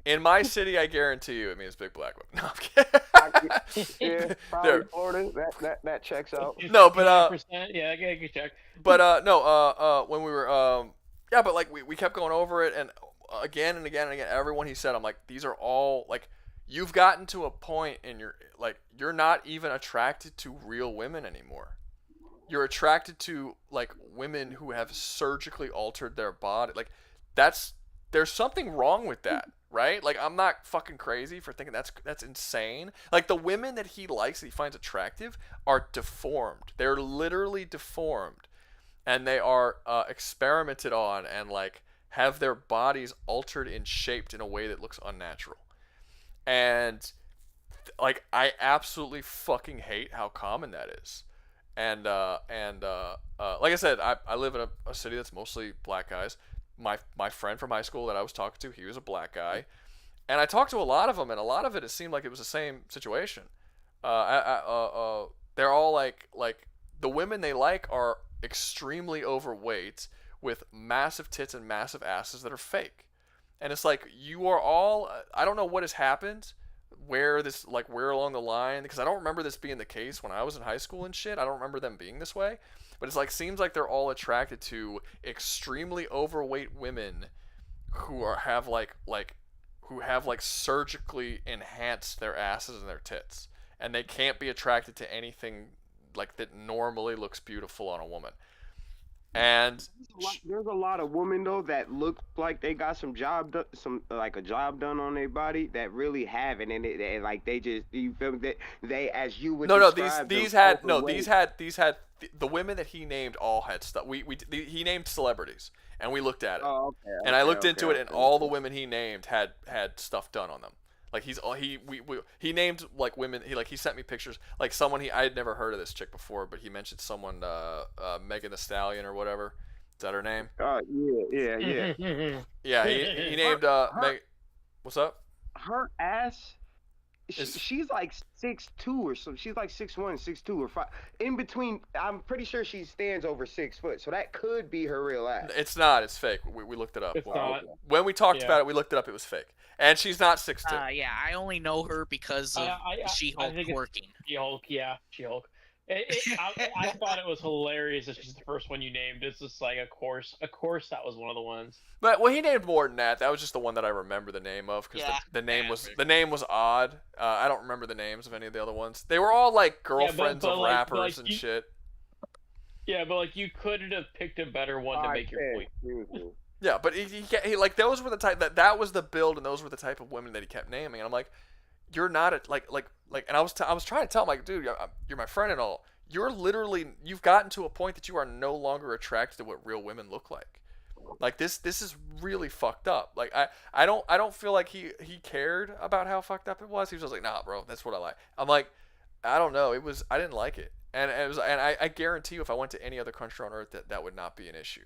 Speaker 4: in my
Speaker 1: city, I guarantee you, it means big black woman. No, I'm kidding.
Speaker 12: Yeah, probably Florida. That checks out.
Speaker 1: No, but
Speaker 4: yeah, I can check.
Speaker 1: But no, when we were yeah, but like we kept going over it, and again and again and again, everyone he said, I'm like, these are all like. You've gotten to a point in your you're not even attracted to real women anymore. You're attracted to like women who have surgically altered their body. Like there's something wrong with that, right? Like I'm not fucking crazy for thinking that's insane. Like the women that he likes, that he finds attractive, are deformed. They're literally deformed, and they are experimented on and like have their bodies altered and shaped in a way that looks unnatural. And like I absolutely fucking hate how common that is. And like I said, I live in a city that's mostly black guys. My friend from high school that I was talking to, he was a black guy, and I talked to a lot of them, and a lot of it seemed like it was the same situation. They're all like the women they like are extremely overweight with massive tits and massive asses that are fake. And it's like, you are all, I don't know what has happened, where along the line, because I don't remember this being the case when I was in high school and shit. I don't remember them being this way. But it's like, seems like they're all attracted to extremely overweight women who have surgically enhanced their asses and their tits. And they can't be attracted to anything like that normally looks beautiful on a woman. And
Speaker 12: there's a lot of women though that look like they got some a job done on their body that really haven't, and like they just, you feel me? They as you would
Speaker 1: no,
Speaker 12: describe
Speaker 1: these
Speaker 12: them
Speaker 1: had
Speaker 12: overweight.
Speaker 1: the women that he named all had stuff. He named celebrities, and we looked at it.
Speaker 12: Oh, okay.
Speaker 1: And I looked into it, and all the women he named had stuff done on them. Like he named like women. He sent me pictures. Like someone I had never heard of this chick before, but he mentioned someone Megan Thee Stallion or whatever. Is that her name?
Speaker 12: Yeah.
Speaker 1: Yeah, he named Meg. What's up?
Speaker 12: Her ass. She's like 6'2" or so. She's like 6'1", 6'2", or 5. In between, I'm pretty sure she stands over 6 foot. So that could be her real ass.
Speaker 1: It's not. It's fake. We looked it up.
Speaker 4: It's not.
Speaker 1: When we talked about it, we looked it up. It was fake. And she's not 6'2".
Speaker 7: Yeah, I only know her because of She-Hulk twerking.
Speaker 4: She-Hulk, yeah, She-Hulk. I thought it was hilarious that she's the first one you named. It's just like, of course, that was one of the ones.
Speaker 1: But he named more than that. That was just the one that I remember the name of because the name was odd. I don't remember the names of any of the other ones. They were all like girlfriends of rappers and shit.
Speaker 4: Yeah, but like you couldn't have picked a better one to make your point.
Speaker 1: Yeah, but he like those were the type that was the build, and those were the type of women that he kept naming. And I'm like, you're not a like, and I was trying to tell him like, dude, you're my friend and all. You've gotten to a point that you are no longer attracted to what real women look like. Like this is really fucked up. Like I don't feel like he cared about how fucked up it was. He was just like, nah, bro, that's what I like. I'm like, I don't know. I didn't like it, and I guarantee you, if I went to any other country on earth, that would not be an issue.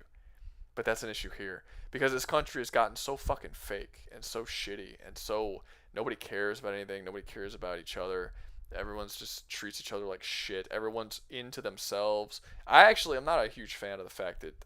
Speaker 1: But that's an issue here because this country has gotten so fucking fake and so shitty and so nobody cares about anything. Nobody cares about each other. Everyone's just treats each other like shit. Everyone's into themselves. I'm not a huge fan of the fact that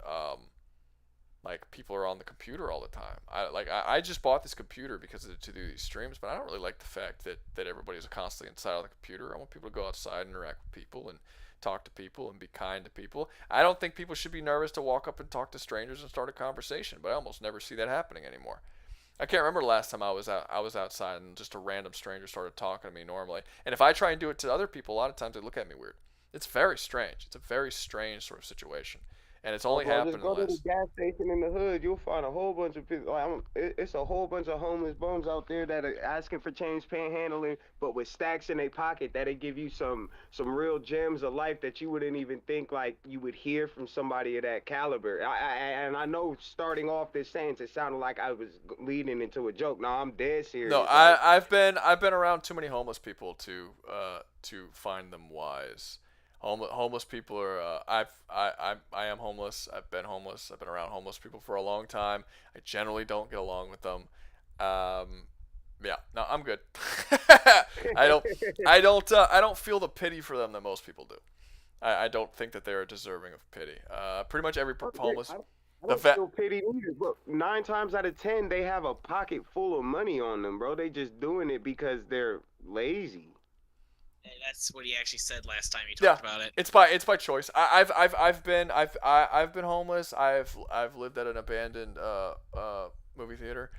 Speaker 1: like people are on the computer all the time. I just bought this computer because to do these streams, but I don't really like the fact that everybody's constantly inside of the computer. I want people to go outside and interact with people and talk to people and be kind to people. I don't think people should be nervous to walk up and talk to strangers and start a conversation, but I almost never see that happening anymore. I can't remember the last time I was outside and just a random stranger started talking to me normally. And if I try and do it to other people, a lot of times they look at me weird. It's very strange. It's a very strange sort of situation. And it's only happened in the last...
Speaker 12: Just go to the gas station in the hood. You'll find a whole bunch of people. It's a whole bunch of homeless bums out there that are asking for change, panhandling, but with stacks in their pocket that'll give you some real gems of life that you wouldn't even think like you would hear from somebody of that caliber. And I know starting off this sentence, it sounded like I was leading into a joke. No, I'm dead serious.
Speaker 1: No, I've been around too many homeless people to find them wise. Homeless people are. I am homeless. I've been homeless. I've been around homeless people for a long time. I generally don't get along with them. Yeah, no, I'm good. I don't feel the pity for them that most people do. I don't think that they are deserving of pity. Pretty much every homeless.
Speaker 12: I don't feel pity either. Look, 9 times out of 10, they have a pocket full of money on them, bro. They just doing it because they're lazy.
Speaker 14: That's what he actually said last time he talked about it.
Speaker 1: It's by choice. I've been homeless. I've lived at an abandoned movie theater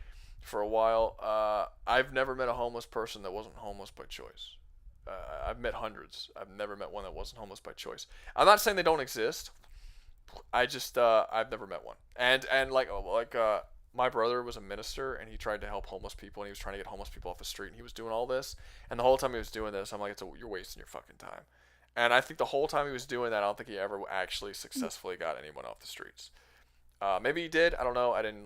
Speaker 1: for a while. I've never met a homeless person that wasn't homeless by choice. I've met hundreds. I've never met one that wasn't homeless by choice. I'm not saying they don't exist. I just I've never met one. And my brother was a minister, and he tried to help homeless people, and he was trying to get homeless people off the street, and he was doing all this. And the whole time he was doing this, I'm like, you're wasting your fucking time. And I think the whole time he was doing that, I don't think he ever actually successfully got anyone off the streets. Maybe he did. I don't know. I didn't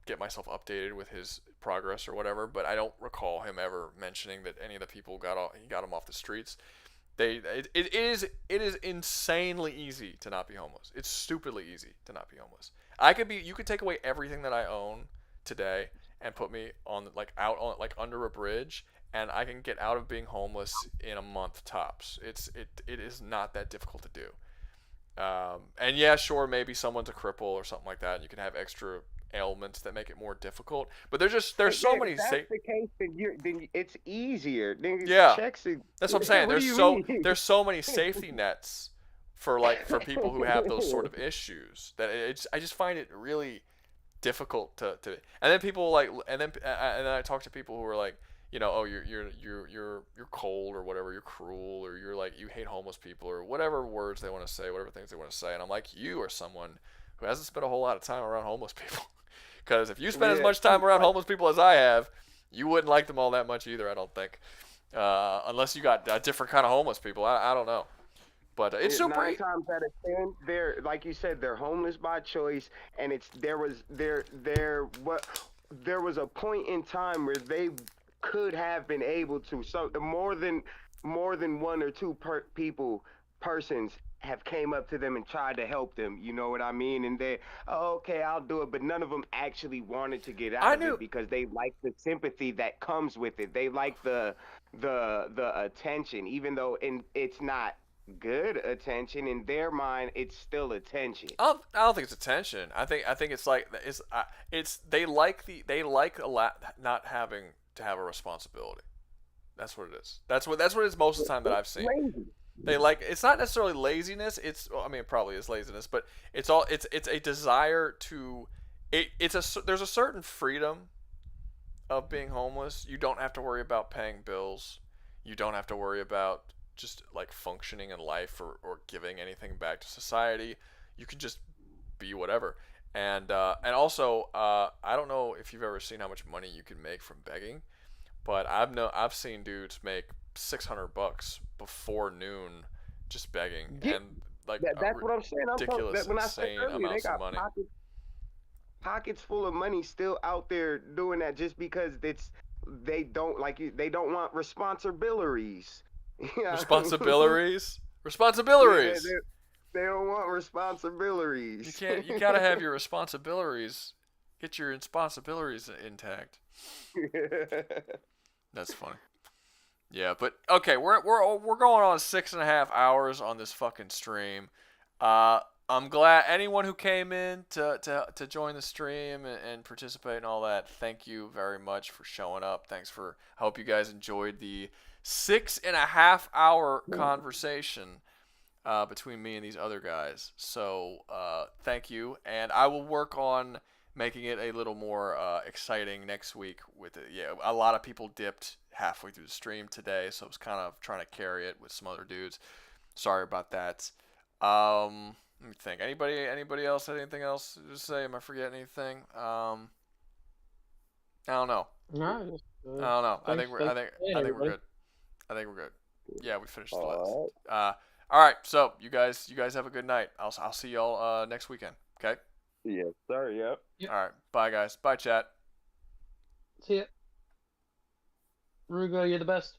Speaker 1: get myself updated with his progress or whatever, but I don't recall him ever mentioning that any of the people he got him off the streets. It is insanely easy to not be homeless. It's stupidly easy to not be homeless. You could take away everything that I own today and put me on under a bridge, and I can get out of being homeless in a month tops. It is not that difficult to do. And yeah, sure, maybe someone's a cripple or something like that, and you can have extra ailments that make it more difficult. But there's so many.
Speaker 12: If that's the case, then it's easier. Then
Speaker 1: yeah,
Speaker 12: that's
Speaker 1: what I'm saying. There's so many safety nets for people who have those sort of issues that I just find it really difficult to. And then people and then I talk to people who are like, you know, oh, you're cold or whatever, you're cruel, or you're like, you hate homeless people, or whatever words they want to say, whatever things they want to say. And I'm like, you are someone who hasn't spent a whole lot of time around homeless people. Because if you spend as much time around homeless people as I have, you wouldn't like them all that much either, I don't think. Unless you got a different kind of homeless people. I don't know. But it's so
Speaker 12: 9 times out of 10, they're, like you said, they're homeless by choice, and there was a point in time where they could have been able to. So more than 1 or 2 persons have came up to them and tried to help them. You know what I mean? And they, oh, okay, I'll do it. But none of them actually wanted to get out of it because they like the sympathy that comes with it. They like the attention, even though it's not good attention in their mind. It's still attention.
Speaker 1: I don't think it's attention. I think it's like they like not having to have a responsibility. That's what it is. That's what it is most of the time that I've seen.
Speaker 12: Lazy.
Speaker 1: They like, it's not necessarily laziness. I mean, it probably is laziness, but it's a desire to. There's a certain freedom of being homeless. You don't have to worry about paying bills. You don't have to worry about just like functioning in life or giving anything back to society. You can just be whatever. And also, I don't know if you've ever seen how much money you can make from begging, but I've seen dudes make $600 before noon just begging, and like
Speaker 12: that's what I'm saying.
Speaker 1: Ridiculous,
Speaker 12: When I said
Speaker 1: insane
Speaker 12: earlier, they
Speaker 1: amounts
Speaker 12: got
Speaker 1: of money.
Speaker 12: pockets full of money still out there doing that just because they don't want responsibilities. Yeah.
Speaker 1: Responsibilities.
Speaker 12: Yeah, they don't want responsibilities.
Speaker 1: You gotta have your responsibilities. Get your responsibilities intact. That's funny. Yeah, but okay, we're going on 6.5 hours on this fucking stream. I'm glad anyone who came in to join the stream and participate and all that. Thank you very much for showing up. I hope you guys enjoyed the 6.5 hour conversation between me and these other guys. So thank you, and I will work on making it a little more exciting next week with it. Yeah, a lot of people dipped halfway through the stream today, so I was kind of trying to carry it with some other dudes. Sorry about that. Let me think. Anybody else have anything else to say? Am I forgetting anything? I don't know.
Speaker 2: No,
Speaker 1: I don't know. I think we're good. I think we're good. Yeah, we finished the last. All right. So you guys have a good night. I'll see y'all next weekend. Okay.
Speaker 12: Yes, sir. Yep.
Speaker 1: All right. Bye, guys. Bye, chat.
Speaker 10: See ya. Rouga, you're the best.